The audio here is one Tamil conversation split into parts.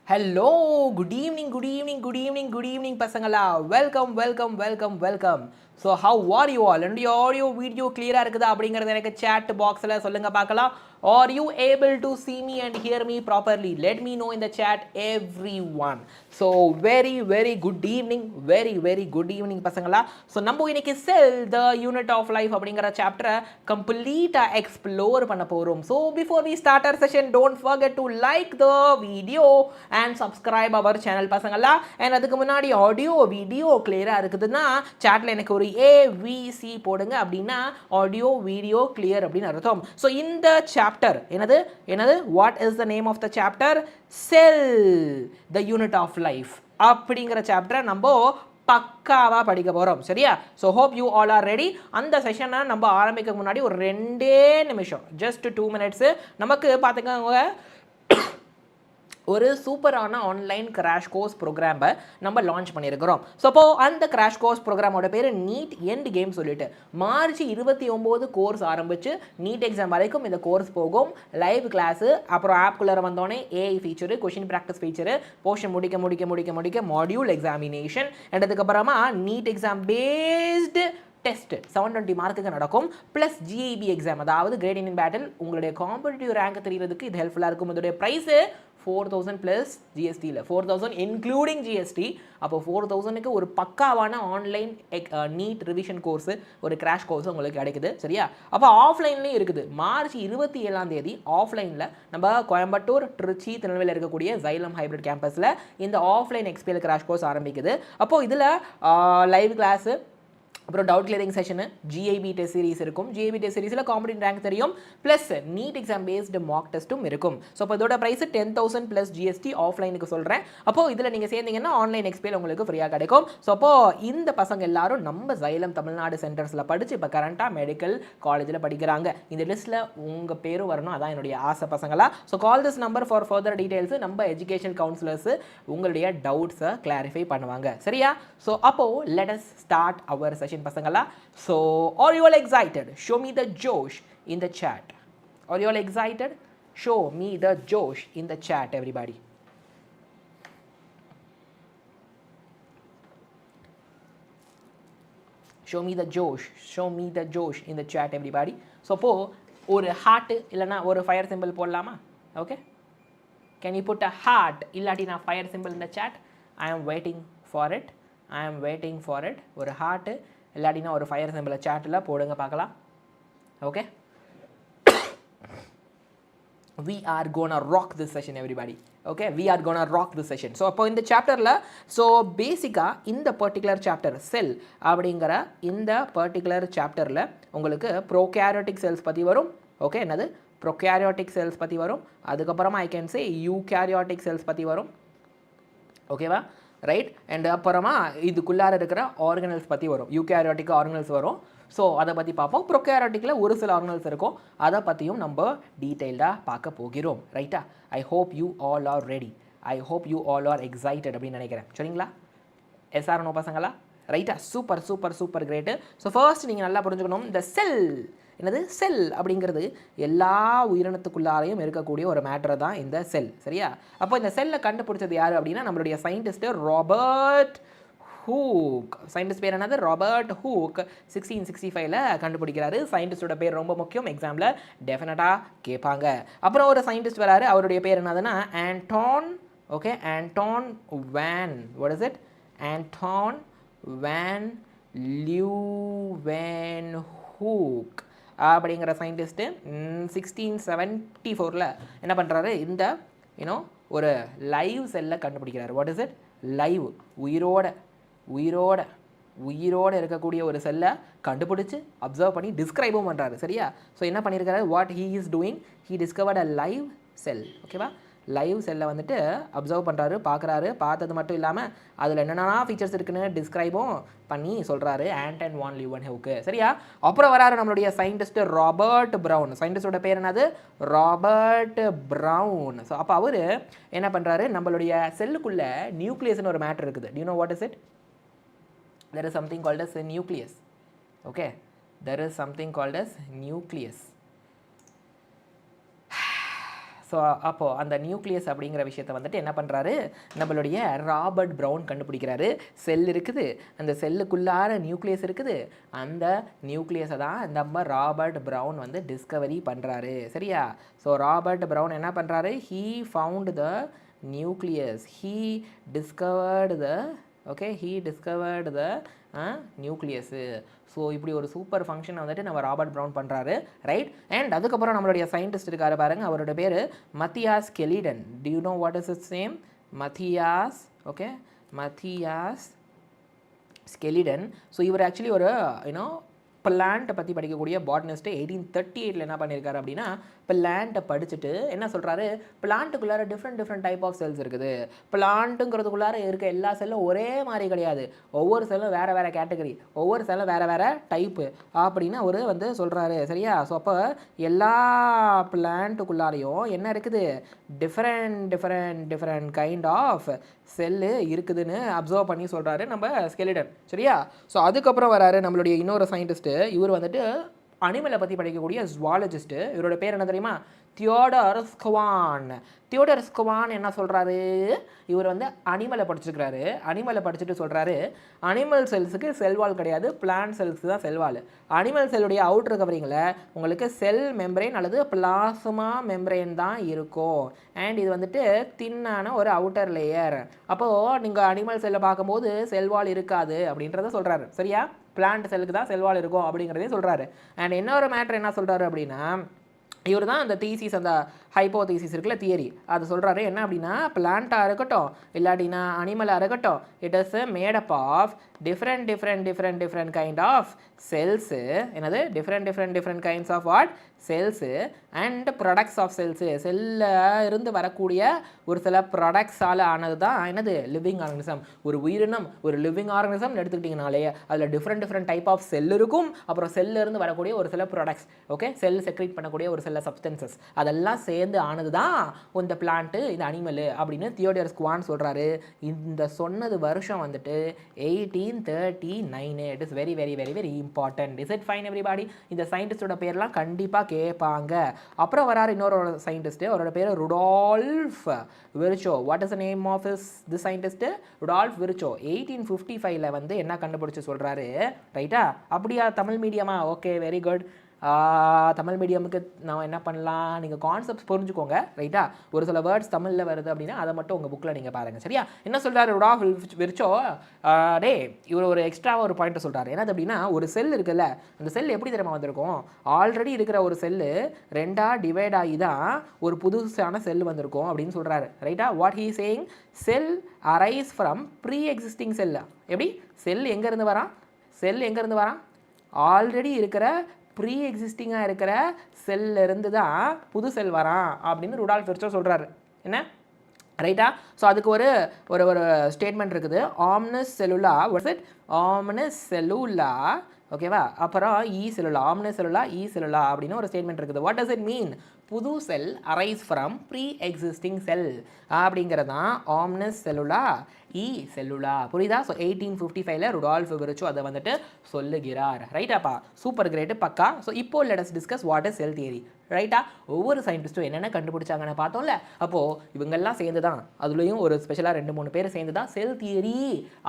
Hello, good evening, good evening, good evening, good evening, pasangala. Welcome, welcome, welcome, welcome. So how are you all? And your audio video clear இருக்குதா அப்படிங்கறது எனக்கு chat boxல சொல்லுங்க பார்க்கலாம். Are you able to see me and hear me properly? Let me know in the chat, everyone. So very good evening, very good evening பசங்களா. So நம்ம இன்னைக்கு cell the unit of life அப்படிங்கற சாப்டரை கம்ப்ளீட்டா எக்ஸ்ப்ளோர் பண்ண போறோம். So before we start our session, don't forget to like the video and subscribe our channel பசங்களா. And அதுக்கு முன்னாடி ஆடியோ வீடியோ கிளியரா இருக்குதுன்னா சாட்ல எனக்கு ஒரு AVC போடுங்க அப்படின்னா ஆடியோ வீடியோ கிளியர் அப்படின்னு அர்த்தம். ஸோ இந்த சாப்டர் என்னது what is the name of the chapter? Cell the unit of life அப்படிங்கிற சாப்டரை நம்ம பக்காவா படிக்க போகிறோம். சரியா? So hope you all are ready. அந்த செஷனை நம்ம ஆரம்பிக்க முன்னாடி ஒரு 2 நிமிஷம், ஜஸ்ட் 2 மினிட்ஸு நமக்கு பார்த்துக்கோங்க. ஒரு சூப்பரான ஆன்லைன் கிராஷ் கோர்ஸ் ப்ரோக்ராமை நம்ம லான்ச் பண்ணியிருக்கிறோம். ஸோ அப்போ அந்த கிராஷ் கோர்ஸ் ப்ரோக்ராமோட பேர் நீட் எண்ட் கேம் சொல்லிட்டு மார்ச் 29 கோர்ஸ் ஆரம்பித்து நீட் எக்ஸாம் வரைக்கும் இந்த கோர்ஸ் போகும். லைவ் கிளாஸு, அப்புறம் ஆப்குள்ளே வந்தோடனே AI feature, question practice feature, portion முடிக்க மாடியூல் எக்ஸாமினேஷன், அண்ட் அதுக்கப்புறமா நீட் எக்ஸாம் பேஸ்டு டெஸ்ட் 720 மார்க்குக்கு நடக்கும். ப்ளஸ் ஜிஐபி எக்ஸாம், அதாவது கிரேட் இன் பேட்டில் உங்களுடைய காம்படிட்டிவ் ரேங்க் தெரியறதுக்கு இது ஹெல்ப்ஃபுல்லாக இருக்கும். இதோடைய ப்ரைஸு 4,000 ப்ளஸ் ஜிஎஸ்டியில் 4,000 இன்க்ளூடிங் ஜிஎஸ்டி. அப்போ 4,000க்கு ஒரு பக்காவான ஆன்லைன் நீட் ரிவிஷன் கோர்ஸு, ஒரு கிராஷ் கோர்ஸ் உங்களுக்கு கிடைக்குது. சரியா? அப்போ ஆஃப்லைன்லேயும் இருக்குது. மார்ச் 27 ஆஃப்லைனில் நம்ம கோயம்புத்தூர், திருச்சி, திருநெல்வேலியில் இருக்கக்கூடிய Xylem ஹைப்ரிட் கேம்பஸில் இந்த ஆஃப்லைன் எக்ஸ்பிஎல் கிராஷ் கோர்ஸ் ஆரம்பிக்குது. அப்போது இதில் லைவ் கிளாஸு, அப்புறம் doubt clearing session, GIP test series இருக்கும். ஜிஐபி டெஸ்ட் சீரிஸில் காம்படிட்டிவ் ரேங்க் தெரியும், plus NEET exam based mark டெஸ்ட்டும் இருக்கும். ஸோ இப்போ இதோட ப்ரைஸ் 10,000 ப்ளஸ் ஜிஎஸ்டி ஆஃப்லைனுக்கு சொல்கிறேன். அப்போது இதில் நீங்கள் சேர்ந்தீங்கன்னா ஆன்லைன் எக்ஸ்பிஎல் உங்களுக்கு ஃப்ரீயாக கிடைக்கும். ஸோ அப்போது இந்த பசங்க எல்லாரும் நம்ம Xylem தமிழ்நாடு சென்டர்ஸில் படித்து இப்போ கரண்ட்டாக மெடிக்கல் காலேஜில் படிக்கிறாங்க. இந்த லிஸ்ட்டில் உங்கள் பேரும் வரணும், அதான் என்னுடைய ஆசை பசங்களா. So call this number for further details. நம்ம எஜுகேஷன் கவுன்சிலர்ஸு உங்களுடைய டவுட்ஸை கிளாரிஃபை பண்ணுவாங்க. சரியா? ஸோ அப்போது let us start our session பசங்களா. So are you all excited? Show me the Josh in the chat. Are you all excited? Show me the Josh in the chat, everybody. Show me the Josh. Show me the Josh in the chat, everybody. So po ஒரு heart இல்லனா ஒரு fire symbol போடலாமா? Okay? Can you put a heart இல்லாட்டி நான் fire symbol in the chat? I am waiting for it. ஒரு heart இல்லாட்டினா ஒரு ஃபயர் சிம்பிளை சாட்டில் போடுங்க பார்க்கலாம். Okay, we are gonna rock this session everybody. Okay, we are gonna rock this session. So அப்போ இந்த சாப்டரில் ஸோ பேசிக்காக இந்த பர்டிகுலர் சாப்டர் செல் அப்படிங்கிற இந்த பர்டிகுலர் சாப்டரில் உங்களுக்கு ப்ரோகேரியோட்டிக் செல்ஸ் பற்றி வரும். ஓகே, என்னது ப்ரோகேரியோட்டிக் செல்ஸ் பற்றி வரும். அதுக்கப்புறமா I can say eukaryotic cells பற்றி வரும். ஓகேவா? ரைட். அண்ட் அப்புறமா இதுக்குள்ளார இருக்கிற ஆர்கனல்ஸ் பற்றி வரும். யூகேரியோட்டிக் ஆர்கனல்ஸ் வரும். ஸோ அதை பற்றி பார்ப்போம். ப்ரோகேரியோட்டிக்கில் ஒரு சில ஆர்கனல்ஸ் இருக்கும், அதை பற்றியும் நம்ம டீட்டெயில்டாக பார்க்க போகிறோம். ரைட்டா? I hope you all are ready. I hope you all are excited அப்படின்னு நினைக்கிறேன். சரிங்களா? எஸ்ஆர் நோ பசங்களா? ரைட்டா? Super super super great. So first நீங்கள் நல்லா புரிஞ்சுக்கணும், இந்த செல் என்னது? செல் அப்படிங்கிறது எல்லா உயிரினத்துக்குள்ளாரையும் இருக்கக்கூடிய ஒரு மேட்டர் தான் இந்த செல். சரியா? அப்போ இந்த செல்லை கண்டுபிடிச்சது யார் அப்படின்னா நம்மளுடைய சயின்டிஸ்ட்டு ராபர்ட் ஹூக். சயின்டிஸ்ட் பேர் என்னது? Robert Hooke. 1665 கண்டுபிடிக்கிறாரு. சயின்டிஸ்டோட பேர் ரொம்ப முக்கியம், எக்ஸாமில் டெஃபினட்டாக கேட்பாங்க. அப்புறம் ஒரு சயின்டிஸ்ட் வராரு, அவருடைய பேர் என்னதுன்னா Anton. Okay, Anton van. What is it? Anton van Leeuwenhoek அப்படிங்கிற சயின்டிஸ்ட்டு 1674 என்ன பண்ணுறாரு? இந்த ஒரு லைவ் செல்லை கண்டுபிடிக்கிறாரு. What is it? லைவ், உயிரோட இருக்கக்கூடிய ஒரு செல்லை கண்டுபிடிச்சி அப்சர்வ் பண்ணி டிஸ்கிரைபும் பண்ணுறாரு. சரியா? ஸோ என்ன பண்ணியிருக்காரு? What he is doing, he discovered a live cell. ஓகேவா? லைவ் செல்லை வந்துட்டு அப்சர்வ் பண்ணுறாரு, பார்க்குறாரு. பார்த்தது மட்டும் இல்லாமல் அதில் என்னென்ன ஃபீச்சர்ஸ் இருக்குன்னு டிஸ்கிரைபும் பண்ணி சொல்கிறாரு ஆண்டன் வான் லியூவென்ஹூக்கு. சரியா? அப்புறம் வராரு நம்மளுடைய சயின்டிஸ்ட் ராபர்ட் ப்ரவுன். சயின்டிஸ்டோட பேர் என்னது? Robert brown. ஸோ அப்போ அவர் என்ன பண்ணுறாரு? நம்மளுடைய செல்லுக்குள்ளே நியூக்ளியஸ்னு ஒரு மேட்டர் இருக்குது. To you know what is it? there is something called as a nucleus. Okay, there is something called as nucleus. So அப்போது அந்த நியூக்ளியஸ் அப்படிங்கிற விஷயத்தை வந்துட்டு என்ன பண்ணுறாரு நம்மளுடைய ராபர்ட் ப்ரவுன் கண்டுபிடிக்கிறாரு. செல் இருக்குது, அந்த செல்லுக்குள்ளார நியூக்ளியஸ் இருக்குது, அந்த நியூக்ளியஸை தான் நம்ம ராபர்ட் ப்ரவுன் வந்து டிஸ்கவரி பண்ணுறாரு. சரியா? ஸோ ராபர்ட் ப்ரவுன் என்ன பண்ணுறாரு, he found the nucleus, he discovered the nucleus. So இப்படி ஒரு சூப்பர் ஃபங்க்ஷனை வந்துட்டு நம்ம ராபர்ட் ப்ரவுன் பண்ணுறாரு. ரைட். அண்ட் அதுக்கப்புறம் நம்மளுடைய சயின்டிஸ்ட் இருக்காரு பாருங்கள், அவரோட பேர் Mathias கெலிடன். To you know what is it's name? Mathias skeleton. So இவர் ஆக்சுவலி ஒரு பிளான்ட்டை பற்றி படிக்கக்கூடிய பாட்னிஸ்ட்டு 1838 என்ன பண்ணியிருக்காரு அப்படின்னா, பிளான்ட்டை படிச்சுட்டு என்ன சொல்கிறாரு, பிளான்ட்டுக்குள்ளார டிஃப்ரெண்ட் டைப் ஆஃப் செல்ஸ் இருக்குது. பிளான்ட்டுங்கிறதுக்குள்ளார இருக்க எல்லா செல்லும் ஒரே மாதிரி கிடையாது, ஒவ்வொரு செல்லும் வேறு கேட்டகரி, ஒவ்வொரு செல்லும் வேறு டைப்பு அப்படின்னு அவர் வந்து சொல்கிறாரு. சரியா? ஸோ அப்போ எல்லா பிளான்ட்டுக்குள்ளாரையும் என்ன இருக்குது, டிஃப்ரெண்ட் கைண்ட் ஆஃப் செல்லு இருக்குதுன்னு அப்சர்வ் பண்ணி சொல்கிறாரு நம்ம ஸ்கெலிடன். சரியா? ஸோ அதுக்கப்புறம் வராரு நம்மளுடைய இன்னொரு சயின்டிஸ்ட்டு. இவர் வந்துட்டு அனிமலை பற்றி படிக்கக்கூடிய ஜுவாலஜிஸ்ட்டு. இவரோட பேர் என்ன தெரியுமா? தியோடர் ஸ்குவான் என்ன சொல்கிறாரு, இவர் வந்து அனிமலை படிச்சிருக்கிறாரு. அனிமலை படிச்சுட்டு சொல்கிறாரு, அனிமல் செல்ஸுக்கு செல்வால் கிடையாது, பிளான்ட் செல்ஸுக்கு தான் செல்வால். அனிமல் செல்லுடைய அவுட்டர் கவரிங்கில் உங்களுக்கு செல் மெம்பரேன் அல்லது பிளாஸ்மா மெம்பரேன் தான் இருக்கும். அண்ட் இது வந்துட்டு தின்னான ஒரு அவுட்டர் லேயர். அப்போது நீங்கள் அனிமல் செல்லை பார்க்கும்போது செல்வால் இருக்காது அப்படின்றத சொல்கிறாரு. சரியா? பிளான்ட் செல்லுக்கு தான் செல்வால் இருக்கும் அப்படிங்கிறதையும் சொல்கிறாரு. அண்ட் இன்னொரு மேட்ரு என்ன சொல்கிறாரு அப்படின்னா, இவர் தான் அந்த தீசிஸ், அந்த ஹைப்போதீசிஸ் இருக்குல்ல, தியரி, அது சொல்கிறாரு. என்ன அப்படின்னா, பிளான்ட்டாக இருக்கட்டும் இல்லாட்டினா அனிமலாக இருக்கட்டும், it is made up of different kind of cells. என்னது? Different kinds of what? Cells and products of cells. செல்லில் இருந்து வரக்கூடிய ஒரு சில ப்ராடக்ட்ஸால் ஆனது தான் என்னது? Living organism. ஒரு உயிரினம், ஒரு லிவிங் ஆர்கனிசம் எடுத்துக்கிட்டிங்கனாலே அதில் டிஃப்ரெண்ட் டைப் ஆஃப் செல் இருக்கும். அப்புறம் செல்லிருந்து வரக்கூடிய ஒரு சில ப்ராடக்ட்ஸ், ஓகே, செல் செக்ரேட் பண்ணக்கூடிய ஒரு சில சப்ஸ்டன்சஸ், அதெல்லாம் சேர்ந்து ஆனது தான் இந்த பிளான்ட்டு, இந்த அனிமலு அப்படின்னு தியோடர் ஸ்குவான் சொல்கிறாரு. இந்த சொன்னது வருஷம் வந்துட்டு 1839. It is very important. Is it fine everybody? இந்த சயின்டிஸ்டோட பேர்லாம் கண்டிப்பாக கேட்பாங்க. அப்புறம் வராரு இன்னொரு சயின்டிஸ்ட்டு, அவரோட பேர் Rudolf Virchow. What is the name of the scientist? Rudolf Virchow. 1855 வந்து என்ன கண்டுபிடிச்சு சொல்கிறாரு. ரைட்டா? அப்படியா? தமிழ் மீடியமா? Okay, very good. தமிழ் மீடியமுக்கு நான் என்ன பண்ணலாம், நீங்கள் கான்செப்ட்ஸ் புரிஞ்சுக்கோங்க. ரைட்டா? ஒரு சில வேர்ட்ஸ் தமிழில் வருது அப்படின்னா அதை மட்டும் உங்கள் புக்கில் நீங்கள் பாருங்கள். சரியா? என்ன சொல்கிறாரு ருடால்ஃப் விர்ச்சோ? இவர் ஒரு எக்ஸ்ட்ராவாக ஒரு பாயிண்ட்டை சொல்கிறார். என்னது அப்படின்னா, ஒரு செல் இருக்குல்ல, அந்த செல் எப்படி தெரியுமா வந்திருக்கும், ஆல்ரெடி இருக்கிற ஒரு செல்லு ரெண்டாக டிவைட் ஆகி தான் ஒரு புதுசான செல் வந்திருக்கும் அப்படின்னு சொல்கிறாரு. ரைட்டா? What he saying, cell arise from pre existing cell. எப்படி? செல் எங்கேருந்து வரான்? ஆல்ரெடி இருக்கிற ப்ரீ எக்ஸிஸ்டிங்காக இருக்கிற செல்லிருந்து தான் புது செல் வரான் அப்படின்னு ருடால்ஃப் விர்ச்சோ சொல்கிறாரு. என்ன? ரைட்டா? ஸோ அதுக்கு ஒரு ஒரு ஸ்டேட்மெண்ட் இருக்குது, ஆம்னஸ் செல்லுலா. Watts it? ஆம்னஸ் செல்லுலா. ஓகேவா? அப்புறம் ஆம்னஸ் செல்லுலா அப்படின்னு ஒரு ஸ்டேட்மெண்ட் இருக்குது. What does it mean? புது செல் அரைஸ் ஃப்ரம் ப்ரீ எக்ஸிஸ்டிங் செல் அப்படிங்கிறது தான் ஆம்னஸ் செல்லுலா. புரியுதா? ஸோ 1855 ருடால்ஃப் விர்ச்சோ அதை வந்துட்டு சொல்லுகிறார். ரைட்டாப்பா? சூப்பர் கிரேட்டு, பக்கா. ஸோ இப்போ let as discuss what is sell theory. ரைட்டா? ஒவ்வொரு சயின்டிஸ்ட்டும் என்னென்ன கண்டுபிடிச்சாங்கன்னு பார்த்தோம்ல. அப்போது இவங்கெல்லாம் சேர்ந்து தான், அதுலேயும் ஒரு ஸ்பெஷலாக 2-3 பேர் சேர்ந்து தான் செல் தியரி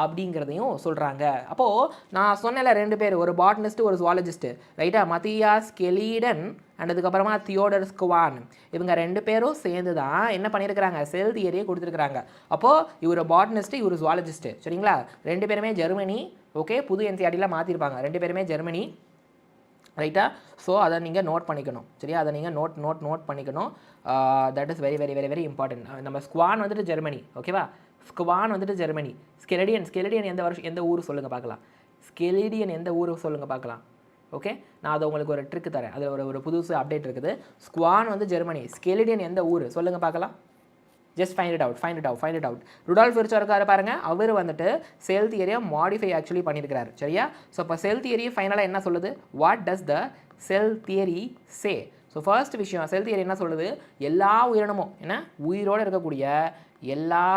அப்படிங்கிறதையும் சொல்கிறாங்க. அப்போது நான் சொன்னல 2 பேர், ஒரு பாட்னிஸ்ட்டு ஒரு ஜுவாலஜிஸ்ட்டு. ரைட்டா? மத்தியாஸ் கெலிடன் அண்ட் அதுக்கப்புறமா தியோடர் ஸ்குவான். இவங்க 2 பேரும் சேர்ந்து தான் என்ன பண்ணியிருக்கிறாங்க, செல் தியரியை கொடுத்துருக்குறாங்க. அப்போது இவர் பாட்னிஸ்ட்டு, இவர் ஜுவாலஜிஸ்ட்டு. சரிங்களா? 2 பேருமே ஜெர்மனி. ஓகே, புது என்சிஆர்டியில் மாற்றிருப்பாங்க. 2 பேருமே ஜெர்மனி. ரைட்டா? ஸோ அதை நீங்கள் நோட் பண்ணிக்கணும். சரியா? அதை நீங்கள் நோட் பண்ணிக்கணும். That is very important. நம்ம ஸ்குவான் வந்துட்டு ஜெர்மனி. ஓகேவா? ஸ்குவான் வந்துட்டு ஜெர்மனி. ஸ்கெலிடியன் எந்த ஊர் சொல்லுங்கள் பார்க்கலாம். சொல்லுங்கள் பார்க்கலாம். ஓகே, நான் அதை உங்களுக்கு ஒரு ட்ரிக்கு தரேன். அது ஒரு புதுசு அப்டேட் இருக்குது. ஸ்குவான் வந்து ஜெர்மனி, ஸ்கெலிடியன் எந்த ஊர் சொல்லுங்கள் பார்க்கலாம். Just find it out. Rudolf Virchow இருக்காரு பாருங்க, அவர் வந்துட்டு செல் தியரியை மாடிஃபை ஆக்சுவலி பண்ணியிருக்கிறார். சரியா? ஸோ இப்போ செல் தியரி ஃபைனலாக என்ன சொல்லுது? What does the sell theory say? So first விஷயம், செல் தியரி என்ன சொல்லுது? எல்லா உயிரினமும், என்ன, உயிரோடு இருக்கக்கூடிய எல்லா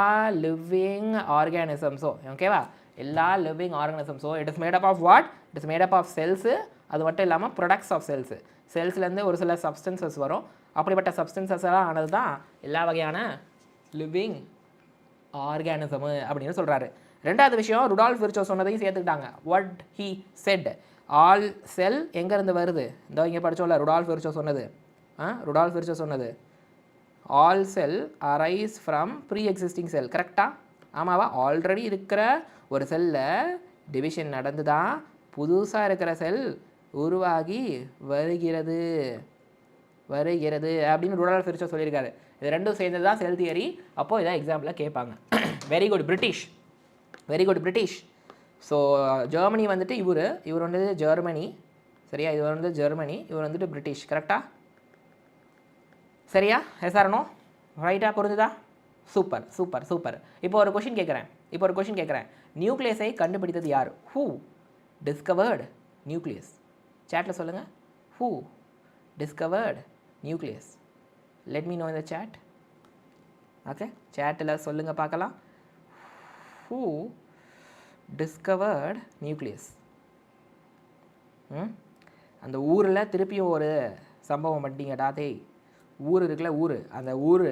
லிவிங் ஆர்கானிசம்ஸோ, ஓகேவா, எல்லா லிவிங் ஆர்கானிசம்ஸோ it is made up of what? It is made up of cells. அது மட்டும் இல்லாமல் ப்ராடக்ட்ஸ் ஆஃப் செல்ஸு. செல்ஸ்லேருந்து ஒரு சில சப்ஸ்டன்சஸ் வரும். அப்படிப்பட்ட சப்ஸ்டன்சஸ் எல்லாம் ஆனது தான் எல்லா வகையான லிவிங் ஆர்கானிசமு அப்படின்னு சொல்கிறாரு. ரெண்டாவது விஷயம் ருடால்ஃப் விர்ச்சோ சொன்னதையும் சேர்த்துக்கிட்டாங்க. What he said, all cell எங்கேருந்து வருது, இந்த இங்கே படித்தோம்ல ருடால்ஃப் விர்ச்சோ சொன்னது. ருடால்ஃப் விர்ச்சோ சொன்னது all cell arise from pre existing cell. கரெக்டாக? ஆமாவா? ஆல்ரெடி இருக்கிற ஒரு செல்லில் டிவிஷன் நடந்து தான் புதுசாக இருக்கிற செல் உருவாகி வருகிறது அப்படின்னு ருடால்ஃப் விர்ச்சோ சொல்லியிருக்காரு. இது ரெண்டும் சேர்ந்தது தான் செல் தியரி. அப்போது இதான் எக்ஸாம்பிளில் கேட்பாங்க. Very good British. So Germany வந்துட்டு இவர் வந்து ஜெர்மனி, சரியா? இது வந்து ஜெர்மனி, இவர் வந்துட்டு பிரிட்டிஷ். கரெக்டாக? சரியா? எஸ்ஆர்னோ ரைட்டாக புரிஞ்சுதா? சூப்பர். இப்போ ஒரு கொஷின் கேட்குறேன். நியூக்ளியஸை கண்டுபிடித்தது யார்? Who discovered nucleus? சேட்டில் சொல்லுங்கள். Who discovered nucleus? Let me know in the chat. Okay, சேட்டில் சொல்லுங்கள் பார்க்கலாம். Who discovered nucleus? அந்த ஊரில் திருப்பியும் ஒரு சம்பவம் பண்ணிட்டீங்கடா. ஊர் இருக்குல்ல, அந்த ஊர்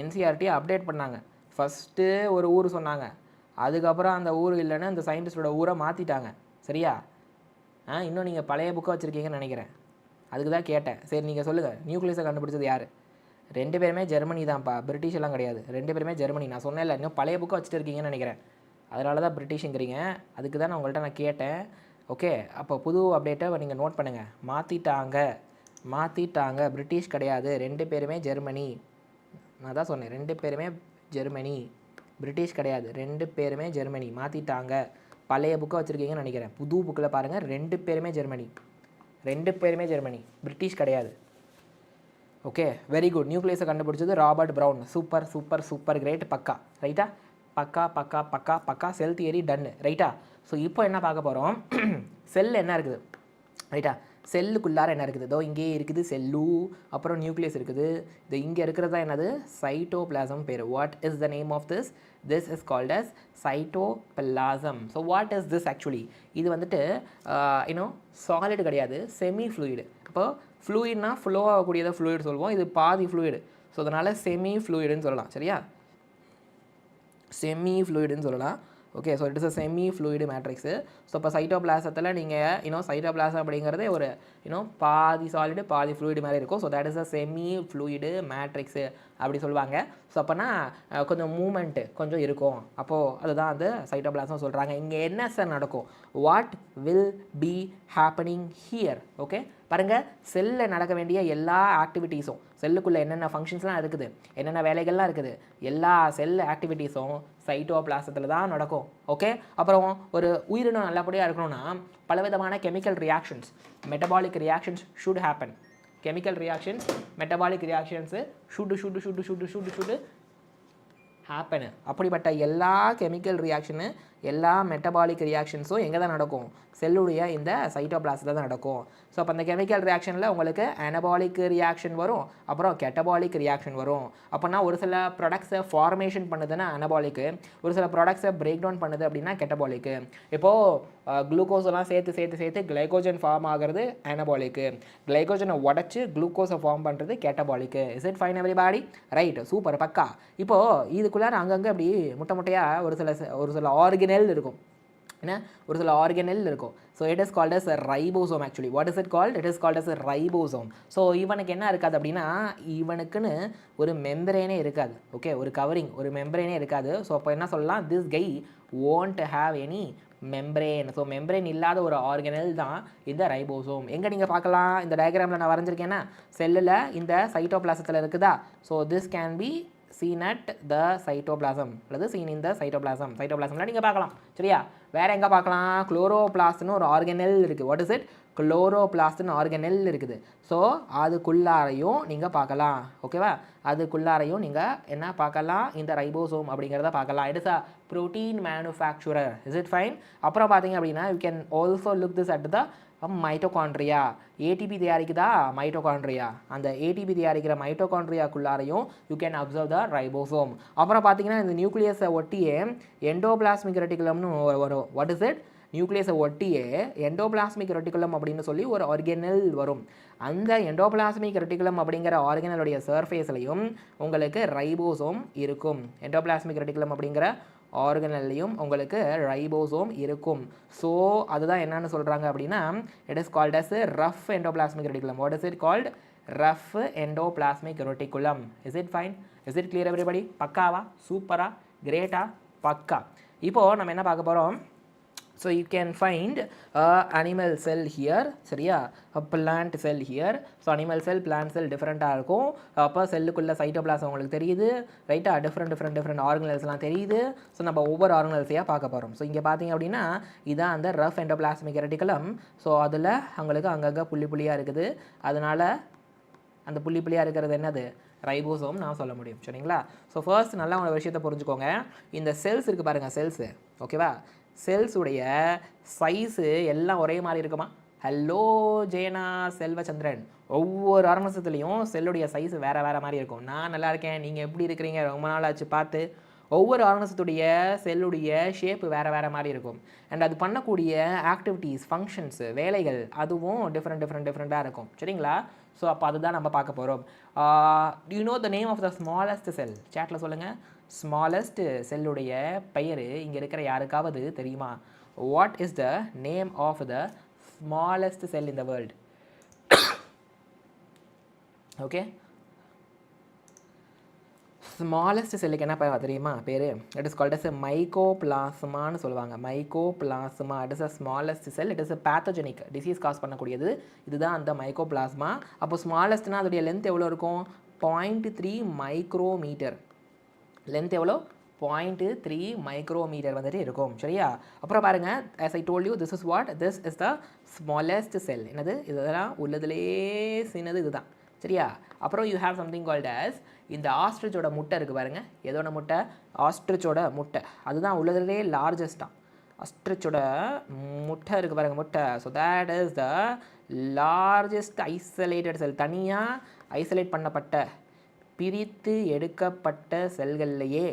என்சிஆர்டியை அப்டேட் பண்ணாங்க. ஃபஸ்ட்டு ஒரு ஊர் சொன்னாங்க, அதுக்கப்புறம் அந்த ஊர் இல்லைன்னு அந்த சயின்டிஸ்டோட ஊரை மாற்றிட்டாங்க. சரியா? இன்னும் நீங்கள் பழைய புக்கை வச்சுருக்கீங்கன்னு நினைக்கிறேன், அதுக்கு தான் கேட்டேன். சரி, நீங்கள் சொல்லுங்கள், நியூக்ளியஸை கண்டுபிடிச்சது யார்? 2 பேருமே ஜெர்மனி தான்ப்பா, பிரிட்டிஷ் எல்லாம் கிடையாது. 2 பேருமே ஜெர்மனி. நான் சொன்னேன்ல, இன்னும் பழைய புக்கை வச்சுட்டு இருக்கீங்கன்னு நினைக்கிறேன், அதனால தான் பிரிட்டிஷுங்கிறீங்க. அதுக்கு தான் நான் உங்கள்கிட்ட கேட்டேன். ஓகே, அப்போ புது அப்டேட்டை நீங்கள் நோட் பண்ணுங்கள். மாற்றிட்டாங்க, பிரிட்டிஷ் கிடையாது, 2 பேருமே ஜெர்மனி. நான் தான் சொன்னேன், 2 பேருமே ஜெர்மனி, பிரிட்டிஷ் கிடையாது, 2 பேருமே ஜெர்மனி. மாற்றிட்டாங்க. பழைய புக்கை வச்சுருக்கீங்கன்னு நினைக்கிறேன். புது புக்கில் பாருங்கள், 2 பேருமே ஜெர்மனி, பிரிட்டிஷ் கிடையாது. Okay, very good. நியூக்ளியஸை கண்டுபிடிச்சது ராபர்ட் ப்ரவுன். Super great. பக்கா ரைட்டா? பக்கா. செல் தியரி டன்னு. ரைட்டா? ஸோ இப்போ என்ன பார்க்க போகிறோம், செல் என்ன இருக்குது, ரைட்டா? செல்லுக்குள்ளார என்ன இருக்குது? இதோ இங்கே இருக்குது செல்லு, அப்புறம் நியூக்ளியஸ் இருக்குது. இது இங்கே இருக்கிறது தான் என்னது? சைட்டோபிளாசம் பேர். What is the name of this? This is called as cytoplasm. So what is this actually? இது வந்துட்டு சாலிட் கிடையாது, செமி ஃப்ளூயிடு. இப்போ ஃப்ளூயிட்னா ஃப்ளோ ஆகக்கூடியதை ஃப்ளூயிட் சொல்லுவோம், இது பாதி ஃப்ளூயிடு. ஸோ அதனால் செமி ஃப்ளூயிடுன்னு சொல்லலாம். சரியா? செமி ஃப்ளூயிடுன்னு சொல்லலாம். Okay, so it is a semi fluid matrix. So இப்போ சைட்டோபிளாசத்தில் நீங்கள் சைட்டோபிளாசம் அப்படிங்கிறது ஒரு பாதி சாலிடு பாதி ஃப்ளூயிடு மாதிரி இருக்கும். So that is a semi fluid matrix அப்படி சொல்லுவாங்க. ஸோ அப்போனா கொஞ்சம் மூமெண்ட்டு கொஞ்சம் இருக்கும். அப்போது அதுதான் அந்த சைட்டோபிளாசம் சொல்கிறாங்க. இங்கே என்ன சார் நடக்கும்? What will be happening here? Okay, பாருங்கள், செல்லில் நடக்க வேண்டிய எல்லா ஆக்டிவிட்டீஸும், செல்லுக்குள்ளே என்னென்ன ஃபங்க்ஷன்ஸ்லாம் இருக்குது, என்னென்ன வேலைகள்லாம் இருக்குது, எல்லா செல் ஆக்டிவிட்டீஸும் சைட்டோபிளாசத்தில் தான் நடக்கும். ஓகே, அப்புறம் ஒரு உயிரினம் நல்லபடியாக இருக்கணும்னா பலவிதமான chemical reactions, metabolic reactions should happen. Chemical reactions, metabolic reactions should happen. அப்படிப்பட்ட எல்லா கெமிக்கல் ரியாக்ஷனு, எல்லா மெட்டபாலிக் ரியாக்ஷன்ஸும் எங்கே தான் நடக்கும்? செல்லுடைய இந்த சைட்டோபிளாசத்தில் தான் நடக்கும். ஸோ அப்போ அந்த கெமிக்கல் ரியாக்ஷனில் உங்களுக்கு அனபாலிக் ரியாக்ஷன் வரும், அப்புறம் கெட்டபாலிக் ரியாக்ஷன் வரும். அப்போனா ஒரு சில ப்ராடக்ட்ஸை ஃபார்மேஷன் பண்ணுதுன்னா அனபாலிக்கு, ஒரு சில ப்ராடக்ட்ஸை பிரேக் டவுன் பண்ணுது அப்படின்னா கெட்டபாலிக்கு. இப்போது குளுக்கோஸெல்லாம் சேர்த்து கிளைகோஜன் ஃபார்ம் ஆகிறது அனபாலிக்கு, கிளைகோஜனை உடச்சி குளுக்கோஸை ஃபார்ம் பண்ணுறது catabolic. Is it fine everybody? Right, super, பக்கா. இப்போது இதுக்குள்ளார அங்கங்கே அப்படி முட்டையாக ஒரு சில ஆர்கனல் இருக்கும். ஒரு சில ஆர்கனல் இருக்கும். So it is called as a ribosome. Actually what is it called? It is called as a ribosome. So இவனுக்கு என்ன இருக்காது அப்படின்னா, இவனுக்குன்னு ஒரு மெம்பரேனே இருக்காது. ஓகே, ஒரு கவரிங், ஒரு மெம்பரேனே இருக்காது. ஸோ அப்போ என்ன சொல்லலாம்? This guy won't have any membrane. So membrane இல்லாத ஒரு ஆர்கனல் தான் இந்த ரைபோசோம். எங்கே நீங்கள் பார்க்கலாம்? இந்த டயக்ராமில் நான் வரைஞ்சிருக்கேன்னா செல்லில் இந்த சைட்டோபிளாசத்தில் இருக்குதா? So this can be seen at the cytoplasm அல்லது seen in the cytoplasm. சைட்டோபிளாசம்ல நீங்கள் பார்க்கலாம். சரியா? வேறு எங்கே பார்க்கலாம்? குளோரோபிளாஸ்ட்னு ஒரு ஆர்கனல் இருக்குது. What is it? குளோரோபிளாஸ்ட்னு ஆர்கனல் இருக்குது. ஸோ அதுக்குள்ளாரையும் நீங்கள் பார்க்கலாம். ஓகேவா? அதுக்குள்ளாரையும் நீங்கள் என்ன பார்க்கலாம்? இந்த ரைபோசோம் அப்படிங்கிறத பார்க்கலாம். It is a protein manufacturer. Is it fine? அப்புறம் பார்த்தீங்க அப்படின்னா you can also look this at the mitochondria. ATP தயாரிக்குதா மைட்டோகாண்ட்ரியா, அந்த ஏடிபி தயாரிக்கிற மைட்டோகாண்ட்ரியாக்குள்ளாரையும் you can observe the ribosome. அப்புறம் பார்த்தீங்கன்னா இந்த நியூக்ளியஸை ஒட்டியே எண்டோபிளாஸ்மிக் ரெட்டிகுலம்னு வரும். What is it? நியூக்ளியஸை ஒட்டியே எண்டோபிளாஸ்மிக் ரெட்டிகுலம் அப்படின்னு சொல்லி ஒரு ஆர்கனல் வரும். அந்த எண்டோபிளாஸ்மிக் ரெட்டிகுலம் அப்படிங்கிற ஆர்கனலுடைய சர்ஃபேஸ்லையும் உங்களுக்கு ரைபோசோம் இருக்கும். எண்டோபிளாஸ்மிக் ரெட்டிகுலம் அப்படிங்கிற ஆர்கனல்லையும் உங்களுக்கு ரைபோசோம் இருக்கும். ஸோ அதுதான் என்னன்னு சொல்கிறாங்க அப்படின்னா, it is called as rough endoplasmic reticulum. What is it called? Rough endoplasmic reticulum. Is it fine? Is it clear everybody? பக்காவா? சூப்பரா? கிரேட்டா? பக்கா. இப்போது நம்ம என்ன பார்க்க போகிறோம்? So you can find animal cell here, சரியா? Plant cell here. So animal cell, plant cell டிஃப்ரெண்ட்டாக இருக்கும். அப்போ செல்லுக்குள்ளே சைட்டோபிளாசம் உங்களுக்கு தெரியுது, ரைட்டாக? டிஃப்ரெண்ட் ஆர்கனல்ஸ்லாம் தெரியுது. ஸோ நம்ம ஒவ்வொரு ஆர்கனல்ஸையாக பார்க்க போகிறோம். ஸோ இங்கே பார்த்தீங்க அப்படின்னா இதான் அந்த ரஃப் எண்டோபிளாஸ்மிக் ரெட்டிகுலம். ஸோ அதில் உங்களுக்கு அங்கங்கே புள்ளியாக இருக்குது. அதனால் அந்த புள்ளியாக இருக்கிறது என்னது? ரைபோசோம் நான் சொல்ல முடியும், சரிங்களா? ஸோ ஃபர்ஸ்ட் நல்லா உங்களோட விஷயத்தை புரிஞ்சுக்கோங்க. இந்த செல்ஸ் இருக்குது பாருங்கள், செல்ஸு, ஓகேவா? செல்ஸுடைய சைஸு எல்லாம் ஒரே மாதிரி இருக்குமா? ஹலோ ஜெயனா செல்வச்சந்திரன், ஒவ்வொரு ஆர்கனிசத்துலேயும் செல்லுடைய சைஸு வேறு மாதிரி இருக்கும். நான் நல்லா இருக்கேன், நீங்கள் எப்படி இருக்கிறீங்க? ரொம்ப நாள் ஆச்சு பார்த்து. ஒவ்வொரு ஆர்கனிசத்துடைய செல்லுடைய ஷேப்பு வேறு மாதிரி இருக்கும். அண்ட் அது பண்ணக்கூடிய ஆக்டிவிட்டீஸ், ஃபங்க்ஷன்ஸு, வேலைகள் அதுவும் டிஃப்ரெண்ட்டாக இருக்கும், சரிங்களா? ஸோ அப்போ அதுதான் நம்ம பார்க்க போகிறோம். You know the name of the smallest cell? சேட்டில் சொல்லுங்கள். ஸ்மாலஸ்ட் செல்லுடைய பெயர் இங்கே இருக்கிற யாருக்காவது தெரியுமா? What is the name of the smallest cell in the world? Okay, smallest செல்லுக்கு என்ன தெரியுமா பேர்? இட் இஸ் கால்ட் அஸ் மைக்கோபிளாஸ்மான்னு சொல்லுவாங்க. Mycoplasma, it is a smallest cell. It is a pathogenic, disease cause பண்ணக்கூடியது. இதுதான் அந்த மைக்கோபிளாஸ்மா. அப்போ ஸ்மாலஸ்ட்னா அதோடைய லென்த் எவ்வளோ இருக்கும்? 0.3 மைக்ரோமீட்டர். லென்த் எவ்வளோ? 0.3 மைக்ரோமீட்டர் வந்துட்டு இருக்கும், சரியா? அப்புறம் பாருங்கள், as I told you, this is what? This is the smallest cell. என்னது? இதெல்லாம் உள்ளதுலே சின்னது இதுதான், சரியா? அப்புறம் you have something called as இந்த ஆஸ்ட்ரிச்சோட முட்டை இருக்குது பாருங்கள். எதோட முட்டை? ஆஸ்ட்ரிச்சோட முட்டை. அதுதான் உள்ளதுலே லார்ஜஸ்ட்டாக. ஆஸ்ட்ரிச்சோட முட்டை இருக்குது பாருங்கள், முட்டை. So that is the largest isolated cell. தனியாக ஐசோலேட் பண்ணப்பட்ட, பிரித்து எடுக்கப்பட்ட செல்கள்லையே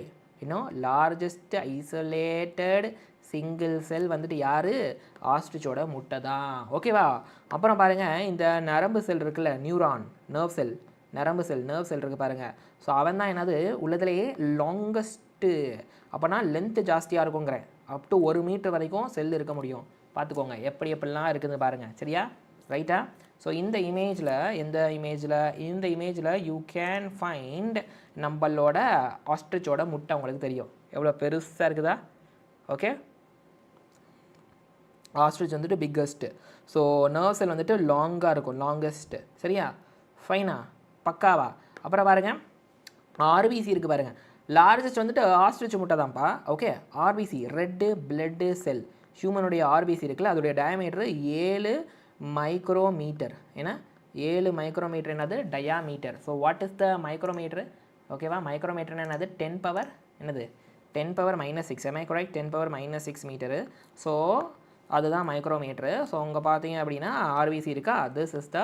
இன்னும் லார்ஜஸ்ட் ஐசோலேட்டட் சிங்கிள் செல் வந்துட்டு யார்? ஆஸ்ட்ரிச்சோட முட்டை தான், ஓகேவா? அப்புறம் பாருங்கள், இந்த நரம்பு செல் இருக்குல்ல, நியூரான், நர்வ் செல், நரம்பு செல், நர்வ் செல் இருக்குது பாருங்கள். ஸோ அவன் தான் என்னது? உள்ளதுலேயே லாங்கஸ்ட்டு. அப்போனா லென்த்து ஜாஸ்தியாக இருக்குங்கிறேன். அப் டு 1 மீட்டர் வரைக்கும் செல் இருக்க முடியும். பார்த்துக்கோங்க எப்படிலாம் இருக்குதுன்னு பாருங்கள், சரியா? ரைட்டா? ஸோ இந்த இமேஜில் யூ கேன் ஃபைண்ட் நம்மளோட ஆஸ்ட்ரிச்சோட முட்டை. உங்களுக்கு தெரியும் எவ்வளோ பெருசாக இருக்குதா? ஓகே, ஆஸ்ட்ரிச் வந்துட்டு பிக்கஸ்ட்டு. ஸோ நர்வ் செல் வந்துட்டு லாங்காக இருக்கும், லாங்கஸ்ட்டு, சரியா? ஃபைனா? பக்காவா? அப்புறம் பாருங்கள், ஆர்பிசி இருக்குது பாருங்கள். லார்ஜஸ்ட் வந்துட்டு ஆஸ்ட்ரிச் முட்டை தான்ப்பா, okay? RBC, red blood cell. ஹியூமனுடைய ஆர்பிசி இருக்குல்ல, அதோடைய டயாமீட்டரு 7 மைக்ரோமீட்டர். ஏன்னா 7 மைக்ரோமீட்டர் என்னது? Diameter. So what is the micrometre? ஓகேவா? மைக்ரோமீட்டர் என்னது? 10 பவர் என்னது? 10 power -6. am I correct? 10 power -6 metre. So அதுதான் மைக்ரோமீட்டரு. ஸோ உங்கள் பார்த்தீங்க அப்படின்னா ஆர்பிசி இருக்கா, திஸ் இஸ் த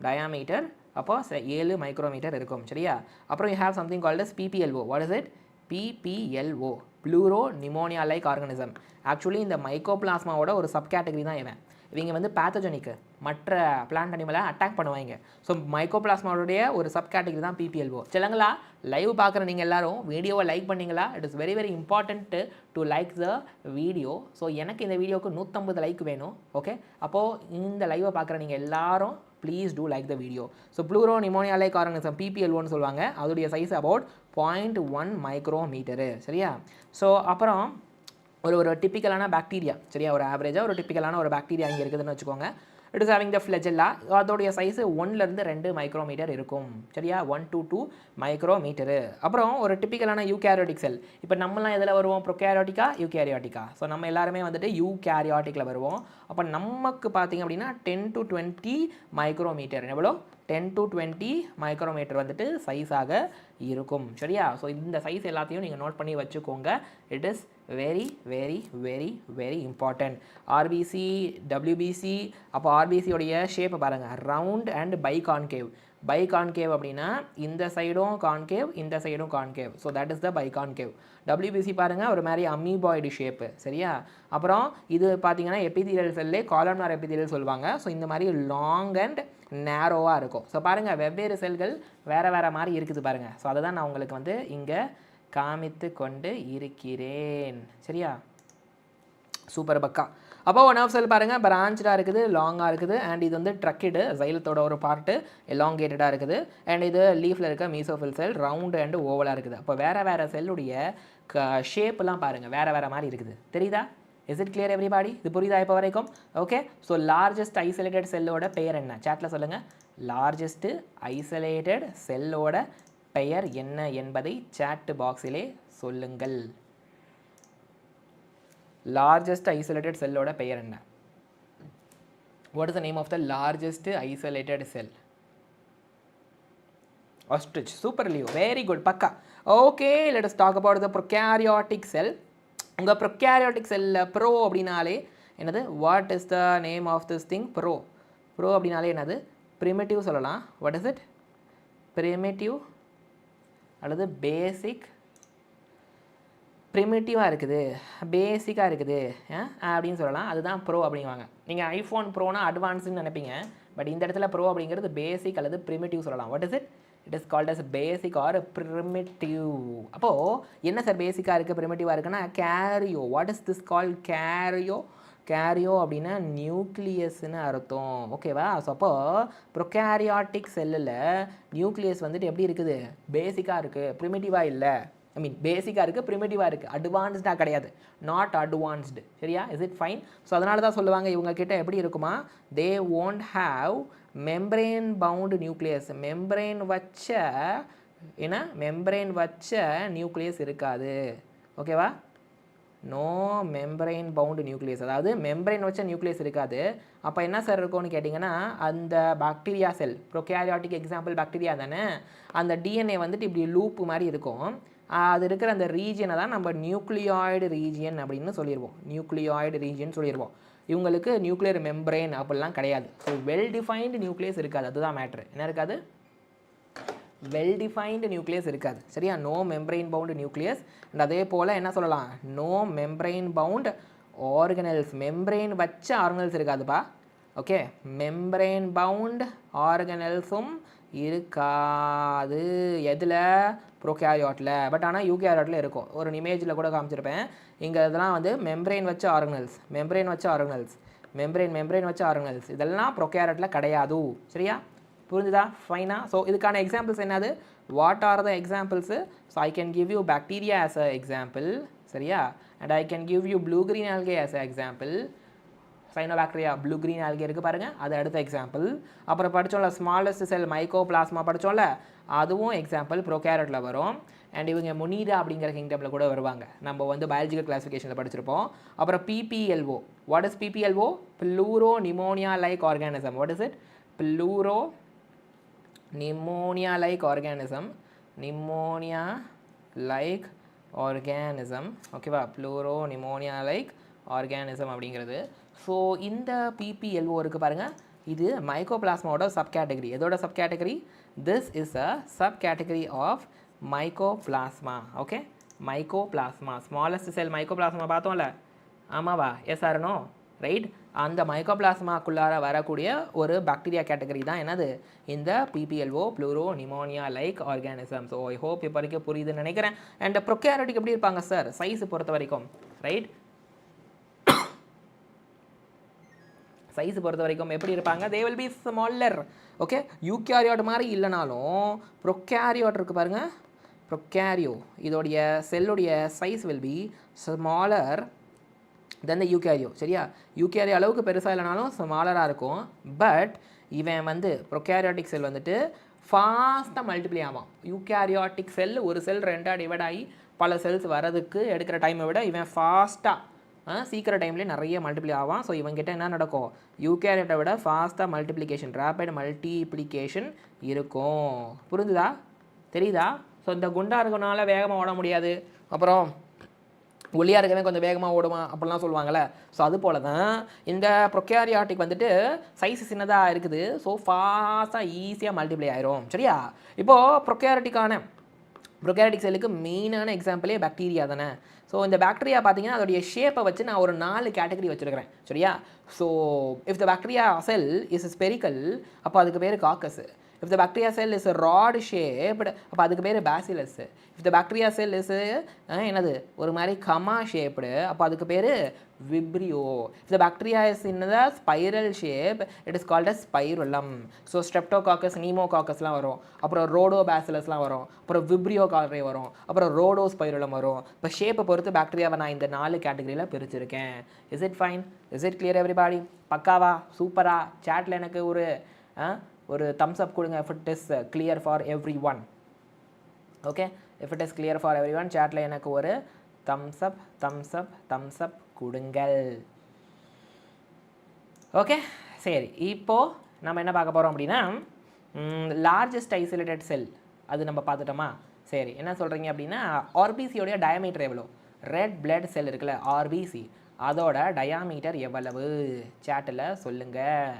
டயாமீட்டர். அப்போ 7 மைக்ரோமீட்டர் இருக்கும், சரியா? அப்புறம் you have something called as PPLO. What is it? PPLO, pleuro pneumonia like organism. Actually இந்த மைக்கோபிளாஸ்மாவோட ஒரு சப் கேட்டகரி தான் இவன். இவங்க வந்து பேத்தோஜெனிக்கு, மற்ற பிளான்ட் அனிமலை அட்டாக் பண்ணுவாங்க. ஸோ மைக்கோபிளாஸ்மாவோடைய ஒரு சப் கேட்டகரி தான் PPLO. சரிங்களா? லைவ் பார்க்குற நீங்கள் எல்லாரும் வீடியோவை லைக் பண்ணிங்களா? It is very important to like the video. So எனக்கு இந்த வீடியோவுக்கு 150 லைக் வேணும், ஓகே? அப்போது இந்த லைவை பார்க்குற நீங்கள் எல்லாரும் please do like the video. So pleuro pneumonia like organism, PPLOன்னு சொல்லுவாங்க. அதோடைய சைஸ் அபவுட் 0.1 மைக்ரோமீட்டரு, சரியா? ஸோ அப்புறம் ஒரு டிப்பிக்கலான பாக்டீரியா, சரியா? ஒரு ஆவரேஜாக ஒரு டிப்பிக்கலான ஒரு பாக்டீரியா இங்கே இருக்குதுன்னு வச்சுக்கோங்க. It is having the flagella. அதோடைய சைஸு 1லேருந்து 2 மைக்ரோமீட்டர் இருக்கும், சரியா? 1 to 2 மைக்ரோமீட்டரு. அப்புறம் ஒரு டிப்பிக்கலான யூகேரியோட்டிக் செல். இப்போ நம்மலாம் எதில் வருவோம்? ப்ரோகேரியோட்டிக்கா, யூகேரியோட்டிக்கா? ஸோ நம்ம எல்லாருமே வந்துட்டு யூகேரியோட்டிக்கில் வருவோம். அப்போ நமக்கு பார்த்திங்க அப்படின்னா 10 to 20 மைக்ரோமீட்டர். எவ்வளோ? 10 to 20 மைக்ரோமீட்டர் வந்துட்டு சைஸாக இருக்கும், சரியா? ஸோ இந்த சைஸ் எல்லாத்தையும் நீங்கள் நோட் பண்ணி வச்சுக்கோங்க. It is very important. RBC, WBC. அப்போ ஆர்பிசியோடைய ஷேப்பை பாருங்கள், ரவுண்ட் அண்ட் பைகான்கேவ். பைகான்கேவ் அப்படின்னா இந்த சைடும் கான்கேவ், இந்த சைடும் concave. So that is the biconcave. WBC பாருங்கள் ஒரு மாதிரி அமீபாய்டு ஷேப்பு, சரியா? அப்புறம் இது பார்த்தீங்கன்னா எபிதீலியல் செல்லே காலம்னார் எபிதீலியல் சொல்லுவாங்க. ஸோ இந்த மாதிரி லாங் அண்ட் நேரோவாக இருக்கும். ஸோ பாருங்கள் வெவ்வேறு செல்கள் வேறு மாதிரி இருக்குது பாருங்கள். ஸோ அதை தான் நான் உங்களுக்கு வந்து இங்கே காமித்து கொண்டு இருக்கிறேன், சரியா? சூப்பர் பக்கா. அப்போ ஒன் ஆஃப் செல் பாருங்கள் பிரான்ச்சாக இருக்குது, லாங்காக இருக்குது. அண்ட் இது வந்து ட்ரக்கிடு சைலத்தோட ஒரு பார்ட்டு எலாங்கேட்டடாக இருக்குது. அண்ட் இது லீஃபில் இருக்க மீசோஃபில் செல் ரவுண்டு அண்டு ஓவலாக இருக்குது. அப்போ வேறு செல்லுடைய ஷேப்லாம் பாருங்கள் வேறு மாதிரி இருக்குது, தெரியுதா? Is it clear everybody? இது புரியுதா இப்போ வரைக்கும்? ஓகே. ஸோ லார்ஜஸ்ட் ஐசோலேட்டட் செல்லோட பெயர் என்ன? சாட்டில் சொல்லுங்கள். லார்ஜஸ்ட்டு ஐசோலேட்டட் செல்லோட பெயர் என்ன என்பதை சாட் பாக்ஸிலே சொல்லுங்கள். லார்ஜஸ்ட் ஐசோலேட்டட் செல்லோட பெயர் என்ன? What is the name of the largest isolated cell? ostrich. Super Leo, very good, பக்கா. Okay, let us talk about the prokaryotic cell. உங்கள் prokaryotic cell ப்ரோ அப்படின்னாலே என்னது? What is the name of this thing? Pro அப்படின்னாலே என்னது? ப்ரிமிட்டிவ் சொல்லலாம். What is it? ப்ரிமிட்டிவ் அல்லது பேசிக். ப்ரிமிட்டிவாக இருக்குது, பேசிக்காக இருக்குது அப்படின்னு சொல்லலாம். அதுதான் ப்ரோ அப்படிங்குவாங்க. நீங்கள் ஐஃபோன் ப்ரோனா அட்வான்ஸ்ன்னு நினைப்பீங்க. பட் இந்த இடத்துல ப்ரோ அப்படிங்கிறது பேசிக் அல்லது ப்ரிமிட்டிவ் சொல்லலாம். What is it? It is called as basic or primitive. அப்போது என்ன சார் பேசிக்காக இருக்குது ப்ரிமிட்டிவாக இருக்குன்னா karyo. What is this call? Karyo அப்படின்னா நியூக்ளியஸ்ன்னு அர்த்தம், ஓகேவா? ஸோ அப்போது ப்ரொகாரியாட்டிக் செல்லில் நியூக்ளியஸ் வந்துட்டு எப்படி இருக்குது? பேசிக்காக இருக்குது, ப்ரிமிட்டிவாக இல்லை. ஐ மீன் பேசிக்காக இருக்குது, ப்ரிமிட்டிவாக இருக்குது, அட்வான்ஸ்டாக கிடையாது, நாட் அட்வான்ஸ்டு, சரியா? Is it fine? ஸோ அதனால தான் சொல்லுவாங்க இவங்கக்கிட்ட எப்படி இருக்குமா? They won't have membrane bound nucleus. Membrane வச்ச நியூக்ளியஸ் இருக்காது, ஓகேவா? நோ மெம்பரைன் பவுண்டு நியூக்ளியஸ், அதாவது மெம்பரைன் வச்ச நியூக்ளியஸ் இருக்காது. அப்போ என்ன சார் இருக்கும்னு கேட்டிங்கன்னா அந்த bacteria cell, prokaryotic example bacteria தானே, அந்த டிஎன்ஏ வந்துட்டு இப்படி லூப்பு மாதிரி இருக்கும். அது இருக்கிற அந்த ரீஜியனை தான் நம்ம நியூக்ளியாய்டு ரீஜியன் அப்படின்னு சொல்லிடுவோம். நியூக்ளியாய்டு ரீஜியன் சொல்லிடுவோம். இவங்களுக்கு நியூக்ளியர் மெம்பரைன் அப்படிலாம் கிடையாது. ஸோ வெல் டிஃபைன்டு நியூக்ளியஸ் இருக்காது, அதுதான் மேட்ரு. என்ன இருக்காது? வெல் டிஃபைன்டு நியூக்ளியஸ் இருக்காது, சரியா? No membrane bound nucleus. And அதே போல் என்ன சொல்லலாம்? No membrane bound organelles. Membrane வச்ச ஆர்கனல்ஸ் இருக்காதுப்பா, ஓகே? மெம்பரைன் பவுண்ட் ஆர்கனல்ஸும் இருக்காது. எதில்? ப்ரோகேரியாட்டில். பட் ஆனால் யூகேரியாட்டில் இருக்கும். ஒரு இமேஜில் கூட காமிச்சிருப்பேன். இங்கே இதெல்லாம் வந்து மெம்பரைன் வச்ச ஆர்கனல்ஸ், மெம்பரைன் வச்ச ஆர்கனல்ஸ் இதெல்லாம் ப்ரோகேரியாட்டில் கிடையாது, சரியா? புரிஞ்சுதா? ஃபைனா? ஸோ இதுக்கான எக்ஸாம்பிள்ஸ் என்னது? What are the examples? So I can give you bacteria as a example, சரியா? And I can give you blue green algae as a example. Cyanobacteria blue green algae இருக்குது பாருங்கள், அது அடுத்த எக்ஸாம்பிள். அப்புறம் படித்தோம்ல ஸ்மாலஸ்ட் செல் மைக்கோபிளாஸ்மா படித்தோம்ல, அதுவும் எக்ஸாம்பிள் ப்ரோகேரியாட்டில் வரும். அண்ட் இவங்க முனீரா அப்படிங்கிற கிங்டமில் கூட வருவாங்க. நம்ம வந்து பயாலஜிக்கல் கிளாஸிஃபிகேஷனில் படிச்சிருப்போம். அப்புறம் PPLO. What is PPLO? Pleuro pneumonia like organism. What is it? Pleuro pneumonia like organism, ஓகேவா? ப்ளூரோ நிமோனியா லைக் ஆர்கானிசம் அப்படிங்கிறது. ஸோ இந்த PPLO இருக்குது பாருங்கள், இது மைக்கோபிளாஸ்மாவோட சப் கேட்டகரி. எதோட sub category? This is a sub category of mycoplasma, okay? Mycoplasma, smallest cell mycoplasma பார்த்தோம்ல, ஆமாவா? Yes or no? ரைட். அந்த மைக்கோபிளாஸ்மாக்குள்ளார வரக்கூடிய ஒரு பாக்டீரியா கேட்டகரி தான் என்னது? இந்த PPLO, pleuro pneumonia like organism. So I hope இப்போ வரைக்கும் புரியுதுன்னு நினைக்கிறேன். அண்ட் ப்ரோகேரியாட்டிக் எப்படி இருப்பாங்க சார்? சைஸ் பொறுத்த வரைக்கும், ரைட்? சைஸ் பொறுத்த வரைக்கும் எப்படி இருப்பாங்க? தே will B smaller, okay? Eukaryote மாதிரி இல்லைனாலும் ப்ரோகேரியாட் இருக்குது பாருங்கள், ப்ரோகேரியோ, இதோடைய செல்லுடைய size will be smaller than த யூகேரியோ, சரியா? யூகேரியோ அளவுக்கு பெருசாக இல்லைனாலும் ஸ்மாலராக இருக்கும். பட் இவன் வந்து ப்ரோகேரியாட்டிக் செல் வந்துட்டு ஃபாஸ்ட்டாக மல்டிப்ளை ஆகும். யூகேரியாட்டிக் செல் ஒரு செல் ரெண்டாக டிவைட் ஆகி பல செல்ஸ் வரதுக்கு எடுக்கிற டைமை விட இவன் ஃபாஸ்ட்டாக சீக்கிர டைம்லேயே நிறைய மல்டிப்ளை ஆவான். ஸோ இவங்ககிட்ட என்ன நடக்கும்? யூகேரியாட்டை விட ஃபாஸ்ட்டாக மல்டிப்ளிகேஷன், ரேபிட் மல்டிப்ளிகேஷன் இருக்கும். புரிஞ்சுதா? தெரியுதா? ஸோ இந்த குண்டா இருக்கனால வேகமாக ஓட முடியாது. அப்புறம் ஒல்லியாக இருக்கவே கொஞ்சம் வேகமாக ஓடுவான் அப்படிலாம் சொல்லுவாங்கள்ல. ஸோ அது போல தான் இந்த ப்ரொகாரியாட்டிக் வந்துட்டு சைஸ் சின்னதாக இருக்குது. ஸோ ஃபாஸ்ட்டாக ஈஸியாக மல்டிப்ளை ஆயிரும். சரியா? இப்போது ப்ரொகாரியாட்டிக் செல்லுக்கு மெயினான எக்ஸாம்பிளே பாக்டீரியா தானே. ஸோ இந்த பாக்டீரியா பார்த்தீங்கன்னா அதோடைய ஷேப்பை வச்சு நான் ஒரு 4 கேட்டகரி வச்சுருக்கிறேன். சரியா? So if the bacteria cell is spherical, அப்போ அதுக்கு பேர் coccus. If the bacteria cell is rod shaped, அப்போ அதுக்கு பேர் bacillus. If the bacteria cell is என்னது ஒரு மாதிரி கமா ஷேப்டு, அப்போ அதுக்கு பேர் Vibrio. If the bacteria is in the spiral shape, it is called as spirulum. So streptococcus, நீமோகாக்கஸ்லாம் வரும், அப்புறம் ரோடோபாசிலஸ்லாம் வரும், அப்புறம் விப்ரியோ காலரே வரும், அப்புறம் ரோடோஸ்பைருலம் வரும். இப்போ ஷேப்பை பொறுத்து பாக்டீரியாவை நான் இந்த 4 கேட்டகரியில் பிரிச்சிருக்கேன். Is it fine? Is it clear everybody? பக்காவா? சூப்பரா? சேட்டில் எனக்கு ஒரு thumbs up கொடுங்க if it is clear for everyone. Okay, if it is clear for everyone, chatல எனக்கு ஒரு thumbs up கொடுங்கள். ஓகே, சரி. இப்போது நம்ம என்ன பார்க்க போகிறோம் அப்படின்னா லார்ஜஸ்ட் ஐசோலேட்டட் செல் அது நம்ம பார்த்துட்டோமா? சரி, என்ன சொல்கிறீங்க அப்படின்னா ஆர்பிசியோடைய டயாமீட்டர் எவ்வளோ? ரெட் பிளட் செல் இருக்குல்ல ஆர்பிசி, அதோட டயாமீட்டர் எவ்வளவு? சேட்டில் சொல்லுங்கள்.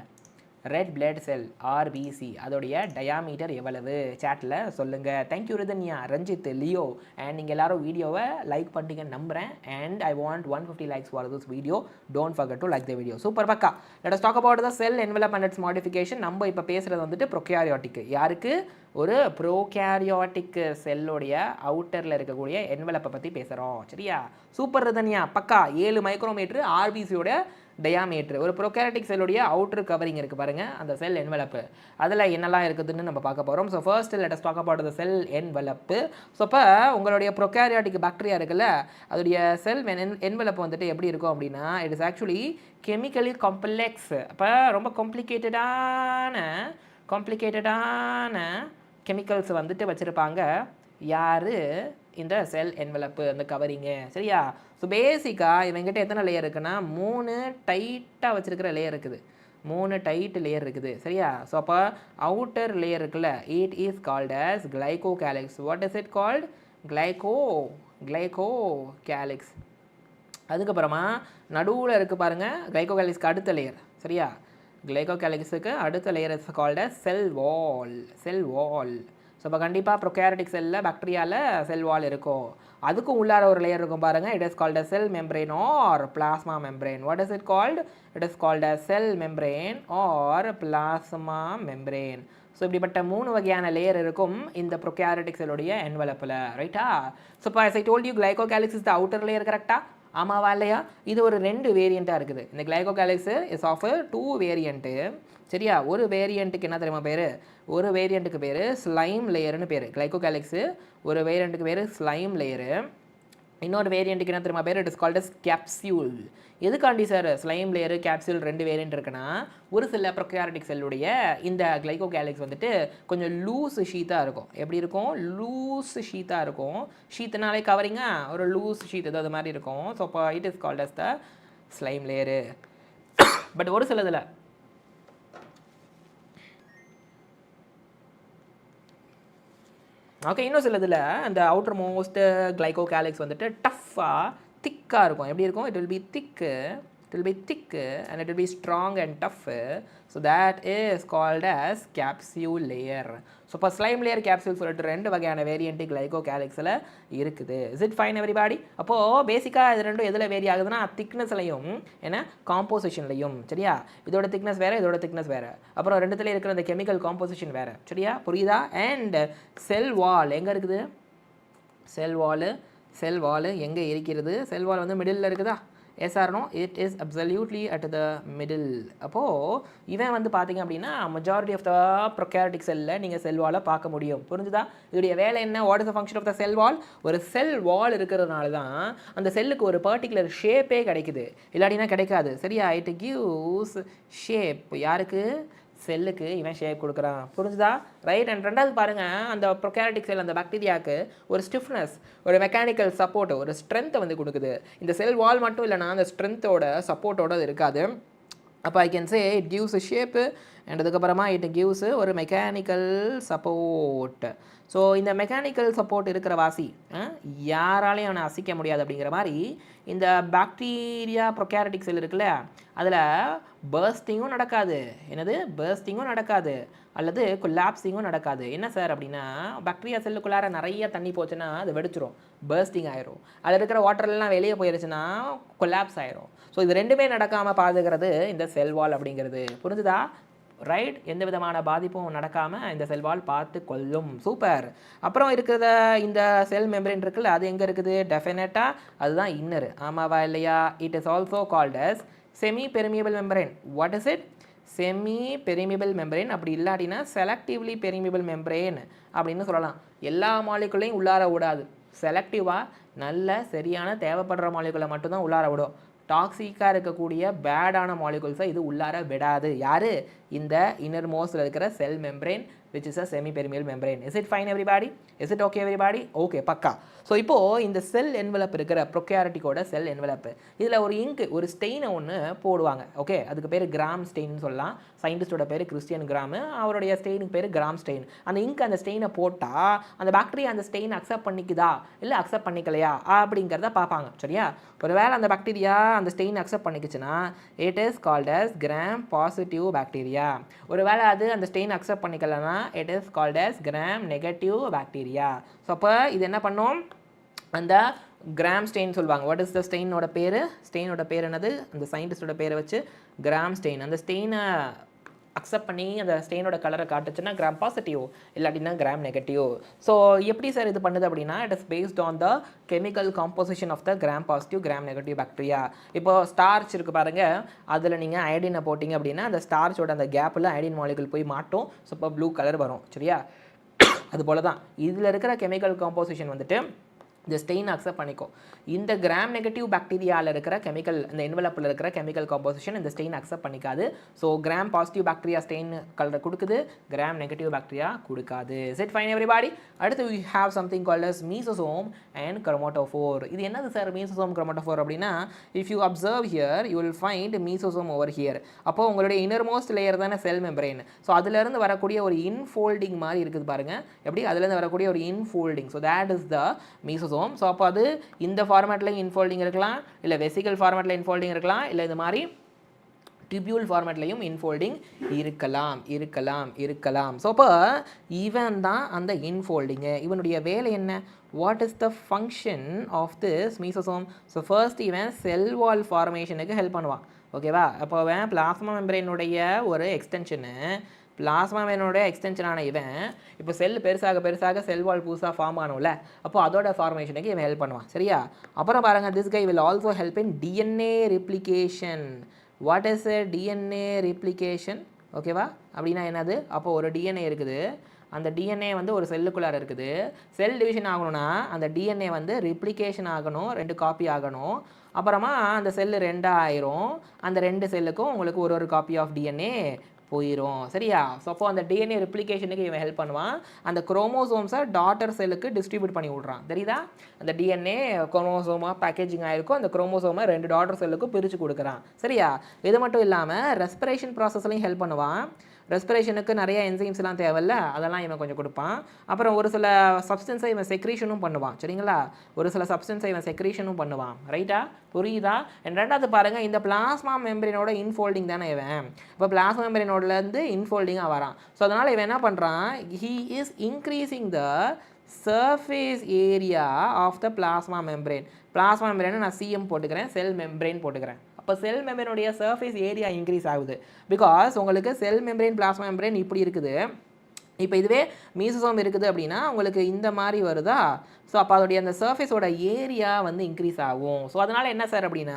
ரெட் பிளட் செல் ஆர்பிசி அதோடைய டயாமீட்டர் எவ்வளவு? சேட்டில் சொல்லுங்கள். Thank you Rithanya, Ranjith, Leo and நீங்கள் எல்லாரும் வீடியோவை லைக் பண்ணிட்டீங்கன்னு நம்புகிறேன். And I want 150 likes for this video. Don't forget to like the video. Super பக்கா. Let us talk about the cell envelope and its modification. நம்ம இப்போ பேசுகிறது வந்துட்டு ப்ரோகாரியாட்டிக். யாருக்கு? ஒரு ப்ரோகாரியாட்டிக் செல்லுடைய அவுட்டரில் இருக்கக்கூடிய என்வெலப்பை பற்றி பேசுகிறோம். சரியா? சூப்பர் ரிதன்யா, பக்கா. 7 மைக்ரோமீட்டர் ஆர்பிசியோட டயாமீட்டர். ஒரு ப்ரோகாரியாட்டிக் செல்லுடைய அவுட்டர் கவரிங் இருக்குது பாருங்கள், அந்த செல் என்வெலப்பு. அதில் என்னெல்லாம் இருக்குதுன்னு நம்ம பார்க்க போகிறோம். So first let us talk about the cell envelope. So இப்போ உங்களுடைய ப்ரோகாரியாட்டிக் பாக்டீரியா இருக்குல்ல, அதோடைய செல் என்வெலப்பு வந்துட்டு எப்படி இருக்கும் அப்படின்னா it is actually chemically complex. அப்போ ரொம்ப காம்ப்ளிகேட்டடான கெமிக்கல்ஸ் வந்துட்டு வச்சுருப்பாங்க. யார்? இந்த செல் என்வெலப்பு, அந்த கவரிங்கு. சரியா? ஸோ பேசிக்காக இவங்கிட்ட எத்தனை லேயர் இருக்குன்னா 3 டைட்டாக வச்சுருக்கிற லேயர் இருக்குது. 3 டைட் லேயர் இருக்குது. சரியா? ஸோ அப்போ அவுட்டர் லேயர் இருக்குல்ல, it is called as glycocalyx. What is it called? Glycocalyx. அதுக்கப்புறமா நடுவில் இருக்குது பாருங்கள் கிளைகோகேலிக்ஸ்க்கு அடுத்த லேயர். சரியா? கிளைகோகேலிக்ஸுக்கு அடுத்த layer is called as cell wall. So இப்போ கண்டிப்பாக ப்ரோகாரியாட்டிக் செல்லில் பாக்டீரியாவில் செல் வால் இருக்கும். அதுக்கும் உள்ளார ஒரு லேயர் இருக்கும் பாருங்கள். It is called a cell membrane or plasma membrane. What is it called? It is called a cell membrane or plasma membrane. So இப்படிப்பட்ட 3 வகையான லேயர் இருக்கும் இந்த ப்ரோகாரியாட்டிக் செல்லுடைய என்வெலப்பில். ரைட்டா? ஸோ இப்போ as I told you glycocalyx is the outer layer. கரெக்டாக? ஆமாவா இல்லையா? இது ஒரு 2 வேரியண்ட்டாக இருக்குது. இந்த கிளைகோகேலிக்ஸ் இஸ் ஆஃப் 2 வேரியண்ட்டு. சரியா? ஒரு வேரியண்ட்டுக்கு என்ன தெரியுமா பேர்? ஒரு வேரியண்ட்டுக்கு பேர் ஸ்லைம் லேயர்னு பேர் கிளைகோகேலிக்ஸு. ஒரு வேரியண்ட்டுக்கு பேர் ஸ்லைம் லேயரு. இன்னொரு வேரியண்ட்டுக்கு என்ன தெரியுமா பேர்? It is called as capsule. எதுக்காண்டி sir slime layer capsule 2 variant இருக்குன்னா ஒரு சில ப்ரோகாரியாட்டிக் செல்லுடைய இந்த கிளைகோகேலிக்ஸ் வந்துட்டு கொஞ்சம் லூஸ் ஷீத்தாக இருக்கும். எப்படி இருக்கும்? லூஸ் ஷீத்தாக இருக்கும். ஷீத்துனாலே கவரிங்கா ஒரு லூஸ் ஷீத் அது மாதிரி இருக்கும். ஸோ இப்போ it is called as the slime layer. But ஒரு சிலதில் ஓகே, இன்னும் சிலதில் அந்த அவுட்டர் மோஸ்ட் கிளைகோகேலிக்ஸ் வந்துட்டு டஃப்பாக திக்காக இருக்கும். எப்படி இருக்கும்? இட் வில் பி திக்கு and it will be strong and tough. So that is called as capsule layer. So இப்போ ஸ்லைம் லேயர் கேப்சூல் சொல்லிட்டு 2 வகையான வேரியண்ட்டு கிளைகோகேலிக்ஸில் இருக்குது. Is it fine everybody? அப்போது பேசிக்காக இது 2 எதில் வேரி ஆகுதுன்னா திக்னஸ்லையும் ஏன்னா காம்போசிஷன்லையும். சரியா? இதோட திக்னஸ் வேறு, இதோட திக்னஸ் வேறு. அப்புறம் 2த்துல இருக்கிற அந்த கெமிக்கல் காம்போசிஷன் வேறு. சரியா? புரியுதா? அண்ட் செல் வால் எங்கே இருக்குது? செல் வால் எங்கே இருக்கிறது? செல் வால் வந்து மிடில் இருக்குதா? Yes or no? It is absolutely at the middle. அப்போது இவன் வந்து பார்த்தீங்க அப்படின்னா மெஜாரிட்டி ஆஃப் த ப்ரோகாரியாட்டிக் செல்லில் நீங்கள் செல் வாலை பார்க்க முடியும். புரிஞ்சுதா? இதோடைய வேலை என்ன? What is the function of the cell wall? ஒரு செல் வால் இருக்கிறதுனால தான் அந்த செல்லுக்கு ஒரு பர்டிகுலர் ஷேப்பே கிடைக்குது. இல்லாட்டினா கிடைக்காது. சரியா? It gives shape. யாருக்கு? செல்லுக்கு இவன் ஷேப் கொடுக்குறான். புரிஞ்சுதா? ரைட். அண்ட் 2வது பாருங்கள், அந்த ப்ரோகாரியாட்டிக் செல் அந்த பாக்டீரியாவுக்கு ஒரு ஸ்டிஃப்னஸ், ஒரு மெக்கானிக்கல் சப்போர்ட், ஒரு ஸ்ட்ரென்த்தை வந்து கொடுக்குது. இந்த செல் வால் மட்டும் இல்லைனா அந்த ஸ்ட்ரென்த்தோட சப்போர்ட்டோட இருக்காது. அப்போ I can say it gives a shape and அதுக்கப்புறமா இட் கிவ்ஸ் ஒரு மெக்கானிக்கல் சப்போர்ட். ஸோ இந்த மெக்கானிக்கல் சப்போர்ட் இருக்கிற வாசி யாராலையும் அவனை அசைக்க முடியாது அப்படிங்கிற மாதிரி இந்த பாக்டீரியா ப்ரொகாரியோட்டிக் செல் இருக்குல்ல அதில் பர்ஸ்டிங்கும் நடக்காது. என்னது பர்ஸ்டிங்கும் நடக்காது அல்லது கொலாப்ஸிங்கும் நடக்காது. என்ன சார் அப்படின்னா பாக்டீரியா செல்லுக்குள்ளார நிறைய தண்ணி போச்சுன்னா அது வெடிச்சிரும், பர்ஸ்டிங் ஆயிரும். அதில் இருக்கிற வாட்டர்லாம் வெளியே போயிருச்சுன்னா கொலாப்ஸ் ஆயிரும். ஸோ இது ரெண்டுமே நடக்காமல் பாதுகிறது இந்த செல் வால் அப்படிங்கிறது. புரிஞ்சுதா? ரைட், எந்த விதமான பாதிப்பும் நடக்காமல் இந்த செல் வால் பார்த்து கொள்ளும். சூப்பர். அப்புறம் இருக்கிறத இந்த செல் மெம்பரேன் இருக்குல்ல அது எங்கே இருக்குது? டெஃபினட்டாக அதுதான் இன்னரு. ஆமாவா இல்லையா? It is also called as semi permeable membrane. What is it? Semi permeable membrane. அப்படி இல்லாட்டினா செலக்டிவ்லி பெர்மியபிள் மெம்பரேன் அப்படின்னு சொல்லலாம். எல்லா மாலிகுலையும் உள்ளார விடாது. செலக்டிவாக நல்ல சரியான தேவைப்படுற மாலிகுலை மட்டும்தான் உள்ளார விடும். டாக்ஸிக்காக இருக்கக்கூடிய பேடான மாலிகுல்ஸை இது உள்ளார விடாது. யார்? இந்த இன்னர் மோஸ்டில் இருக்கிற செல் membrane which is a semi-permeable membrane. Is it fine everybody? Is it okay everybody? Okay, பக்கா. ஸோ இப்போது இந்த செல் என்வலப் இருக்கிற ப்ரொகாரியோட்டிக்கோட செல் என்வலப்பு இதில் ஒரு இங்கு ஒரு ஸ்டெயினை ஒன்று போடுவாங்க. ஓகே, அதுக்கு பேர் கிராம் ஸ்டெயின் சொல்லலாம். சயின்டிஸ்டோட பேர் கிறிஸ்டியன் கிராமு, அவருடைய ஸ்டெயினுக்கு பேர் கிராம் ஸ்டெயின். அந்த இங்க் அந்த ஸ்டெயினை போட்டால் அந்த பாக்டீரியா அந்த ஸ்டெயின் அக்செப்ட் பண்ணிக்குதா இல்லை அக்செப்ட் பண்ணிக்கலையா அப்படிங்கிறத பார்ப்பாங்க. சரியா? ஒருவேளை அந்த பாக்டீரியா அந்த ஸ்டெயின் அக்செப்ட் பண்ணிக்குச்சுன்னா it is called as gram positive bacteria. ஒருவேளை அது அந்த ஸ்டெயின் அக்செப்ட் பண்ணிக்கலன்னா it is called as gram negative bacteria. So அப்போ இது என்ன பண்ணும்? அந்த கிராம் ஸ்டெயின் சொல்லுவாங்க. வாட் இஸ் த ஸ்டெயினோட பேர்? ஸ்டெயினோட பேர் என்னது? அந்த சயின்டிஸ்டோட பேரை வச்சு கிராம் ஸ்டெயின். அந்த ஸ்டெயினை அக்செப்ட் பண்ணி அந்த ஸ்டெயினோட கலரை காட்டுச்சுன்னா கிராம் பாசிட்டிவ், இல்லாட்டினா கிராம் நெகட்டிவ். ஸோ எப்படி சார் இது பண்ணுது அப்படின்னா it is based on the chemical composition of the gram positive gram negative bacteria. இப்போ ஸ்டார்ச் இருக்குது பாருங்கள், அதில் நீங்கள் அயடினை போட்டிங்க அப்படின்னா அந்த ஸ்டார்ச்சோட அந்த கேப்பில் அயடின் மாலிகுல் போய் மாட்டும். ஸோ இப்போ ப்ளூ கலர் வரும். சரியா? அதுபோல் தான் இதில் இருக்கிற கெமிக்கல் காம்போசிஷன் வந்துட்டு இந்த ஸ்டெயின் அக்செப்ட் பண்ணிக்கும். இந்த கிராம் நெகட்டிவ் பாக்டீரியாவில் இருக்கிற கெமிக்கல், இந்த என்வலப்பில் இருக்கிற கெமிக்கல் காம்போசிஷன் இந்த ஸ்டெயின் அக்செப்ட் பண்ணிக்காது. So gram positive bacteria stain கலரை கொடுக்குது, கிராம் நெகட்டிவ் பாக்டீரியா கொடுக்காது. Is it fine everybody? அடுத்து we have something called as mesosomes and chromatophore. இது என்னது சார் மீசோசோம் chromatophore அப்படின்னா if you observe here you will find mesosome over here. அப்போ உங்களுடைய innermost layer தானே செல் மெம்பரேன். ஸோ அதுலேருந்து வரக்கூடிய ஒரு இன்ஃபோல்டிங் மாதிரி இருக்குது பாருங்கள். எப்படி? அதுலேருந்து வரக்கூடிய ஒரு infolding. So that is the mesosome. So அப்போ அது இந்த ஃபார்மேட்டில் இன்ஃபோல்டிங் இருக்கலாம், இல்லை வெசிக்கல் ஃபார்மேட்டில் இன்ஃபோல்டிங் இருக்கலாம், இல்லை இது மாதிரி டிபியூல் ஃபார்மேட்லையும் இன்ஃபோல்டிங் இருக்கலாம். ஸோ அப்போ இவன் தான் அந்த இன்ஃபோல்டிங்கு. இவனுடைய வேலை என்ன? What is the function of this mesosome? So first இவன் செல் வால் ஃபார்மேஷனுக்கு ஹெல்ப் பண்ணுவான். ஓகேவா? அப்போ அவன் பிளாஸ்மா மெம்பரேனுடைய ஒரு எக்ஸ்டென்ஷனு, பிளாஸ்மா மெம்பரேனோட எக்ஸ்டென்ஷனான இவன் இப்போ செல் பெருசாக செல் வால் புதுசாக ஃபார்ம் ஆனும்ல, அப்போ அதோட ஃபார்மேஷனுக்கு இவன் ஹெல்ப் பண்ணுவான். சரியா? அப்புறம் பாருங்கள், this guy will also help in DNA replication. What is a DNA replication? ஓகேவா? அப்படின்னா என்னது? அப்போ ஒரு டிஎன்ஏ இருக்குது, அந்த டிஎன்ஏ வந்து ஒரு செல்லுக்குள்ளார இருக்குது. செல் டிவிஷன் ஆகணும்னா அந்த டிஎன்ஏ வந்து ரிப்ளிகேஷன் ஆகணும், 2 காப்பி ஆகணும். அப்புறமா அந்த செல்லு 2 ஆயிரும். அந்த 2 செல்லுக்கும் உங்களுக்கு ஒரு காப்பி ஆஃப் டிஎன்ஏ போயிடும். சரியா? ஸோ அப்போ அந்த டிஎன்ஏ ரிப்ளிகேஷனுக்கு இவன் ஹெல்ப் பண்ணுவான். அந்த குரோமோசோம்ஸை டாட்டர் செல்லுக்கு டிஸ்ட்ரிபியூட் பண்ணி விட்றான். தெரியுதா? அந்த டிஎன்ஏ குரோமோசோமாக பேக்கேஜிங் ஆகிருக்கும், அந்த குரோமோசோமை 2 டாட்டர் செல்லுக்கும் பிரித்து கொடுக்குறான். சரியா? இது மட்டும் இல்லாமல் ரெஸ்பிரேஷன் ப்ராசஸ்லையும் ஹெல்ப் பண்ணுவான். ரெஸ்பிரேஷனுக்கு நிறைய என்சைம்ஸ்லாம் தேவையில்ல, அதெல்லாம் இவன் கொஞ்சம் கொடுப்பான். அப்புறம் ஒரு சில சப்ஸ்டன்ஸை இவன் செக்ரீஷனும் பண்ணுவான். சரிங்களா? ஒரு சில சப்ஸ்டன்ஸை இவன் செக்ரீஷனும் பண்ணுவான். ரைட்டா? புரியுதா? ரெண்டாவது பாருங்கள், இந்த பிளாஸ்மா மெம்பரேனோட இன்ஃபோல்டிங் தானே இவன். இப்போ பிளாஸ்மா மெம்பரேனோடலேருந்து இன்ஃபோல்டிங்காக வரான். ஸோ அதனால் இவன் என்ன பண்ணுறான்? He is increasing the surface area of the plasma membrane. Plasma மெம்பரேனை நான் சிஎம் போட்டுக்கிறேன், செல் மெம்பரேன் போட்டுக்கிறேன். அப்போ செல் மெம்பரேனுடைய சர்ஃபேஸ் ஏரியா இன்க்ரீஸ் ஆகுது. பிகாஸ் உங்களுக்கு செல் மெம்பரேன் பிளாஸ்மா மெம்பரேன் இப்படி இருக்குது. இப்போ இதுவே மீசோசோம் இருக்குது அப்படின்னா உங்களுக்கு இந்த மாதிரி வருதா? ஸோ அப்போ அதோடைய அந்த சர்ஃபேஸோட ஏரியா வந்து இன்க்ரீஸ் ஆகும். ஸோ அதனால் என்ன சார் அப்படின்னா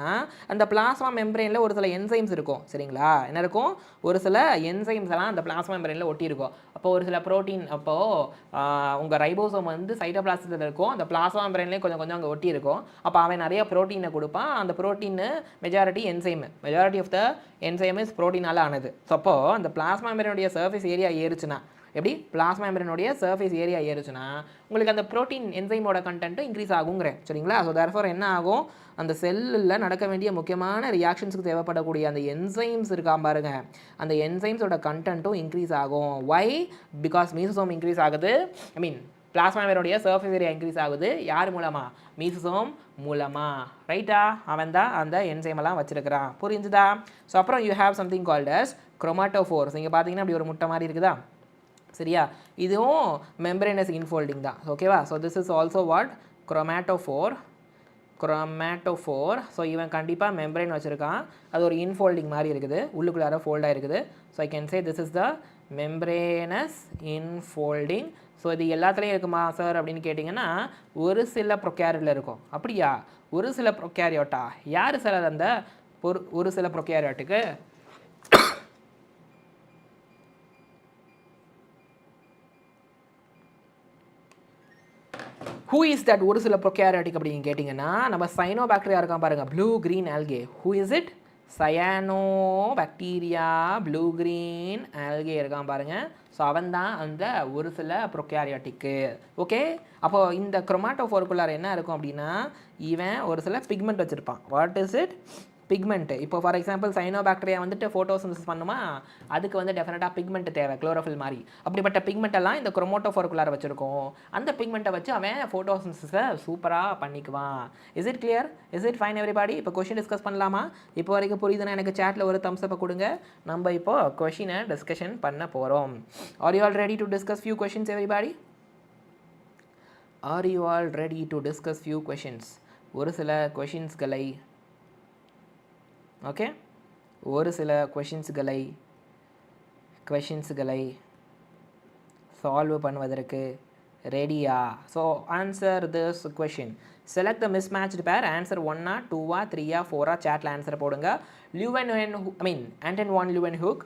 அந்த பிளாஸ்மா மெம்பரேனில் ஒரு சில என்சைம்ஸ் இருக்கும். சரிங்களா? என்ன இருக்கும்? ஒரு சில என்சைம்ஸ் எல்லாம் அந்த பிளாஸ்மா மெம்பரேனில் ஒட்டி இருக்கும். அப்போ ஒரு சில ப்ரோட்டீன், அப்போது உங்கள் ரைபோசோம் வந்து சைட்டோபிளாசத்தில் இருக்கும், அந்த பிளாஸ்மா மெம்பரேன்லேயே கொஞ்சம் அங்கே ஒட்டி இருக்கும். அப்போ அவன் நிறைய ப்ரோட்டீனை கொடுப்பான். அந்த protein majority of the enzyme is ப்ரோட்டீனால் ஆனது. ஸோ அப்போது அந்த பிளாஸ்மா மெம்பரேனுடைய சர்ஃபேஸ் ஏரியா ஏறுச்சுன்னா எப்படி பிளாஸ்மா மெம்பரேனுடைய சர்ஃபேஸ் ஏரியா ஏறுச்சுன்னா உங்களுக்கு அந்த ப்ரோட்டீன் என்சைமோட கண்டென்ட்டும் இன்க்ரீஸ் ஆகுங்கிறேன் சரிங்களா. ஸோ தேர்ஃபோர் என்ன ஆகும், அந்த செல்லில் நடக்க வேண்டிய முக்கியமான ரியாக்ஷன்ஸுக்கு தேவைப்படக்கூடிய அந்த என்சைம்ஸ் இருக்கா பாருங்க, அந்த என்சைம்ஸோட கண்டென்ட்டும் இன்க்ரீஸ் ஆகும். வை? பிகாஸ் மீசோசோம் இன்க்ரீஸ் ஆகுது, ஐ மீன் பிளாஸ்மா மெம்பரேனுடைய சர்ஃபேஸ் ஏரியா இன்க்ரீஸ் ஆகுது. யார் மூலமாக? மீசோசோம் மூலமாக. ரைட்டா? அவன் தான் அந்த என்சைமெல்லாம் வச்சிருக்கிறான். புரிஞ்சுதா? ஸோ அப்புறம் you have something called as chromatophores. இங்கே பார்த்தீங்கன்னா அப்படி ஒரு முட்டை மாதிரி இருக்குதா, சரியா? இதுவும் மெம்பரேனஸ் இன்ஃபோல்டிங் தான். ஓகேவா? So this is also what chromatophore. So இவன் கண்டிப்பாக மெம்பரேன் வச்சுருக்கான், அது ஒரு இன்ஃபோல்டிங் மாதிரி இருக்குது, உள்ளுக்குள்ளார ஃபோல்டாக இருக்குது. So I can say this is the membranous infolding. So இது எல்லாத்துலேயும் இருக்குமா சார் அப்படின்னு கேட்டிங்கன்னா ஒரு சில ப்ரொகேரியட்டில் இருக்கும். அப்படியா? ஒரு சில ப்ரொகேரியோட்டா? யார் சார் அது? அந்த ஒரு சில ப்ரொகேரியோட்டுக்கு ஹூ இஸ் தட் ஒரு சில ப்ரொகேரியோட்டிக் அப்படின்னு கேட்டிங்கன்னா நம்ம சைனோ பாக்டீரியா இருக்கான் பாருங்கள், blue green algae. Who is it? Cyano bacteria blue green algae இருக்கான் பாருங்கள். ஸோ அவன் தான் அந்த ஒரு சில ப்ரொகேரியோட்டிக்கு. ஓகே, அப்போது இந்த குரோமாட்டோஃபோருக்குள்ளார என்ன இருக்கும் அப்படின்னா இவன் ஒரு சில பிக்மெண்ட் வச்சுருப்பான். What is it? பிக்மெண்ட்டு. இப்போ ஃபார் எக்ஸாம்பிள் சைனோ பாக்டீரியா வந்துட்டு ஃபோட்டோசிந்தசிஸ் பண்ணுமா, அதுக்கு வந்து டெஃபினட்டாக பிக்மெண்ட் தேவை, குளோரோஃபில் மாதிரி. அப்படிப்பட்ட பிக்மெண்ட்டெல்லாம் இந்த குரோமாட்டோஃபோருக்குள்ளார வச்சுருக்கோம். அந்த பிக்மெண்ட்டை வச்சு அவன் ஃபோட்டோசிந்தசிஸை சூப்பராக பண்ணிக்குவான். Is it clear? Is it fine everybody? இப்போ கொஷின் டிஸ்கஸ் பண்ணலாமா? இப்போ வரைக்கும் புரியுதுன்னா எனக்கு சேட்டில் ஒரு தம்ஸ் அப்பை கொடுங்க. நம்ம இப்போ கொஷினை டிஸ்கஷன் பண்ண போகிறோம். Are you all ready to discuss few questions everybody? Are you all ready to discuss few questions? ஒரு சில கொஷின்ஸ்களை ஓகே, ஒரு சில கொஷின்ஸ்களை சால்வ் பண்ணுவதற்கு ரெடியா? So answer this question. Select the mismatched pair. Answer 1 2 3 4 சேட்டில் ஆன்சர் போடுங்க. ஆண்டன் வான் லியூவென்ஹூக்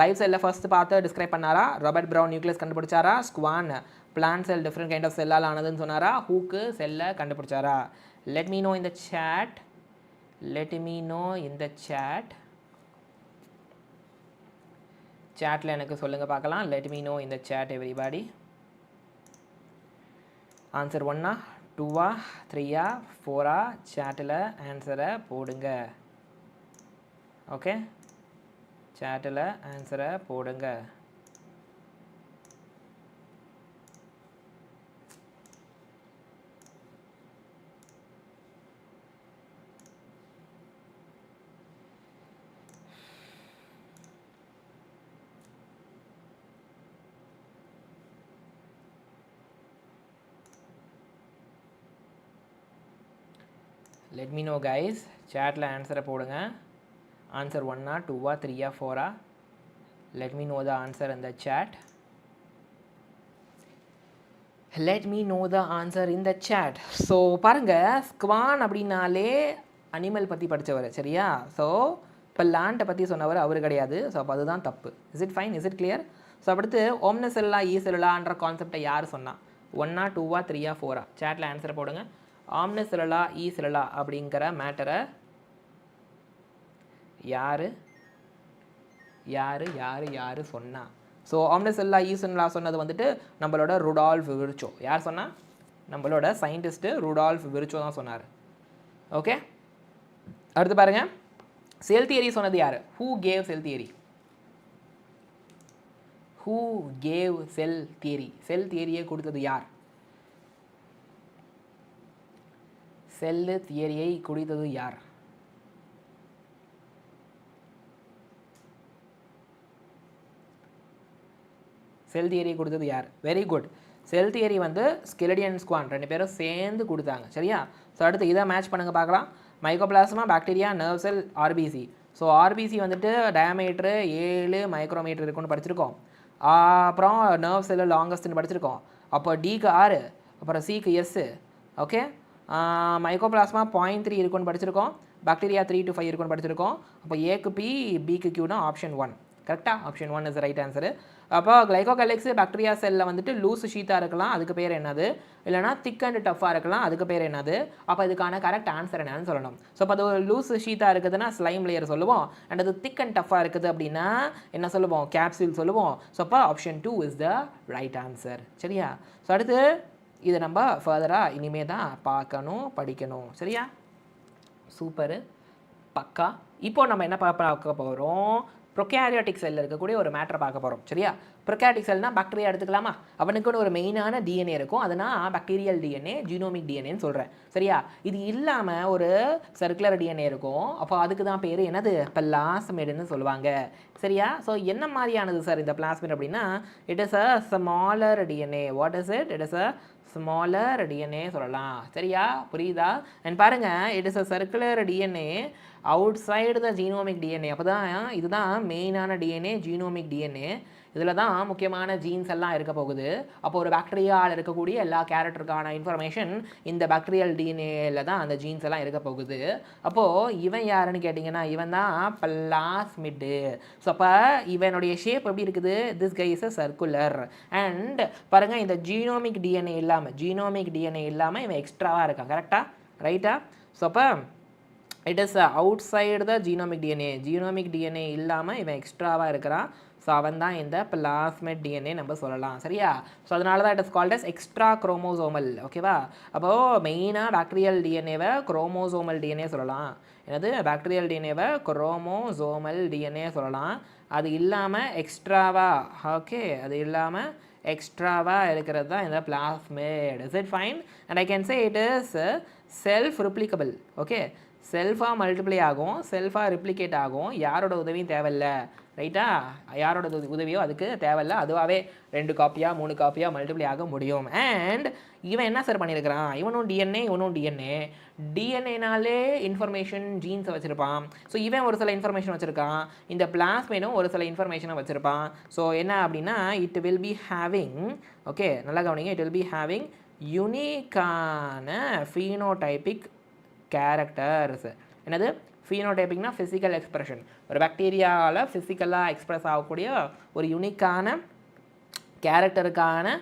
லைஃப் செல்லை ஃபர்ஸ்ட் பார்த்து டிஸ்கிரைப் பண்ணாரா? ராபர்ட் ப்ரவுன் நியூக்ளியஸ் கண்டுபிடிச்சாரா? Schwann plant cell different kind of செல்லால் ஆனதுன்னு சொன்னாரா? ஹூக்கு செல்லை கண்டுபிடிச்சாரா? Let me know in the chat. சேட்டில் எனக்கு சொல்லுங்கள் பார்க்கலாம். Let me know in the chat everybody. Answer 1 2 3 4 சேட்டில் ஆன்சரை போடுங்க. ஓகே, சேட்டில் ஆன்சரை போடுங்க. Let me know guys. Chatல ஆன்சரை போடுங்க. Answer 1 2 3 4. Let me know the answer in the chat. Let me know the answer in the chat. So பாருங்கள், ஸ்குவான் அப்படின்னாலே அனிமல் பற்றி படித்தவர், சரியா? ஸோ இப்போ லேண்டை பற்றி சொன்னவர் அவர் கிடையாது. ஸோ அப்போ அதுதான் தப்பு. Is it fine? Is it clear? So அடுத்து ஓம்னசெல்லா ஈசெல்லா கான்செப்டை யார் சொன்னால்? 1 2 3 4. சேட்டில் ஆன்சரை போடுங்க. ஆம்னசெல்லா ஈசெல்லா அப்படிங்கிற மேட்டரை யார் சொன்னா? ஸோ ஆம்னசெல்லா ஈசெல்லா சொன்னது வந்துட்டு நம்மளோட ருடால்ஃப் விர்ச்சோ. யார் சொன்னால்? நம்மளோட சயின்டிஸ்ட்டு ருடால்ஃப் விர்ச்சோ தான் சொன்னார். ஓகே, அடுத்து பாருங்கள், செல் தியரி சொன்னது யார்? Who gave cell theory? Cell தியரியை கொடுத்தது யார்? செல் தியரியை கொடுத்தது யார்? செல் தியரியை கொடுத்தது யார்? Very good. செல் தியரி வந்து ஸ்கெலடி அண்ட் ஸ்குவான் ரெண்டு பேரும் சேர்ந்து கொடுத்தாங்க, சரியா? ஸோ அடுத்து இதை மேட்ச் பண்ணுங்க பார்க்கலாம். மைக்கோபிளாஸ்மா, பாக்டீரியா, நர்வ் செல், ஆர்பிசி. ஸோ ஆர்பிசி வந்துட்டு டயாமீட்ரு 7 மைக்ரோமீட்டர் இருக்குன்னு படிச்சிருக்கோம். அப்புறம் நர்வ் செல்லு லாங்கஸ்ட்னு படிச்சிருக்கோம். அப்போ டிக்கு 6, அப்புறம் சிக்கு எஸ். ஓகே, மைக்கோபிளாஸ்மா 0.3 இருக்குன்னு படிச்சிருக்கோம். பாக்டீரியா 3 to 5 இருக்குன்னு படிச்சிருக்கோம். அப்போ ஏக்கு பி, பிக்கு கியூனா ஆப்ஷன் 1. கரெக்டாக ஆப்ஷன் 1 இஸ் ரைட் ஆன்சர். அப்போ கிளைகோகலெக்ஸ் பாக்டீரியா செல்லில் வந்துட்டு லூஸ் ஷீட்டாக இருக்கலாம், அதுக்கு பேர் என்னது, இல்லைனா திக் அண்ட் டஃப்பாக இருக்கலாம், அதுக்கு பேர் என்னது. அப்போ இதுக்கான கரெக்ட் ஆன்சர் என்னன்னு சொல்லணும். ஸோ அப்போ அது ஒரு லூஸ் ஷீட்டாக இருக்குதுன்னா ஸ்லைம் லேயர் சொல்லுவோம், அண்ட் அது திக் அண்ட் டஃப்பாக இருக்குது அப்படின்னா என்ன சொல்லுவோம், கேப்சூல் சொல்லுவோம். ஸோ அப்போ option 2 is the right answer. சரியா? ஸோ அடுத்து இதை நம்ம ஃபர்தராக இனிமே தான் பார்க்கணும், படிக்கணும். சரியா? சூப்பரு, பக்கா. இப்போ நம்ம என்ன பார்க்க போகிறோம், ப்ரொகாரியோட்டிக் செல்லில் இருக்கக்கூடிய ஒரு மேட்டரை பார்க்க போகிறோம். சரியா? ப்ரொகாரியோட்டிக் செல்னால் பாக்டீரியா எடுத்துக்கலாமா, அவனுக்குன்னு ஒரு மெயினான டிஎன்ஏ இருக்கும், அதனால் பாக்டீரியல் டிஎன்ஏ, ஜீனோமிக் டிஎன்ஏன்னு சொல்கிறேன். சரியா? இது இல்லாமல் ஒரு சர்க்குலர் டிஎன்ஏ இருக்கும், அப்போ அதுக்கு தான் பேர் என்னது, பிளாஸ்மிட்னு சொல்லுவாங்க. சரியா? ஸோ என்ன மாதிரியானது சார் இந்த பிளாஸ்மிட் அப்படின்னா, it is a smaller DNA. What is it? It is a smaller DNA சொல்லலாம். சரியா? புரியுதா? அண்ட் பாருங்கள், it is a circular DNA out side the genomic DNA. அப்போ தான் இதுதான் மெயினான டிஎன்ஏ, ஜீனோமிக் டிஎன்ஏ. இதில் தான் முக்கியமான ஜீன்ஸ் எல்லாம் இருக்க போகுது. அப்போ ஒரு பாக்டீரியாவில் இருக்கக்கூடிய எல்லா கேரக்டருக்கான இன்ஃபர்மேஷன் இந்த பாக்டீரியல் டிஎன்ஏல தான் அந்த ஜீன்ஸ் எல்லாம் இருக்க போகுது. அப்போது இவன் யாருன்னு கேட்டிங்கன்னா, இவன் தான் பிளாஸ்மிட்டு. ஸோ அப்போ இவனுடைய ஷேப் எப்படி இருக்குது, this guy is a circular. And பாருங்கள், இந்த ஜீனோமிக் டிஎன்ஏ இல்லாமல் இவன் எக்ஸ்ட்ராவாக இருக்கான். கரெக்டாக? ரைட்டா? ஸோ அப்போ it is out side the genomic DNA இல்லாமல் இவன் எக்ஸ்ட்ராவாக இருக்கிறான். ஸோ அவன் தான் இந்த பிளாஸ்மிட் டிஎன்ஏ நம்ம சொல்லலாம். சரியா? ஸோ அதனால தான் it is called as extra chromosomal. ஓகேவா? அப்போது மெயினாக பாக்டீரியல் டிஎன்ஏவை குரோமோசோமல் டிஎன்ஏ சொல்லலாம். என்னது, பாக்டீரியல் டிஎன்ஏவை குரோமோசோமல் டிஎன்ஏ சொல்லலாம். அது இல்லாமல் எக்ஸ்ட்ராவா, ஓகே, அது இல்லாமல் எக்ஸ்ட்ராவாக இருக்கிறது தான் இந்த plasmid. Is it fine? And I can say it is self replicable. Okay, செல்ஃபாக மல்டிப்ளை ஆகும், செல்ஃபாக ரிப்ளிகேட் ஆகும், யாரோட உதவியும் தேவையில்லை. ரைட்டா? யாரோட உதவியோ அதுக்கு தேவையில்லை, அதுவாகவே 2 காப்பியாக 3 காப்பியாக மல்டிப்ளை ஆக முடியும். அண்ட் இவன் என்ன சார் பண்ணியிருக்கிறான், இவனும் டிஎன்ஏனாலே இன்ஃபர்மேஷன் ஜீன்ஸை வச்சுருப்பான். ஸோ இவன் ஒரு சில இன்ஃபர்மேஷன் வச்சுருக்கான், இந்த பிளாஸ்மிடும் ஒரு சில இன்ஃபர்மேஷனை வச்சுருப்பான். ஸோ என்ன அப்படின்னா, it will be having, okay நல்லா கவனிங்க, இட் வில் பி ஹேவிங் யூனிக்கான ஃபீனோடைபிக் கேரக்டர்ஸ். என்னது ஃபீனோடைபிக்னா ஃபிசிக்கல் எக்ஸ்பிரஷன். ஒரு பாக்டீரியாவில் ஃபிசிக்கலாக எக்ஸ்ப்ரெஸ் ஆகக்கூடிய ஒரு யூனிக்கான கேரக்டருக்கான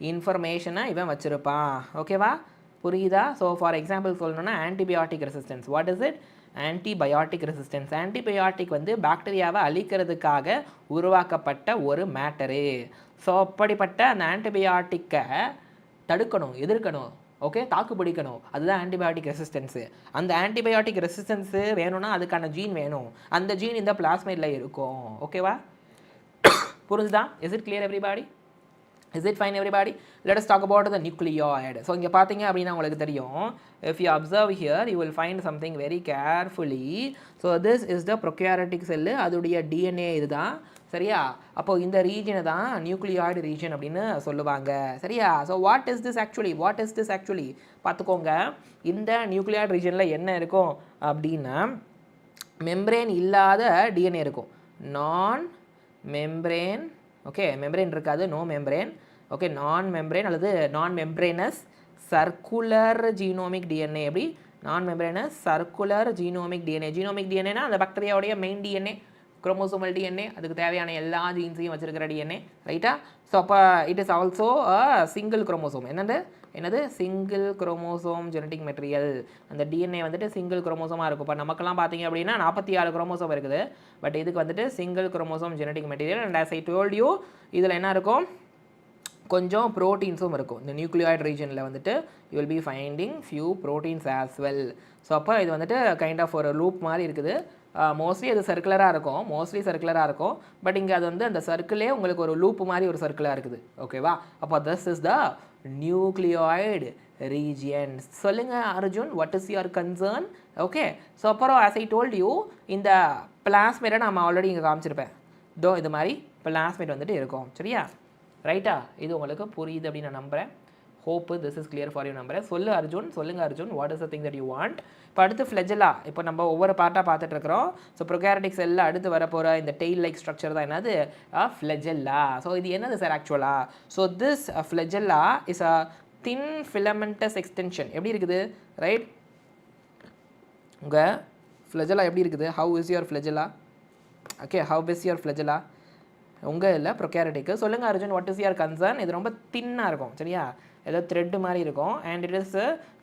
இன்ஃபர்மேஷனை இவன் வச்சுருப்பான். ஓகேவா? புரியுதா? ஸோ ஃபார் எக்ஸாம்பிள் சொல்லணும்னா antibiotic resistance. What is it? Antibiotic resistance. Antibiotic வந்து பாக்டீரியாவை அழிக்கிறதுக்காக உருவாக்கப்பட்ட ஒரு மேட்டரு. ஸோ அப்படிப்பட்ட அந்த ஆன்டிபயோட்டிக்கை தடுக்கணும், எதிர்க்கணும், ஓகே, தாக்கு பிடிக்கணும். அதுதான் ஆன்டிபயோட்டிக் ரெசிஸ்டன்ஸு. அந்த ஆன்டிபயோட்டிக் ரெசிஸ்டன்ஸு வேணும்னா அதுக்கான ஜீன் வேணும். அந்த ஜீன் இந்த பிளாஸ்மிட்ல இருக்கும். ஓகேவா? புரிஞ்சுதா? Is it clear everybody? Is it fine everybody? Let us talk about the nucleoid. So இங்கே பார்த்தீங்க அப்படின்னா உங்களுக்கு தெரியும், if you observe here you will find something very carefully. So this is the prokaryotic cell, அதோடைய டிஎன்ஏ இதுதான். சரியா? அப்போது இந்த ரீஜனை தான் நியூக்ளியாய்டு ரீஜன் அப்படின்னு சொல்லுவாங்க. சரியா? So what is this actually பார்த்துக்கோங்க. இந்த நியூக்ளியாய்டு ரீஜனில் என்ன இருக்கும் அப்படின்னா, மெம்ப்ரேன் இல்லாத டிஎன்ஏ இருக்கும். நான் மெம்ப்ரேன், ஓகே, மெம்ப்ரேன் இருக்காது, நோ மெம்ப்ரேன், ஓகே, நான் மெம்ப்ரேன் அல்லது நான் மெம்ப்ரேனஸ் சர்க்குலர் ஜீனோமிக் டிஎன்ஏ. எப்படி? நான் மெம்ப்ரேனஸ் சர்க்குலர் ஜீனோமிக் டிஎன்ஏனா அந்த பாக்டீரியாவுடைய மெயின் டிஎன்ஏ, குரோமோசோமல் டிஎன்ஏ, அதுக்கு தேவையான எல்லா ஜீன்ஸையும் வச்சிருக்கிற டிஎன்ஏ. ரைட்டா? ஸோ அப்போ it is also single chromosome. என்னது சிங்கிள் குரோமோசோம் ஜெனட்டிக் மெட்டீரியல். அந்த டிஎன்ஏ வந்துட்டு சிங்கிள் குரோமோசோமாக இருக்கும். இப்போ நமக்கெல்லாம் பார்த்தீங்க அப்படின்னா 46 குரோமோசோம் இருக்குது. பட் இதுக்கு வந்துட்டு single chromosome genetic material. And as I told you, இதில் என்ன இருக்கும், கொஞ்சம் ப்ரோட்டீன்ஸும் இருக்கும். இந்த நியூக்ளியாய்டு ரீஜனில் வந்துட்டு you will B finding few proteins as well. So அப்போ இது வந்துட்டு கைண்ட் ஆஃப் ஒரு லூப் மாதிரி இருக்குது. மோஸ்ட்லி அது சர்க்குலராக இருக்கும். பட் இங்கே அது வந்து அந்த சர்க்கிளே உங்களுக்கு ஒரு லூப் மாதிரி ஒரு சர்க்கிளாக இருக்குது. ஓகேவா? அப்போ this is the nucleoid region. சொல்லுங்கள் Arjun, what is your concern? Okay. So அப்புறம் ஆஸ் ஐ டோல்ட் யூ, இந்த பிளாஸ்மிட்டை நம்ம ஆல்ரெடி இங்கே காமிச்சிருப்பேன். இது மாதிரி பிளாஸ்மிட் வந்துட்டு இருக்கும். சரியா? ரைட்டா? இது உங்களுக்கு புரியுது அப்படின்னு நான் நம்புகிறேன். Hope this is clear for you நம்புகிறேன். சொல்லுங்கள் Arjun, what is the thing that you want? இப்போ அடுத்து ஃப்ளெஜெல்லா. இப்போ நம்ம ஒவ்வொரு பார்ட்டாக பார்த்துட்டு இருக்கிறோம். ஸோ ப்ரொகாரியோட்டிக் செல்லில் அடுத்து வரப்போகிற இந்த டெய்ல் லைக் ஸ்ட்ரக்சர் தான் என்னது, ஃப்ளெஜெல்லா. ஸோ இது என்னது சார் ஆக்சுவலாக? So this flagella is a thin filamentous extension. எப்படி இருக்குது? ரைட்? உங்கள் ஃப்ளெஜெல்லா எப்படி இருக்குது? How is your flagella? Okay, how is your flagella? உங்கள் இல்லை ப்ரொகாரியோட்டிக்கு. சொல்லுங்கள் Arjun, what is your concern? இது ரொம்ப தின்னாக இருக்கும் சரியா, ஏதோ த்ரெட்டு மாதிரி இருக்கும். And it is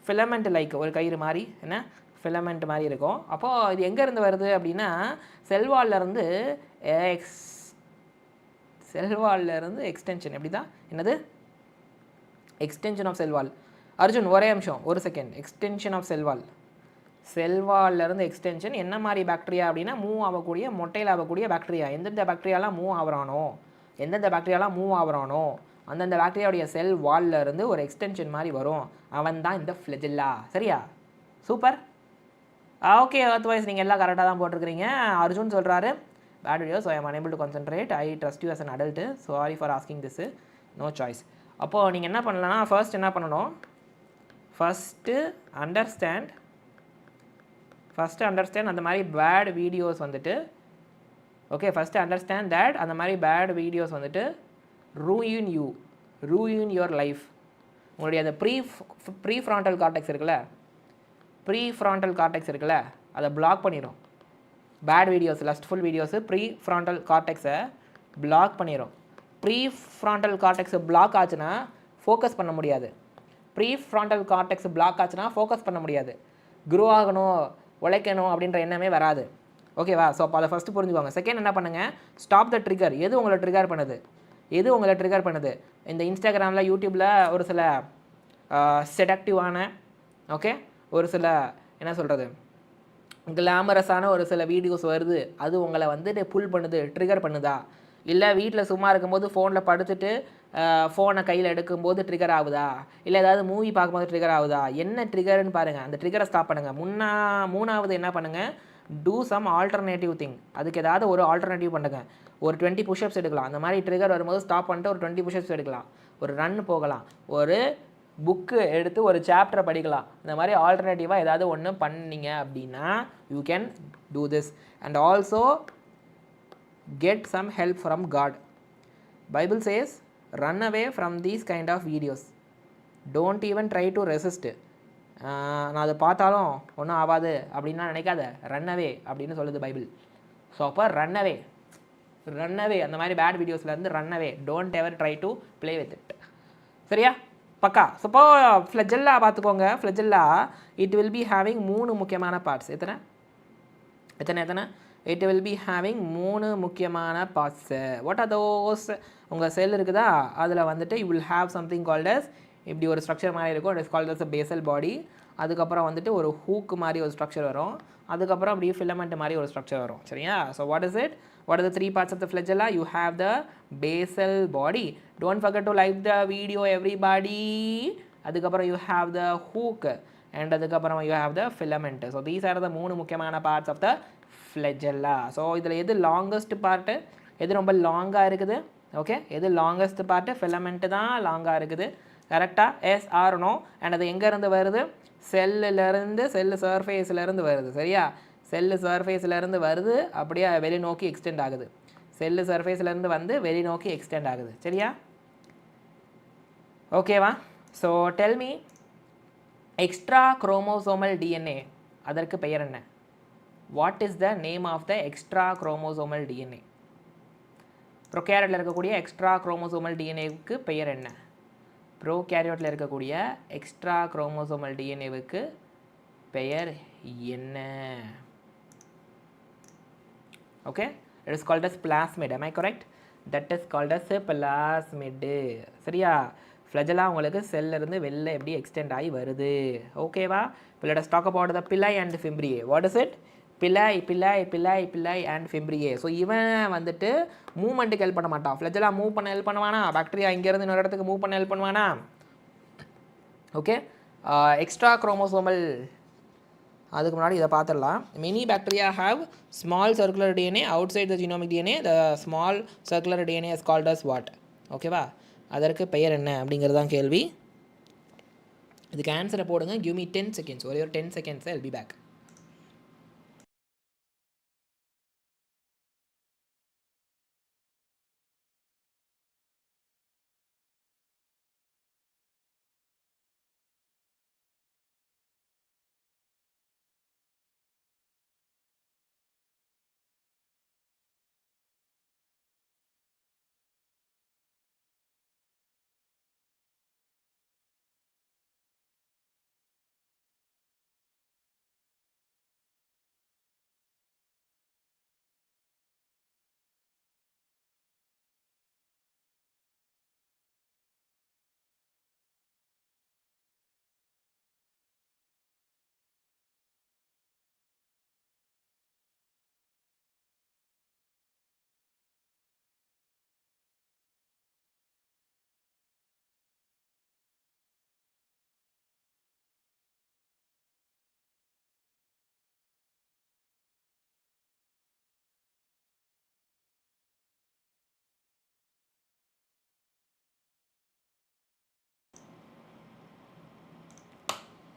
filament like ஒரு கயிறு மாதிரி, என்ன ஃபிலமெண்ட் மாதிரி இருக்கும். அப்போது இது எங்கேருந்து வருது அப்படின்னா செல்வால்லேருந்து செல்வால்லேருந்து எக்ஸ்டென்ஷன். எப்படி தான் என்னது எக்ஸ்டென்ஷன் ஆஃப் செல்வால். அர்ஜுன் ஒரே நிமிஷம், ஒரு செகண்ட். எக்ஸ்டென்ஷன் ஆஃப் செல்வால், செல்வால்லேருந்து எக்ஸ்டென்ஷன் என்ன மாதிரி பாக்டீரியா அப்படின்னா மூவ் ஆகக்கூடிய, மொட்டையில் ஆகக்கூடிய பாக்டீரியா. எந்தெந்த பாக்டீரியாலாம் மூவ் ஆகுறானோ அந்தந்த பாக்டீரியாவுடைய செல் வால்லேருந்து ஒரு எக்ஸ்டென்ஷன் மாதிரி வரும். அவன் தான் இந்த ஃப்ளெஜெல்லா. சரியா, சூப்பர். ஓகே, அதர்வைஸ் நீங்கள் எல்லாம் கரெக்டாக தான் போட்டிருக்கிறீங்க. அர்ஜுன் சொல்கிறாரு bad video, so I am unable to concentrate, I trust you as an adult, sorry for asking this, no choice. அப்போது நீங்கள் என்ன பண்ணலன்னா ஃபர்ஸ்ட் என்ன பண்ணணும், ஃபஸ்ட்டு அண்டர்ஸ்டாண்ட் அந்த மாதிரி பேட் வீடியோஸ் வந்துட்டு, ஓகே, ஃபஸ்ட்டு அண்டர்ஸ்டாண்ட் தட் அந்த மாதிரி பேட் வீடியோஸ் வந்துட்டு ரூயின் யுவர் லைஃப். உங்களுடைய அந்த ப்ரீஃப்ராண்டல் கார்டெக்ஸ் இருக்குல்ல, அதை பிளாக் பண்ணிடும். Bad videos, lustful videos prefrontal கார்டெக்ஸை பிளாக் பண்ணிடும். ப்ரீஃப்ராண்டல் கார்டெக்ஸை பிளாக் ஆச்சுன்னா ஃபோக்கஸ் பண்ண முடியாது. க்ரோ ஆகணும், உழைக்கணும் அப்படின்ற எண்ணமே வராது. ஓகேவா? ஸோ அப்போ அதை ஃபஸ்ட்டு புரிஞ்சுக்கோங்க. செகண்ட் என்ன பண்ணுங்கள், ஸ்டாப் த ட்ரிகர். எது உங்களை ட்ரிகர் பண்ணுது? இந்த இன்ஸ்டாகிராமில், யூடியூப்பில் ஒரு சில செடக்டிவான, ஓகே, ஒரு சில என்ன சொல்கிறது, கிளாமரஸான ஒரு சில வீடியோஸ் வருது. அது உங்களை வந்துட்டு புல் பண்ணுது, ட்ரிகர் பண்ணுதா? இல்லை வீட்டில் சும்மா இருக்கும்போது ஃபோனில் படுத்துட்டு ஃபோனை கையில் எடுக்கும்போது ட்ரிகர் ஆகுதா? இல்லை ஏதாவது மூவி பார்க்கும்போது ட்ரிகர் ஆகுதா? என்ன ட்ரிகர்னு பாருங்கள், அந்த ட்ரிகரை ஸ்டாப் பண்ணுங்கள். மூணாவது என்ன பண்ணுங்கள், டூ சம் ஆல்டர்னேட்டிவ் திங். அதுக்கு ஏதாவது ஒரு ஆல்டர்னேட்டிவ் பண்ணுங்கள். ஒரு 20 புஷ்அப்ஸ் எடுக்கலாம். அந்த மாதிரி ட்ரிகர் வரும்போது ஸ்டாப் பண்ணிட்டு ஒரு 20 புஷ்அப்ஸ் எடுக்கலாம். ஒரு ரன் போகலாம். ஒரு புக்கு எடுத்து ஒரு சாப்டரை படிக்கலாம். இந்த மாதிரி ஆல்டர்னேட்டிவாக ஏதாவது ஒன்று பண்ணிங்க அப்படின்னா you can do this. And also get some help from God. Bible says run away from these kind of videos. Don't even try to resist. நான் அதை பார்த்தாலும் ஒன்றும் ஆகாது அப்படின்னா நினைக்காத, ரன் அவே அப்படின்னு சொல்லுது பைபிள். ஸோ அப்போ ரன் அவே, அந்த மாதிரி பேட் வீடியோஸ்லேருந்து run away. Don't ever try to play with it. சரியா, பக்கா. ஸோ இப்போ ஃப்ளெஜெல்லா பார்த்துக்கோங்க. Flagella it will be having 3 முக்கியமான பார்ட்ஸ். எத்தனை? இட் வில் பி ஹேவிங் 3 முக்கியமான பார்ட்ஸு. What are those? உங்கள் செல் இருக்குதா, அதில் வந்துட்டு you will have something called as, இப்படி ஒரு ஸ்ட்ரக்சர் மாதிரி இருக்கும், it is called as a basal body. அதுக்கப்புறம் வந்துட்டு ஒரு ஹூக் மாதிரி ஒரு ஸ்ட்ரக்சர் வரும். அதுக்கப்புறம் அப்படியே ஃபிலமெண்ட் மாதிரி ஒரு ஸ்ட்ரக்சர் வரும். சரியா? So what is it? What are the 3 parts of the flagella? You have the basal body. Don't forget to like the video everybody. அதுக்கப்புறம் you have the hook and அதுக்கப்புறம் you have the filament. So these are the 3 முக்கியமான parts of the flagella. So இதில் எது longest part? எது ரொம்ப லாங்காக இருக்குது? ஓகே, எது லாங்கஸ்ட் பார்ட்டு? ஃபிலமெண்ட் தான் லாங்காக இருக்குது. கரெக்டாக? Yes or no? அண்ட் அது எங்கேருந்து வருது? செல்லுலேருந்து, செல்லு சர்ஃபேஸ்லேருந்து வருது. சரியா? செல்லு சர்ஃபேஸ்லேருந்து வருது, அப்படியே வெளிநோக்கி எக்ஸ்டெண்ட் ஆகுது. செல்லு சர்ஃபேஸ்லேருந்து வந்து வெளிநோக்கி எக்ஸ்டெண்ட் ஆகுது. சரியா? ஓகேவா? So tell me, extra chromosomal DNA அதற்கு பெயர் என்ன? What is the name of the extra chromosomal DNA? ப்ரோகேரியட்டில் இருக்கக்கூடிய எக்ஸ்ட்ரா குரோமோசோமல் டிஎன்ஏவுக்கு பெயர் என்ன? ப்ரோகேரியோட்டில் இருக்கக்கூடிய எக்ஸ்ட்ரா குரோமோசோமல் டிஎன்ஏவுக்கு பெயர் என்ன? Okay, it is called as plasmid. am I correct? that is called as plasmid. சரியா? ஃப்ளஜெல்லா உங்களுக்கு செல்லிருந்து வெளில எப்படி எக்ஸ்டெண்ட் ஆகி வருது. ஓகேவா? இப்போ let us talk about the pili and fimbriae. what is it? pili and fimbriae. So இவன் வந்துட்டு மூவ்மெண்ட்டுக்கு ஹெல்ப் பண்ண மாட்டான். ஃப்ளஜெல்லா மூவ் பண்ண ஹெல்ப் பண்ணுவானா? பாக்டீரியா இங்கேருந்து இன்னொரு இடத்துக்கு மூவ் பண்ண ஹெல்ப் பண்ணுவானா? ஓகே, எக்ஸ்ட்ரா குரோமோசோமல், அதுக்கு முன்னாடி இதை பார்த்துடலாம். Many bacteria have small circular DNA outside the genomic DNA. The small circular DNA is called as what? ஓகேவா? அதற்கு பெயர் என்ன அப்படிங்கிறது தான் கேள்வி. இதுக்கு ஆன்சரை போடுங்க. Give me 10 seconds. ஒரே ஒரு 10 seconds. I'll be back.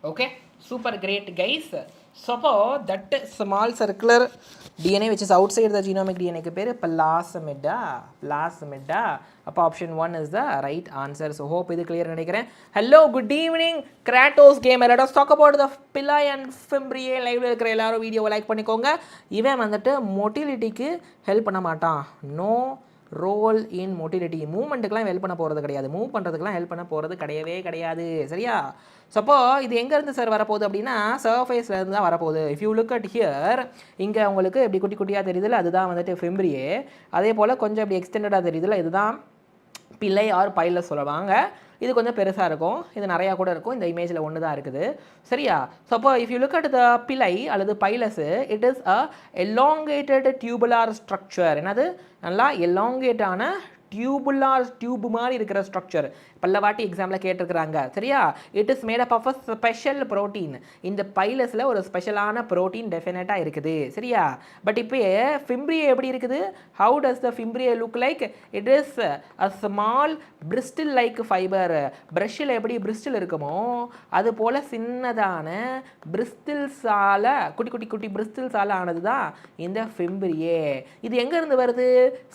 Okay, super great guys. So that small circular DNA which is outside the genomic DNA க்கு பேரு plasmida. அப்போ option 1 is the right answer. So hope இது clear நினைக்கிறேன். Hello, good evening Kratos gamer. Let us talk about the pili and fimbriae. லைவ்ல இருக்கிற எல்லாரும் வீடியோவை லைக் பண்ணிக்கோங்க. இவன் வந்துட்டு மொட்டிலிட்டிக்கு ஹெல்ப் பண்ண மாட்டான். No role in motility. மூவ்மெண்ட்டுக்கெலாம் help பண்ண போகிறது கிடையாது. மூவ் பண்ணுறதுக்கெலாம் ஹெல்ப் பண்ண போகிறது கிடையவே கிடையாது. சரியா? சப்போ இது எங்கேருந்து சார் வரப்போகுது அப்படின்னா சர்ஃபேஸ்லேருந்து தான் வரப்போகுது. If you look at here, இங்கே உங்களுக்கு எப்படி குட்டி குட்டியாக தெரியுதுல்ல, அதுதான் வந்துட்டு ஃபிம்ப்ரியே. அதே போல் கொஞ்சம் இப்படி எக்ஸ்டெண்டடாக தெரியுதுல்ல, இதுதான் பிள்ளை ஆர் பைலஸ் சொல்லுவாங்க. இது கொஞ்சம் பெருசாக இருக்கும், இது நிறையா கூட இருக்கும். இந்த இமேஜில் ஒன்று தான் இருக்குது. சரியா? ஸோ அப்போ if you look at the pili அல்லது pilus, it is a elongated tubular structure. என்னது? நல்லா எலாங்கேட்டான டியூப் மாதிரி இருக்கிற ஸ்ட்ரக்சர். பல்லவாட்டி எக்ஸாம்பிள் கேட்டிருக்கிறாங்க. சரியா? It is made up of a special protein. இந்த பைலஸில் ஒரு ஸ்பெஷலான ப்ரோட்டீன் டெஃபினட்டாக இருக்குது. சரியா? பட் இப்போ ஃபிம்ப்ரியே எப்படி இருக்குது? How does the fimbriae look like? It is a small bristle like fiber. ப்ரஷ்ஷில் எப்படி பிரிஸ்டில் இருக்குமோ அது போல் சின்னதான பிரிஸ்டில்ஸால், குட்டி குட்டி குட்டி பிரிஸ்டில்ஸால் ஆனது தான் இந்த ஃபிம்ப்ரியே. இது எங்கேருந்து வருது?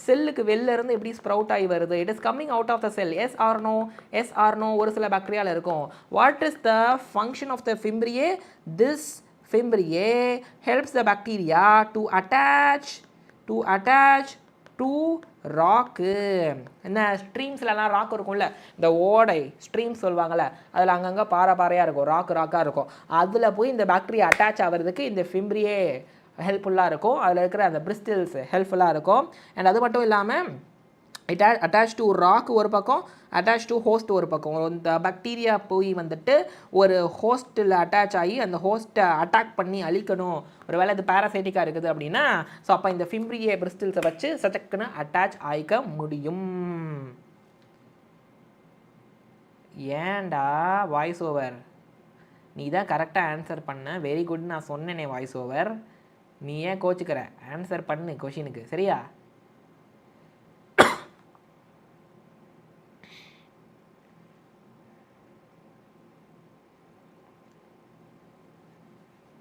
செல்லுக்கு வெளிலேருந்து எப்படி ஸ்ப்ரவுட் ஆகி வருது. It is coming out of the cell. Yes or no? Yes or no? ஒரு சில பாக்டீரியாவில் இருக்கும். What is the function of the fimbriae? This fimbriae helps the bacteria to attach to rock. என்ன ஸ்ட்ரீம்ஸ்லலாம் ராக் இருக்கும்ல, இந்த ஓடை ஸ்ட்ரீம்ஸ் சொல்லுவாங்கள்ல, அதில் அங்கங்கே பாறையாக இருக்கும், ராக்காக இருக்கும். அதில் போய் இந்த பாக்டீரியா அட்டாச் ஆகிறதுக்கு இந்த ஃபிம்ப்ரியே ஹெல்ப்ஃபுல்லாக இருக்கும். அதில் இருக்கிற அந்த பிரிஸ்டில்ஸ் ஹெல்ப்ஃபுல்லாக இருக்கும். அண்ட் அது மட்டும் இல்லாமல் இட் அட்டாச் டு ராக் ஒரு பக்கம், அட்டாச் டு ஹோஸ்ட் ஒரு பக்கம். இந்த பாக்டீரியா போய் வந்துட்டு ஒரு ஹோஸ்ட்டில் அட்டாச் ஆகி அந்த ஹோஸ்ட்டை அட்டாக் பண்ணி அழிக்கணும். ஒரு வேளை இது பேராசைட்டிக்காக இருக்குது அப்படின்னா, ஸோ அப்போ இந்த ஃபிம்ப்ரியே பிரிஸ்டில்ஸை வச்சு சச்சக்குன்னு அட்டாச் ஆகிக்க முடியும். ஏன்டா வாய்ஸ் ஓவர்? நீ தான் கரெக்டாக ஆன்சர் பண்ண. வெரி குட், நான் சொன்னேனே வாய்ஸ் ஓவர். நீ ஏன் கோச்சுக்கிற? ஆன்சர் பண்ணு கொஷினுக்கு. சரியா?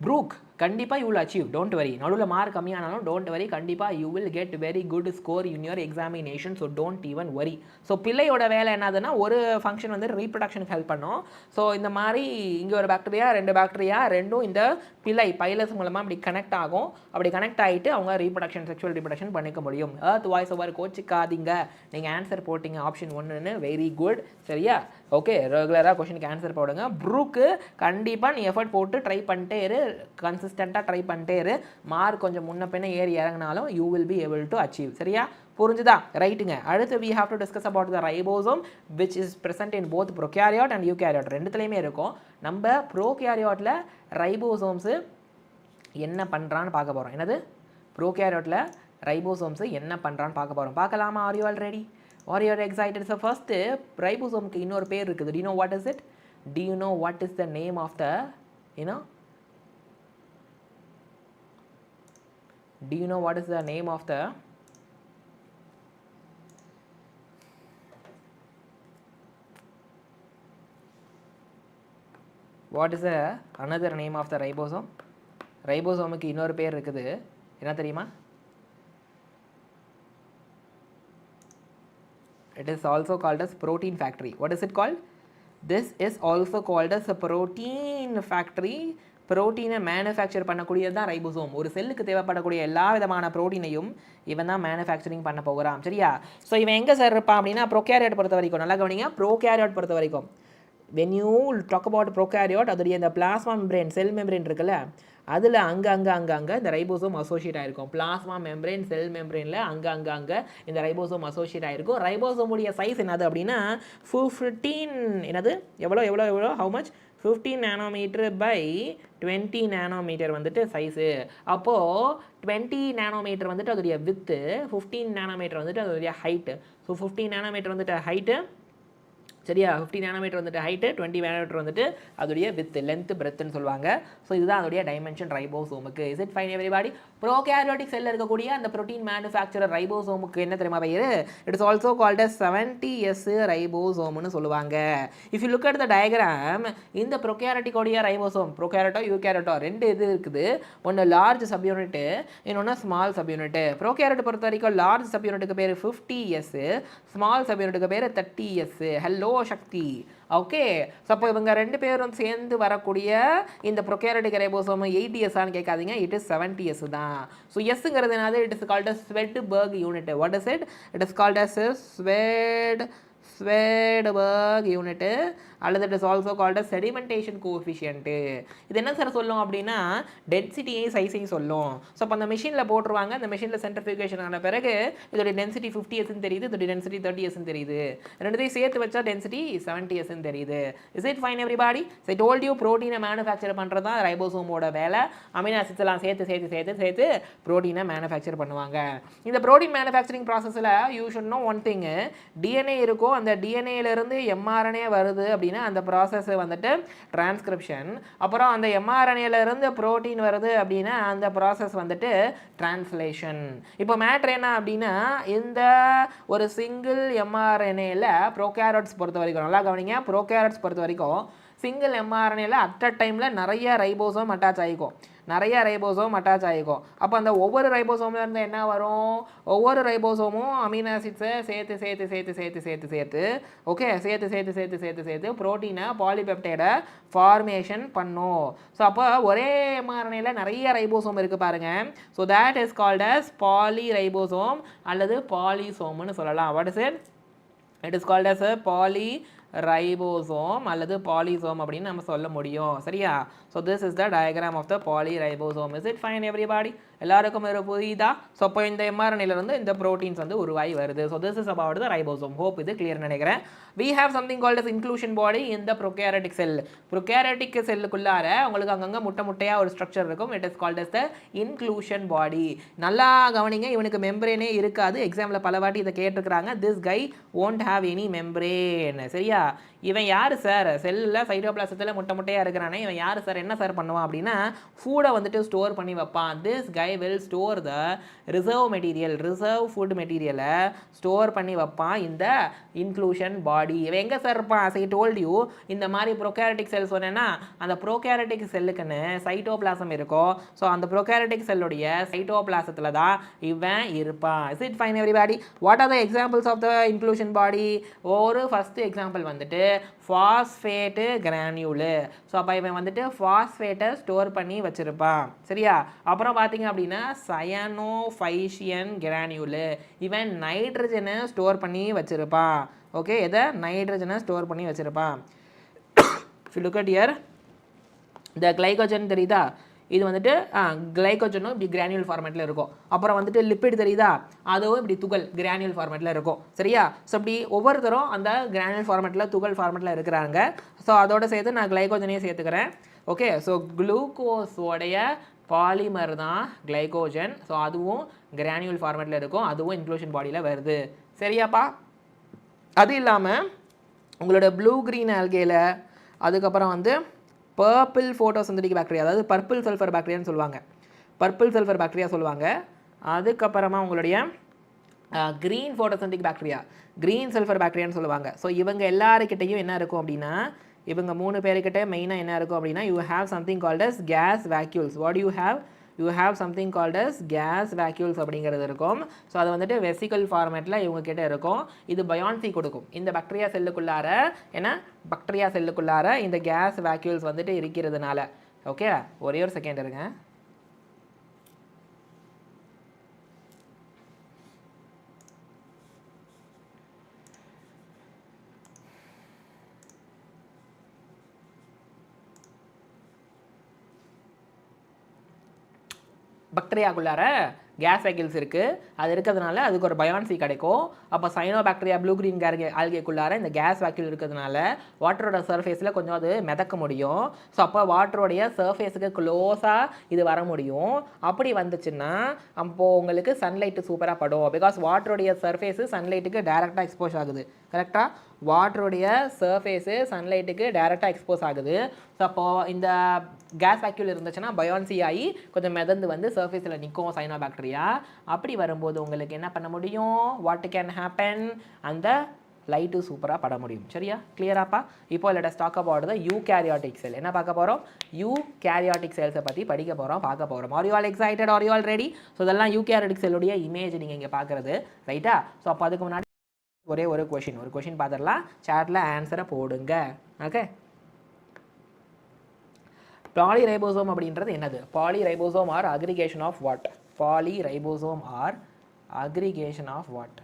Brooke, கண்டிப்பாக you will achieve. Don't worry. நடுவில் மார்க் கம்மியானாலும் டோன்ட் வரி. கண்டிப்பாக you will get very good score in your examination. So don't even வரி. ஸோ பிள்ளையோட வேலை என்னதுன்னா, ஒரு ஃபங்க்ஷன் வந்து ரீப்ரொடக்ஷனுக்கு ஹெல்ப் பண்ணும். ஸோ இந்த மாதிரி இங்கே ஒரு பாக்டீரியா, ரெண்டும் இந்த பிள்ளை பைலஸ் மூலமாக அப்படி கனெக்ட் ஆகும். அப்படி கனெக்ட் ஆகிட்டு அவங்க செக்ஷுவல் ரீப்ரொடக்ஷன் பண்ணிக்க முடியும். வாய்ஸ் ஓவர் கோச்சிக்காதீங்க. நீங்கள் ஆன்சர் போட்டிங்க ஆப்ஷன் 1ன்னு. Very good. சரியா? ஓகே, ரெகுலராக கொஷனுக்கு ஆன்சர் போடுங்க. ப்ரூக்கு கண்டிப்பாக நீ எஃபர்ட் போட்டு ட்ரை பண்ணிட்டே இரு, கன்சிஸ்டண்ட்டாக ட்ரை பண்ணிட்டே இரு. மார்க் கொஞ்சம் முன்ன பின்ன ஏறி இறங்கினாலும் you will be able to achieve. சரியா? புரிஞ்சுதா? ரைட்டுங்க. அடுத்து we have to discuss about the ribosome which is present in both prokaryote and eukaryote. ரெண்டுத்துலேயுமே இருக்கும். நம்ம ப்ரோகேரியோட்டில் ரைபோசோம்ஸு என்ன பண்ணுறான்னு பார்க்க போகிறோம். என்னது? ப்ரோகேரியோட்டில் ரைபோசோம்ஸு என்ன பண்ணுறான்னு பார்க்க போகிறோம். பார்க்கலாமா? Are you all ready? Or you are excited? So first, ribosome இன்னொரு பேர் இருக்குது. Do you know what is it? Do you know what is the name of the, do you know what is the name of the what is the another name of the ribosome? ரைபோசோமுக்கு இன்னொரு பேர் இருக்குது. என்ன தெரியுமா? It is also called as protein factory. What is it called? This is also called as a protein factory. ப்ரோட்டீனை மேனுஃபேக்சர் பண்ணக்கூடியது தான் ரைபோசோம். ஒரு செல்லுக்கு தேவைப்படக்கூடிய எல்லா விதமான ப்ரோட்டீனையும் இவன் தான் மேனுஃபேக்சரிங் பண்ண போகிறான். சரியா? ஸோ இவன் எங்கே சார் இருப்பான் அப்படின்னா, ப்ரோகேரியோட் பொறுத்த வரைக்கும் நல்லா கவனிங்க. ப்ரோகேரியோட் பொறுத்த வரைக்கும் when you talk about prokaryote, அதோடைய இந்த பிளாஸ்மா மெம்பரேன், செல் மெம்பரேன் இருக்குல்ல, அதில் அங்கே இந்த ரைபோசோம் அசோசியேட் ஆகிருக்கும். பிளாஸ்மா மெம்பரேன், செல் மெம்பரேனில் அங்கே இந்த ரைபோசோம் அசோசியேட் ஆகிருக்கும். ரைபோசோமுடைய சைஸ் என்னது அப்படின்னா 15 என்னது எவ்வளோ how much 15 nanometre by 20 nanometre வந்துட்டு சைஸு. அப்போது 20 நானோமீட்டர் வந்துட்டு அதோடைய வித்து, 15 நானோமீட்டர் வந்துட்டு அதோடைய ஹைட்டு. ஸோ 15 நானோமீட்டர் வந்துட்டு ஹைட்டு, சரியா 50 நானோமீட்டர் வந்துட்டு ஹைட்டு 20 நானோமீட்டர் வந்துட்டு அதோடைய வித் லென்த் பிரெத்னு சொல்லுவாங்க. ஸோ இதுதான் அதோடைய டைமென்ஷன் ரைபோசோமுக்கு. Is it fine everybody? Prokaryotic செல்லில் இருக்கக்கூடிய அந்த ப்ரோட்டீன் மேனுஃபேக்சரர் ரைபோசோமுக்கு என்ன தெரியுமா பேர்? It is also called as 70S ரைபோசோம்னு சொல்லுவாங்க. If you look at the diagram, இந்த ப்ரோகேரியோட்டிக்கோடைய ரைபோசோம், ப்ரோகேரியோட்டோ யூகேரியோட்டோ ரெண்டு இது இருக்குது. ஒன்று லார்ஜ் சப் யூனிட்டு, இன்னொன்று ஸ்மால் சப் யூனிட்டு. ப்ரோகேரியோட் பொறுத்த வரைக்கும் லார்ஜ் சப் யூனிட்டுக்கு பேர் 50S, ஸ்மால் சப் யூனிட்டுக்கு பேர் 30S. ஹலோ சக்தி. ஓகே, ஸோ அப்போ இவங்க ரெண்டு பேரும் சேர்ந்து வரக்கூடிய இந்த ப்ரோகேரியோட்டிக் ரைபோசோம் 80S ஆன்னு கேட்காதீங்க, இட் இஸ் 70S தான். ஸோ எஸ்ங்கிறது என்னது? It is called as Svedberg unit. What is it? It is called as Svedberg unit, அல்லது it is also called as sedimentation coefficient. இது என்ன சார் சொல்லும் அப்படின்னா டென்சிட்டியை சைஸையும் சொல்லும். ஸோ அப்போ அந்த மிஷினில் போட்டுருவாங்க. அந்த மிஷினில் சென்ட்ரிஃபியூகேஷன் ஆன பிறகு இதோட டென்சிட்டி 50Sன்னு தெரியுது, இதோட டென்சிட்டி 30Sன்னு தெரியுது. ரெண்டுத்தையும் சேர்த்து வச்சா டென்சிட்டி 70Sன்னு தெரியுது. Is it fine everybody? So I told you ப்ரோட்டீனை மேனுஃபேக்சர் பண்ணுறது தான் ரைபோசோமோட வேலை. அமினோ ஆசிட்ஸ் எல்லாம் சேர்த்து ப்ரோட்டீனை மேனுஃபேக்சர் பண்ணுவாங்க. இந்த ப்ரோட்டீன் மேனுஃபேக்சரிங் ப்ராசஸில் you should know one thing, DNA இருக்கும். அந்த டிஎன்ஏலேருந்து எம்ஆர்என்ஏ வருது அப்படின்னா அந்த ப்ராசஸ் வந்துட்டு டிரான்ஸ்கிரிப்ஷன். அப்புறம் அந்த எம்ஆர்என்ஏலேருந்து ப்ரோட்டீன் வருது அப்படின்னா அந்த ப்ராசஸ் வந்துட்டு டிரான்ஸ்லேஷன். இப்போ மேட்ரு என்ன அப்படின்னா இந்த ஒரு சிங்கிள் எம்ஆர்என்ஏல ப்ரோகேரியோட்ஸ் பொறுத்த வரைக்கும் நல்லா கவனிங்க, ப்ரோகேரியோட்ஸ் பொறுத்த வரைக்கும் சிங்கிள் எம்ஆர்என்ஏல அட் அ டைமில் நிறைய ரைபோசோம் அட்டாச் ஆகிக்கும். அப்போ அந்த ஒவ்வொரு ரைபோசோம்ல இருந்து என்ன வரும்? ஒவ்வொரு ரைபோசோமும் அமினோ ஆசிட்ஸை சேர்த்து ஓகே சேர்த்து ப்ரோட்டீனை பாலிபெப்டைடை ஃபார்மேஷன் பண்ணும். ஸோ அப்போ ஒரே எம்ஆர்என்ஏல நிறைய ரைபோசோம் இருக்குது பாருங்க. So that is called as poly ribosome அல்லது பாலிசோம்னு சொல்லலாம். What is it? It is called as poly ribosome அல்லது பாலிசோம் அப்படின்னு நம்ம சொல்ல முடியும். சரியா? So this is the diagram of the poly ribosome. Is it fine everybody? எல்லாருக்கும் ஒரு புரியுதா? ஸோ அப்போ இந்த எம்ஆர்என்ஏலேருந்து இந்த ப்ரோட்டீன்ஸ் வந்து உருவாகி வருது. So this is about the ribosome. Hope இது கிளியர் நினைக்கிறேன். we have something called as inclusion body in the prokaryotic cell. prokaryotic செல்லுக்குள்ளார உங்களுக்கு அங்கங்கே முட்டையாக ஒரு ஸ்ட்ரக்சர் இருக்கும். It is called as the inclusion body. நல்லா கவனிங்க, இவனுக்கு மெம்பரேனே இருக்காது. எக்ஸாமில் பல வாட்டி இதை கேட்டிருக்கிறாங்க. this guy won't have any membrane. சரியா? இவன் யார் சார்? செல்லில் சைட்டோபிளாசத்தில் முட்டையாக இருக்கிறானே இவன் யார் சார்? என்ன சார் பண்ணுவான் அப்படின்னா ஃபுட்டை வந்துட்டு ஸ்டோர் பண்ணி வைப்பான். This guy will store the reserve food மெட்டீரியலை ஸ்டோர் பண்ணி வைப்பான் இந்த இன்க்ளூஷன் பாடி. இவன் எங்கே சார் இருப்பான்? ஐ டோல்ட் யூ, இந்த மாதிரி ப்ரோகேரியோட்டிக் செல் சொன்னேன்னா அந்த ப்ரோகேரியோட்டிக் செல்லுக்குன்னு சைட்டோபிளாசம் இருக்கும். ஸோ அந்த ப்ரோகேரியோட்டிக் செல்லுடைய சைட்டோபிளாசத்தில் தான் இவன் இருப்பான். Is it fine everybody? What are the examples of the inclusion body? ஒரு ஃபர்ஸ்ட் எக்ஸாம்பிள் வந்துட்டு ஃபாஸ்பேட்டு கிரானியூலு. ஸோ அப்போ இவன் வந்துட்டு ஃபாஸ்பேட்டை ஸ்டோர் பண்ணி வச்சுருப்பான். சரியா? அப்புறம் பார்த்தீங்க அப்படின்னா சயனோஃபைஷியன் கிரானியூலு, இவன் நைட்ரஜனை ஸ்டோர் பண்ணி வச்சுருப்பான். ஓகே, எதை? நைட்ரஜனை ஸ்டோர் பண்ணி வச்சுருப்பான். லுக் அட் ஹியர், இந்த கிளைகோஜன் தெரியுதா? இது வந்துட்டு கிளைகோஜனும் இப்படி கிரானியூல் ஃபார்மேட்டில் இருக்கும். அப்புறம் வந்துட்டு லிப்பிட் தெரியுதா? அதுவும் இப்படி துகள் கிரானியூல் ஃபார்மேட்டில் இருக்கும். சரியா? ஸோ இப்படி ஒவ்வொருத்தரும் அந்த கிரானியூல் ஃபார்மேட்டில் துகள் ஃபார்மேட்டில் இருக்கிறாங்க. ஸோ அதோடு சேர்த்து நான் கிளைகோஜனையும் சேர்த்துக்கிறேன். ஓகே, ஸோ குளுக்கோஸோடைய பாலிமர் தான் கிளைகோஜன். ஸோ அதுவும் கிரானியூல் ஃபார்மேட்டில் இருக்கும். அதுவும் இன்க்ளூஷன் பாடியில் வருது. சரியாப்பா? அது இல்லாமல் உங்களோட ப்ளூ க்ரீன் ஆல்கேல அதுக்கப்புறம் வந்து பர்பிள் ஃபோட்டோசிந்தட்டிக் பாக்டீரியா, அதாவது பர்பிள் சல்ஃபர் பாக்டீரியான்னு சொல்லுவாங்க. அதுக்கப்புறமா உங்களுடைய green photosynthetic bacteria, green sulphur பாக்டீரியான்னு சொல்லுவாங்க. ஸோ இவங்க எல்லாருக்கிட்டையும் என்ன இருக்கும் அப்படின்னா, இவங்க 3 பேருக்கிட்ட மெயினாக என்ன இருக்கும் அப்படின்னா, you have something called as gas vacuoles. What you have something called as gas vacuoles அப்படிங்கிறது இருக்கும். ஸோ அது வந்துட்டு வெசிக்கல் ஃபார்மேட்டில் இவங்க கிட்ட இருக்கும். இது பயான்சி கொடுக்கும். இந்த பாக்டீரியா செல்லுக்குள்ளார இந்த கேஸ் வேக்யூல்ஸ் வந்துட்டு இருக்கிறதுனால. ஓகே, ஒரே ஒரு செகண்ட் இருங்க. பாக்டீரியாக்குள்ளார கேஸ் வேக்கிள்ஸ் இருக்குது, அது இருக்கிறதுனால அதுக்கு ஒரு பயான்சி கிடைக்கும். அப்போ சைனோபாக்டீரியா ப்ளூ கிரீன் ஆல்கேக்குள்ளார இந்த கேஸ் வேக்யூல் இருக்கிறதுனால வாட்டரோட சர்ஃபேஸில் கொஞ்சம் அது மிதக்க முடியும். ஸோ அப்போ வாட்டருடைய சர்ஃபேஸுக்கு க்ளோஸாக இது வர முடியும். அப்படி வந்துச்சுன்னா அப்போது உங்களுக்கு சன்லைட்டு சூப்பராக படும். பிகாஸ் வாட்டருடைய சர்ஃபேஸு சன்லைட்டுக்கு டைரெக்டாக எக்ஸ்போஸ் ஆகுது. கரெக்டாக வாட்டருடைய சர்ஃபேஸு சன்லைட்டுக்கு டைரெக்டாக எக்ஸ்போஸ் ஆகுது. ஸோ அப்போது இந்த கேஸ் வேக்யூல் இருந்துச்சுன்னா பயான்சி ஆகி கொஞ்சம் மிதந்து வந்து சர்ஃபேஸில் நிற்கும் சைனோபாக்டீரியா. அப்படி வரும்போது உங்களுக்கு என்ன பண்ண முடியும்? What can happen? அந்த லைட்டு சூப்பராக பட முடியும். சரியா? கிளியராப்பா? இப்போ let us talk about the eukaryotic cell. என்ன பார்க்க போகிறோம்? யூகேரியாட்டிக் செல்ஸை பற்றி படிக்க போகிறோம், பார்க்க போகிறோம். Are you all excited? Are you all ready? So இதெல்லாம் யூகேரியாட்டிக் செல்லுடைய இமேஜ் நீங்கள் இங்கே பார்க்குறது, ரைட்டா? ஸோ அப்போ அதுக்கு முன்னாடி ஒரே ஒரு கொஷின் பார்த்துடலாம். சாட்டில் ஆன்சரை போடுங்க. ஓகே, பாலிரைபோசோம் அப்படின்றது என்னது? Polyribosome are aggregation of what? Polyribosome are aggregation of what?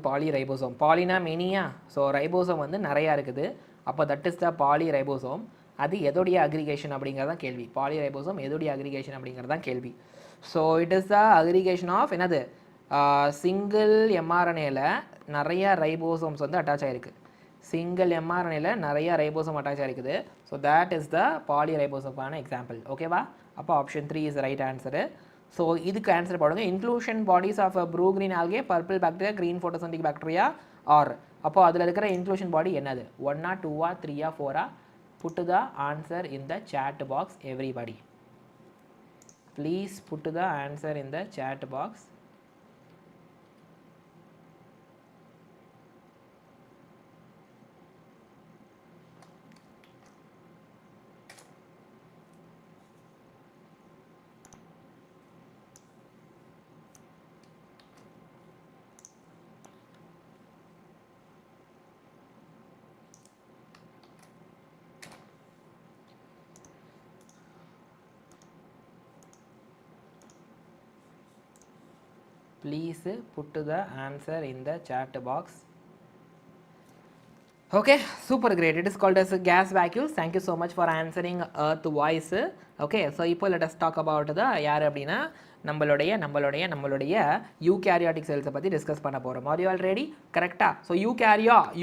Poly ribosome. பாலினா மெனியா? ஸோ ரைபோசோம் வந்து நிறையா இருக்குது. அப்போ that is the poly ribosome. அது எதோடைய அக்ரிகேஷன் அப்படிங்கிறதான் கேள்வி. பாலி ரைபோசோம் எதோடைய அக்ரிகேஷன் அப்படிங்கிறதான் கேள்வி. So it is the aggregation of என்னது? சிங்கிள் எம்ஆர்என்ஏல நிறைய ரைபோசோம்ஸ் வந்து அட்டாச் ஆகிருக்கு. சிங்கிள் எம்ஆர்என்ஏல நிறைய ரைபோசோம் அட்டாச் ஆகிருக்குது. So that is the poly ரைபோசோமான எக்ஸாம்பிள். ஓகேவா? அப்போ option 3 is right answer. So இதுக்கு ஆன்சர் போடுங்க. Inclusion bodies of blue green algae, purple bacteria, green photosynthetic bacteria are. அப்போ அதில் இருக்கிற இன்க்ளூஷன் பாடி என்னது? 1, 2, 3, 4? Put the answer in the chat box everybody. Please put the answer in the chat box. Please put the answer in the chat box. Okay, super great. It is called as gas vacuoles. Thank you so much for answering earth voice. Okay, so இப்போ let us talk about the யார் அப்படின்னா நம்மளுடைய யூகேரியாட்டிக் செல்ஸை பற்றி டிஸ்கஸ் பண்ண போகிறோம். Are you all ready? கரெக்டாக? ஸோ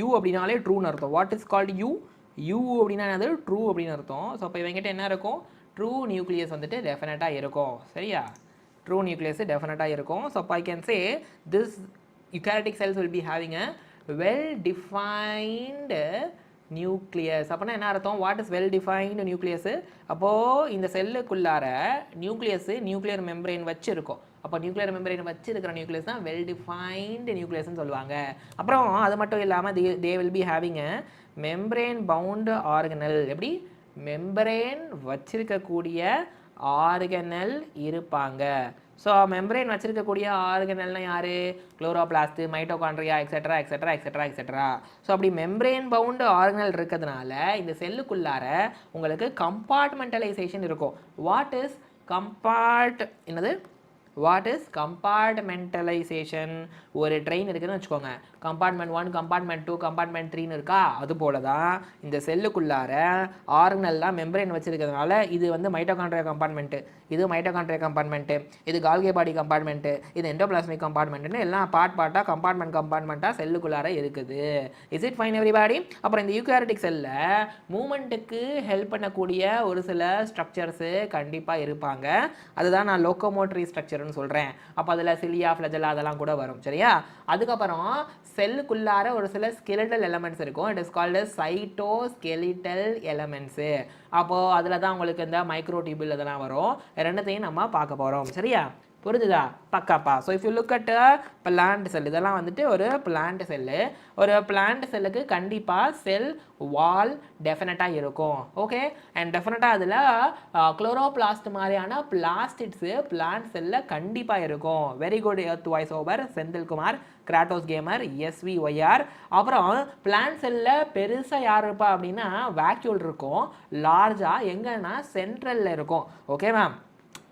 யூ அப்படின்னாலே ட்ரூன்னு அர்த்தம். வாட் இஸ் கால்டு யூ அப்படின்னா என்னது? ட்ரூ அப்படின்னு அர்த்தம். ஸோ இப்போ இவங்ககிட்ட என்ன இருக்கும்? ட்ரூ நியூக்ளியஸ் வந்துட்டு டெஃபினட்டாக இருக்கும். சரியா? True nucleus definitely இருக்கும். So I can say this eukaryotic cells will be having a well defined nucleus. அப்போனா என்ன அர்த்தம்? What is well defined nucleus? அப்போது இந்த செல்லுக்குள்ளார நியூக்ளியர் மெம்பரேன் வச்சுருக்கோம். அப்போ நியூக்ளியர் மெம்பரேன் வச்சுருக்கிற நியூக்ளியஸ் தான் வெல் டிஃபைன்டு நியூக்ளியஸ்ன்னு சொல்லுவாங்க. அப்புறம் அது மட்டும் இல்லாமல் they will be having a membrane bound organelle. எப்படி? மெம்பரேன் வச்சிருக்கக்கூடிய ஆர்கனல் இருப்பாங்க. ஸோ மெம்பரேன் வச்சிருக்கக்கூடிய ஆர்கனல்னால் யார்? Chloroplast, mitochondria, etcetera etcetera etcetera etcetera. So அப்படி மெம்பரேன் பவுண்டு ஆர்கனல் இருக்கிறதுனால இந்த செல்லுக்குள்ளார உங்களுக்கு கம்பார்ட்மெண்டலைசேஷன் இருக்கும். வாட் இஸ் என்னது? What is compartmentalisation? ஒரு ட்ரெயின் இருக்குதுன்னு வச்சுக்கோங்க. கம்பார்ட்மெண்ட் 1, கம்பார்ட்மெண்ட் 2, கம்பார்ட்மெண்ட் 3ன்னு இருக்கா? அது போல தான் இந்த செல்லுக்குள்ளார ஆர்கனல்லாம் மெம்பரேன் வச்சுருக்கிறதுனால இது வந்து மைட்டோகாண்ட்ரியா கம்பார்ட்மெண்ட்டு, இது மைட்டோகாண்ட்ரியா கம்பார்ட்மெண்ட்டு, இது கால்கே பாடி கம்பார்ட்மெண்ட்டு, இது எண்டோபிளாஸ்மிக் கம்பார்ட்மெண்ட்டுன்னு எல்லாம் பார்ட்டாக கம்பார்ட்மெண்ட்டாக செல்லுக்குள்ளார இருக்குது. Is it fine everybody? அப்புறம் இந்த யூகேரியாட்டிக் செல்லில் மூமெண்ட்டுக்கு ஹெல்ப் பண்ணக்கூடிய ஒரு சில ஸ்ட்ரக்சர்ஸு கண்டிப்பாக இருப்பாங்க. அதுதான் நான் லோக்கோமோட்டரி ஸ்ட்ரக்சர்னு சொல்கிறேன். அப்போ அதில் சிலியா, ஃப்ளஜெல்லா அதெல்லாம் கூட வரும். சரியா? அதுக்கப்புறம் செல்லுக்குள்ளார ஒரு சில ஸ்கெலிட்டல் எலமெண்ட்ஸ் இருக்கும். It is called cytoskeletal elements. அப்போது அதில் தான் உங்களுக்கு இந்த மைக்ரோடியூபிள் இதெல்லாம் வரும். ரெண்டுத்தையும் நம்ம பார்க்க போகிறோம். சரியா? புரிஞ்சுதா பக்காப்பா so if you look at plant cell இதெல்லாம் வந்துட்டு ஒரு பிளான்ட் செல்லு ஒரு பிளான்ட் செல்லுக்கு கண்டிப்பாக செல் வால் டெஃபினட்டாக இருக்கும் ஓகே அண்ட் டெஃபினட்டாக அதில் குளோரோபிளாஸ்ட் மாதிரியான பிளாஸ்டிட்ஸு பிளான்ட் செல்லில் கண்டிப்பாக இருக்கும் very good earth voice over Senthilkumar Kratos gamer SVYR அப்புறம் பிளான்ட் செல்லில் பெருசாக யார் இருப்பா அப்படின்னா வேக்யூல் இருக்கும் லார்ஜாக எங்கன்னா சென்ட்ரலில் இருக்கும் ஓகே மேம்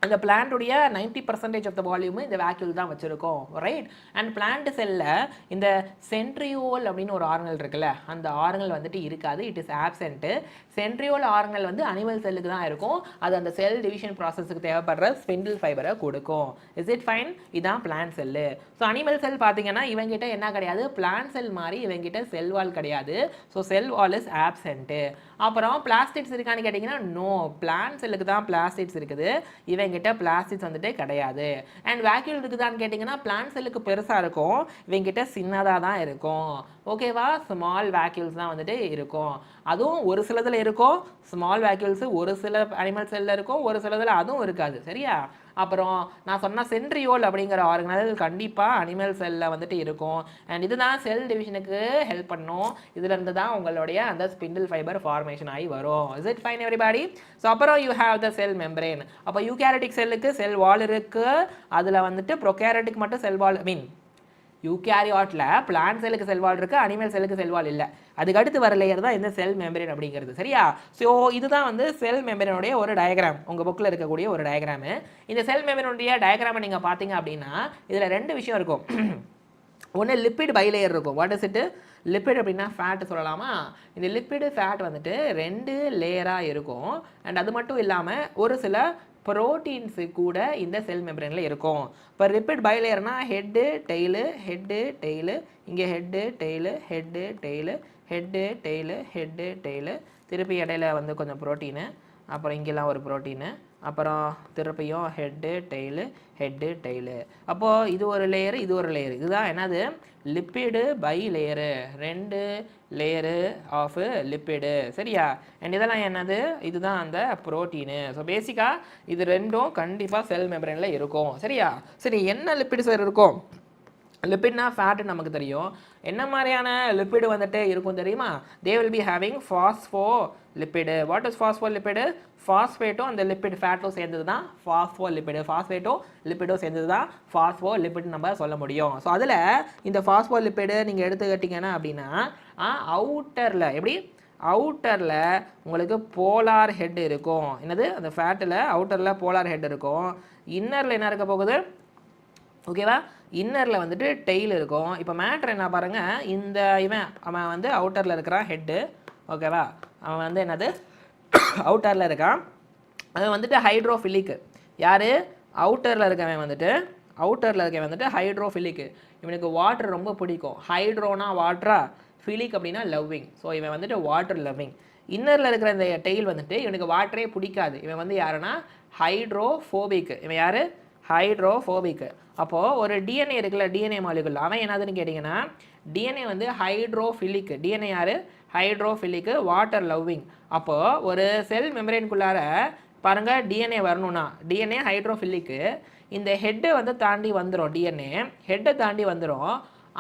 அந்த பிளான்ட்டுடைய 90% ஆஃப் த வால்யூம் இந்த வேக்யூல் தான் வச்சுருக்கோம் ரைட் அண்ட் பிளான்ட் செல்லில் இந்த சென்ட்ரியோல் அப்படின்னு ஒரு ஆர்கனல் இருக்குல்ல அந்த ஆர்கனல் வந்துட்டு இருக்காது இட் இஸ் ஆப்சென்ட்டு சென்ட்ரியோல் ஆர்கனல் வந்து அனிமல் செல்லுக்கு தான் இருக்கும் அது அந்த செல் டிவிஷன் ப்ராசஸுக்கு தேவைப்படுற ஸ்பிண்டில் ஃபைபரை கொடுக்கும் இஸ் இட் ஃபைன் இதான் பிளான்ட் செல்லு ஸோ அனிமல் செல் பார்த்தீங்கன்னா இவங்கிட்ட என்ன கிடையாது பிளான்ட் செல் மாதிரி இவங்கிட்ட செல் வால் கிடையாது ஸோ செல் வால் இஸ் ஆப்சென்ட்டு அப்புறம் பிளாஸ்டிக்ஸ் இருக்கான்னு கேட்டிங்கன்னா நோ பிளான்ட் செல்லுக்கு தான் பிளாஸ்டிக்ஸ் இருக்குது இவங்கிட்ட பிளாஸ்டிக்ஸ் வந்துட்டு கிடையாது அண்ட் வேக்யூல் இருக்குதான்னு கேட்டிங்கன்னா பிளான்ட் செல்லுக்கு பெருசாக இருக்கும் இவங்கிட்ட சின்னதாக தான் இருக்கும் ஓகேவா ஸ்மால் வேக்யூல்ஸ் தான் வந்துட்டு இருக்கும் அதுவும் ஒரு சிலதில் இருக்கும் ஸ்மால் வேக்யூல்ஸு ஒரு சில அனிமல் செல்லில் இருக்கும் ஒரு சிலதில் அதுவும் இருக்காது சரியா அப்புறம் நான் சொன்ன சென்ட்ரியோல் அப்படிங்கிற ஆர்கனல் கண்டிப்பாக அனிமல் செல்லில் வந்துட்டு இருக்கும் அண்ட் இதுதான் செல் டிவிஷனுக்கு ஹெல்ப் பண்ணும் இதுலேருந்து தான் உங்களுடைய அந்த ஸ்பிண்டில் ஃபைபர் ஃபார்மேஷன் ஆகி வரும் is it fine everybody so அப்புறம் you have the cell membrane அப்போ யூகேரிட்டிக் செல்லுக்கு செல் வால் இருக்குது அதில் வந்துட்டு ப்ரோகேரிட்டிக் மட்டும் செல் வால் மீன் யூகேரியாட்டில் பிளான்ட் செல்லுக்கு செல்வால் இருக்குது அனிமல் செல்லுக்கு செல்வால் இல்லை அதுக்கு அடுத்து வர லேயர் தான் இந்த செல் மெம்பரேன் அப்படிங்கிறது சரியா ஸோ இதுதான் வந்து செல் மெம்பரேனுடைய ஒரு டயக்ராம் உங்கள் புக்கில் இருக்கக்கூடிய ஒரு டயக்ராமு இந்த செல் மெம்பரேனுடைய டயக்ராமை நீங்கள் பார்த்தீங்க அப்படின்னா இதில் ரெண்டு விஷயம் இருக்கும் ஒன்று லிப்பிட் பைலேயர் இருக்கும் வாட் இஸ் இட் லிப்பிட் அப்படின்னா ஃபேட் சொல்லலாமா இந்த லிப்பிடு ஃபேட் வந்துட்டு ரெண்டு லேயராக இருக்கும் அண்ட் அது மட்டும் இல்லாமல் ஒரு சில ப்ரோட்டீன்ஸு கூட இந்த செல் மெம்பரேனில் இருக்கும் இப்போ லிப்பிட் பைலேயர்னா ஹெட்டு டெய்லு ஹெட்டு டெய்லு இங்கே head tail head tail head tail head tail திருப்பி இடையில வந்து கொஞ்சம் ப்ரோட்டீனு அப்புறம் இங்கெல்லாம் ஒரு ப்ரோட்டீனு அப்புறம் திருப்பியும் ஹெட்டு டெய்லு அப்போது இது ஒரு லேயரு இது ஒரு லேயரு இதுதான் என்னது லிப்பிடு பை லேயரு ரெண்டு லேயரு ஆஃப் லிப்பிடு சரியா அண்ட் இதெல்லாம் என்னது இதுதான் அந்த ப்ரோட்டீனு ஸோ பேசிக்காக இது ரெண்டும் கண்டிப்பாக செல் மெம்பரேனில் இருக்கும் சரியா சரி என்ன லிப்பிடு சார் இருக்கும் லிப்பிட்னா ஃபேட்டு நமக்கு தெரியும் என்ன மாதிரியான லிப்பிடு வந்துட்டு இருக்கும் தெரியுமா they will be having phospholipid what is phospholipid ஃபாஸ்ஃபேட்டும் அந்த லிப்பிட் ஃபேட்டும் சேர்ந்தது தான் ஃபாஸ்ஃபோ லிப்பிடு ஃபாஸ்ஃபேட்டும் லிப்பிடும் சேர்ந்தது தான் ஃபாஸ்ஃபோ லிப்பிட் நம்ம சொல்ல முடியும் ஸோ அதில் இந்த ஃபாஸ்ஃபோ லிப்பிடு நீங்கள் எடுத்துக்கிட்டிங்கன்னா அப்படின்னா அவுட்டரில் எப்படி அவுட்டரில் உங்களுக்கு போலார் ஹெட் இருக்கும் என்னது அந்த ஃபேட்டில் அவுட்டரில் போலார் ஹெட் இருக்கும் இன்னரில் என்ன இருக்க போகுது ஓகேவா இன்னரில் வந்துட்டு டெய்ல் இருக்கும் இப்போ மேட்ரு என்ன பாருங்கள் இந்த அவன் வந்து அவுட்டரில் இருக்கிறான் ஹெட்டு ஓகேவா அவன் வந்து என்னது அவுட்டரில் இருக்கான் அது வந்துட்டு ஹைட்ரோஃபிலிக்கு யார் அவுட்டரில் இருக்கவன் வந்துட்டு ஹைட்ரோஃபிலிக்கு இவனுக்கு வாட்டர் ரொம்ப பிடிக்கும் ஹைட்ரோனா வாட்டரா ஃபிலிக் அப்படின்னா லவ்விங் ஸோ இவன் வந்துட்டு வாட்டர் லவ்விங் இன்னரில் இருக்கிற இந்த டெய்ல் வந்துட்டு இவனுக்கு வாட்டரே பிடிக்காது இவன் வந்து யாருன்னா ஹைட்ரோஃபோபிக் இவன் யார் ஹைட்ரோஃபோபிக் அப்போது ஒரு டிஎன்ஏ இருக்குல்ல டிஎன்ஏ மாலிகுல் அவன் என்னதுன்னு கேட்டிங்கன்னா டிஎன்ஏ வந்து ஹைட்ரோஃபிலிக் டிஎன்ஏ யார் ஹைட்ரோஃபிலிக்கு வாட்டர் லவ்விங் அப்போது ஒரு செல் மெம்பரேனுக்குள்ளார பாருங்கள் டிஎன்ஏ வரணும்னா டிஎன்ஏ ஹைட்ரோஃபிலிக்கு இந்த ஹெட்டை வந்து தாண்டி வந்துடும் டிஎன்ஏ ஹெட்டை தாண்டி வந்துடும்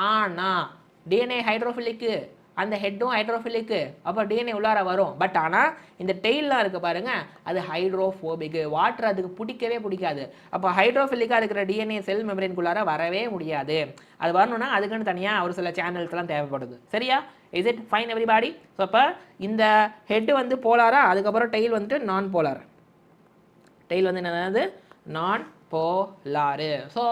ஆனால் டிஎன்ஏ ஹைட்ரோஃபிலிக்கு அந்த ஹெட்டும் ஹைட்ரோஃபிலிக்கு அப்போ டிஎன்ஏ உள்ளார வரும் பட் ஆனால் இந்த டெய்லாம் இருக்குது பாருங்கள் அது ஹைட்ரோஃபோபிக்கு வாட்டர் அதுக்கு பிடிக்காது அப்போ ஹைட்ரோஃபிலிக்காக இருக்கிற டிஎன்ஏ செல் மெம்பரேனுக்குள்ளார வரவே முடியாது அது வரணும்னா அதுக்குன்னு தனியாக ஒரு சில சேனல்ஸ்லாம் தேவைப்படுது சரியா is it fine everybody so அப்போ இந்த ஹெட்டு வந்து போலாரா அதுக்கப்புறம் டெய்ல் வந்துட்டு நான் போலார் டெய்ல் வந்து என்னது நான் போலாரு ஸோ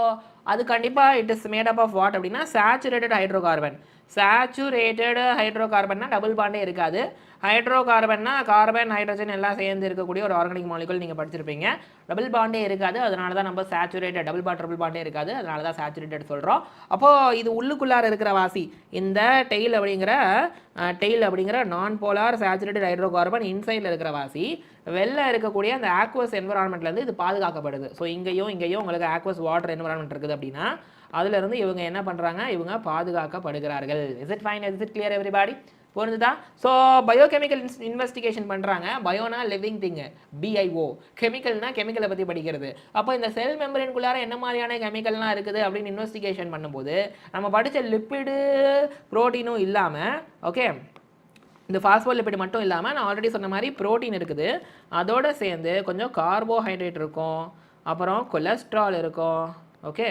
அது கண்டிப்பாக it is made up of what அப்படின்னா சேச்சுரேட்டட் ஹைட்ரோகார்பன் சேச்சுரேட்டட் ஹைட்ரோகார்பன்னா டபுள் பாண்டே இருக்காது ஹைட்ரோகார்பன்னா கார்பன் ஹைட்ரஜன் எல்லாம் சேர்ந்து இருக்கக்கூடிய ஒரு ஆர்கானிக் மாலிகுல் நீங்கள் படிச்சிருப்பீங்க டபுள் பாண்டே இருக்காது அதனால தான் நம்ம சேச்சுரேட்டட் ட்ரிபிள் பாண்டே இருக்காது அதனால தான் சேச்சுரேட்டட் சொல்கிறோம் அப்போது இது உள்ளுக்குள்ளார இருக்கிற வாசி இந்த டெய்ல் அப்படிங்கிற நான் போலார் சேச்சுரேட்டட் ஹைட்ரோகார்பன் இன்சைடில் இருக்கிற வாசி வெளில இருக்கக்கூடிய அந்த ஆக்வஸ் என்விரான்மெண்ட்லேருந்து இது பாதுகாக்கப்படுது ஸோ இங்கேயும் உங்களுக்கு ஆக்வஸ் வாட்டர் என்விரான்மெண்ட் இருக்குது அப்படின்னா அதிலிருந்து இவங்க என்ன பண்ணுறாங்க இவங்க பாதுகாக்கப்படுகிறார்கள் is it fine is it clear everybody புரிஞ்சுதா? ஸோ பயோகெமிக்கல் இன்வெஸ்டிகேஷன் பண்ணுறாங்க. பயோனா லிவிங் திங், பிஐஓ. கெமிக்கல்னா கெமிக்கலை பற்றி படிக்கிறது. அப்போ இந்த செல் மெம்பரேனுக்குள்ளார என்ன மாதிரியான கெமிக்கல்லாம் இருக்குது அப்படின்னு இன்வெஸ்டிகேஷன் பண்ணும்போது நம்ம படித்த லிப்பிடு ப்ரோட்டீனும் இல்லாமல், ஓகே, இந்த ஃபாஸ்போலிபிட் மட்டும் இல்லாமல் நான் ஆல்ரெடி சொன்ன மாதிரி ப்ரோட்டீன் இருக்குது, அதோடு சேர்ந்து கொஞ்சம் கார்போஹைட்ரேட் இருக்கும், அப்புறம் கொலஸ்ட்ரால் இருக்கும், okay,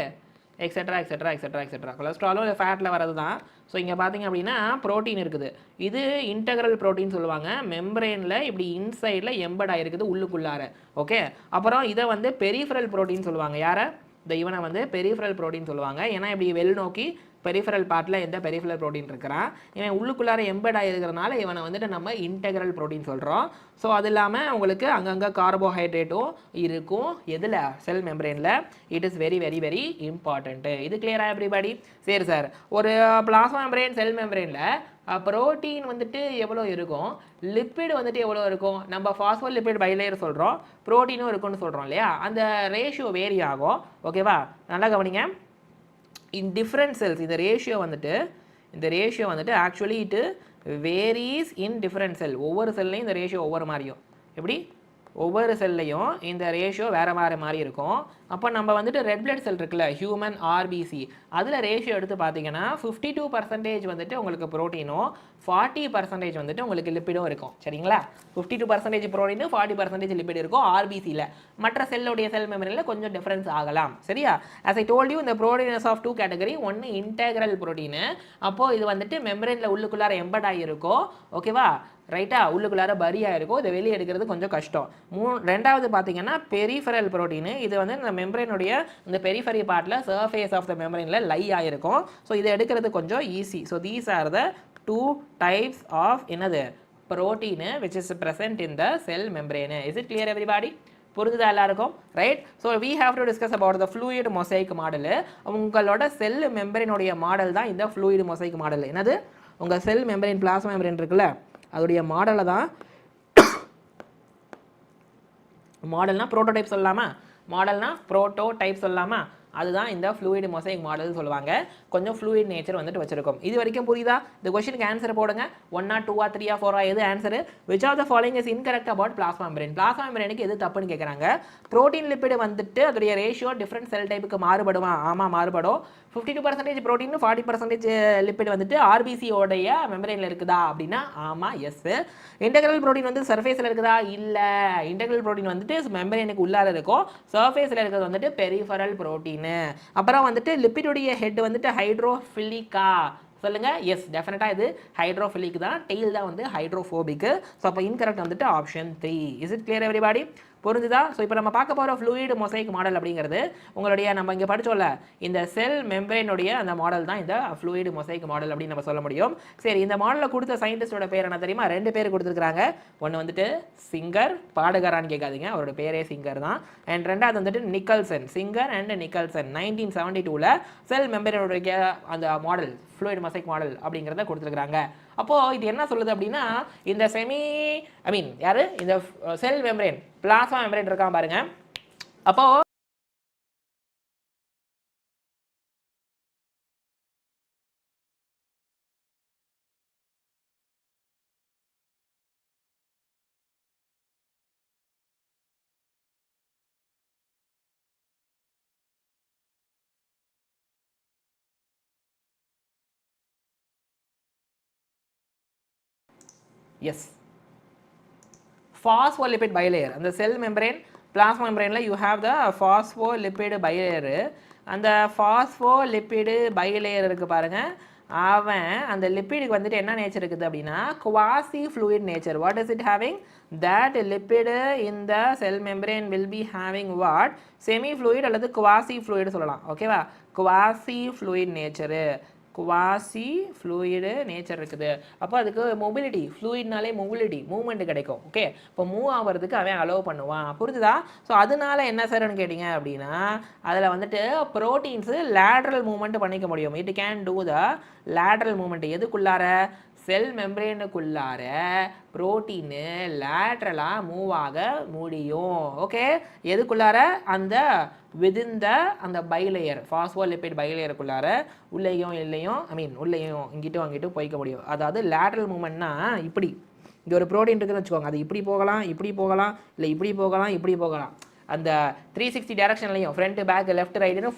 et cetera etcetera etcetera et cetera. கொலஸ்ட்ராலும் ஃபேட்டில் வரது தான். ஸோ இங்கே பார்த்தீங்க அப்படின்னா ப்ரோட்டீன் இருக்குது. இது இன்டெக்ரல் ப்ரோட்டீன் சொல்லுவாங்க. மெம்பரேனில் இப்படி இன்சைடில் எம்பட் ஆகிருக்குது உள்ளுக்குள்ளார, ஓகே. அப்புறம் இதை வந்து பெரிஃபரல் ப்ரோட்டீன் சொல்லுவாங்க. யாரை? இந்த இவனை வந்து பெரிஃபரல் ப்ரோட்டீன் சொல்லுவாங்க. ஏன்னா இப்படி வெல் நோக்கி பெரிஃபரல் பார்ட்டில் எந்த பெரிஃபரல் ப்ரோட்டீன் இருக்கிறான், இவன் உள்ளுக்குள்ளார எம்பட் ஆகிருக்கிறனால இவனை வந்துட்டு நம்ம இன்டெக்ரல் ப்ரோட்டீன் சொல்கிறோம். ஸோ அது இல்லாமல் உங்களுக்கு அங்கங்கே கார்போஹைட்ரேட்டும் இருக்கும். எதில்? செல் மெம்பரேனில். It is very very very important. இது கிளியராக எவ்ரிபடி? சரி சார், ஒரு பிளாஸ்மா மெம்பரேன் செல் மெம்பரேனில் ப்ரோட்டீன் வந்துட்டு எவ்வளோ இருக்கும், லிப்பிட் வந்துட்டு எவ்வளோ இருக்கும்? நம்ம ஃபாஸ்போலிபிட் பைலேயர் சொல்கிறோம், ப்ரோட்டீனும் இருக்குன்னு சொல்கிறோம் இல்லையா? அந்த ரேஷியோ வேரி ஆகும், ஓகேவா? நல்லா கவனிங்க. இன் டிஃப்ரெண்ட் செல்ஸ் இந்த ரேஷியோ வந்துட்டு actually it varies in different cell. ஒவ்வொரு செல்லையும் இந்த ரேஷியோ ஒவ்வொரு மாதிரியும். எப்படி? ஒவ்வொரு செல்லையும் இந்த ரேஷியோ வேறு மாதிரி இருக்கும். அப்போ நம்ம வந்துட்டு ரெட் பிளட் செல் இருக்குல்ல, ஹியூமன் ஆர்பிசி, அதில் ரேஷியோ எடுத்து பார்த்தீங்கன்னா 52% வந்துட்டு உங்களுக்கு ப்ரோட்டீனும் 40% வந்துட்டு உங்களுக்கு லிப்பிடும் இருக்கும். சரிங்களா? 52% ப்ரோட்டீனும் 40% லிப்பிட் இருக்கும் ஆர்பிசியில். மற்ற செல்லுடைய செல் மெமரியில் கொஞ்சம் டிஃப்ரென்ஸ் ஆகலாம். சரியா? as I told you, இந்த ப்ரோட்டீன் இஸ் ஆஃப் 2 கேட்டகரி. ஒன்று இன்டெக்ரல் ப்ரோட்டீனு, அப்போது இது வந்துட்டு மெம்பரேனில் உள்ளுக்குள்ளார எம்பட் ஆகியிருக்கும், ஓகேவா? ரைட்டா? உள்ளுக்குள்ளார பரியாக இருக்கும், இதை வெளியே எடுக்கிறது கொஞ்சம் கஷ்டம். ரெண்டாவது பார்த்தீங்கன்னா பெரிஃபரல் ப்ரோட்டீனு. இது வந்து இந்த மெம்பரேனுடைய இந்த பெரிஃபரி பார்ட்டில் சர்ஃபேஸ் ஆஃப் த மெம்பரேனில் லை ஆகிருக்கும். ஸோ இதை எடுக்கிறது கொஞ்சம் easy. So these are the 2 types of என்னது protein which is present in the cell membrane. Is it clear everybody? புரிஞ்சுதா எல்லாருக்கும்? Right. So we have to discuss about the fluid mosaic model. உங்களோட செல் மெம்பரேனுடைய மாடல் தான் இந்த ஃப்ளூயிட் மொசைக் மாடல். என்னது? உங்கள் செல் மெம்பரேன், பிளாஸ்மா மெம்பரேன் இருக்குல்ல, அதோடைய மாடலை தான் மாடல்னா ப்ரோட்டோடைப் சொல்லலாமா? மாடல்னா ப்ரோட்டோடைப் சொல்லலாமா? அதுதான் இந்த ஃப்ளூயிட் மொசைக் மாடல் சொல்லுவாங்க. கொஞ்சம் ஃப்ளூயிட் நேச்சர் வந்துட்டு வச்சிருக்கோம். இது வரைக்கும் புரியுதா? இந்த கொஸ்டினுக்கு ஆன்சர் போடுங்க. 1 or 2 or 3 or 4 எது ஆன்சரு? Which of the following is incorrect about plasma membrane? Plasma மெம்பரேனுக்கு எது தப்புன்னு கேட்குறாங்க. ப்ரோட்டீன் லிப்பிட் வந்துட்டு அதோடைய ரேஷியோ டிஃப்ரெண்ட் செல் டைப்புக்கு மாறுபடுமா? ஆமாம், மாறுபடும். 52% ப்ரோட்டீன் 40% லிப்பிட் வந்துட்டு ஆர்பிசியோடைய மெம்பரேனில் இருக்குதா அப்படின்னா ஆமாம், எஸ். இன்டெக்ரல் ப்ரோட்டீன் வந்து சர்ஃபேஸில் இருக்குதா? இல்லை. இன்டெக்ரல் ப்ரோட்டீன் வந்துட்டு மெம்பரேனுக்கு உள்ளார இருக்கும், சர்ஃபேஸில் இருக்கிறது வந்துட்டு பெரிஃபரல் ப்ரோட்டீன். அப்புறம் வந்துட்டு லிப்பிடுடைய ஹெட் வந்துட்டு ஹைட்ரோஃபிலிக்கா? சொல்லுங்க. எஸ், டெஃபினட்டா இது ஹைட்ரோஃபிலிக் தான். டெயில் தான் வந்து ஹைட்ரோஃபோபிக். ஸோ அப்போ இன்கரெக்ட் வந்துட்டு option 3. Is it clear everybody? புரிஞ்சுதா? ஸோ இப்போ நம்ம பார்க்க போகிற ஃப்ளூயிட் மொசைக் மாடல் அப்படிங்கிறது உங்களுடைய நம்ம இங்கே படித்தோம்ல இந்த செல் மெம்பரேனுடைய அந்த மாடல் தான் இந்த ஃப்ளூயிட் மொசைக் மாடல் அப்படின்னு நம்ம சொல்ல முடியும். சரி, இந்த மாடலில் கொடுத்த சயின்டிஸ்டோட பேர் என்ன தெரியுமா? 2 பேர் கொடுத்துருக்காங்க. ஒன்று வந்துட்டு சிங்கர், பாடுகாரான்னு கேட்காதீங்க, அவரோட பேரே சிங்கர் தான். அண்ட் ரெண்டாவது வந்துட்டு நிக்கல்சன், சிங்கர் அண்ட் நிக்கல்சன். 1972 செல் மெம்பரேனுடைய அந்த மாடல் ஃப்ளூயிட் மொசைக் மாடல் அப்படிங்கிறத கொடுத்துருக்காங்க. அப்போது இது என்ன சொல்லுது அப்படின்னா இந்த யாரு இந்த செல் மெம்பரேன், பிளாஸ்மா மெம்பரேன் இருக்கான் பாருங்க. அப்போ எஸ், phospholipid bilayer. அந்த செல் மெம்பரேன் பிளாஸ்மா மெம்பரேனில் you have the phospholipid bilayer. அந்த phospholipid bilayer இருக்கு பாருங்க, அவன் அந்த லிப்பிடுக்கு வந்துட்டு என்ன நேச்சர் இருக்குது அப்படின்னா quasi fluid nature. What is it having? that lipid in the cell membrane will be having what? Semi fluid அல்லது குவாசி ஃப்ளூயிட் சொல்லலாம், ஓகேவா? Quasi fluid nature, quasi fluid nature இருக்குது. அப்போ அதுக்கு மொபிலிட்டி, ஃப்ளூயிட்னாலே மொபிலிட்டி, மூவ்மெண்ட் கிடைக்கும். ஓகே, இப்போ மூவ் ஆகிறதுக்கு அவன் அலோவ் பண்ணுவான். புரிஞ்சுதா? ஸோ அதனால என்ன சார்னு கேட்டிங்க அப்படின்னா அதில் வந்துட்டு ப்ரோட்டீன்ஸு லேட்ரல் மூவ்மெண்ட் பண்ணிக்க முடியும். It can do the lateral movement. எதுக்குள்ளார? செல் மெம்பரேனுக்குள்ளார புரோட்டீனு லேட்ரலாக மூவ் ஆக முடியும். ஓகே, எதுக்குள்ளார? அந்த விதின் த அந்த பைலேயர், ஃபாஸ்போலிபிட் பைலேயருக்குள்ளார உள்ளேயும் இல்லையும், உள்ளேயும் இங்கிட்டும் அங்கிட்டும் போய்க்க முடியும். அதாவது லேட்ரல் மூமெண்ட்னா இப்படி, இங்கே ஒரு ப்ரோட்டீன் இருக்குதுன்னு வச்சுக்கோங்க, அது இப்படி போகலாம், இப்படி போகலாம், இல்லை இப்படி போகலாம், இப்படி போகலாம். அந்த 360 டைரக்ஷன்லையும் ஃப்ரண்ட் பேக் லெஃப்ட் ரைட்டுன்னு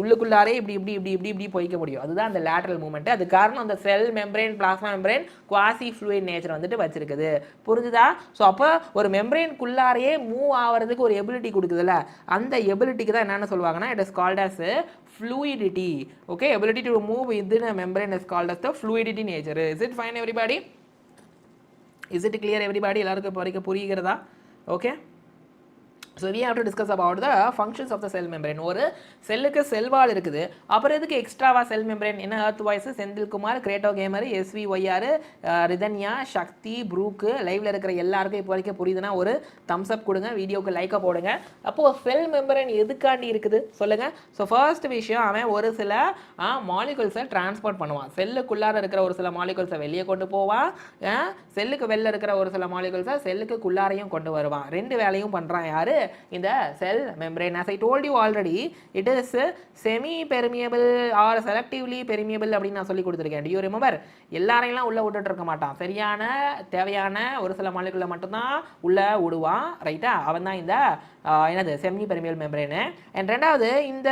உள்ளுக்குள்ளாரே இப்படி இப்படி இப்படி இப்படி இப்படி போய்க்க முடியும். அதுதான் அந்த லேட்ரல் மூமெண்ட். அது காரணம் அந்த cell membrane, plasma membrane quasi fluid nature வந்துட்டு வச்சிருக்குது. புரிஞ்சுதா? ஸோ அப்போ ஒரு மெம்பரேனுக்குள்ளாரையே மூவ் ஆகிறதுக்கு ஒரு எபிலிட்டி கொடுக்குதுல்ல, அந்த எபிலிட்டிக்கு தான் என்னென்னு சொல்லுவாங்கன்னா, it is called as fluidity. Okay, ability to move within a membrane is called as the fluidity nature. Is it fine everybody? Is it clear everybody? எல்லாருக்கும் வரைக்கும் புரிகிறதா? Okay, so we have to discuss about the functions of the cell membrane. ஒரு செல்லுக்கு செல் வால் இருக்குது, அப்புறம் எதுக்கு எக்ஸ்ட்ராவா செல் மெம்பரேன்? என்ன எர்த் வாய்ஸ், செந்தில்குமார், கிரேட்டோ gamer, SVYR, Rithanya, Sakthi, Brook, லைவ்ல இருக்கிற எல்லாருக்கும் இப்போ வரைக்கும் புரியுதுன்னா ஒரு தம்ஸ் அப் கொடுங்க, வீடியோக்கு லைக்கை போடுங்க. அப்போது செல் மெம்பரேன் எதுக்காண்டி இருக்குது சொல்லுங்க. ஸோ ஃபர்ஸ்ட் விஷயம், அவன் ஒரு சில மாலிகுல்ஸை டிரான்ஸ்போர்ட் பண்ணுவான். செல்லுக்குள்ளார இருக்கிற ஒரு சில மாலிகுல்ஸை வெளியே கொண்டு போவான், செல்லுக்கு வெளில இருக்கிற ஒரு சில மாலிகுல்ஸை செல்லுக்குள்ளாரையும் கொண்டு வருவான். ரெண்டு வேலையும் பண்ணுறான் யாரு? இந்த cell membrane. As I told you already, it is semi permeable or selectively permeable அப்படின்னு நான் சொல்லி கொடுத்துருக்கேன். Do you remember? எல்லாரையும் உள்ள விட்டுட்டு இருக்க மாட்டான், சரியான தேவையான ஒரு சில மாலிகுலை மட்டும்தான் உள்ள விடுவான். ரைட்டா? அவன் தான் இந்த என்னது செமி பெர்மியபிள் மெம்பரேனு. அண்ட் ரெண்டாவது, இந்த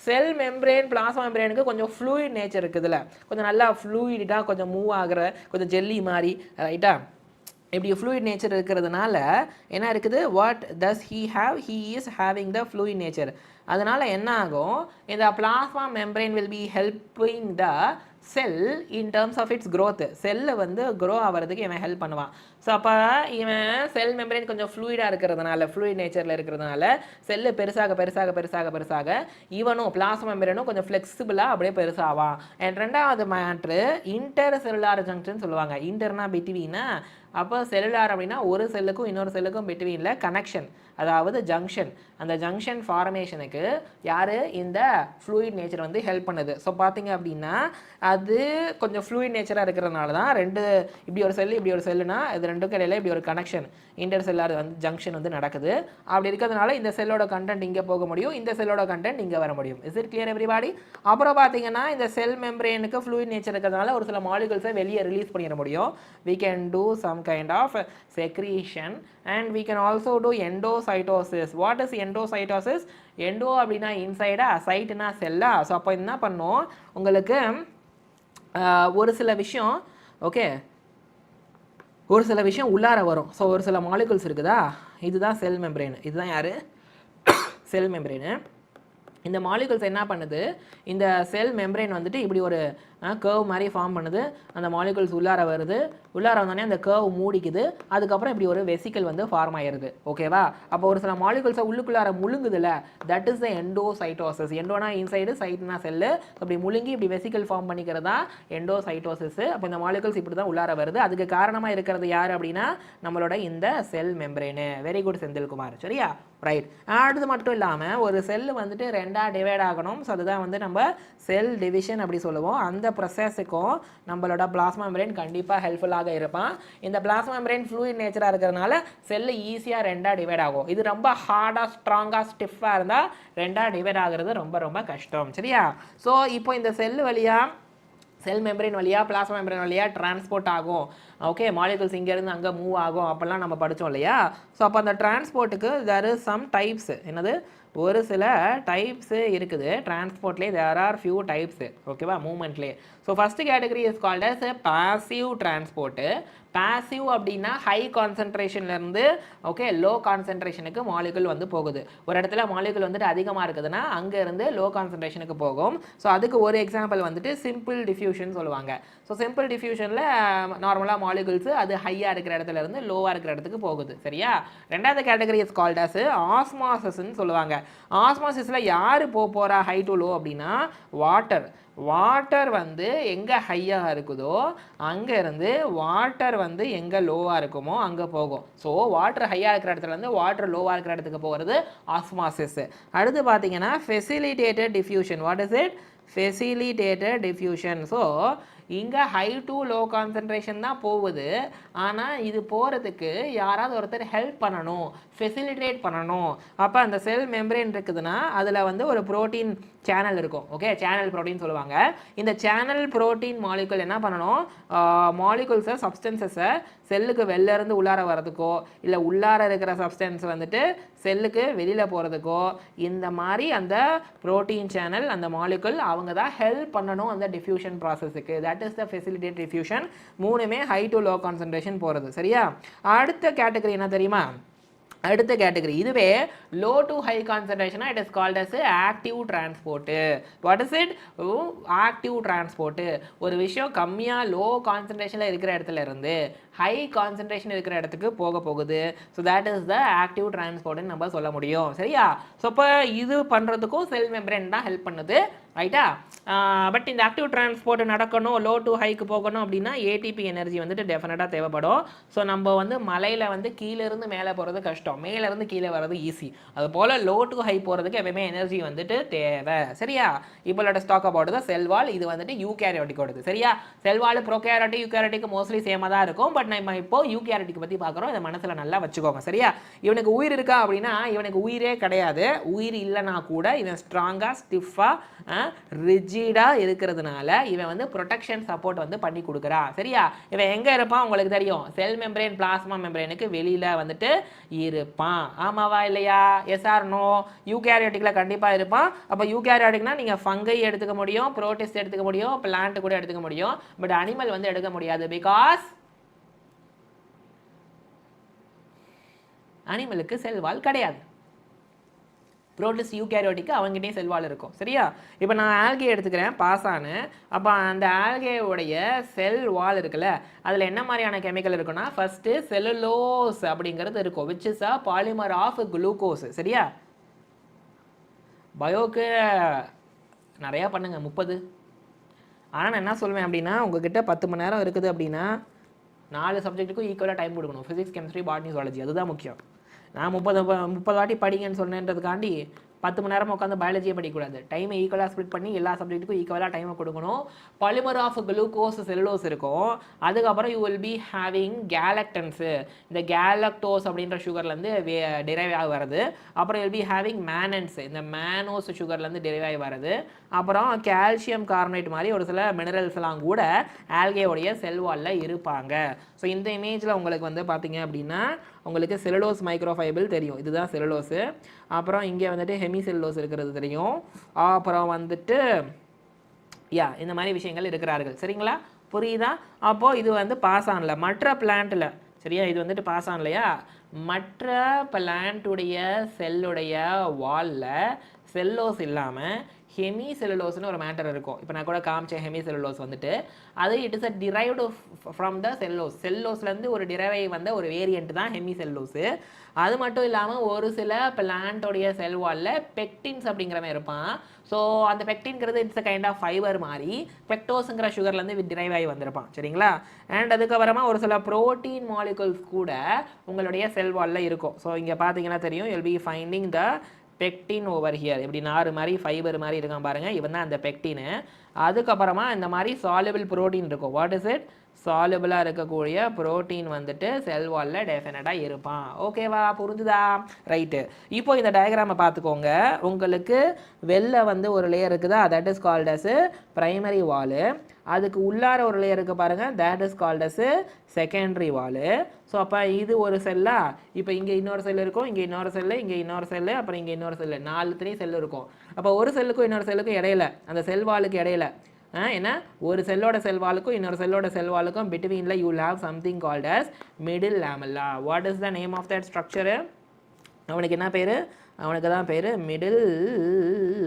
செல் மெம்பரேன் பிளாஸ்மா மெம்பரேனுக்கு கொஞ்சம் ஃப்ளூயிட் நேச்சர் இருக்குதுல்ல, கொஞ்சம் நல்லா ஃப்ளூயிடாக கொஞ்சம் மூவ் ஆகிற கொஞ்சம் ஜெல்லி மாதிரி. ரைட்டா? இப்படி ஃப்ளூயிட் நேச்சர் இருக்கிறதுனால என்ன இருக்குது? What does he have? He is having the fluid nature. அதனால் என்ன ஆகும்? இந்த plasma membrane will be helping the cell in terms of its growth. செல்லை வந்து க்ரோ ஆகிறதுக்கு இவன் ஹெல்ப் பண்ணுவான். ஸோ அப்போ இவன் செல் மெம்பரேன் கொஞ்சம் ஃப்ளூயிடாக இருக்கிறதுனால, ஃப்ளூயிட் நேச்சரில் இருக்கிறதுனால செல்லு பெருசாக பெருசாக பெருசாக பெருசாக இவனும் பிளாஸ்மா மெம்பரேனும் கொஞ்சம் ஃப்ளெக்சிபிளாக அப்படியே பெருசாவான். அண்ட் ரெண்டாவது மேட்ரு, இன்டர் செல்லுலார் ஜங்ஷன் சொல்லுவாங்க. இன்டர்னா பிட்வீனா, அப்போ செல்லுலார் அப்படின்னா ஒரு செல்லுக்கும் இன்னொரு செல்லுக்கும் பிட்வீனில் கனெக்ஷன், அதாவது ஜங்ஷன். அந்த ஜங்ஷன் ஃபார்மேஷனுக்கு யார்? இந்த ஃப்ளூயிட் நேச்சர் வந்து ஹெல்ப் பண்ணுது. ஸோ பார்த்தீங்க அப்படின்னா அது கொஞ்சம் ஃப்ளூயிட் நேச்சராக இருக்கிறதுனால தான் ரெண்டு, இப்படி ஒரு செல்லு இப்படி ஒரு செல்லுனா இது ரெண்டுக்கும் இடையில இப்படி ஒரு கனெக்ஷன், இன்டர் செல்லார் வந்து ஜங்ஷன் வந்து நடக்குது. அப்படி இருக்கிறதுனால இந்த செல்லோட கண்டென்ட் இங்கே போக முடியும், இந்த செல்லோட கண்டென்ட் இங்கே வர முடியும். Is it clear everybody? அப்புறம் பார்த்தீங்கன்னா இந்த செல் மெம்பரேனுக்கு ஃப்ளூயிட் நேச்சர் இருக்கிறதுனால ஒரு சில மாலிகுல்ஸை வெளியே ரிலீஸ் பண்ணிட முடியும். We can do some kind of secretion and we can also do endocytosis. What is endocytosis? Endo அப்படின்னா இன்சைடா, சைட்னா செல்லா. ஸோ அப்போ என்ன பண்ணோம் உங்களுக்கு ஒரு சில விஷயம், ஓகே, ஒரு சில விஷயம் உள்ளார வரும். ஸோ ஒரு சில மாலிகுல்ஸ் இருக்குதா, இதுதான் செல் மெம்பரேன். இதுதான் யார்? செல் மெம்பரேனு. இந்த மாலிகுல்ஸ் என்ன பண்ணுது? இந்த செல் மெம்பரேன் வந்துட்டு இப்படி ஒரு கர்வ் மாதிரி ஃபார்ம் பண்ணுது. அந்த மாலிகுல்ஸ் உள்ளார வருது, உள்ளார வந்தோடனே அந்த கர்வ் மூடிக்குது. அதுக்கப்புறம் இப்படி ஒரு வெசிக்கல் வந்து ஃபார்ம் ஆயிடுது. ஓகேவா? அப்போ ஒரு சில மாலிகுல்ஸை உள்ளுக்குள்ளார முழுங்குதுல, தட் இஸ் த எண்டோசைட்டோசிஸ். எண்டோனா இன்சைடு, சைட்னா செல்லு. அப்படி முழுங்கி இப்படி வெசிக்கல் ஃபார்ம் பண்ணிக்கிறது தான் எண்டோசைட்டோசிஸ். அப்போ இந்த மாலிகுல்ஸ் இப்படி தான் உள்ளார வருது. அதுக்கு காரணமாக இருக்கிறது யார் அப்படின்னா நம்மளோட இந்த செல் மெம்பரேனு. வெரி குட் செந்தில்குமார், சரியா? ரைட். அடுத்து மட்டும் இல்லாமல் ஒரு செல்லு வந்துட்டு ரெண்டாக டிவைட் ஆகணும். ஸோ அதுதான் வந்து நம்ம செல் டிவிஷன் அப்படி சொல்லுவோம். அந்த ப்ரொசஸுக்கும் நம்மளோட பிளாஸ்மா மெம்பரேன் கண்டிப்பாக ஹெல்ப்ஃபுல்லாக இருப்பான். இந்த பிளாஸ்மா மெம்பரேன் ஃப்ளூயிட் நேச்சராக இருக்கிறதுனால செல்லு ஈஸியாக ரெண்டாக டிவைட் ஆகும். இது ரொம்ப ஹார்டாக, ஸ்ட்ராங்காக, ஸ்டிஃபாக இருந்தால் ரெண்டாக டிவைட் ஆகிறது ரொம்ப ரொம்ப கஷ்டம், சரியா? ஸோ இப்போ இந்த செல்லு வழியாக, செல் மெம்பரேன் வழியாக, பிளாஸ்மா மெம்பரேன் வழியாக டிரான்ஸ்போர்ட் ஆகும். ஓகே, மாலிகுல்ஸ் இங்கேருந்து அங்கே மூவ் ஆகும் அப்படிலாம் நம்ம படித்தோம் இல்லையா? ஸோ அப்போ அந்த டிரான்ஸ்போர்ட்டுக்கு தேர் இஸ் சம் டைப்ஸ். என்னது? ஒரு சில டைப்ஸு இருக்குது டிரான்ஸ்போர்ட்லேயே. There are few types. ஓகேவா? மூமெண்ட்லேயே. So first category is called as passive transport. Passive அப்படின்னா ஹை கான்சன்ட்ரேஷன்லேருந்து ஓகே லோ கான்சன்ட்ரேஷனுக்கு மாலிகுல் வந்து போகுது. ஒரு இடத்துல மாலிகுல் வந்துட்டு அதிகமாக இருக்குதுன்னா அங்கேருந்து லோ கான்சன்ட்ரேஷனுக்கு போகும். ஸோ அதுக்கு ஒரு எக்ஸாம்பிள் வந்துட்டு சிம்பிள் டிஃப்யூஷன் சொல்லுவாங்க. ஸோ சிம்பிள் டிஃப்யூஷனில் நார்மலாக மாலிகுல்ஸ் அது ஹையாக இருக்கிற இடத்துல இருந்து லோவாக இருக்கிற இடத்துக்கு போகுது, சரியா? ரெண்டாவது கேட்டகரி இஸ் கால்ட் அஸ் ஆஸ்மாசிஸ்ன்னு சொல்லுவாங்க. ஆஸ்மாசிஸில் யார் போகிறா ஹை டு லோ அப்படின்னா வாட்டர். வாட்டர் வந்து எங்கே ஹையாக இருக்குதோ அங்கேருந்து வாட்டர் வந்து எங்கே லோவாக இருக்குமோ அங்கே போகும். ஸோ வாட்டர் ஹையாக இருக்கிற இடத்துலேருந்து வாட்டர் லோவாக இருக்கிற இடத்துக்கு போகிறது ஆஸ்மாசிஸ். அடுத்து பார்த்தீங்கன்னா facilitated diffusion. What is it? Facilitated diffusion. So இங்கே ஹை டு லோ கான்சன்ட்ரேஷன் தான் போகுது. ஆனால் இது போகிறதுக்கு யாராவது ஒருத்தர் ஹெல்ப் பண்ணணும், ஃபெசிலிட்டேட் பண்ணணும். அப்போ அந்த செல் மெம்பரேன் இருக்குதுன்னா அதில் வந்து ஒரு ப்ரோட்டீன் சேனல் இருக்கும். ஓகே, சேனல் ப்ரோட்டீன் சொல்லுவாங்க. இந்த சேனல் ப்ரோட்டீன் மாலிகுல் என்ன பண்ணணும், மாலிகுல்ஸை சப்ஸ்டன்சஸை செல்லுக்கு வெளிலேருந்து உள்ளார வரதுக்கோ இல்லை உள்ளார இருக்கிற சப்ஸ்டன்ஸ் வந்துட்டு செல்லுக்கு வெளியில் போகிறதுக்கோ இந்த மாதிரி அந்த ப்ரோட்டீன் சேனல் அந்த மாலிகுல் அவங்க தான் ஹெல்ப் பண்ணணும் அந்த டிஃப்யூஷன் ப்ராசஸுக்கு. That is the facilitate diffusion. மூணுமே ஹை டு லோ கான்சன்ட்ரேஷன் போகிறது. சரியா? அடுத்த கேட்டகரி என்ன தெரியுமா? அடுத்த கேட்டகரி இதுவே லோ டு ஹை கான்சன்ட்ரேஷனா it is called as active transport. What is it? Active transport. ஒரு விஷயம் கம்மியாக லோ கான்சன்ட்ரேஷனில் இருக்கிற இடத்துல இருந்து ஹை கான்சன்ட்ரேஷன் இருக்கிற இடத்துக்கு போகுது. So that is the active டிரான்ஸ்போர்ட்னு நம்ம சொல்ல முடியும். சரியா? ஸோ இப்போ இது பண்ணுறதுக்கும் செல் மெம்பரேன் தான் ஹெல்ப் பண்ணுது. ரைட்டா? பட் இந்த ஆக்டிவ் டிரான்ஸ்போர்ட் நடக்கணும், லோ டு ஹைக்கு போகணும் அப்படின்னா ஏடிபி எனர்ஜி வந்துட்டு டெஃபினட்டாக தேவைப்படும். ஸோ நம்ம வந்து மலையில் வந்து கீழேருந்து மேலே போகிறது கஷ்டம், மேலேருந்து கீழே வர்றது ஈஸி. அதுபோல் லோ டு ஹை போகிறதுக்கு எப்பவுமே எனர்ஜி வந்துட்டு தேவை. சரியா? இப்போ let us talk about the cell wall. இது வந்துட்டு யூகேரியோட்டிக்கோடது. சரியா? Cell wall prokaryotic eukaryotic mostly சேமாக தான் இருக்கும். பட் நம்ம இப்போ யூகேரியோட்டிக் பற்றி பார்க்குறோம். இதை மனசில் நல்லா வச்சுக்கோங்க. சரியா? இவனுக்கு உயிர் இருக்கா அப்படின்னா இவனுக்கு உயிரே கிடையாது. உயிர் இல்லைனா கூட இவன் ஸ்ட்ராங்காக ஸ்டிஃபாக ரிஜிடாக இருக்கிறதுனால இவன் வந்து ப்ரொடெக்ஷன் சப்போர்ட் வந்து பண்ணி கொடுக்குறான். சரியா? இவன் எங்கே இருப்பான் உங்களுக்கு தெரியும், செல் மெம்பரேன் பிளாஸ்மா மெம்பரேனுக்கு வெளியில் வந்துட்டு இருப்பான். ஆமாவா இல்லையா? Yes or no? யூகேரியோட்டிக்கில் கண்டிப்பாக இருப்பான். அப்போ யூகேரியோட்டிக்னா நீங்கள் ஃபங்கை எடுத்துக்க முடியும், ப்ரோட்டிஸ்ட் எடுத்துக்க முடியும், பிளான்ட் கூட எடுத்துக்க முடியும். பட் அனிமல் வந்து எடுக்க முடியாது. பிகாஸ் அனிமலுக்கு செல்வால் கிடையாது. ப்ரோட்டிஸ்ட் யூகேரியோட்டிக்கு அவங்ககிட்டயும் செல்வால் இருக்கும். சரியா? இப்போ நான் ஆல்கே எடுத்துக்கிறேன், பாசானு. அப்போ அந்த ஆல்கேவுடைய செல் வால் இருக்குல்ல, அதில் என்ன மாதிரியான கெமிக்கல் இருக்குன்னா ஃபஸ்ட்டு செல்லுலோஸ் அப்படிங்கிறது இருக்கும், which is a polymer of glucose. சரியா? பயோக்கு நிறையா பண்ணுங்க 30. ஆனால் நான் என்ன சொல்வேன் அப்படின்னா உங்ககிட்ட 10 மணி நேரம் இருக்குது அப்படின்னா 4 சப்ஜெக்ட்டுக்கும் ஈக்குவலாக டைம் கொடுக்கணும். Physics, chemistry, botany, zoology. அதுதான் முக்கியம். நான் 30 வாட்டி படிங்கன்னு சொன்னேன்றதுக்காண்டி 10 மணி நேரம் உட்காந்து பயாலஜியை படிக்கக்கூடாது. டைமை ஈக்குவலாக ஸ்ப்ளிட் பண்ணி எல்லா சப்ஜெக்ட்டுக்கும் ஈக்குவலாக டைமை கொடுக்கணும். பாலிமர் ஆஃப் குளுக்கோஸ் செல்லுலோஸ் இருக்கும். அதுக்கப்புறம் யூ வில் பி ஹேவிங் கேலக்டன்ஸு. இந்த கேலக்டோஸ் அப்படின்ற சுகர்லேருந்து டிரைவ் ஆகி வருது. அப்புறம் you will be having Menon's, இந்த மேனோஸ் சுகர்லேருந்து டிரைவ் ஆகி வருது. அப்புறம் கால்சியம் கார்பனேட் மாதிரி ஒரு சில மினரல்ஸ்லாம் கூட ஆல்கேவுடைய செல்வாலில் இருப்பாங்க. ஸோ இந்த இமேஜில் உங்களுக்கு வந்து பார்த்தீங்க அப்படின்னா உங்களுக்கு செல்லுலோஸ் மைக்ரோஃபைபிள் தெரியும், இதுதான் செல்லுலோஸு. அப்புறம் இங்கே வந்துட்டு ஹெமி செல்லுலோஸ் இருக்கிறது தெரியும். அப்புறம் வந்துட்டு இந்த மாதிரி விஷயங்கள் இருக்கிறார்கள். சரிங்களா? புரியுதா? அப்போது இது வந்து பாஸ் ஆனல மற்ற பிளான்ட்டில். சரியா? இது வந்துட்டு பாஸ் ஆனலையா? மற்ற பிளான்ட்டுடைய செல்லுடைய வாலில் செல்லோஸ் இல்லாமல் ஹெமி செல்லுலோஸ்னு ஒரு மேட்டர் இருக்கும். இப்போ நான் கூட காமிச்சேன் ஹெமி செல்லுலோஸ் வந்துட்டு அது it is a derived from the cellulose. செல்லோஸ்லேருந்து ஒரு டிரைவை வந்த ஒரு வேரியண்ட் தான் ஹெமி செல்லுலோஸு. அது மட்டும் இல்லாமல் ஒரு சில பிளான்ட்டோடைய செல் வாலில் பெக்டின்ஸ் அப்படிங்கிறவன் இருப்பான். ஸோ அந்த பெக்டின்ங்கிறது it's a kind of fiber மாதிரி பெக்டோஸுங்கிற சுகர்லேருந்து டிரைவ் ஆகி வந்திருப்பான். சரிங்களா? அண்ட் அதுக்கப்புறமா ஒரு சில ப்ரோட்டீன் மாலிகுல்ஸ் கூட உங்களுடைய செல் வாலில் இருக்கும். ஸோ இங்கே பார்த்தீங்கன்னா தெரியும், you'll be finding the pectin over here. இப்படி நார் மாதிரி ஃபைபர் மாதிரி இருக்கான் பாருங்கள், இவன் தான் அந்த பெக்டின்னு. அதுக்கப்புறமா இந்த மாதிரி சால்யுபிள் ப்ரோட்டீன் இருக்கும். What is it? சால்யுபிளாக இருக்கக்கூடிய ப்ரோட்டீன் வந்துட்டு செல் வாலில் டெஃபினட்டாக இருப்பான். ஓகேவா? புரிஞ்சுதா? ரைட்டு. இப்போ இந்த டயக்ராமை பார்த்துக்கோங்க. உங்களுக்கு வெளில வந்து ஒரு லேயர் இருக்குதா, that is called as primary wall. அதுக்கு உள்ளார ஒரு லேயர் இருக்குது பாருங்கள், that is called as secondary wall. So அப்போ இது ஒரு செல்லா, இப்போ இங்கே இன்னொரு செல் இருக்கும், இங்கே இன்னொரு செல்லு, இங்கே இன்னொரு செல்லு, அப்புறம் இங்கே இன்னொரு செல்லு, 4 செல் இருக்கும். அப்போ ஒரு செல்லுக்கும் இன்னொரு செல்லுக்கும் இடையில, அந்த செல் வாலுக்கு இடையில என்ன, ஒரு செல்லோட செல்வாலுக்கும் இன்னொரு செல்லோட செல்வாலுக்கும் பிட்வீனில் you will have something called as middle lamella. What is the name of that structure? அவனுக்கு என்ன பேர்? அவனுக்கு தான் பேர் மிடில்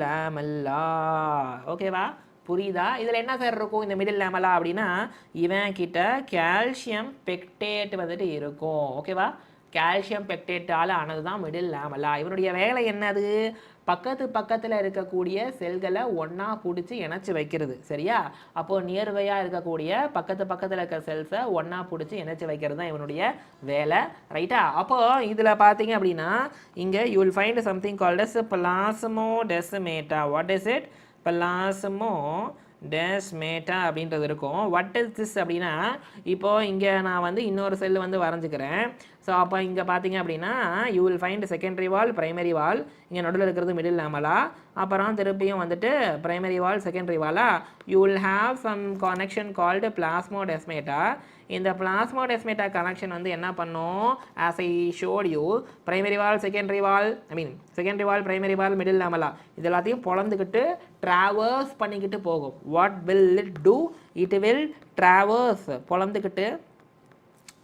லேமெல்லா. ஓகேவா? புரியுதா? இதில் என்ன சார் இருக்கும் இந்த மிடில் லேமெல்லா அப்படின்னா இவன் கிட்ட கால்சியம் பெக்டேட் வந்துட்டு இருக்கும். ஓகேவா? கால்சியம் பெக்டேட்டால் ஆனது தான் மிடில் லேமெல்லா. இவனுடைய வேலை என்னது? பக்கத்தில் இருக்கக்கூடிய செல்களை ஒன்றா பிடிச்சி இணைச்சி வைக்கிறது. சரியா? அப்போது நியர்வையாக இருக்கக்கூடிய பக்கத்தில் இருக்க செல்ஸை ஒன்றா பிடிச்சி இணைச்சி வைக்கிறது தான் இவனுடைய வேலை. ரைட்டா? அப்போது இதில் பார்த்தீங்க அப்படின்னா இங்கே you will find something called as plasmodesmata. What is it? Plasmodesmata அப்படின்றது இருக்கும். வாட் இஸ் திஸ் அப்படின்னா, இப்போது இங்கே நான் வந்து இன்னொரு செல் வந்து வரைஞ்சிக்கிறேன். ஸோ அப்போ இங்கே பார்த்தீங்க அப்படின்னா you will find secondary wall, primary wall, இங்கே நடுவில் இருக்கிறது மிடில் லேமலா, அப்புறம் திருப்பியும் வந்துட்டு பிரைமரி வால், செகண்டரி வாலா. You will have some connection called plasmodesmata. இந்த பிளாஸ்மோடெஸ்மேட்டா கனெக்ஷன் வந்து என்ன பண்ணும், as I showed you, primary wall, secondary wall, secondary wall, primary wall, middle lamella, இது எல்லாத்தையும் பொழந்துக்கிட்டு ட்ராவர்ஸ் பண்ணிக்கிட்டு போகும். What will it do? It will traverse, பொழந்துக்கிட்டு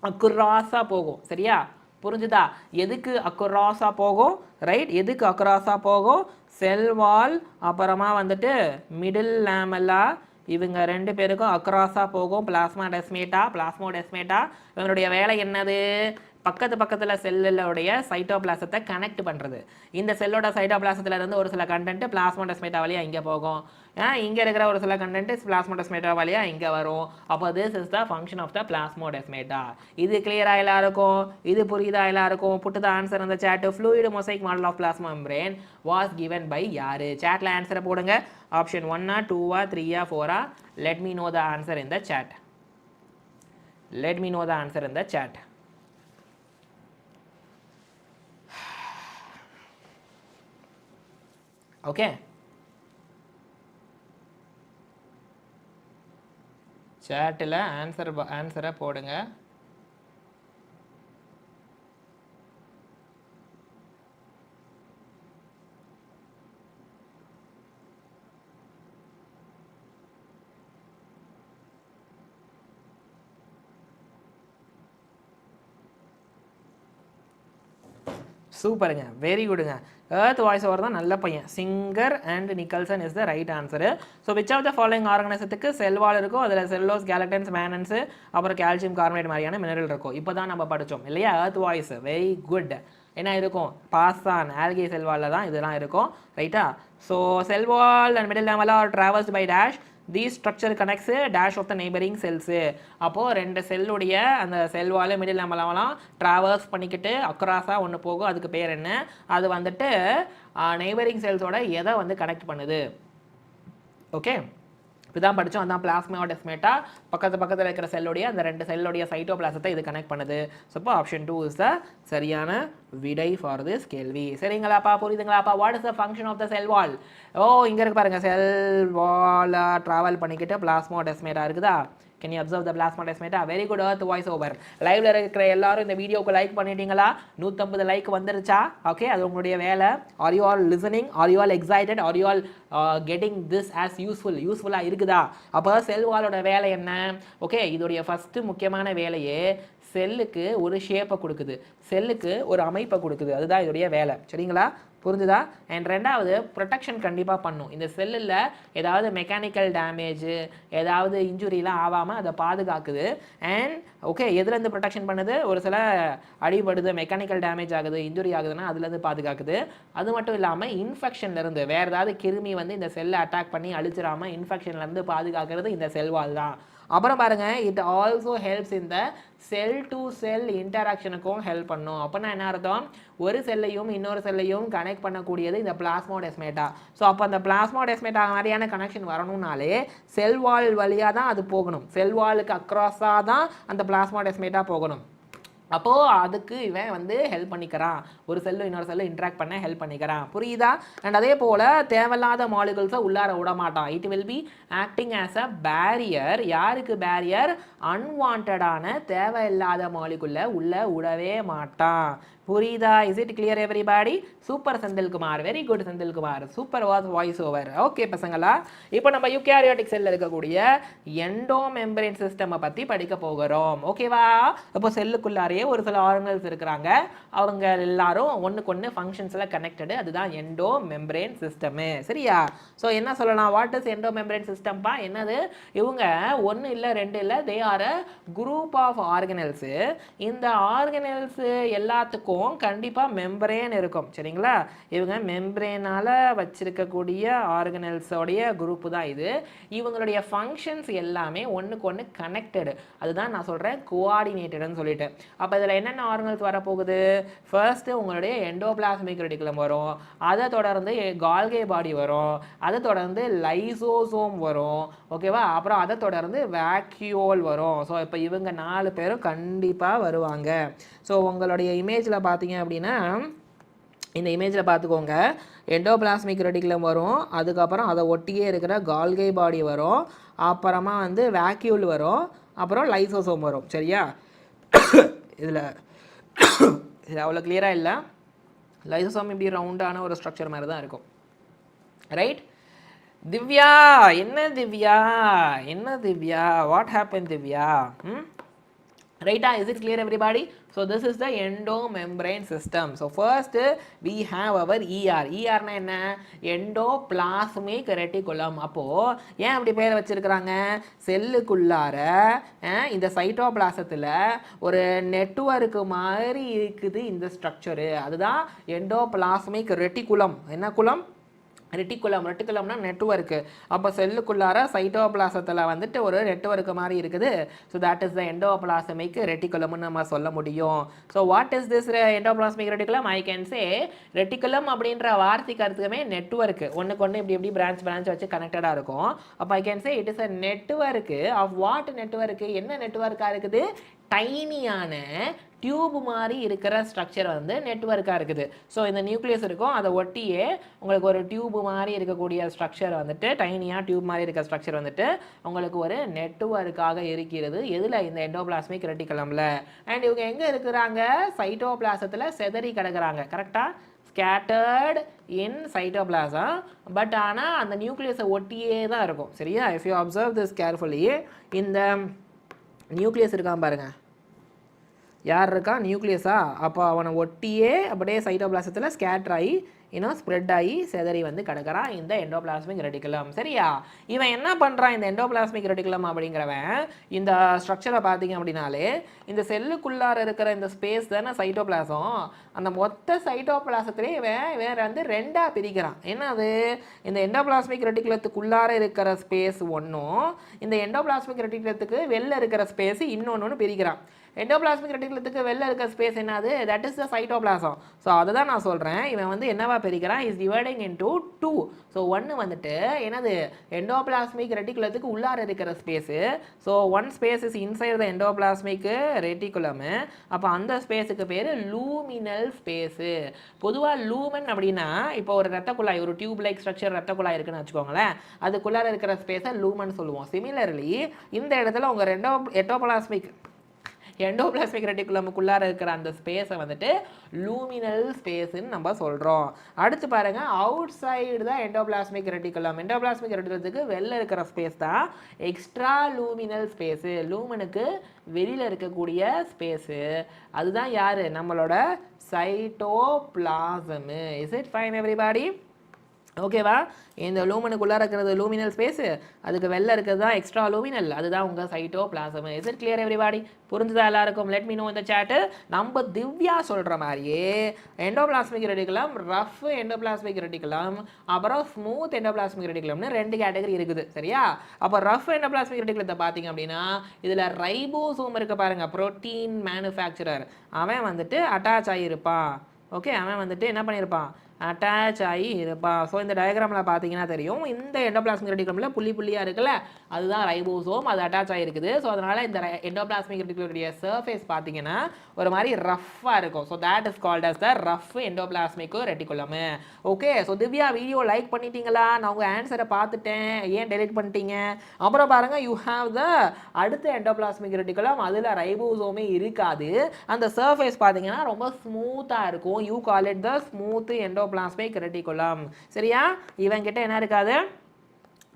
அக்குராஸாக போகும். சரியா, புரிஞ்சுதா? எதுக்கு அக்குராஸாக போகும்? ரைட், எதுக்கு அக்குராஸாக போகும்? செல் வால், அப்புறமா வந்துட்டு மிடில் லேமலா, இவங்க ரெண்டு பேருக்கும் அக்ராஸாக போகும். பிளாஸ்மோடெஸ்மேட்டா இவங்களுடைய வேலை என்னது? பக்கத்தில் செல்லுடைய சைட்டோபிளாசத்தை கனெக்ட் பண்ணுறது. இந்த செல்லோட சைட்டோபிளாசத்தில் இருந்து ஒரு சில கண்டென்ட் பிளாஸ்மோடெஸ்மேட்டா வழியாக இங்கே போகும். இங்கே இருக்கிற ஒரு சில கண்டென்ட் பிளாஸ்மோடெஸ்மேட்டா வழியாக இங்கே வரும். அப்போ this is the function of the plasmodesmata. இது கிளியராக எல்லாருக்கும்? இது புரியுதா எல்லாருக்கும்? புட்டு த ஆன்சர் இந்த chat. Fluid mosaic model of plasma membrane was given by யாரு? சேட்டில் ஆன்சரை போடுங்க. Option 1, 2, 3, 4. Let me know the answer in the chat. Let me know the answer in the chat. Okay, சேட்டில் ஆன்சரை போடுங்க. சூப்பருங்க, வெரி குடுங்க. எர்த் வாய்ஸ் ஓவர் தான் நல்ல பையன். Singer and Nicolson is the right answer. So which of the following ஆர்கனைசத்துக்கு செல்வால் இருக்கும்? அதில் செல்லோஸ், கேலட்டன்ஸ், மேனன்ஸு, அப்புறம் கால்சியம் கார்பனேட் மாதிரியான மினரல் இருக்கும். இப்போ தான் நம்ம படித்தோம் இல்லையா? Earth voice very good. என்ன இருக்கும்? பாஸ்தான், ஆல்கே செல்வாலில் தான் இதெல்லாம் இருக்கும். ரைட்டா? So cell wall and middle lamella are travels by dash. These structure connects dash of the neighbouring cells. அப்போது ரெண்டு செல்லுடைய அந்த செல்வால் மிடில் லேமலாவெல்லாம் ட்ராவல்ஸ் பண்ணிக்கிட்டு அக்ராஸாக ஒன்று போகும். அதுக்கு பேர் என்ன? அது வந்துட்டு நெய்பரிங் செல்ஸோட எதை வந்து கனெக்ட் பண்ணுது? ஓகே, இப்படிதான் படித்தோம். அதான் பிளாஸ்மோடெஸ்மேட்டா பக்கத்தில் இருக்கிற செல்லுடைய அந்த ரெண்டு செல்லுடைய சைட்டோபிளாசத்தை இது கனெக்ட் பண்ணுது. ஸோ இப்போ ஆப்ஷன் 2 இஸ் த சரியான விடை ஃபார் திஸ் கேள்வி. சரிங்களாப்பா, புரியுதுங்களாப்பா? What is the function of the cell wall? இங்கே இருக்கு பாருங்க, செல் வாலை ட்ராவல் பண்ணிக்கிட்டு பிளாஸ்மோடெஸ்மேட்டா இருக்குதா? Can you observe the plasmodesmata? Very good earth voice over. லைவ்ல இருக்கிற எல்லாரும் இந்த வீடியோக்கு லைக் பண்ணிட்டீங்களா? 150 லைக் வந்துருச்சா? ஓகே, அது உங்களுடைய வேலை. Are you all listening? Are you all excited? Are you all getting this as யூஸ்ஃபுல்லாக இருக்குதா? அப்போ செல் வாலோட வேலை என்ன? ஓகே, இதோடைய ஃபஸ்ட்டு முக்கியமான வேலையே செல்லுக்கு ஒரு ஷேப்பை கொடுக்குது, செல்லுக்கு ஒரு அமைப்பை கொடுக்குது. அதுதான் இதோடைய வேலை. சரிங்களா, புரிஞ்சுதா? அண்ட் ரெண்டாவது, ப்ரொடெக்ஷன் கண்டிப்பாக பண்ணும். இந்த செல்லில் ஏதாவது மெக்கானிக்கல் டேமேஜு, ஏதாவது இன்ஜுரிலாம் ஆகாமல் அதை பாதுகாக்குது. அண்ட் ஓகே, எதுலேருந்து ப்ரொடெக்ஷன் பண்ணுது? ஒரு சில அடிபடுது, மெக்கானிக்கல் டேமேஜ் ஆகுது, இன்ஜுரி ஆகுதுன்னா அதுலேருந்து பாதுகாக்குது. அது மட்டும் இல்லாமல் இன்ஃபெக்ஷன்லேருந்து, வேறு ஏதாவது கிருமி வந்து இந்த செல்லை அட்டாக் பண்ணி அழிச்சிடாமல் இன்ஃபெக்ஷன்லேருந்து பாதுகாக்கிறது இந்த செல்வால் தான். அப்புறம் பாருங்கள், இட் ஆல்சோ ஹெல்ப்ஸ் இந்த செல் டு செல் இன்டராக்ஷனுக்கும் ஹெல்ப் பண்ணும். அப்படின்னா என்ன அர்த்தம்? ஒரு செல்லையும் இன்னொரு செல்லையும் கனெக்ட் பண்ணக்கூடியது இந்த பிளாஸ்மோடெஸ்மேட்டா. ஸோ அப்போ அந்த பிளாஸ்மோடெஸ்மேட்டா மாதிரியான கனெக்ஷன் வரணும்னாலே செல்வால் வழியாக தான் அது போகணும். செல்வாலுக்கு அக்ராஸாக தான் அந்த பிளாஸ்மோடெஸ்மேட்டா போகணும். அப்போது அதுக்கு இவன் வந்து ஹெல்ப் பண்ணிக்கிறான், ஒரு செல்லு இன்னொரு செல்லு இன்ட்ராக்ட் பண்ண ஹெல்ப் பண்ணிக்கிறான். புரியுதா? அண்ட் அதே போல் தேவையில்லாத மாலிகுல்ஸை உள்ளார விட மாட்டான். It will B acting as a barrier. யாருக்கு பேரியர்? அன்வான்டான தேவையில்லாத மாலிகுல்லை உள்ளே விடவே மாட்டான். புரியுதா? Is it clear everybody? Super Senthilkumar, very good Senthilkumar, super voice over. Okay பசங்களா, இப்போ நம்ம யூகேரியோட்டிக் செல்லில் இருக்கக்கூடிய எண்டோ மெம்பரேன் சிஸ்டமை பற்றி படிக்க போகிறோம். ஓகேவா? இப்போ செல்லுக்குள்ளாரையே ஒரு சில ஆர்கனல்ஸ் இருக்கிறாங்க, அவங்க எல்லாரும் ஒன்றுக்கு ஒன்று ஃபங்க்ஷன்ஸில் கனெக்டடு. அதுதான் எண்டோ மெம்பரேன் சிஸ்டமு. சரியா? ஸோ என்ன சொல்லலாம்? வாட் இஸ் எண்டோ மெம்பரேன் சிஸ்டம்ப்பா? என்னது? இவங்க ஒன்று இல்லை ரெண்டு இல்லை, they are a group of organelles. இந்த ஆர்கனல்ஸு எல்லாத்துக்கும் இதுக்கும் கண்டிப்பாக மெம்பரேன் இருக்கும் சரிங்களா. இவங்க மெம்பரேனால் வச்சிருக்கக்கூடிய ஆர்கனல்ஸோடைய குரூப்பு தான் இது. இவங்களுடைய ஃபங்க்ஷன்ஸ் எல்லாமே ஒன்றுக்கு ஒன்று கனெக்டடு, அதுதான் நான் சொல்கிறேன் கோஆர்டினேட்டட்னு சொல்லிட்டு. அப்போ இதில் என்னென்ன ஆர்கனல்ஸ் வரப்போகுது? ஃபர்ஸ்ட்டு உங்களுடைய எண்டோபிளாஸ்மிக் ரெட்டிகுலம் வரும், அதை தொடர்ந்து கால்கே பாடி வரும், அதை தொடர்ந்து லைசோசோம் வரும், ஓகேவா. அப்புறம் அதை தொடர்ந்து வேக்யூல் வரும். ஸோ இப்போ இவங்க 4 பேரும் கண்டிப்பாக வருவாங்க. ஸோ உங்களுடைய இமேஜில் பார்த்தீங்க அப்படின்னா இந்த இமேஜில் பார்த்துக்கோங்க, எண்டோபிளாஸ்மிக் ரெட்டிகுலம் வரும், அதுக்கப்புறம் அதை ஒட்டியே இருக்கிற கால்கே பாடி வரும், அப்புறமா வந்து வேக்யூல் வரும், அப்புறம் லைசோசோம் வரும் சரியா. இதில் அவ்வளோ கிளியராக இல்லை. லைசோசோம் இப்படி ரவுண்டான ஒரு ஸ்ட்ரக்சர் மாதிரி தான் இருக்கும் ரைட். திவ்யா என்ன Divya what happen Divya? Right, is it clear everybody? So this is the endomembrane system. So first we have our ER na enna endoplasmic reticulum. அப்போ ஏன் அப்படி பேர் வச்சிருக்காங்க? செல்லுக்குள்ளார இந்த சைட்டோபிளாசத்துல ஒரு நெட்வொர்க் மாதிரி இருக்குது இந்த ஸ்ட்ரக்சர், அதுதான் எண்டோபிளாஸ்மிக் ரெட்டிகுலம். என்ன குலம்? ரெட்டிகுலம்னா நெட்வொர்க்கு. அப்போ செல்லுக்குள்ளார சைட்டோபிளாசத்தில் வந்துட்டு ஒரு நெட்வொர்க் மாதிரி இருக்குது. So that is the endoplasmic ரெட்டிகுலம்னு நம்ம சொல்ல முடியும். So what is this endoplasmic reticulum? I can say reticulum அப்படின்ற வார்த்தைக்கு அர்த்தமே நெட்வொர்க், ஒன்றுக்கு ஒன்று இப்படி பிரான்ச் வச்சு கனெக்டடாக இருக்கும். அப்போ I can say it is a network of what network? என்ன நெட்வொர்க்காக இருக்குது? டைனியான டியூப் மாதிரி இருக்கிற ஸ்ட்ரக்சர் வந்து நெட்வொர்க்காக இருக்குது. ஸோ இந்த நியூக்ளியஸ் இருக்கும், அதை ஒட்டியே உங்களுக்கு ஒரு டியூப் மாதிரி இருக்கக்கூடிய ஸ்ட்ரக்சர் வந்துட்டு, டைனியாக டியூப் மாதிரி இருக்கிற ஸ்ட்ரக்சர் வந்துட்டு உங்களுக்கு ஒரு நெட்வொர்க்காக இருக்கிறது. எதில்? இந்த எண்டோபிளாஸ்மிக் ரெட்டிகுலமில். அண்ட் இவங்க எங்கே இருக்கிறாங்க? சைட்டோபிளாசத்தில் செதறி கிடக்குறாங்க கரெக்டாக, ஸ்கேட்டர்ட் இன் சைட்டோபிளாசம். பட் ஆனால் அந்த நியூக்ளியஸை ஒட்டியே தான் இருக்கும் சரியா. If you observe this carefully, இந்த நியூக்ளியஸ் இருக்கான் பாருங்க, யார் இருக்கா? நியூக்ளியஸா. அப்போ அவனை ஒட்டியே அப்படியே சைட்டோபிளாசத்தில் ஸ்கேட்டர் ஆகி ஸ்ப்ரெட் ஆகி செதறி வந்து கிடக்கிறான் இந்த எண்டோபிளாஸ்மிக் ரெட்டிகுலம் சரியா. இவன் என்ன பண்ணுறான் இந்த எண்டோபிளாஸ்மிக் ரெட்டிகுலம் அப்படிங்கிறவன்? இந்த ஸ்ட்ரக்சரை பார்த்தீங்க அப்படின்னாலே இந்த செல்லுக்குள்ளார இருக்கிற இந்த ஸ்பேஸ் தானே சைட்டோபிளாசம், அந்த மொத்த சைட்டோபிளாசத்திலே வேற வந்து 2ஆக பிரிக்கிறான். என்னது? இந்த எண்டோபிளாஸ்மிக் ரெட்டிகுலத்துக்குள்ளார இருக்கிற ஸ்பேஸ் ஒன்றும், இந்த எண்டோபிளாஸ்மிக் ரெட்டிகுலத்துக்கு வெளில இருக்கிற ஸ்பேஸ் இன்னொன்று பிரிக்கிறான். எண்டோபிளாஸ்மிக் ரெட்டிகுலத்துக்கு வெளில இருக்க ஸ்பேஸ் என்னது? That is the cytoplasm. So அதை தான் நான் சொல்கிறேன், இவன் வந்து என்னவா பிரிக்கிறான்? Is dividing into 2. ஸோ ஒன்று வந்துட்டு என்னது? எண்டோபிளாஸ்மிக் ரெட்டிகுலத்துக்கு உள்ளார இருக்கிற space. So one space is inside the endoplasmic reticulum. அப்போ அந்த ஸ்பேஸுக்கு பேர் லூமினல் ஸ்பேஸு. பொதுவாக லூமன் அப்படின்னா இப்போ ஒரு ரத்த குழாய், ஒரு டியூப் லைக் ஸ்ட்ரக்சர் ரத்த குழாய் இருக்குன்னு வச்சுக்கோங்களேன், அதுக்குள்ளார இருக்கிற ஸ்பேஸை லூமன் சொல்லுவோம். சிமிலர்லி இந்த இடத்துல உங்கள் எண்டோபிளாஸ்மிக் ரெட்டிகுலமுக்குள்ளார இருக்கிற அந்த ஸ்பேஸை வந்துட்டு லூமினல் ஸ்பேஸ்ன்னு நம்ம சொல்கிறோம். அடுத்து பாருங்கள், அவுட் சைடு தான் எண்டோபிளாஸ்மிக் ரெட்டிகுலம். எண்டோபிளாஸ்மிக் ரெட்டிகுலத்துக்கு வெளில இருக்கிற ஸ்பேஸ் தான் எக்ஸ்ட்ரா லூமினல் ஸ்பேஸு, லூமனுக்கு வெளியில் இருக்கக்கூடிய ஸ்பேஸு. அதுதான் யார்? நம்மளோட cytoplasm. Is it fine everybody? ஓகேவா. இந்த லூமனுக்குள்ளார இருக்கிறது லூமினல் ஸ்பேஸு, அதுக்கு வெளில இருக்கிறது தான் எக்ஸ்ட்ரா லூமினல், அதுதான் உங்கள் cytoplasm. Is it clear everybody? புரிஞ்சுதா எல்லாருக்கும்? லெட் மீ நோ இந்த சாட்டு. நம்ம திவ்யா சொல்கிற மாதிரியே endoplasmic reticulum, rough endoplasmic reticulum, அப்புறம் ஸ்மூத் எண்டோபிளாஸ்மிக் ரெட்டிகுலம்னு 2 கேட்டகரி இருக்குது சரியா. அப்போ ரஃப் எண்டோபிளாஸ்மிக் ரெட்டிகுலத்தை பார்த்தீங்க அப்படின்னா இதில் ரைபோசோம் இருக்க பாருங்க, புரோட்டீன் மேனுஃபேக்சரர், அவன் வந்துட்டு அட்டாச் ஆகியிருப்பான். ஓகே, அவன் வந்துட்டு என்ன பண்ணியிருப்பான்? அட்டாச் ஆகி இருப்பான். ஸோ இந்த டயக்ராமில் பார்த்தீங்கன்னா தெரியும், இந்த எண்டோபிளாஸ்மிக் ரெட்டிகுலமில் புள்ளியாக இருக்குல்ல, அதுதான் ரைபோசோம், அது அட்டாச் ஆகிருக்குது. ஸோ அதனால் இந்த எண்டோபிளாஸ்மிக் ரெட்டிகுலருடைய சர்ஃபேஸ் பார்த்தீங்கன்னா ஒரு மாதிரி ரஃப்பாக இருக்கும். So that is called as the rough endoplasmic reticulum. Okay, so Divya video like பண்ணிட்டீங்களா? நான் உங்கள் ஆன்சரை பார்த்துட்டேன், ஏன் டெலிட் பண்ணிட்டீங்க? அப்புறம் பாருங்கள், யூ ஹாவ் த அடுத்த எண்டோபிளாஸ்மிக் ரெட்டிகுலம், அதில் ரைபோசோமே இருக்காது. அந்த சர்ஃபேஸ் பார்த்தீங்கன்னா ரொம்ப ஸ்மூத்தாக இருக்கும். You call it the smooth endoplasmic reticulum சரியா. இவன் கிட்ட என்ன இருக்காது?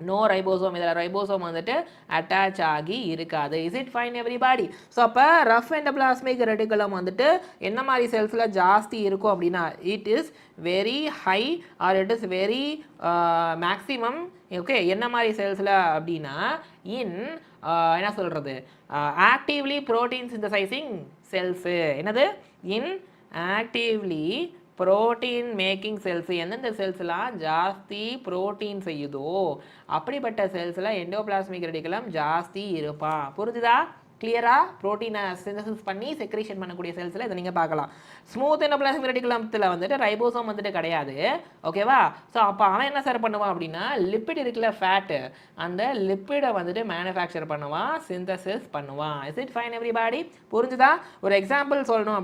No ribosome. இதில் ரைபோசோம் வந்துட்டு அட்டாச் ஆகி இருக்காது. Is it fine everybody? So அப்போ ரஃப் எண்டோபிளாஸ்மிக் ரெட்டிகுலம் வந்துட்டு என்ன மாதிரி செல்ஸில் ஜாஸ்தி இருக்கும் அப்படின்னா it is very high or it is very maximum. Okay, என்ன மாதிரி செல்ஸில் அப்படின்னா என்ன சொல்கிறது, ஆக்டிவ்லி ப்ரோட்டீன் சிந்தசைசிங் செல்ஸு. என்னது? இன் ஆக்டிவ்லி புரோட்டீன் மேக்கிங் செல்ஸ் எந்தெந்த செல்ஸ்லாம் ஜாஸ்தி புரோட்டீன் செய்யுதோ அப்படிப்பட்ட செல்ஸில் எண்டோபிளாஸ்மிக் ரெட்டிகுலம் ஜாஸ்தி இருப்பான். புரிஞ்சுதா? கிளியராக ப்ரோட்டீனை சிந்தசிஸ் பண்ணி செக்ரேஷன் பண்ணக்கூடிய செல்ஸில் இதை நீங்கள் பார்க்கலாம். ஸ்மூத் எண்டோபிளாஸ்மிக் ரெட்டிகுலத்தில் வந்துட்டு ரைபோசோம் வந்துட்டு கிடையாது. ஓகேவா? ஸோ அப்போ அவன் என்ன சார் பண்ணுவான் அப்படின்னா லிப்பிட் இருக்குல்ல ஃபேட்டு, அந்த லிப்பிடை வந்துட்டு மேனுஃபேக்சர் பண்ணுவான், சிந்தசிஸ் பண்ணுவான். Is it fine everybody? புரிஞ்சுதா? ஒரு எக்ஸாம்பிள் சொல்லணும்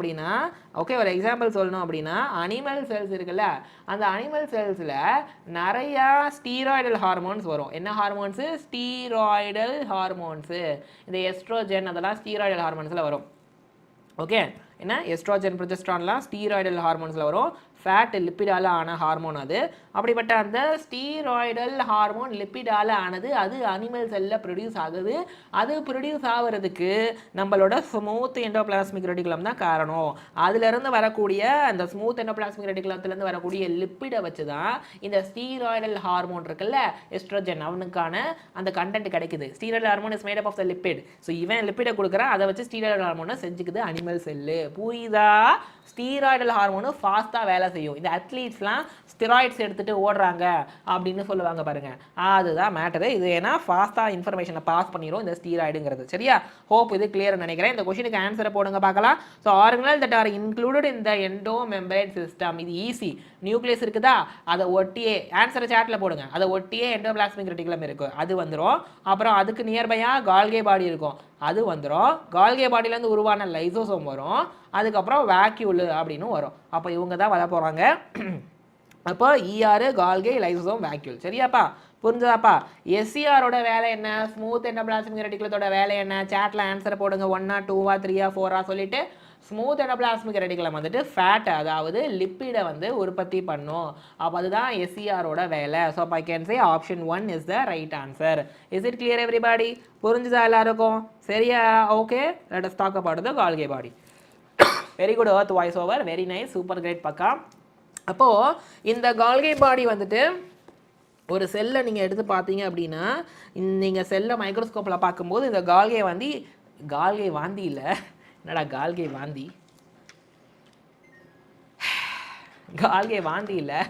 அப்படின்னா அனிமல் செல்ஸ் இருக்குல்ல, அந்த அனிமல் செல்ஸில் நிறையா ஸ்டீராய்டல் ஹார்மோன்ஸ் வரும். என்ன ஹார்மோன்ஸு? Steroidal hormones. இந்த எஸ்ட்ரோஜன் அதெல்லாம் ஸ்டீராய்டல் ஹார்மோன்ஸில் வரும். ஓகே, என்ன எஸ்ட்ரோஜன் ப்ரொஜெஸ்ட்ரான்லாம் ஸ்டீராய்டல் ஹார்மோன்ஸில் வரும். ஃபேட் லிப்பிடால் ஆன ஹார்மோன் அது. அப்படிப்பட்ட அந்த ஸ்டீராய்டல் ஹார்மோன் லிப்பிடால் ஆனது அது அனிமல் செல்லில் ப்ரொடியூஸ் ஆகுது. அது ப்ரொடியூஸ் ஆகிறதுக்கு நம்மளோட ஸ்மூத் எண்டோபிளாஸ்மிக் ரெட்டிகுலம் தான் காரணம். அதுலேருந்து வரக்கூடிய அந்த ஸ்மூத் எண்டோபிளாஸ்மிக் ரெட்டிகுலத்துலேருந்து வரக்கூடிய லிப்பிடை வச்சு தான் இந்த ஸ்டீராய்டல் ஹார்மோன் இருக்குல்ல எஸ்ட்ரோஜன் அவனுக்கான அந்த கண்டென்ட் கிடைக்குது. Steroidal hormone is made up of the lipid. So இவன் லிப்பிடை கொடுக்குறான், அதை வச்சு ஸ்டீராய்டல் ஹார்மோனை செஞ்சுக்குது அனிமல் செல்லு. புரியுதா? ஸ்டீராய்டல் ஹார்மோனு ஃபாஸ்ட்டாக வேலை செய்யும். இந்த அத்லீட்ஸ்லாம் ஸ்டெராய்ட்ஸ் எடுத்துகிட்டு ஓடுறாங்க அப்படின்னு சொல்லுவாங்க பாருங்க, அதுதான் மேட்டரு. இது ஏன்னா ஃபாஸ்ட்டாக இன்ஃபர்மேஷனை பாஸ் பண்ணிடும் இந்த ஸ்டீராய்டுங்கிறது. சரியா? ஹோப் இது கிளியர்னு நினைக்கிறேன். இந்த கொஸ்டினுக்கு ஆன்சரை போடுங்க பார்க்கலாம். So organelle that R included in the endo membrane system. இது ஈஸி. நியூக்ளியஸ் இருக்குதா, அதை ஒட்டியே ஆன்சரை சேட்டில் போடுங்க. அதை ஒட்டியே எண்டோபிளாஸ்மிக் ரெட்டிகுலம் இருக்கும், அது வந்துடும். அப்புறம் அதுக்கு நியர்பையாக கால்கே பாடி இருக்கும், அது வந்துடும். கால்கே பாடியிலேருந்து உருவான லைசோசோம் வரும். அதுக்கப்புறம் வேக்யூல் அப்படின்னு வரும். அப்போ இவங்க தான் வர போகிறாங்க. அப்போ இஆர் கால்கே லைசோசோம் வேக்யூல். சரியாப்பா? புரிஞ்சுதாப்பா? எஸ்சிஆரோட வேலை என்ன? ஸ்மூத் எண்டோபிளாஸ்மிக் ரெட்டிகுலத்தோட வேலை என்ன? சேட்டில் ஆன்சரை போடுங்க. 1 2 3 4 சொல்லிட்டு ஸ்மூத் எண்டோபிளாஸ்மிக் ரெட்டிகுலம் வந்துட்டு ஃபேட் அதாவது லிப்பிடை வந்து உற்பத்தி பண்ணும். அப்போ அதுதான் எஸ்சிஆரோட வேலை. ஸோ அப்போ I can say option 1 is the right answer. Is it clear everybody? புரிஞ்சுதா எல்லாருக்கும்? சரியா? Okay, let us talk about the Golgi body. Very good earth voice over, very nice, super great பக்கா. அப்போது இந்த கால்கே பாடி வந்துட்டு ஒரு செல்லை நீங்கள் எடுத்து பார்த்தீங்க அப்படின்னா நீங்கள் செல்லை மைக்ரோஸ்கோப்பில் பார்க்கும்போது இந்த கால்கே வாந்தி இல்லை, என்னடா கால்கே வாந்தி இல்லை,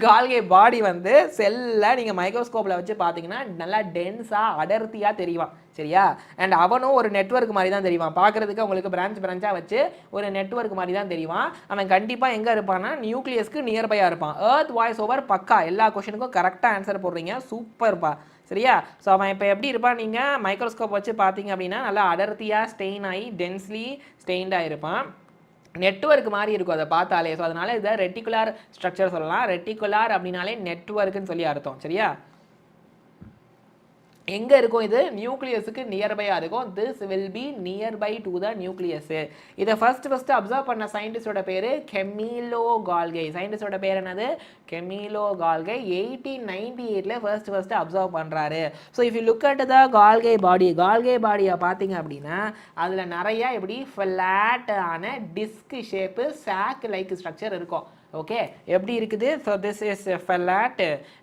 கால்கே பாடி வந்து செல்லை நீங்கள் மைக்ரோஸ்கோப்பில் வச்சு பார்த்தீங்கன்னா நல்லா டென்ஸாக அடர்த்தியாக தெரியும். சரியா? அண்ட் அவனும் ஒரு நெட்வொர்க் மாதிரி தான் தெரியுவான். பார்க்குறதுக்கு உங்களுக்கு பிரான்ச்சாக வச்சு ஒரு நெட்வொர்க் மாதிரி தான் தெரியுவான். அவன் கண்டிப்பாக எங்கே இருப்பான்னா நியூக்ளியஸ்க்கு நியர்பையாக இருப்பான். எர்த் வாய்ஸ் ஓவர் பக்கா. எல்லா கொஷனுக்கும் கரெக்டாக ஆன்சர் போடுறீங்க, சூப்பர்ப்பா. சரியா? ஸோ அவன் இப்போ எப்படி இருப்பான், நீங்கள் மைக்ரோஸ்கோப் வச்சு பார்த்தீங்க அப்படின்னா நல்லா அடர்த்தியாக ஸ்டெயின் ஆகி டென்ஸ்லி ஸ்டெயின்டாக இருப்பான். நெட்வொர்க் மாதிரி இருக்கும் அதை பார்த்தாலே. ஸோ அதனால் இதை ரெட்டிகுலார் ஸ்ட்ரக்சர் சொல்லலாம். ரெட்டிகுலார் அப்படின்னாலே நெட்வொர்க்குன்னு சொல்லி அர்த்தம். சரியா? எங்கே இருக்கும் இது? நியூக்ளியஸுக்கு நியர்பையாக இருக்கும். This will be nearby to the nucleus. இதை ஃபஸ்ட்டு அப்சர்வ் பண்ண சயின்டிஸ்டோட பேர் கெமிலோ கால்கே. சயின்டிஸ்டோட பேர் என்னது? Camillo Golgi. 1898 ஃபர்ஸ்ட் அப்சர்வ் பண்ணுறாரு. So if you look at the Golgi பாடியை பார்த்தீங்க அப்படின்னா அதில் நிறையா எப்படி ஃப்ளாட்டான disc shape sac like structure இருக்கும். ஓகே, எப்படி இருக்குது? So this is flat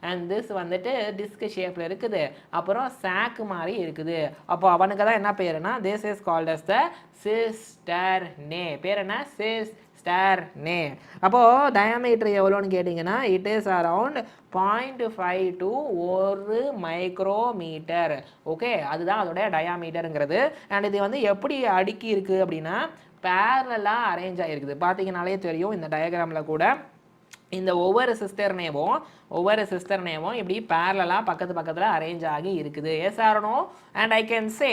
and this வந்துட்டு டிஸ்க் ஷேப்பில் இருக்குது, அப்புறம் சாக்கு மாதிரி இருக்குது. அப்போ அவனுக்கு தான் என்ன பேருனா this is called as the cisternae. பேர் என்ன? சிஸ்டர்னே. அப்போது டயாமீட்டர் எவ்வளோன்னு கேட்டிங்கன்னா it is around 0.5 to 1 micrometre. Okay, அதுதான் அதோடைய டயாமீட்டருங்கிறது. அண்ட் இது வந்து எப்படி அடுக்கி இருக்குது அப்படின்னா பேரலாக அரேஞ்ச் ஆகிருக்குது. பார்த்தீங்கனாலே தெரியும் இந்த டயக்ராமில் கூட இந்த ஒவ்வொரு சிஸ்டர்னேவும் இப்படி பேரலாக பக்கத்தில் அரேஞ்ச் ஆகி இருக்குது. Yes or no? And I can say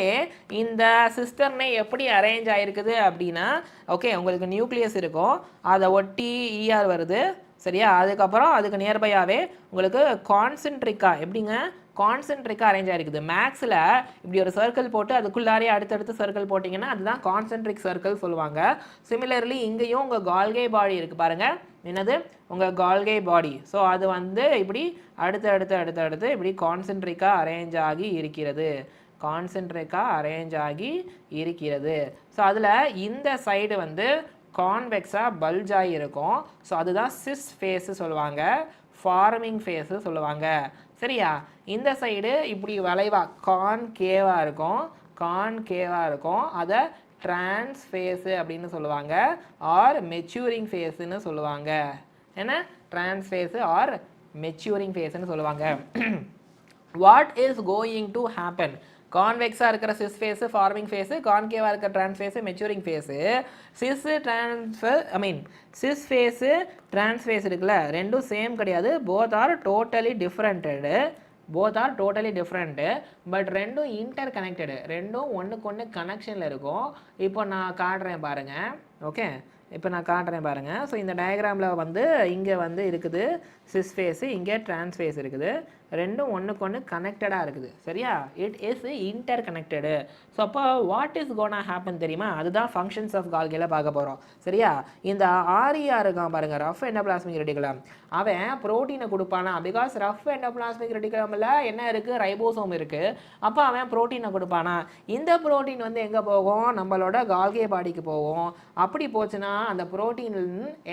இந்த சிஸ்டர்னே எப்படி அரேஞ்ச் ஆகிருக்குது அப்படின்னா ஓகே, உங்களுக்கு நியூக்ளியஸ் இருக்கும், அதை ஒட்டி இஆர் வருது. சரியா? அதுக்கப்புறம் அதுக்கு நியர்பையாகவே உங்களுக்கு கான்சென்ட்ரிக்காக எப்படிங்க கான்சென்ட்ரிக்காக அரேஞ்ச் ஆகிருக்குது. மேக்ஸில் இப்படி ஒரு சர்க்கிள் போட்டு அதுக்குள்ளாரே அடுத்தடுத்து சர்க்கிள் போட்டிங்கன்னா அதுதான் கான்சென்ட்ரிக் சர்க்கிள் சொல்லுவாங்க. சிமிலர்லி இங்கேயும் உங்கள் கால்கே பாடி இருக்குது பாருங்கள். என்னது? உங்கள் கால்கே பாடி. ஸோ அது வந்து இப்படி அடுத்து இப்படி கான்சென்ட்ரிக்காக அரேஞ்ச் ஆகி இருக்கிறது. ஸோ அதில் இந்த சைடு வந்து கான்வெக்ஸாக பல்ஜ் ஆகி இருக்கும். ஸோ அதுதான் சிஸ் ஃபேஸு சொல்லுவாங்க, ஃபார்மிங் ஃபேஸு சொல்லுவாங்க. சரியா? இந்த சைடு இப்படி வளைவாக கான்கேவாக இருக்கும். அதை டிரான்ஸ்ஃபேஸ் அப்படின்னு சொல்லுவாங்க ஆர் மெச்சூரிங் ஃபேஸ்ன்னு சொல்லுவாங்க. என்ன டிரான்ஸ்ஃபேஸ் ஆர் மெச்சூரிங் ஃபேஸ்ன்னு சொல்லுவாங்க. What is going to happen? கான்வெக்ஸாக இருக்கிற சிஸ் ஃபேஸு ஃபார்மிங் ஃபேஸு, கான்கேவாக இருக்கிற trans face maturing face. Cis face trans face இருக்குல்ல, ரெண்டும் சேம் கிடையாது. Both are totally different. But ரெண்டும் இன்டர் கனெக்டடு, ரெண்டும் ஒன்றுக்கு ஒன்று கனெக்ஷனில் இருக்கும். இப்போ நான் காட்டுறேன் பாருங்கள். ஓகே, இப்போ நான் காட்டுறேன் பாருங்கள். ஸோ இந்த டயக்ராமில் வந்து இங்கே வந்து இருக்குது சிஸ் ஃபேஸு, இங்கே டிரான்ஸ்ஃபேஸ் இருக்குது. ரெண்டும் ஒன்றுக்கு ஒன்று கனெக்டடாக இருக்குது. சரியா? It is inter connected. So அப்போ வாட் இஸ் கோனா ஹேப்பன் தெரியுமா? அதுதான் ஃபங்க்ஷன்ஸ் ஆஃப் கால்கியில் பார்க்க போகிறோம். சரியா? இந்த ஆரியா இருக்கான் பாருங்கள், ரஃப் எண்டோபிளாஸ்மிக் ரெட்டிகுலம். அவன் ப்ரோட்டீனை கொடுப்பானா? பிகாஸ் ரஃப் எண்டோபிளாஸ்மிக் ரெட்டிகுலமில் என்ன இருக்குது? ரைபோசோம் இருக்குது. அப்போ அவன் ப்ரோட்டீனை கொடுப்பானா? இந்த ப்ரோட்டீன் வந்து எங்கே போகும்? நம்மளோட கால்கே பாடிக்கு போகும். அப்படி போச்சுன்னா அந்த ப்ரோட்டீன்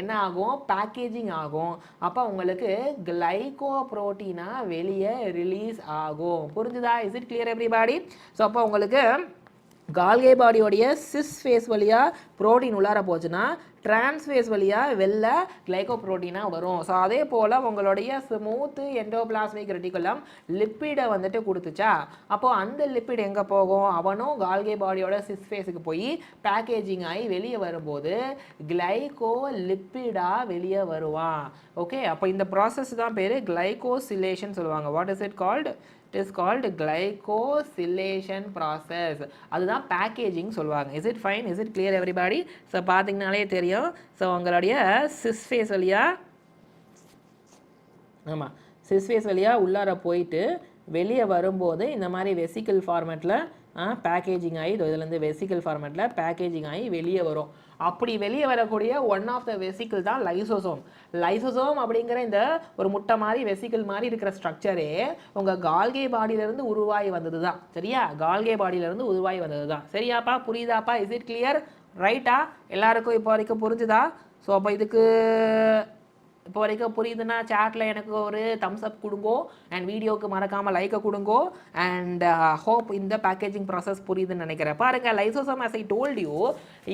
என்ன ஆகும்? பேக்கேஜிங் ஆகும். அப்போ உங்களுக்கு கிளைகோ ப்ரோட்டீனா வெளியே ரிலீஸ் ஆகும். புரிஞ்சுதா? Is it clear everybody? So அப்போ உங்களுக்கு கால்கே பாடியோடைய சிஸ் ஃபேஸ் வழியாக ப்ரோட்டீன் உள்ளார போச்சுன்னா டிரான்ஸ்ஃபேஸ் வழியாக வெளில கிளைகோ ப்ரோட்டீனாக வரும். ஸோ அதே போல் உங்களுடைய ஸ்மூத்து எண்டோபிளாஸ்மிக் ரெட்டிகுலம் லிப்பிடை வந்துட்டு கொடுத்துச்சா, அப்போது அந்த லிப்பிட் எங்கே போகும்? அவனும் கால்கே பாடியோட சிஸ் ஃபேஸுக்கு போய் பேக்கேஜிங் ஆகி வெளியே வரும்போது கிளைகோ லிப்பிடாக வெளியே வருவான். ஓகே, அப்போ இந்த ப்ராசஸ் தான் பேர் கிளைகோசிலேஷன் சொல்லுவாங்க. What is it called? It is called glycosylation process. அதுதான் பேக்கேஜிங் சொல்லுவாங்க. Is it fine? Is it clear everybody? So பார்த்தீங்கனாலே தெரியும். ஸோ உங்களுடைய சிஸ் ஃபேஸ் வழியாக உள்ளார போயிட்டு வெளியே வரும்போது இந்த மாதிரி வெசிக்கல் ஃபார்மேட்டில் பேக்கேஜிங் ஆகி, இதுலேருந்து வெசிக்கல் ஃபார்மேட்டில் பேக்கேஜிங் ஆகி வெளியே வரும். அப்படி வெளியே வரக்கூடிய ஒன் ஆஃப் த வெசிக்கிள் தான் லைசோசோம். லைசோசோம் அப்படிங்கிற இந்த ஒரு முட்டை மாதிரி வெசிக்கிள் மாதிரி இருக்கிற ஸ்ட்ரக்சரே உங்கள் கால்கே பாடியிலேருந்து உருவாகி வந்தது தான். சரியா? கால்கே பாடியிலேருந்து உருவாகி வந்தது தான். சரியாப்பா? புரியுதாப்பா? Is it clear? ரைட்டா? எல்லாருக்கும் இப்போ வரைக்கும் புரிஞ்சுதா? ஸோ அப்போ இதுக்கு இப்போ வரைக்கும் புரியுதுன்னா சேட்டில் எனக்கு ஒரு தம்ஸ் அப் கொடுங்கோ, அண்ட் வீடியோவுக்கு மறக்காமல் லைக்கை கொடுங்கோ. அண்ட் ஹோப் இந்த பேக்கேஜிங் ப்ராசஸ் புரியுதுன்னு நினைக்கிறேன். பாருங்கள், lysosome as I told you,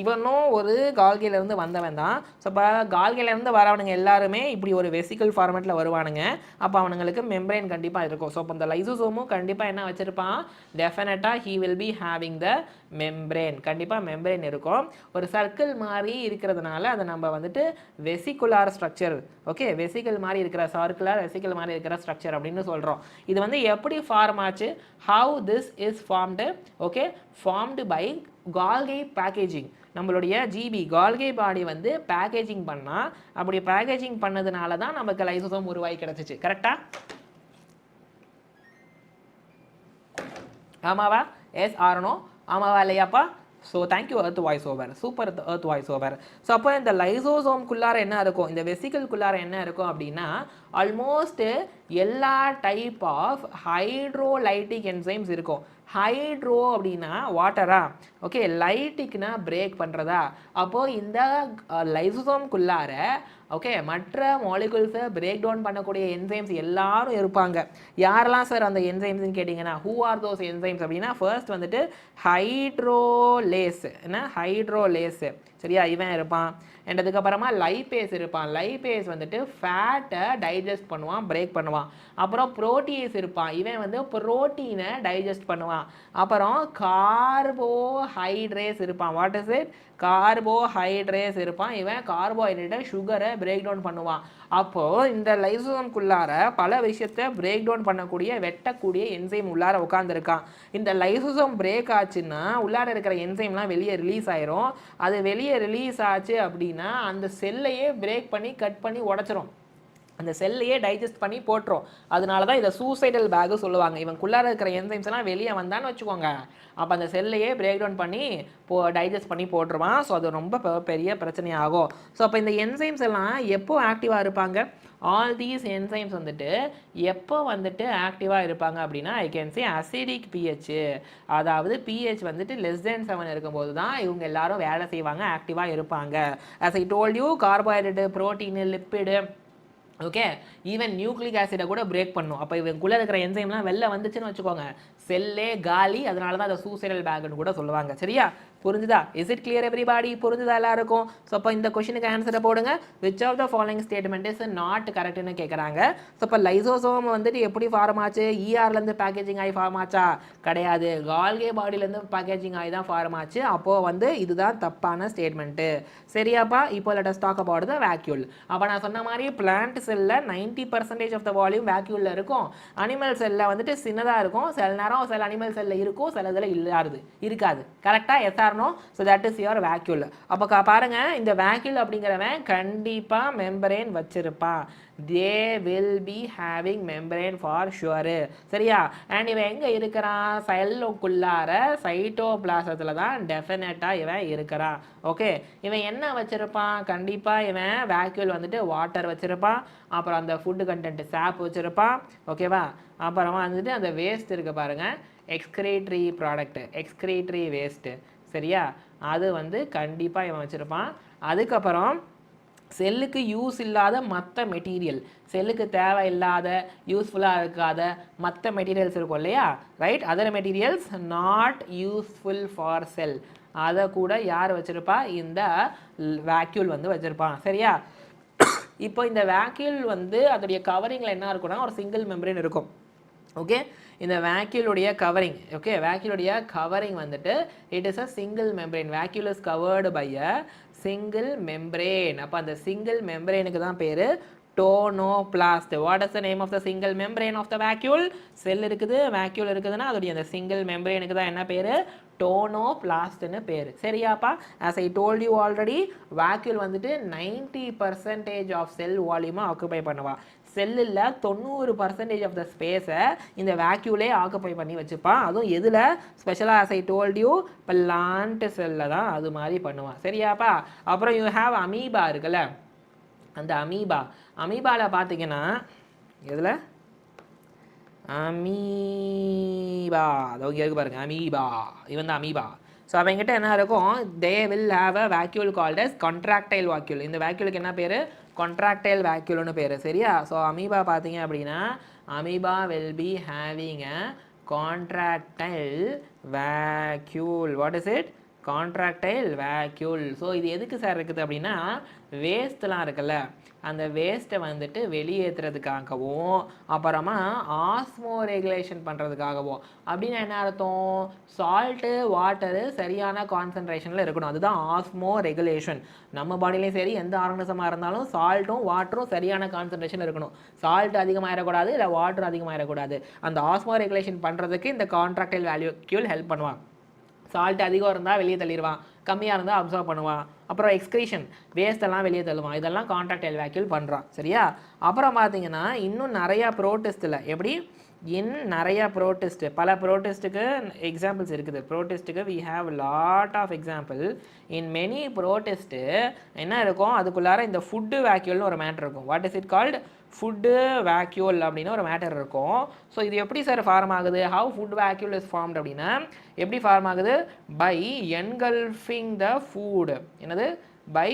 இவனும் ஒரு கால்கேலேருந்து வந்தவன் தான். ஸோ இப்போ கால்கேலேருந்து வரவனுங்க எல்லாருமே இப்படி ஒரு வெசிக்கல் ஃபார்மேட்டில் வருவானுங்க. அப்போ அவனுங்களுக்கு மெம்பரேன் கண்டிப்பாக இருக்கும். ஸோ இப்போ இந்த லைசோசோமும் கண்டிப்பாக என்ன வச்சுருப்பான்? டெஃபினட்டாக he will be having the membrane. கண்டிப்பாக மெம்பரேன் இருக்கும். ஒரு சர்க்கிள் மாதிரி இருக்கிறதுனால அதை நம்ம வந்துட்டு வெசிகுலார் ஸ்ட்ரக்சர், ஓகே, வெசிக்கல் மாதிரி இருக்கிற சர்க்குலர் வெசிக்கல் மாதிரி இருக்கிற ஸ்ட்ரக்சர் அப்படின்னு சொல்கிறோம். இது வந்து எப்படி ஃபார்ம் ஆச்சு? How this is formed? Okay, formed by Golgi packaging. நம்மளுடைய ஜிபி கால்கே பாடி வந்து பேக்கேஜிங் பண்ணால், அப்படி பேக்கேஜிங் பண்ணதுனால தான் நமக்கு லைசோசோம் உருவாகி கிடச்சிச்சு. கரெக்டா? ஆமாவா? Yes or no? ஆமாவா இல்லையாப்பா? So thank you earth voice over. Super earth voice over. So அப்போ இந்த லைசோசோம்குள்ளார என்ன இருக்கும்? இந்த வெசிக்கல்குள்ளார என்ன இருக்கும் அப்படின்னா ஆல்மோஸ்ட் எல்லா டைப் ஆஃப் ஹைட்ரோலைட்டிக் என்சைம்ஸ் இருக்கும். ஹைட்ரோ அப்படின்னா வாட்டரா, ஓகே, லைட்டிக்னா பிரேக் பண்ணுறதா. அப்போது இந்த லைசோசோம்குள்ளார ஓகே மற்ற மாலிகுல்ஸை பிரேக் டவுன் பண்ணக்கூடிய என்சைம்ஸ் எல்லாரும் இருப்பாங்க. யாரெல்லாம் சார் அந்த என்சைம்ஸ்ன்னு கேட்டிங்கன்னா, ஹூ ஆர் தோஸ் என்சைம்ஸ் அப்படின்னா, ஃபர்ஸ்ட் வந்துட்டு ஹைட்ரோலேஸ். என்ன? ஹைட்ரோலேஸ். சரியா? இவன் இருப்பான். அண்ட் அதுக்கப்புறமா லைபேஸ் இருப்பான். லைபேஸ் வந்துட்டு ஃபேட்டை டைஜஸ்ட் பண்ணுவான், பிரேக் பண்ணுவான். அப்புறம் ப்ரோட்டீஸ் இருப்பான். இவன் வந்து ப்ரோட்டீனை டைஜஸ்ட் பண்ணுவான். அப்புறம் கார்போஹைட்ரேட்ஸ் இருப்பான். What is it? கார்போஹைட்ரேட்ஸ் இருப்பான். இவன் கார்போஹைட்ரேட்டை சுகரை பிரேக் டவுன் பண்ணுவான். அப்போது இந்த லைசோசோம்குள்ளார பல விஷயத்தை பிரேக் டவுன் பண்ணக்கூடிய வெட்டக்கூடிய என்சைம் உள்ளார உட்காந்துருக்கான். இந்த லைசோசோம் பிரேக் ஆச்சுன்னா உள்ளார இருக்கிற என்சைம்லாம் வெளியே ரிலீஸ் ஆயிரும். அது வெளியே ரிலீஸ் ஆச்சு அப்படின்னா அந்த செல்லையே பிரேக் பண்ணி கட் பண்ணி உடச்சிரும். அந்த செல்லையே டைஜஸ்ட் பண்ணி போட்டுரும். அதனால தான் இதை சூசைடல் பேக்கு சொல்லுவாங்க. இவனுக்குள்ளார இருக்கிற என்சைம்ஸ் எல்லாம் வெளியே வந்தான்னு வச்சுக்கோங்க, அப்போ அந்த செல்லையே பிரேக் டவுன் பண்ணி டைஜஸ்ட் பண்ணி போட்டுருவான். ஸோ அது ரொம்ப பெரிய பிரச்சனையாகும். ஸோ அப்போ இந்த என்சைம்ஸ் எல்லாம் எப்போ ஆக்டிவாக இருப்பாங்க? ஆல் தீஸ் என்சைம்ஸ் வந்துட்டு எப்போ வந்துட்டு ஆக்டிவாக இருப்பாங்க அப்படின்னா, I can say acidic pH, அதாவது பிஹெச் வந்துட்டு <7 இருக்கும்போது தான் இவங்க எல்லாரும் வேலை செய்வாங்க, ஆக்டிவாக இருப்பாங்க. as I told you, carbohydrate, protein, lipid, okay, even nucleic ஆசிடை கூட பிரேக் பண்ணும். அப்போ இவங்களுக்குள்ளே இருக்கிற என்சைம்லாம் வெளில வந்துச்சுன்னு வச்சுக்கோங்க, செல்லே காலி, அதனால தான் அதை சூசைடல் பேக்னு கூட சொல்லுவாங்க. சரியா, புரிஞ்சுதா? Is it clear everybody? புரிஞ்சுதா எல்லாருக்கும்? ஸோ அப்போ இந்த கொஸ்டினுக்கு ஆன்சரை போடுங்க. Which of the following statement is not கரெக்ட்னு கேட்குறாங்க. ஸோ இப்போ லைசோசோம் வந்துட்டு எப்படி ஃபார்ம் ஆச்சு? இஆர்லேருந்து பேக்கேஜிங் ஆகி ஃபார்ம் ஆச்சா? கிடையாது, கால்கே பாடியிலேருந்து பேக்கேஜிங் ஆகி தான் ஃபார்ம் ஆச்சு. அப்போது வந்து இதுதான் தப்பான ஸ்டேட்மெண்ட்டு. சரியாப்பா? இப்போ let us talk about the vacuole. அப்போ நான் சொன்ன மாதிரி பிளான்ட் செல்லில் 90% ஆஃப் த வால்யூம் வேக்யூலில் இருக்கும். அனிமல் செல்லில் வந்துட்டு சின்னதாக இருக்கும். சில நேரம் சில அனிமல் செல்லில் இருக்கும், சில இதில் இருக்காது. கரெக்டாக? Yes or no? So that is your vacuole. அப்போ பாருங்க, இந்த வேக்யூல் அப்படிங்கிறவன் கண்டிப்பாக மெம்பரேன் வச்சிருப்பான். They will be having membrane for sure. சரியா? அண்ட் இவன் எங்கே இருக்கிறான்? செல்லுக்குள்ளார சைட்டோபிளாசத்தில் தான் டெஃபினட்டாக இவன் இருக்கிறான். ஓகே, இவன் என்ன வச்சிருப்பான்? கண்டிப்பாக இவன் வேக்யூல் வந்துட்டு வாட்டர் வச்சிருப்பான். அப்புறம் அந்த ஃபுட்டு கண்டென்ட் சாப் வச்சிருப்பான். ஓகேவா? அப்புறமா வந்துட்டு அந்த வேஸ்ட் இருக்கு பாருங்க, எக்ஸ்கிரேட்டரி ப்ராடக்ட், எக்ஸ்கிரேட்டரி வேஸ்ட்டு. சரியா? அது வந்து கண்டிப்பாக இவன் வச்சுருப்பான். அதுக்கப்புறம் செல்லுக்கு யூஸ் இல்லாத மற்ற மெட்டீரியல், செல்லுக்கு தேவையில்லாத யூஸ்ஃபுல்லாக இருக்காத மற்ற மெட்டீரியல்ஸ் இருக்கும் இல்லையா? Right, other materials not useful for cell, அதை கூட யார் வச்சுருப்பா? இந்த வேக்யூல் வந்து வச்சுருப்பான். சரியா? இப்போ இந்த வேக்யூல் வந்து அதோடைய கவரிங்கில் என்ன இருக்குன்னா ஒரு சிங்கிள் மெம்பரேன் இருக்கும். ஓகே, இந்த வேக்யூலுடைய கவரிங், ஓகே, வேக்யூலுடைய கவரிங் வந்துட்டு it is a single membrane. Vacuole is covered by a single membrane. அப்போ அந்த சிங்கிள் மெம்பரேனுக்கு தான் பேர் tonoplast. What is the name of the single membrane of the vacuole? Cell இருக்குது, வேக்யூல் இருக்குதுன்னா அதோடைய அந்த சிங்கிள் மெம்பரேனுக்கு தான் என்ன பேர்? டோனோபிளாஸ்ட்னு பேர். சரியாப்பா? As I told you already, vacuole வந்துட்டு 90% ஆஃப் செல் வால்யூமை ஆக்குபை பண்ணுவா. செல்லில் 90% ஆஃப் த ஸ்பேஸை இந்த வேக்யூலே ஆக்குபை பண்ணி வச்சுப்பான். அதுவும் எதில் ஸ்பெஷலாக as I told you plant செல்லில் தான் அது மாதிரி பண்ணுவான். சரியாப்பா? அப்புறம் யூ ஹேவ் அமீபா இருக்குல்ல, அந்த அமீபாவில் பார்த்தீங்கன்னா எதில் அமீபா, அதோ இங்கே இருக்கு பாருங்க, அமீபா, இவன் தான் அமீபா. ஸோ அவங்ககிட்ட என்ன இருக்கும்? They will have a vacuole called as contractile vacuole. இந்த வேக்யூலுக்கு என்ன பேர்? கான்ட்ராக்டைல் வேக்யூல்னு பேர். சரியா? ஸோ அமீபா பார்த்தீங்க அப்படின்னா amoeba will be having a contractile vacuole. What is it? Contractile vacuole. So இது எதுக்கு சார் இருக்குது அப்படின்னா வேஸ்ட்லாம் இருக்குல்ல, அந்த வேஸ்ட்டை வந்துட்டு வெளியேற்றுறதுக்காகவும் அப்புறமா ஆஸ்மோ ரெகுலேஷன் பண்ணுறதுக்காகவும். அப்படின்னா என்ன அர்த்தம்? சால்ட்டு வாட்டரு சரியான கான்சன்ட்ரேஷனில் இருக்கணும், அதுதான் ஆஸ்மோ ரெகுலேஷன். நம்ம பாடியிலையும் சரி எந்த ஆர்கனிசமாக இருந்தாலும் சால்ட்டும் வாட்டரும் சரியான கான்சன்ட்ரேஷன் இருக்கணும். சால்ட் அதிகமாகிடக்கூடாது, இல்லை வாட்டர் அதிகமாகிடக்கூடாது. அந்த ஆஸ்மோ ரெகுலேஷன் பண்ணுறதுக்கு இந்த கான்ட்ராக்டைல் வேக்யூல் ஹெல்ப் பண்ணுவான். சால்ட் அதிகம் இருந்தால் வெளியே தள்ளிடுவான், கம்மியாக இருந்தால் அப்சர்வ் பண்ணுவான். அப்புறம் எக்ஸ்கிரீஷன், வேஸ்டெல்லாம் வெளியே தள்ளுவான். இதெல்லாம் கான்ட்ராக்டைல் வேக்யூல் பண்ணுறான். சரியா? அப்புறம் பார்த்தீங்கன்னா இன்னும் நிறையா ப்ரோட்டெஸ்ட்டில் எப்படி நிறையா ப்ரோட்டெஸ்ட், பல ப்ரோட்டெஸ்ட்டுக்கு எக்ஸாம்பிள்ஸ் இருக்குது. ப்ரோட்டெஸ்ட்டுக்கு we have lot of example. In many protist என்ன இருக்கும்? அதுக்குள்ளார இந்த ஃபுட்டு வேக்யூல்னு ஒரு மேட்டர் இருக்கும். What is it called? Food vacuole அப்படின்னு ஒரு மேட்டர் இருக்கும். ஸோ இது எப்படி சார் ஃபார்ம் ஆகுது? How food vacuole is formed அப்படின்னா எப்படி ஃபார்ம் ஆகுது? By engulfing the food. என்னது? By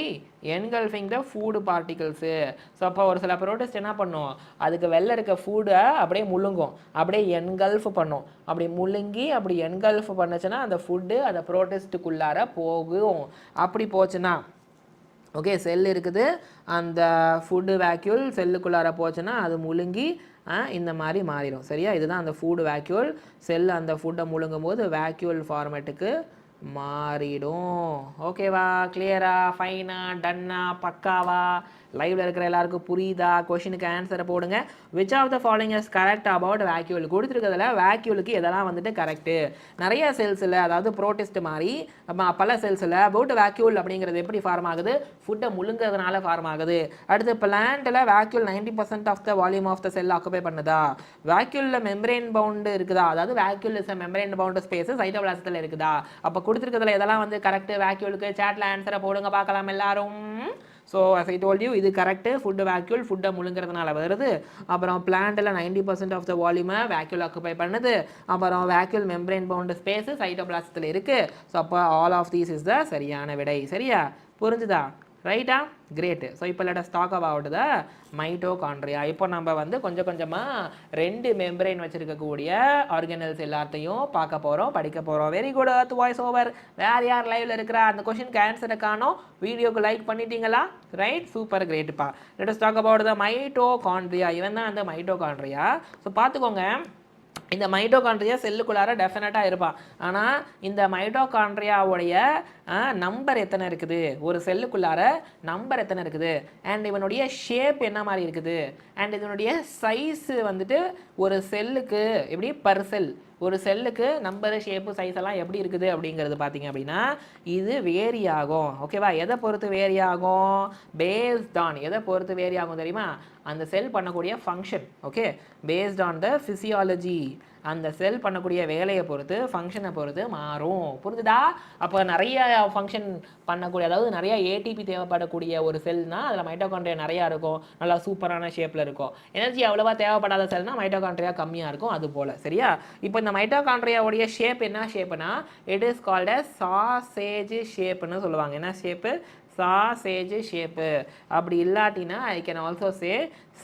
engulfing the food particles. So அப்போ ஒரு சில ப்ரோட்டஸ்ட் என்ன பண்ணும்? அதுக்கு வெளில இருக்க ஃபுட்டை அப்படியே முழுங்கும், அப்படியே என்கல்ஃப் பண்ணும். அப்படி முழுங்கி அப்படி என்கல்ஃப் பண்ணுச்சுன்னா அந்த ஃபுட்டு அந்த ப்ரோட்டஸ்ட்டுக்குள்ளார போகும். அப்படி போச்சுன்னா ஓகே, செல் இருக்குது, அந்த ஃபுட்டு வேக்யூல் செல்லுக்குள்ளார போச்சுன்னா அது முழுங்கி இந்த மாதிரி மாறிடும். சரியா? இதுதான் அந்த ஃபுட் வேக்யூல். செல் அந்த ஃபுட்டை முழுங்கும் போது வேக்யூல் ஃபார்மேட்டுக்கு மாறிடும். ஓகேவா? கிளியரா? ஃபைனா? டன்னா? பக்காவா? லைவ்ல இருக்கிற எல்லாருக்கும் புரியுதா? கொஷினுக்கு ஆன்சரை போடுங்க. Which of the following is correct about vacuole? கொடுத்துருக்கிறதுல வேக்யூலுக்கு எதெல்லாம் வந்துட்டு கரெக்டு? நிறைய செல்ஸில், அதாவது ப்ரோட்டெஸ்ட் மாதிரி பல செல்ஸில் அபவுட் வேக்யூல் அப்படிங்கிறது எப்படி ஃபார்ம் ஆகுது? ஃபுட்டை முழுங்கிறதுனால ஃபார்ம் ஆகுது. அடுத்து பிளான்ட்டில் vacuole 90% of the volume of the cell occupy பண்ணுதா? வேக்யூலில் மெம்பரேன் பவுண்டு இருக்குதா? அதாவது vacuole is membrane bound space சைட்டோபிளாசத்தில் இருக்குதா? அப்போ கொடுத்துருக்கிறதுல எதெல்லாம் வந்து கரெக்டு வேக்யூலுக்கு? சேட்டில் ஆன்சரை போடுங்க பார்க்கலாம் எல்லாரும். So as I told you, இது கரெக்டு. ஃபுட்டு வேக்யூல் ஃபுட்டை முழுங்கிறதுனால வருது. அப்புறம் பிளான்ட்டில் 90% ஆஃப் த வால்யூமை வேக்யூல் ஆக்குபை பண்ணுது. அப்புறம் வேக்யூல் மெம்பரேன் பவுண்டு ஸ்பேஸு சைட்டோபிளாசத்தில் இருக்குது. ஸோ அப்போ all of these is the சரியான விடை. சரியா? புரிஞ்சுதா? ரைட்டா? கிரேட். ஸோ இப்போ let us talk about the mitochondria. இப்போ நம்ம வந்து கொஞ்சம் கொஞ்சமாக 2 மெம்பரேன் வச்சிருக்கக்கூடிய ஆர்கனல்ஸ் எல்லாத்தையும் பார்க்க போகிறோம், படிக்க போகிறோம். Very good. Earth voice over. வேறு யார் லைவில் இருக்கிற அந்த கொஷனுக்கு ஆன்சரை காணோம். வீடியோக்கு லைக் பண்ணிட்டீங்களா? ரைட், சூப்பர், கிரேட்டுப்பா. let us talk about the mitochondria. இவன் தான் அந்த மைட்டோகாண்ட்ரியா. ஸோ பார்த்துக்கோங்க, இந்த மைட்டோகாண்ட்ரியா செல்லுக்குள்ளார டெஃபினட்டாக இருப்பான். ஆனால் இந்த மைட்டோகாண்ட்ரியாவுடைய நம்பர் எத்தனை இருக்குது, ஒரு செல்லுக்குள்ளார நம்பர் எத்தனை இருக்குது, அண்ட் இவனுடைய ஷேப் என்ன மாதிரி இருக்குது, அண்ட் இதனுடைய சைஸு வந்துட்டு ஒரு செல்லுக்கு எப்படி பர் செல், ஒரு செல்லுக்கு நம்பரு ஷேப்பு சைஸ் எல்லாம் எப்படி இருக்குது அப்படிங்கிறது பார்த்தீங்க அப்படின்னா இது வேரி ஆகும். ஓகேவா? எதை பொறுத்து வேரி ஆகும்? பேஸ்ட் ஆன் எதை பொறுத்து வேரி ஆகும் தெரியுமா? அந்த செல் பண்ணக்கூடிய function. Okay, paste on the physiology, அந்த செல் பண்ணக்கூடிய வேலையை பொறுத்து ஃபங்க்ஷனை பொறுத்து மாறும். புரிஞ்சுதா? அப்போ நிறைய ஃபங்க்ஷன் பண்ணக்கூடிய, அதாவது நிறைய ஏடிபி தேவைப்படக்கூடிய ஒரு செல்னால் அதில் மைட்டோகாண்ட்ரியா நிறையா இருக்கும், நல்லா சூப்பரான ஷேப்பில் இருக்கும். எனர்ஜி அவ்வளோவா தேவைப்படாத செல்னால் மைட்டோகாண்ட்ரியா கம்மியாக இருக்கும். அது போல். சரியா? இப்போ இந்த மைட்டோகாண்ட்ரியாவுடைய ஷேப் என்ன ஷேப்புனா it is called as sausage ஷேப்புன்னு சொல்லுவாங்க. என்ன ஷேப்பு? Sausage shape. அப்படி இல்லாட்டினா I can also say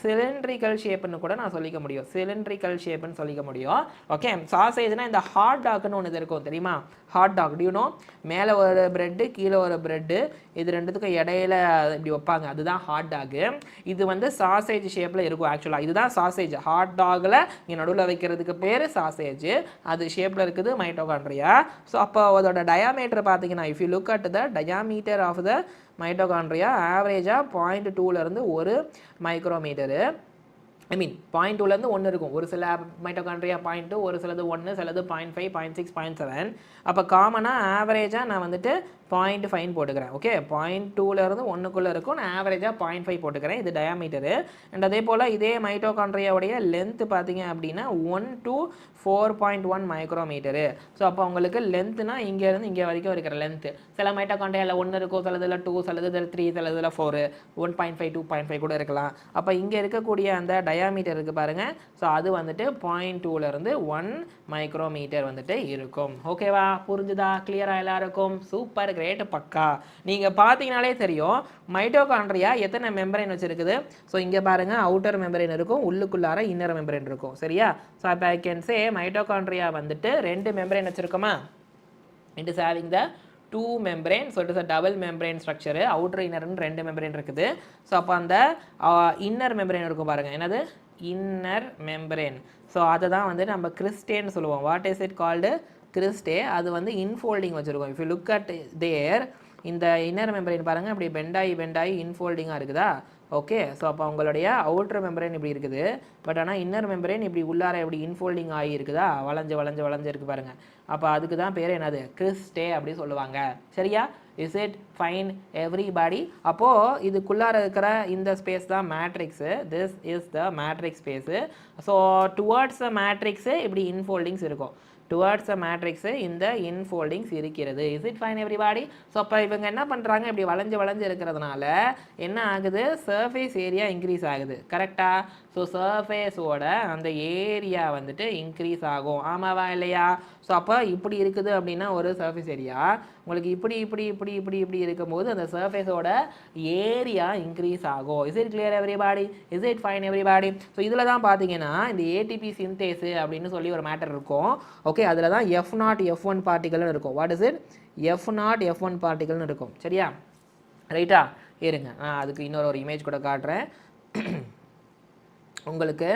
cylindrical ஷேப்புன்னு கூட நான் சொல்லிக்க முடியும். சிலிண்ட்ரிக்கல் ஷேப்புன்னு சொல்லிக்க முடியும். ஓகே, சாசேஜ்னா இந்த ஹாட் டாக்னு ஒன்று இருக்கும் தெரியுமா? ஹாட் டாக் டியூனோ, மேலே ஒரு ப்ரெட்டு கீழே ஒரு ப்ரெட்டு, இது ரெண்டுத்துக்கும் இடையில இப்படி வைப்பாங்க, அதுதான் ஹாட் டாகு. இது வந்து சாசேஜ் ஷேப்பில் இருக்கும். ஆக்சுவலாக இதுதான் சாசேஜ். ஹாட் டாகில் இங்கே நடுவில் வைக்கிறதுக்கு பேர் சாசேஜ். அது ஷேப்பில் இருக்குது மைட்டோகாண்ட்ரியா. ஸோ அப்போ அதோட டயாமீட்டர் பார்த்தீங்கன்னா if you look at the diameter of the mitochondria ஆவரேஜாக 0.2லேருந்து 1 மைக்ரோமீட்டரு. ஐ மீன் 0.2லேருந்து 1 இருக்கும். ஒரு சில மைட்டோகாண்ட்ரியா 0.2, ஒரு சிலது 1, சிலது 0.5, 0.6, 0.7. அப்போ காமனாக ஆவரேஜாக நான் வந்துட்டு 0.5 போட்டுக்கிறேன். ஓகே, 0.2லேருந்து 1க்குள்ளே இருக்கும். நான் ஆவரேஜாக 0.5 போட்டுக்கிறேன். இது டயாமீட்டரு. அண்ட் அதே போல் இதே மைட்டோகாண்ட்ரியாவுடைய லென்த்து பார்த்தீங்க அப்படின்னா 1 to 4.1 மைக்ரோமீட்டரு. ஸோ அப்போ உங்களுக்கு லென்த்துனா இங்கேருந்து இங்கே வரைக்கும் இருக்கிற லென்த்து. சில மைட்டோகாண்ட்ரியாவில் 1 இருக்கும், சிலதில் 2, சிலதில் 3, சிலதில் 4, 1.5, 2.5 கூட இருக்கலாம். அப்போ இங்கே இருக்கக்கூடிய அந்த டயாமீட்டர் இருக்குது பாருங்கள். ஸோ அது வந்துட்டு 0.2லேருந்து 1 மைக்ரோமீட்டர் வந்துட்டு இருக்கும். ஓகேவா? புரிஞ்சுதா? கிளியராக எல்லாருக்கும்? சூப்பர், கிரேட், பக்கா. நீங்கள் பார்த்தீங்கனாலே தெரியும் மைட்டோகாண்ட்ரியா எத்தனை மெம்பரேன் வச்சுருக்குது. ஸோ இங்கே பாருங்கள், அவுட்டர் மெம்பரேன் இருக்கும், உள்ளுக்குள்ளார இன்னர் மெம்பரேன் இருக்கும். சரியா? ஸோ அப்போ ஐ கேன் சே மைட்டோகாண்ட்ரியா வந்துட்டு 2 மெம்பரேன் வச்சுருக்கோமா? It is having the 2 membrane. So it is a double membrane structure. Outer இன்னர்னு 2 மெம்பரேன் இருக்குது. ஸோ அப்போ அந்த இன்னர் மெம்பரேன் இருக்கும் பாருங்கள். என்னது? Inner membrane. ஸோ அதை தான் வந்து நம்ம கிறிஸ்டேன்னு சொல்லுவோம். What is it called? Cristae. அது வந்து இன்ஃபோல்டிங் வச்சுருக்கோம். If you look at their, இந்த இன்னர் மெம்பரேன் பாருங்கள், அப்படி பெண்டாகி இன்ஃபோல்டிங்காக இருக்குதா? ஓகே, ஸோ அப்போ உங்களுடைய அவுட்டர் மெம்பரேன் இப்படி இருக்குது. பட் ஆனால் இன்னர் மெம்பரேன் இப்படி உள்ளார இப்படி இன்ஃபோல்டிங் ஆகி இருக்குதா? வளைஞ்சு இருக்குது பாருங்கள். அப்போ அதுக்கு தான் பேர் என்னது? கிறிஸ்டே அப்படி சொல்லுவாங்க. சரியா? Is it fine everybody? அப்போது இதுக்குள்ளார இருக்கிற இந்த ஸ்பேஸ் தான் matrix. This is the matrix space. So towards the matrix இப்படி இன்ஃபோல்டிங்ஸ் இருக்கும். டுவர்ட்ஸ் அ மேட்ரிக்ஸு இந்த இன்ஃபோல்டிங்ஸ் இருக்கிறது. Is it fine everybody? So அப்போ இவங்க என்ன பண்ணுறாங்க? இப்படி வளைஞ்சு இருக்கிறதுனால என்ன ஆகுது? சர்ஃபேஸ் ஏரியா இன்க்ரீஸ் ஆகுது. கரெக்டாக? ஸோ சர்ஃபேஸோட அந்த ஏரியா வந்துட்டு இன்க்ரீஸ் ஆகும். ஆமாவா இல்லையா? ஸோ அப்போ இப்படி இருக்குது அப்படின்னா ஒரு சர்ஃபேஸ் ஏரியா உங்களுக்கு இப்படி இருக்கும்போது அந்த சர்ஃபேஸோட ஏரியா இன்க்ரீஸ் ஆகும். Is it clear everybody? Is it fine everybody? So இதில் தான் பார்த்தீங்கன்னா இந்த ஏடிபி சிந்தேஸு அப்படின்னு சொல்லி ஒரு மேட்டர் இருக்கும். ஓகே, அதில் தான் F0 F1 பார்ட்டிகள்னு இருக்கும். What is it? F0 F1 பார்ட்டிகள்னு இருக்கும். சரியா? ரைட்டா? இருங்க, நான் அதுக்கு இன்னொரு இமேஜ் கூட காட்டுறேன். உங்களுக்கு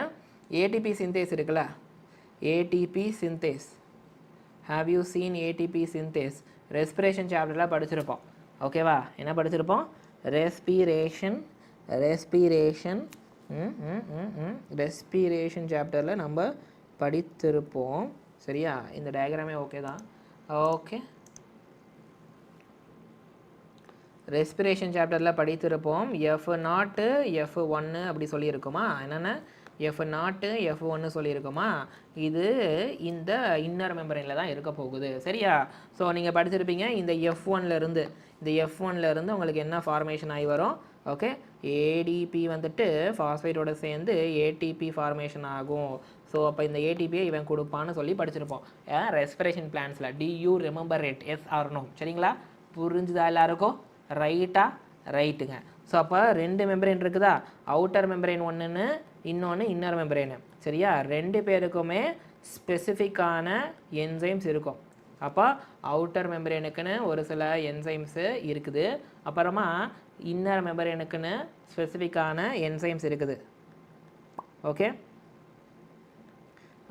ஏடிபி சிந்தேஸ் இருக்குல்ல, ATP synthase. Have you seen ATP synthase? Respiration சாப்டரில் படிச்சிருப்போம். ஓகேவா? என்ன படிச்சிருப்போம்? ரெஸ்பிரேஷன் சாப்டரில் நம்ம படித்திருப்போம். சரியா? இந்த டயக்ராமே ஓகே தான். ஓகே, ரெஸ்பிரேஷன் சாப்டரில் படித்திருப்போம். F0 F1 அப்படி சொல்லியிருக்குமா? என்னென்ன? F0 F1 சொல்லியிருக்குமா? இது இந்த இன்னர் மெம்பரேனில் தான் இருக்க போகுது. சரியா? ஸோ நீங்கள் படிச்சிருப்பீங்க இந்த F1லேருந்து உங்களுக்கு என்ன ஃபார்மேஷன் ஆகி வரும்? ஓகே, ஏடிபி வந்துட்டு ஃபாஸ்பேட்டோட சேர்ந்து ஏடிபி ஃபார்மேஷன் ஆகும். ஸோ அப்போ இந்த ஏடிபியை இவன் கொடுப்பான்னு சொல்லி படிச்சிருப்போம் ரெஸ்பிரேஷன் பிளான்ஸில். Do you remember it? Yes or no? சரிங்களா? புரிஞ்சுதா எல்லாருக்கும்? ரைட்டா? ரைட்டுங்க. ஸோ அப்போ 2 மெம்பரேன் இருக்குதா, அவுட்டர் மெம்பரேன் ஒன்றுன்னு இன்னொன்று இன்னர் மெம்பரேனு. சரியா, 2 பேருக்குமே ஸ்பெசிஃபிக்கான என்சைம்ஸ் இருக்கும். அப்போ அவுட்டர் மெம்பரேனுக்குன்னு ஒரு சில என்சைம்ஸு இருக்குது, அப்புறமா இன்னர் மெம்பரேனுக்குன்னு ஸ்பெசிஃபிக்கான என்சைம்ஸ் இருக்குது. ஓகே,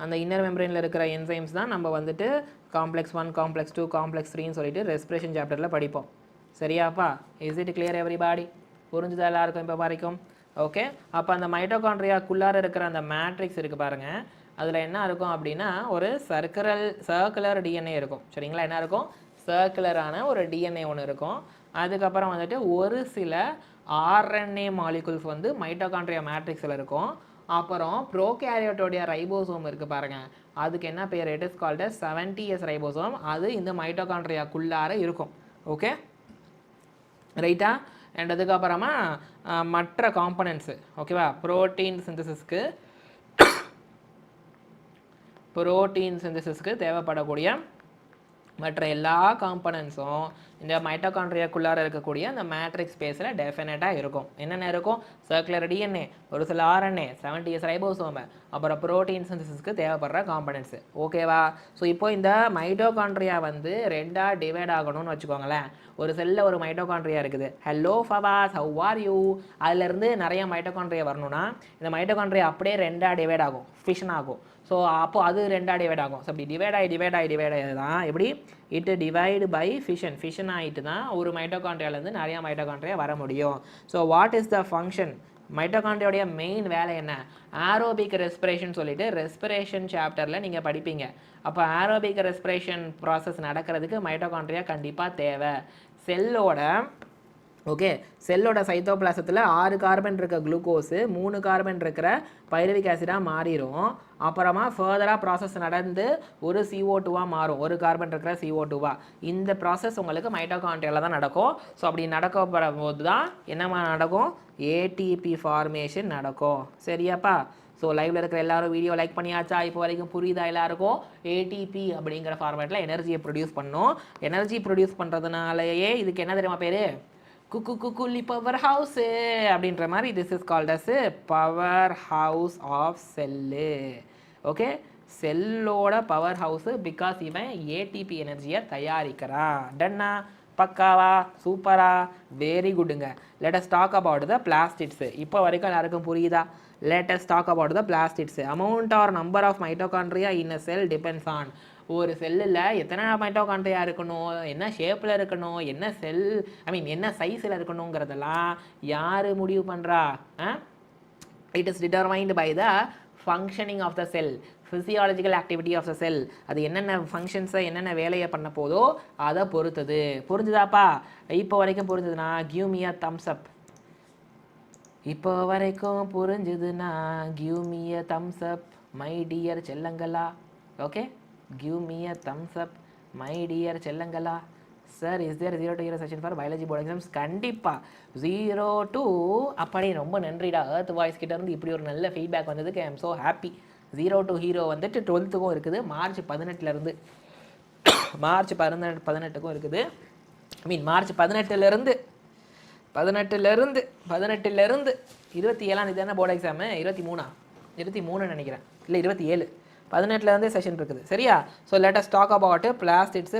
அந்த இன்னர் மெம்பரேனில் இருக்கிற என்சைம்ஸ் தான் நம்ம வந்துட்டு காம்ப்ளெக்ஸ் 1, காம்ப்ளெக்ஸ் 2, காம்ப்ளெக்ஸ் 3ன்னு சொல்லிட்டு ரெஸ்பிரேஷன் சாப்டரில் படிப்போம். சரியாப்பா, இஸ் இட் கிளியர் எவ்ரிபாடி? புரிஞ்சுதா எல்லாருக்கும் இப்போ வரைக்கும்? ஓகே, அப்போ அந்த மைட்டோகாண்ட்ரியாக்குள்ளார இருக்கிற அந்த மேட்ரிக்ஸ் இருக்குது பாருங்கள், அதில் என்ன இருக்கும் அப்படின்னா ஒரு சர்க்குலர் டிஎன்ஏ இருக்கும். சரிங்களா, என்ன இருக்கும், சர்க்குலரான ஒரு டிஎன்ஏ ஒன்று இருக்கும். அதுக்கப்புறம் வந்துட்டு ஒரு சில ஆர்என்ஏ மாலிகுல்ஸ் வந்து மைட்டோகாண்ட்ரியா மேட்ரிக்ஸில் இருக்கும். அப்புறம் ப்ரோகேரியோட்டோடைய ரைபோசோம் இருக்குது பாருங்கள், அதுக்கு என்ன பேர், it is called 70S ribosome. அது இந்த மைட்டோகாண்ட்ரியாக்குள்ளார இருக்கும். ஓகே ரைட்டா. அண்ட் அதுக்கப்புறமா மற்ற காம்பனன்ட்ஸு, ஓகேவா, புரோட்டீன் சிந்தசிஸ்க்கு தேவைப்படக்கூடிய மற்ற எல்லா காம்பனன்ட்ஸும் இந்த மைட்டோகாண்ட்ரியாக்குள்ளார இருக்கக்கூடிய அந்த மேட்ரிக்ஸ் ஸ்பேஸில் டெஃபினட்டாக இருக்கும். என்னென்ன இருக்கும், சர்க்குலர் டிஎன்ஏ, ஒரு சில ஆர்என்ஏ, 70S ரைபோசோம், அப்புறம் புரோட்டீன் சிந்தசிஸ்க்கு தேவைப்படுற காம்பனன்ட்ஸு. ஓகேவா. ஸோ இப்போ இந்த மைட்டோகாண்ட்ரியா வந்து 2ஆக டிவைட் ஆகணும்னு வச்சுக்கோங்களேன். ஒரு செல்லில் ஒரு மைட்டோகாண்ட்ரியா இருக்குது, hello Fawaz have are you, அதுலேருந்து நிறைய மைட்டோகாண்ட்ரியா வரணும்னா இந்த மைட்டோகாண்ட்ரியா அப்படியே 2ஆக டிவைட் ஆகும், ஃபிஷன் ஆகும். ஸோ அப்போது அது 2ஆக டிவைட் ஆகும். ஸோ அப்படி டிவைட் ஆகி தான் எப்படி இட் டிவைடு பை ஃபிஷன் ஆகிட்டு தான் ஒரு மைட்டோகாண்ட்ரியாலேருந்து நிறையா மைட்டோகாண்ட்ரியா வர முடியும். So what is the function, மைட்டோகாண்ட்ரியோடைய மெயின் வேலை என்ன, ஏரோபிக் ரெஸ்பிரேஷன் சொல்லிட்டு ரெஸ்பிரேஷன் சாப்டரில் நீங்கள் படிப்பீங்க. அப்போ ஏரோபிக் ரெஸ்பிரேஷன் ப்ராசஸ் நடக்கிறதுக்கு மைட்டோகாண்ட்ரியா கண்டிப்பாக தேவை. செல்லோட சைட்டோபிளாசத்தில் 6 கார்பன் இருக்க குளுக்கோஸு 3 கார்பன் இருக்கிற பைருவிக் ஆசிடாக மாறிடும். அப்புறமா ஃபர்தராக ப்ராசஸ் நடந்து ஒரு CO2வாக மாறும், 1 கார்பன் இருக்கிற CO2வாக. இந்த ப்ராசஸ் உங்களுக்கு மைட்டோகாண்ட்ரியாவில் தான் நடக்கும். ஸோ அப்படி நடக்க போது தான் என்னமா நடக்கும், ஏடிபி ஃபார்மேஷன் நடக்கும். சரியாப்பா. ஸோ லைவில் இருக்கிற எல்லாரும் வீடியோ லைக் பண்ணியாச்சா, இப்போ வரைக்கும் புரியுதா எல்லாருக்கும்? ஏடிபி அப்படிங்கிற ஃபார்மேட்டில் எனர்ஜியை ப்ரொடியூஸ் பண்ணும். எனர்ஜி ப்ரொடியூஸ் பண்ணுறதுனாலேயே இதுக்கு என்ன தெரியுமா பேர், குக்குலி பவர் ஹவுஸு அப்படின்ற மாதிரி. This is called as powerhouse of cell. Okay, செல்லோட பவர் ஹவுஸு, பிகாஸ் இவன் ஏடிபி எனர்ஜியை தயாரிக்கிறான். டன்னா, பக்காவா, சூப்பரா, வெரி குட்டுங்க. Let us talk about the plastids. இப்போ வரைக்கும் எல்லாருக்கும் புரியுதா? Let us talk about the plastids. Amount or number of mitochondria in a cell depends on, ஒரு செல்லில் எத்தனை மைட்டோகாண்ட்ரியா இருக்கணும், என்ன ஷேப்பில் இருக்கணும், என்ன என்ன சைஸில் இருக்கணுங்கிறதெல்லாம் யார் முடிவு பண்ணுறா? It is determined by the functioning of the cell, physiological activity of the cell. அது என்னென்ன ஃபங்க்ஷன்ஸை என்னென்ன வேலையை பண்ண போதோ அதை பொறுத்தது. புரிஞ்சுதாப்பா? இப்போ வரைக்கும் புரிஞ்சுதுன்னா give me a thumbs up. இப்போ வரைக்கும் புரிஞ்சுதுன்னா give me a thumbs up my dear செல்லங்களா. Okay, give me a thumbs up my dear செல்லங்களா. Sir, is there 0 to 0 session for biology board exams? கண்டிப்பாக 0 to, அப்படி ரொம்ப நன்றிடா எர்த் வாய்ஸ் கிட்டேருந்து இப்படி ஒரு நல்ல ஃபீட்பேக் வந்ததுக்கு ஐ எம் ஸோ ஹாப்பி. 0 to 0 வந்துட்டு 12க்கும் இருக்குது, மார்ச் 18லேருந்து மார்ச் 18க்கும் இருக்குது. மார்ச் 18லேருந்து 27 தானே போர்டு எக்ஸாமு, 23 நினைக்கிறேன், இல்லை 27, 18லேருந்தே செஷன் இருக்குது. சரியா? So let us talk about plastids.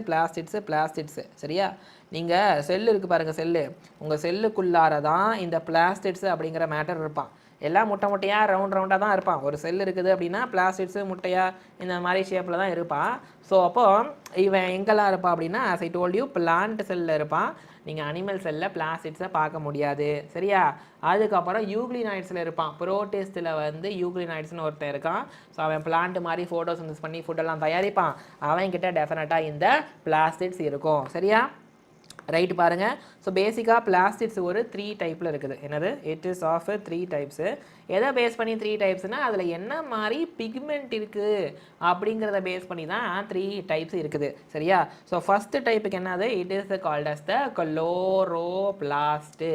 சரியா? நீங்கள் செல்லு இருக்குது பாருங்கள், உங்கள் செல்லுக்குள்ளார தான் இந்த பிளாஸ்டிட்ஸு அப்படிங்கிற மேட்டர் இருப்பான். எல்லாம் முட்டையாக ரவுண்டாக தான் இருப்பான். ஒரு செல் இருக்குது அப்படின்னா பிளாஸ்டிட்ஸு முட்டையாக இந்த மாதிரி ஷேப்பில் தான் இருப்பான். ஸோ அப்போது இவன் எங்கெல்லாம் இருப்பான் அப்படின்னா, as I told you, plant செல்லில் இருப்பான். நீங்கள் அனிமல் செல்லில் பிளாஸ்டிட்ஸை பார்க்க முடியாது. சரியா? அதுக்கப்புறம் யூக்ளினாய்ட்ஸில் இருப்பான். புரோட்டிஸ்டில் வந்து யூக்ளினாய்ட்ஸ்னு ஒருத்தன் இருக்கான். ஸோ அவன் பிளான்ட் மாதிரி ஃபோட்டோசிந்தசிஸ் பண்ணி ஃபுட்டெல்லாம் தயாரிப்பான். அவன்கிட்ட டெஃபினட்டாக இந்த பிளாஸ்டிட்ஸ் இருக்கும். சரியா? ரைட்டு பாருங்கள். ஸோ பேசிக்காக பிளாஸ்டிட்ஸ் ஒரு 3 டைப்பில் இருக்குது. என்னது? It is of 3 types. எதை பேஸ் பண்ணி 3 டைப்ஸ்னால் அதில் என்ன மாதிரி பிக்மெண்ட் இருக்குது அப்படிங்கிறத பேஸ் பண்ணி தான் 3 டைப்ஸ் இருக்குது. சரியா? ஸோ ஃபஸ்ட்டு டைப்புக்கு என்னது? It is called as the chloroplast.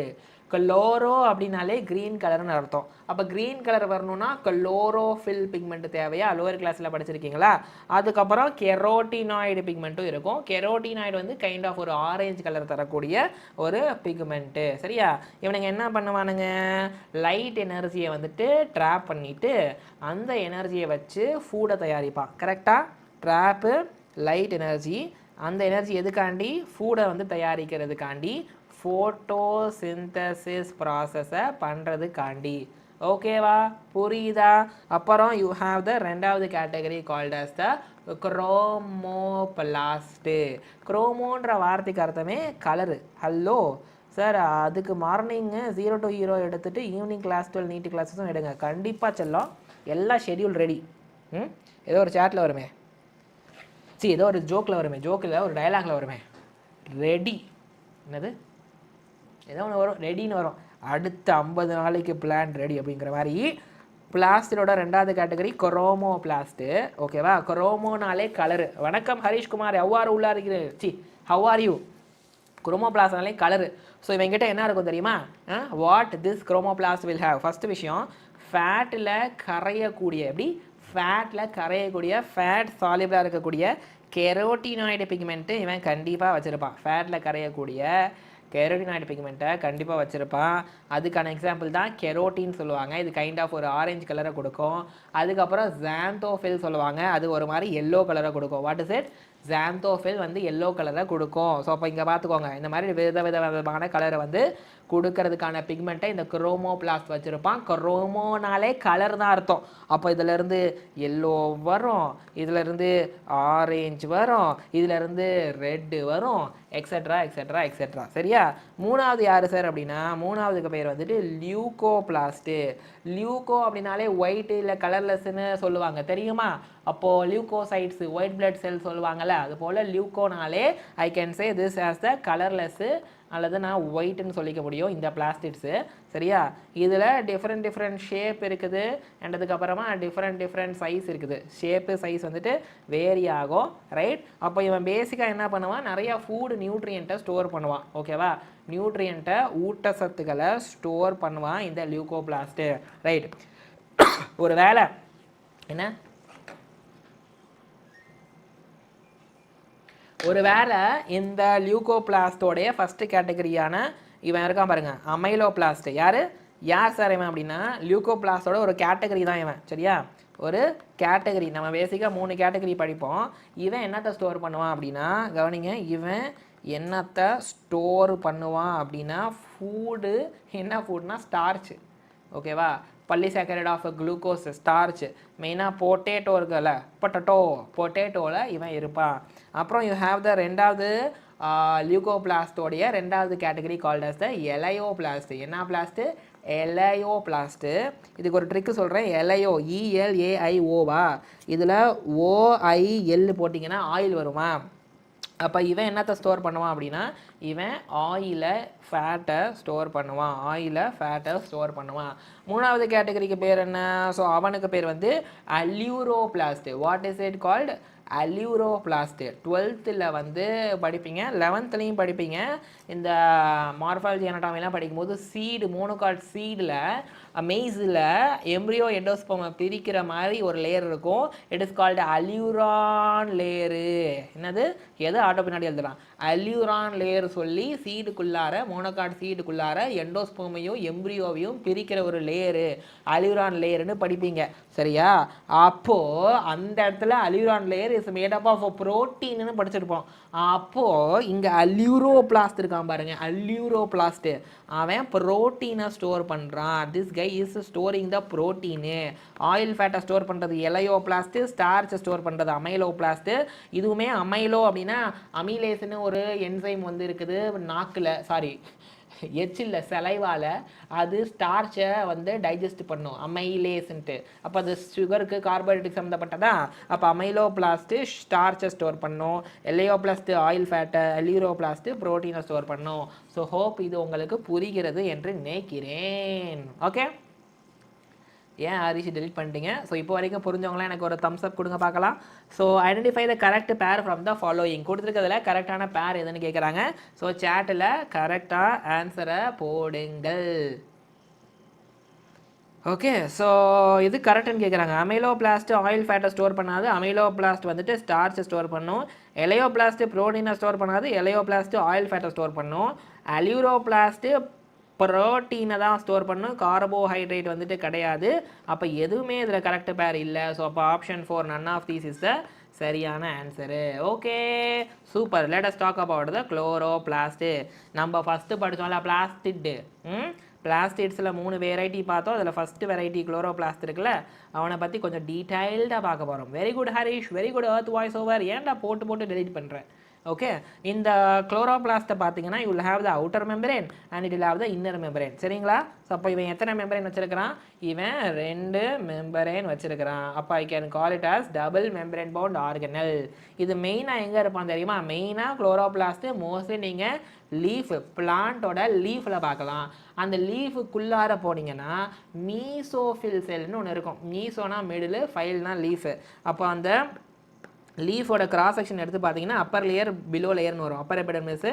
Chloro அப்படின்னாலே க்ரீன் கலர்னு அர்த்தம். அப்போ க்ரீன் கலர் வரணும்னா குளோரோஃபில் பிக்மெண்ட் தேவையா? லோவர் கிளாஸில் படிச்சிருக்கீங்களா? அதுக்கப்புறம் கெரோட்டினாய்டு பிக்மெண்ட்டும் இருக்கும். கெரோட்டினாய்டு வந்து கைண்ட் ஆஃப் ஒரு ஆரஞ்சு கலர் தரக்கூடிய ஒரு பிக்மெண்ட்டு. சரியா? இவனுங்க என்ன பண்ணுவானுங்க, லைட் எனர்ஜியை வந்துட்டு ட்ராப் பண்ணிவிட்டு அந்த எனர்ஜியை வச்சு ஃபுட்டை தயாரிப்பான். கரெக்டாக? ட்ராப்பு லைட் எனர்ஜி, அந்த எனர்ஜி எதுக்காண்டி? ஃபுட்டை வந்து தயாரிக்கிறதுக்காண்டி, ஃபோட்டோசிந்தசிஸ் ப்ராசஸை பண்ணுறதுக்காண்டி. ஓகேவா? புரியுதா? அப்புறம் யூ ஹாவ் த ரெண்டாவது கேட்டகரி கால்ட் அஸ் த குரோமோபிளாஸ்ட்டு. குரோமோன்ற வார்த்தைக்கு அர்த்தமே கலரு. ஹலோ சார், அதுக்கு மார்னிங்கு 0 to 0 எடுத்துகிட்டு ஈவினிங் கிளாஸ் 12 நீட் கிளாஸஸும் எடுங்க. கண்டிப்பாக செல்லம், எல்லாம் ஷெடியூல் ரெடி. ஏதோ ஒரு சேட்டில் வருமே, ஏதோ ஒரு ஜோக்கில் வருமே, ஜோக்கில் ஒரு டயலாகில் வருமே, ரெடி என்னது ஏதோ ஒன்று வரும், ரெடின்னு வரும், அடுத்த 50 நாளைக்கு பிளான் ரெடி அப்படிங்கிற மாதிரி. பிளாஸ்டரோட ரெண்டாவது கேட்டகரி குரோமோ பிளாஸ்ட்டு. ஓகேவா? குரோமோனாலே கலரு. வணக்கம் ஹரீஷ்குமார், எவ்வாறு உள்ளா இருக்கிறது? How are you? குரோமோ பிளாஸ்ட்னாலே கலரு. ஸோ இவங்கிட்ட என்ன இருக்கும் தெரியுமா? What this chromoplast will have. First விஷயம், ஃபேட்டில் கரையக்கூடிய, எப்படி ஃபேட்டில் கரையக்கூடிய, ஃபேட் சாலிபிளாக இருக்கக்கூடிய கெரோட்டினாய்டு பிக்மெண்ட்டு இவன் கண்டிப்பாக வச்சுருப்பான். ஃபேட்டில் கரையக்கூடிய கெரோட்டினாய்டு பிக்மெண்ட்டை கண்டிப்பாக வச்சுருப்பான். அதுக்கான எக்ஸாம்பிள் தான் கெரோட்டின்னு சொல்லுவாங்க. இது கைண்ட் ஆஃப் ஒரு ஆரஞ்சு கலரை கொடுக்கும். அதுக்கப்புறம் ஜாந்தோஃபில் சொல்லுவாங்க, அது ஒரு மாதிரி எல்லோ கலரை கொடுக்கும். What is it? ஜாந்தோஃபில் வந்து எல்லோ கலரை கொடுக்கும். ஸோ அப்போ இங்கே பார்த்துக்கோங்க, இந்த மாதிரி விதமான கலரை வந்து கொடுக்கறதுக்கான பிக்மெண்ட்டை இந்த குரோமோபிளாஸ்ட் வச்சுருப்பான். குரோமோனாலே கலர் தான் அர்த்தம். அப்போ இதிலேருந்து எல்லோ வரும், இதிலேருந்து ஆரஞ்சு வரும், இதிலேருந்து ரெட்டு வரும், எக்ஸட்ரா எக்ஸட்ரா எக்ஸட்ரா. சரியா? மூணாவது யார் சார் அப்படின்னா, மூணாவதுக்கு பேர் வந்துட்டு லியூகோபிளாஸ்ட்டு. லியூகோ அப்படின்னாலே ஒயிட் இல்லை கலர்லெஸ்ன்னு சொல்லுவாங்க, தெரியுமா? அப்போது லியூகோசைட்ஸ், ஒயிட் பிளட் செல் சொல்லுவாங்கள்ல, அது போல் லியூகோனாலே I can say this as the கலர்லெஸ்ஸு, அல்லது நான் ஒயிட்டுன்னு சொல்லிக்க முடியும் இந்த பிளாஸ்டிக்ஸு. சரியா? இதில் டிஃப்ரெண்ட் ஷேப் இருக்குது, அண்ட் அதுக்கப்புறமா டிஃப்ரெண்ட் சைஸ் இருக்குது. ஷேப்பு சைஸ் வந்துட்டு வேரி ஆகும். ரைட்? அப்போ இவன் பேசிக்காக என்ன பண்ணுவான், நிறையா ஃபுட் நியூட்ரியண்ட்டை ஸ்டோர் பண்ணுவான். ஓகேவா? நியூட்ரியண்ட்டை, ஊட்டச்சத்துக்களை ஸ்டோர் பண்ணுவான் இந்த லியூகோபிளாஸ்ட்டு. ரைட்? ஒரு வேலை என்ன, ஒரு வேளை இந்த லியூகோபிளாஸ்டோடைய ஃபஸ்ட்டு கேட்டகரியான இவன் இருக்கான் பாருங்க, அமைலோபிளாஸ்ட். யார் சார் இவன் அப்படின்னா, லியூகோபிளாஸ்டோட ஒரு கேட்டகரி தான் இவன். சரியா? ஒரு கேட்டகரி. நம்ம பேசிக்காக 3 கேட்டகரி படிப்போம். இவன் என்னத்தை ஸ்டோர் பண்ணுவான் அப்படின்னா, கவனிங்க, இவன் என்னத்தை ஸ்டோர் பண்ணுவான் அப்படின்னா, ஃபுட்டு. என்ன ஃபுட்னா ஸ்டார்ச். ஓகேவா? பல்லிசாக்கரைட் ஆஃப் குளுக்கோஸ், ஸ்டார்ச். மெயினாக பொட்டேட்டோ இருக்குல்ல, பொட்டேட்டோவில் இவன் இருப்பான். அப்புறம் யூ ஹேவ் த ரெண்டாவது லியூகோபிளாஸ்டோடைய ரெண்டாவது கேட்டகரி கால்ட் அஸ் த எலையோபிளாஸ்ட். என்ன பிளாஸ்ட்டு? எலையோபிளாஸ்ட்டு. இதுக்கு ஒரு ட்ரிக்கு சொல்கிறேன். எலையோ, ELAIOவா, இதில் OIL போட்டிங்கன்னா ஆயில் வருமா? அப்போ இவன் என்னத்தை ஸ்டோர் பண்ணுவான் அப்படின்னா, இவன் ஆயிலை, ஃபேட்டை ஸ்டோர் பண்ணுவான். மூணாவது கேட்டகரிக்கு பேர் என்ன? ஸோ அவனுக்கு பேர் வந்து aleuroplast. What is it called? Aleuroplast. 12th வந்து படிப்பீங்க, 11th படிப்பீங்க. இந்த மார்ஃபாலஜி அனாட்டமிலாம் படிக்கும்போது சீடு, மோனோகாட் சீடில், மெய்ஸில் எம்ப்ரியோ எண்டோஸ்போமை பிரிக்கிற மாதிரி ஒரு லேயர் இருக்கும். It is called aleurone layer. என்னது? எது ஆட்டோ பின்னாடி எழுதுறான்? அல்யூரான் லேயர் சொல்லி சீடுக்குள்ளார, மோனோகாட் சீடுக்குள்ளார எண்டோஸ்போமையும் எம்ப்ரியோவையும் பிரிக்கிற ஒரு லேயரு அல்யூரான் லேயர்னு படிப்பீங்க. சரியா? அப்போது அந்த இடத்துல aleurone layer is made up of புரோட்டீன்னு படிச்சிருப்போம். அப்போது இங்கே அல்யூரோபிளாஸ்ட் இருக்கான் பாருங்க, அல்யூரோபிளாஸ்ட். அவன் புரோட்டீனை ஸ்டோர் பண்ணுறான். This guy is storing the protein. Oil ஃபேட்டை ஸ்டோர் பண்ணுறது எலையோபிளாஸ்ட்டு, ஸ்டார்ச்சை ஸ்டோர் பண்ணுறது அமைலோபிளாஸ்ட்டு. இதுவுமே அமைலோ அப்படின்னா அமிலேஸ்ன்னு ஒரு என்சைம் வந்து இருக்குது நாக்கில், சாரி எச்சில்ல, சலைவால். அது ஸ்டார்ச்சை வந்து டைஜஸ்ட் பண்ணும், அமைலேஸ்ன்ட்டு. அப்போ அது சுகருக்கு, கார்போஹைட்ரேட் சம்மந்தப்பட்டதா. அப்போ அமைலோபிளாஸ்ட்டு ஸ்டார்ச்சை ஸ்டோர் பண்ணும், எலையோபிளாஸ்ட்டு ஆயில் ஃபேட்டை, அல்யூரோபிளாஸ்ட்டு ப்ரோட்டீனை ஸ்டோர் பண்ணும். ஸோ ஹோப் இது உங்களுக்கு புரிகிறது என்று நினைக்கிறேன். ஓகே, ஏன் ஹரிஷ் delete பண்ணிட்டீங்க? ஸோ இப்போ வரைக்கும் புரிஞ்சவங்களாம் எனக்கு ஒரு thumbs up கொடுங்க பார்க்கலாம். ஸோ ஐடென்டிஃபை த கரெக்ட் பேர் ஃப்ரம் த ஃபாலோயிங். கொடுத்துருக்கிறதுல கரெக்டான பேர் எதுன்னு கேட்குறாங்க. ஸோ சேட்டில் கரெக்டாக ஆன்சரை போடுங்கள். ஓகே, ஸோ இது கரெக்டுன்னு கேட்குறாங்க. அமைலோபிளாஸ்ட் ஆயில் ஃபேட்டை ஸ்டோர் பண்ணாது, அமைலோபிளாஸ்ட் வந்துட்டு ஸ்டார்ச்சை ஸ்டோர் பண்ணும். எலையோபிளாஸ்ட் ப்ரோட்டீனை ஸ்டோர் பண்ணாது, எலையோபிளாஸ்ட் ஆயில் ஃபேட்டை ஸ்டோர் பண்ணும். அலியூரோபிளாஸ்ட்டு ப்ரோட்டீனை தான் ஸ்டோர் பண்ணும், கார்போஹைட்ரேட் வந்துட்டு கிடையாது. அப்போ எதுவுமே இதில் கரெக்ட் பேர் இல்லை. ஸோ அப்போ option 4 none of these is the சரியான answer. Okay, super. Let us talk about the chloroplast. நம்ம ஃபஸ்ட்டு படித்தோம்ல பிளாஸ்டிட். பிளாஸ்டிட்ஸில் 3 வெரைட்டி பார்த்தோம். அதில் ஃபஸ்ட்டு வெரைட்டி குளோரோபிளாஸ்ட் இருக்குல்ல, அவனை பற்றி கொஞ்சம் டீட்டெயில்டாக பார்க்க போகிறோம். Very good Harish, very good earth voice over. ஏன்டா போட்டு டெலிட் பண்ணுறேன்? ஓகே, இந்த குளோரோபிளாஸ்ட்டை பார்த்தீங்கன்னா you will have the outer membrane and it will have the inner membrane. சரிங்களா? ஸோ அப்போ இவன் எத்தனை மெம்பரேன் வச்சிருக்கிறான்? இவன் 2 மெம்பரேன் வச்சிருக்கிறான். அப்போ I can call it as double membrane bound organelle. இது மெயினாக எங்கே இருப்பான் தெரியுமா? மெயினாக குளோரோபிளாஸ்ட்டு மோஸ்ட்லி நீங்கள் லீஃப், பிளான்ட்டோட லீஃபில் பார்க்கலாம். அந்த லீஃபுக்குள்ளார போனீங்கன்னா மீசோஃபில் செல்னு ஒன்று இருக்கும். மீசோனா மிடில், ஃபைல்னா லீஃபு. அப்போ அந்த லீஃபோட கிராஸ் செக்ஷன் எடுத்து பார்த்தீங்கன்னா அப்பர் லேயர், பிலோ லேயர்னு வரும். அப்பர் எபிடர்மிஸு,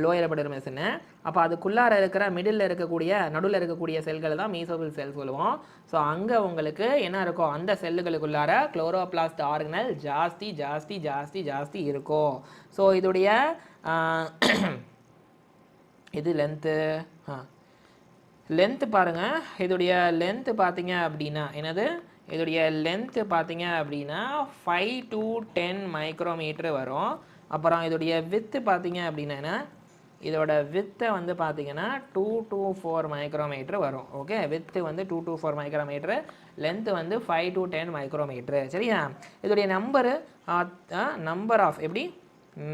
லோயர் எபிடர்மிஸ்ன்னு. அப்போ அதுக்குள்ளார இருக்கிற மிடில் இருக்கக்கூடிய, நடுவில் இருக்கக்கூடிய செல்கள் தான் மீசோஃபில் செல் சொல்லுவோம். ஸோ அங்கே உங்களுக்கு என்ன இருக்கும்? அந்த செல்லுகளுக்குள்ளார குளோரோபிளாஸ்ட் ஆர்கனல் ஜாஸ்தி ஜாஸ்தி ஜாஸ்தி ஜாஸ்தி இருக்கும். ஸோ இதோடைய இது லென்த்து பாருங்கள். இதோடைய லென்த்து பார்த்தீங்க அப்படின்னா என்னது? இதோடைய லென்த்து பார்த்தீங்க அப்படின்னா 5 to 10 மைக்ரோமீட்ரு வரும். அப்புறம் இதோடைய வித்து பார்த்தீங்க அப்படின்னா இதோட வித்தை வந்து பார்த்தீங்கன்னா 2 to 4 மைக்ரோமீட்ரு வரும். ஓகே, வித்து வந்து 2 to 4 மைக்ரோமீட்ரு, லென்த்து வந்து 5 to 10 மைக்ரோமீட்ரு. சரியா? இதோடைய நம்பர் ஆஃப் எப்படி?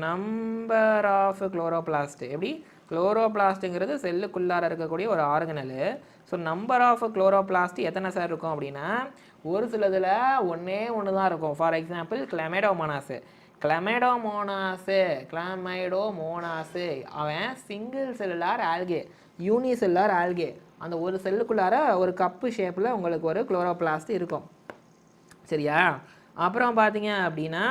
நம்பர் ஆஃப் குளோரோபிளாஸ்ட் எப்படி? குளோரோபிளாஸ்ட்டுங்கிறது செல்லுக்குள்ளார இருக்கக்கூடிய ஒரு ஆர்கனலு. ஸோ நம்பர் ஆஃப் குளோரோபிளாஸ்ட் எத்தனை சார் இருக்கும் அப்படின்னா, ஒரு சிலதில் ஒன்று தான் இருக்கும். ஃபார் எக்ஸாம்பிள் கிளமேடோமோனாஸு அவன் single cellular algae, unicellular algae. அந்த ஒரு செல்லுக்குள்ளார ஒரு கப்பு ஷேப்பில் உங்களுக்கு ஒரு குளோரோபிளாஸ்ட் இருக்கும். சரியா? அப்புறம் பார்த்தீங்க அப்படின்னா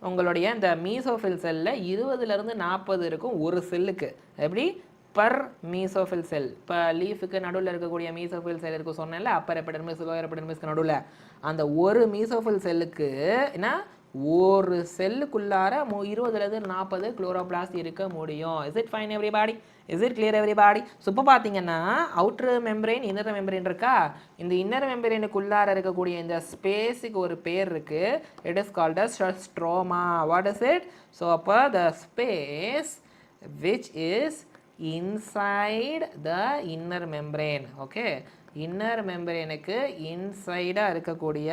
உங்களுடைய இந்த மீசோஃபில் செல்லில் 20லேருந்து 40 இருக்கும் ஒரு செல்லுக்கு. எப்படி? பர் மீசோஃபில் செல். இப்போ லீஃபுக்கு நடுவில் இருக்கக்கூடிய மீசோஃபில் செல் இருக்கும் சொன்னேன்ல, அப்பர் எபிடர்மிஸ், லோயர் எபிடர்மிஸ்க்கு நடுவில். அந்த ஒரு மீசோஃபில் செல்லுக்கு என்ன, ஒரு செல்லுக்குள்ளார 20லேருந்து 40 குளோரோபிளாஸ்ட் இருக்க முடியும். Is it fine everybody? Is it clear everybody? So இப்போ பார்த்தீங்கன்னா அவுட்டர் மெம்பரேன், இன்னர் மெம்பரேன் இருக்கா? இந்த இன்னர் மெம்பரேனுக்குள்ளார இருக்கக்கூடிய இந்த ஸ்பேஸுக்கு ஒரு பேர் இருக்குது. It is called as stroma. What is it? So அப்போ the space which is inside the inner membrane. Okay, inner மெம்பரேனுக்கு இன்சைடாக இருக்கக்கூடிய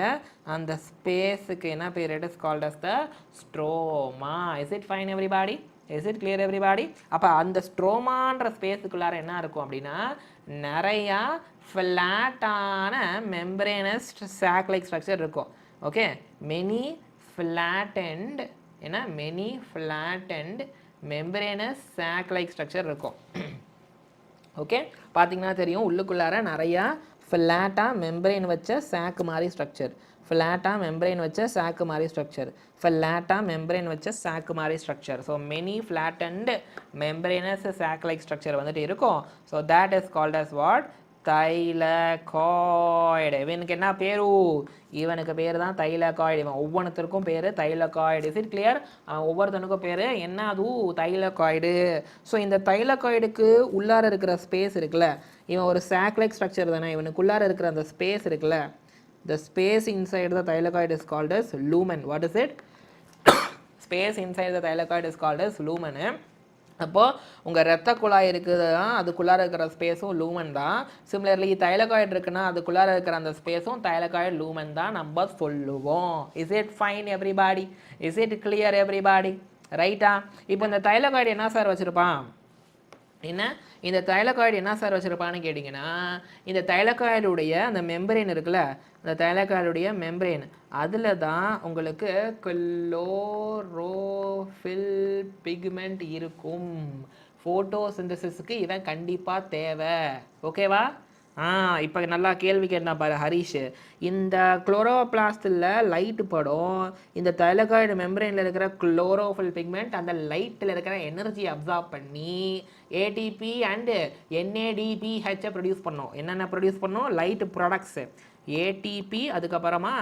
அந்த ஸ்பேஸுக்கு என்ன பேர்? It is called as the stroma. Is it fine everybody? Is it clear everybody? அப்போ அந்த ஸ்ட்ரோமான்ற ஸ்பேஸுக்குள்ளார என்ன இருக்கும் அப்படின்னா நிறையா ஃப்ளாட்டான மெம்பரேனஸ் சாக் லைக் ஸ்ட்ரக்சர் இருக்கும். Okay, many flattened membranous sac like structure இருக்கும். ஓகே, பார்த்தீங்கன்னா தெரியும் உள்ளுக்குள்ளார நிறையா ஃப்ளாட்டாக மெம்பரேன் வச்ச சாக்கு மாதிரி structure, so many flattened membranous sac like structure வந்துட்டு இருக்கும். So that is called as what? Thylakoid. இவனுக்கு என்ன பேரு? இவனுக்கு பேர் தான் தைலகாய்டு. இவன் ஒவ்வொருத்தருக்கும் பேர் தைலகாய்டு. Is it clear? ஒவ்வொருத்தனுக்கும் பேர் என்ன? அது தைலகாய்டு. ஸோ இந்த தைலகாய்டுக்கு உள்ளார இருக்கிற ஸ்பேஸ் இருக்குல்ல, இவன் ஒரு சாக்லைக் ஸ்ட்ரக்சர் தானே, இவனுக்குள்ளார இருக்கிற அந்த ஸ்பேஸ் இருக்குல்ல, the space inside the thylakoid is called as lumen. What is it? Space inside the thylakoid is called as lumen. அப்போது உங்கள் இரத்த குழாய் இருக்குதுன்னா அதுக்குள்ளார இருக்கிற ஸ்பேஸும் லூமன் தான். சிமிலர்லி தைலகாய்டு இருக்குன்னா அதுக்குள்ளார இருக்கிற அந்த ஸ்பேஸும் தைலகாய்டு லூமன் தான் நம்ம சொல்லுவோம். Is it fine everybody? Is it clear everybody? ரைட்டா? இப்போ இந்த தைலகாய்டு என்ன சார் வச்சுருப்பான்? இந்த தைலகாய்டு என்ன சார் வச்சுருப்பான்னு கேட்டிங்கன்னா, இந்த தைலகாய்டுடைய அந்த மெம்பரேன் இருக்குல்ல, அந்த தைலகாய்டுடைய மெம்பரேன் அதில் தான் உங்களுக்கு குளோரோஃபில் பிக்மெண்ட் இருக்கும். ஃபோட்டோசிந்தசிஸ்க்கு இவன் கண்டிப்பாக தேவை. ஓகேவா? இப்போ நல்லா கேள்வி கேட்டா பாரு ஹரிஷ். இந்த குளோரோபிளாஸ்டில் லைட்டு படும், இந்த தைலகாய்டு மெம்பரேனில் இருக்கிற குளோரோஃபில் பிக்மெண்ட் அந்த லைட்டில் இருக்கிற எனர்ஜி அப்சார்ப் பண்ணி ஏடிபி அண்டு என்ஏடிபிஹெச்சை ப்ரொடியூஸ் பண்ணோம். என்னென்ன ப்ரொடியூஸ் பண்ணோம்? லைட் ப்ராடக்ட்ஸு ஏடிபி, அதுக்கப்புறமா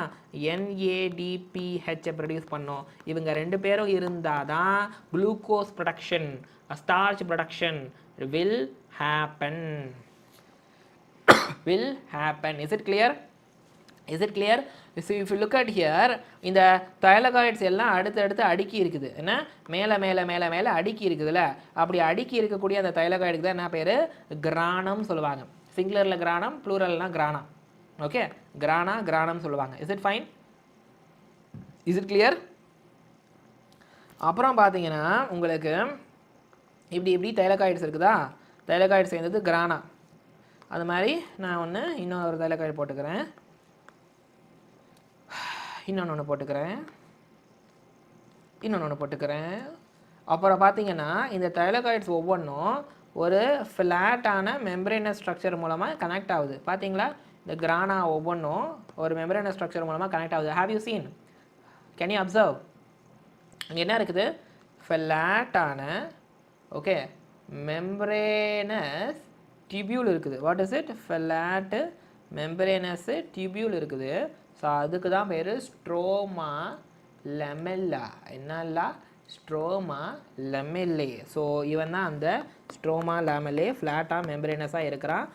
என்ஏடிபிஹெச்சை ப்ரொடியூஸ் பண்ணோம். இவங்க 2 பேரும் இருந்தால் தான் glucose production, starch production will happen. Will happen. Is it clear? Is it clear? So if you look at here, இந்த தைலகாய்ட்ஸ் எல்லாம் அடுத்து அடுக்கி இருக்குது. என்ன மேலே மேலே மேலே மேலே அடுக்கி இருக்குதுல்ல, அப்படி அடுக்கி இருக்கக்கூடிய அந்த தைலகாய்டுக்கு தான் என்ன பேர்? கிரானம் சொல்லுவாங்க. சிங்குலரில் கிரானம், ப்ளூரல்னால் கிரானா. ஓகே, கிரானம் சொல்லுவாங்க. Is it fine? Is it clear? அப்புறம் பார்த்தீங்கன்னா உங்களுக்கு இப்படி தைலகாய்ட்ஸ் இருக்குதா, தைலகாய்டு சேர்ந்தது கிரானா. அது மாதிரி நான் இன்னொரு தைலகாய்டு போட்டுக்கிறேன், இன்னொன்று போட்டுக்கிறேன். அப்புறம் பார்த்தீங்கன்னா இந்த தைலகாய்ட்ஸ் ஒவ்வொன்றும் ஒரு ஃப்ளாட்டான மெம்பரேனஸ் ஸ்ட்ரக்சர் மூலமாக கனெக்ட் ஆகுது. பார்த்தீங்களா, இந்த கிரானா ஒவ்வொன்றும் ஒரு மெம்பரேனஸ் ஸ்ட்ரக்சர் மூலமாக கனெக்ட் ஆகுது. Have you seen? Can you observe? இங்கே என்ன இருக்குது? ஃப்ளாட்டான ஓகே மெம்பரேனஸ் டியூபியூல் இருக்குது. What is it? Flat membranous tubule இருக்குது. ஸோ அதுக்கு தான் பேர் ஸ்ட்ரோமா லெமெல்லா. என்னல்லா? ஸ்ட்ரோமா லெமெல்லே. ஸோ இவன் தான் அந்த ஸ்ட்ரோமா லெமெல்லே ஃப்ளாட்டாக மெம்பரேனஸாக இருக்கிறான்.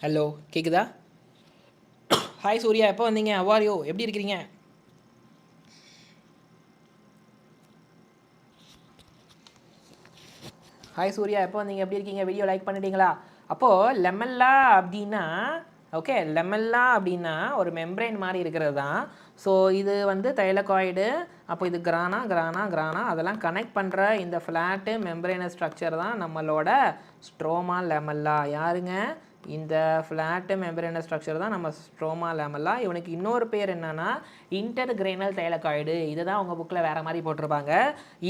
ஹலோ, கேட்குதா? ஹாய் சூர்யா, எப்போ வந்தீங்க? அவாரியோ, எப்படி இருக்கிறீங்க? ஹாய் சூர்யா, எப்போ வந்தீங்க? எப்படி இருக்கீங்க? வீடியோ லைக் பண்ணிட்டீங்களா? அப்போது லெமெல்லா அப்படின்னா ஓகே, லெமெல்லா அப்படின்னா ஒரு மெம்பரைன் மாதிரி இருக்கிறது தான். ஸோ இது தைலகாய்டு, அப்போ இது கிரானா அதெல்லாம் கனெக்ட் பண்ணுற இந்த ஃப்ளாட்டு மெம்பரைனஸ் ஸ்ட்ரக்சர் தான் நம்மளோட ஸ்ட்ரோமா லெமெல்லா. யாருங்க? இந்த ஃப்ளாட்டு மெம்பரேனஸ் ஸ்ட்ரக்சர் தான் நம்ம ஸ்ட்ரோமா லேமெல்லா. இவனுக்கு இன்னொரு பேர் என்னன்னா இன்டர்கிரேனல் தைலகாய்டு. இதை தான் உங்கள் புக்கில் வேறு மாதிரி போட்டிருப்பாங்க.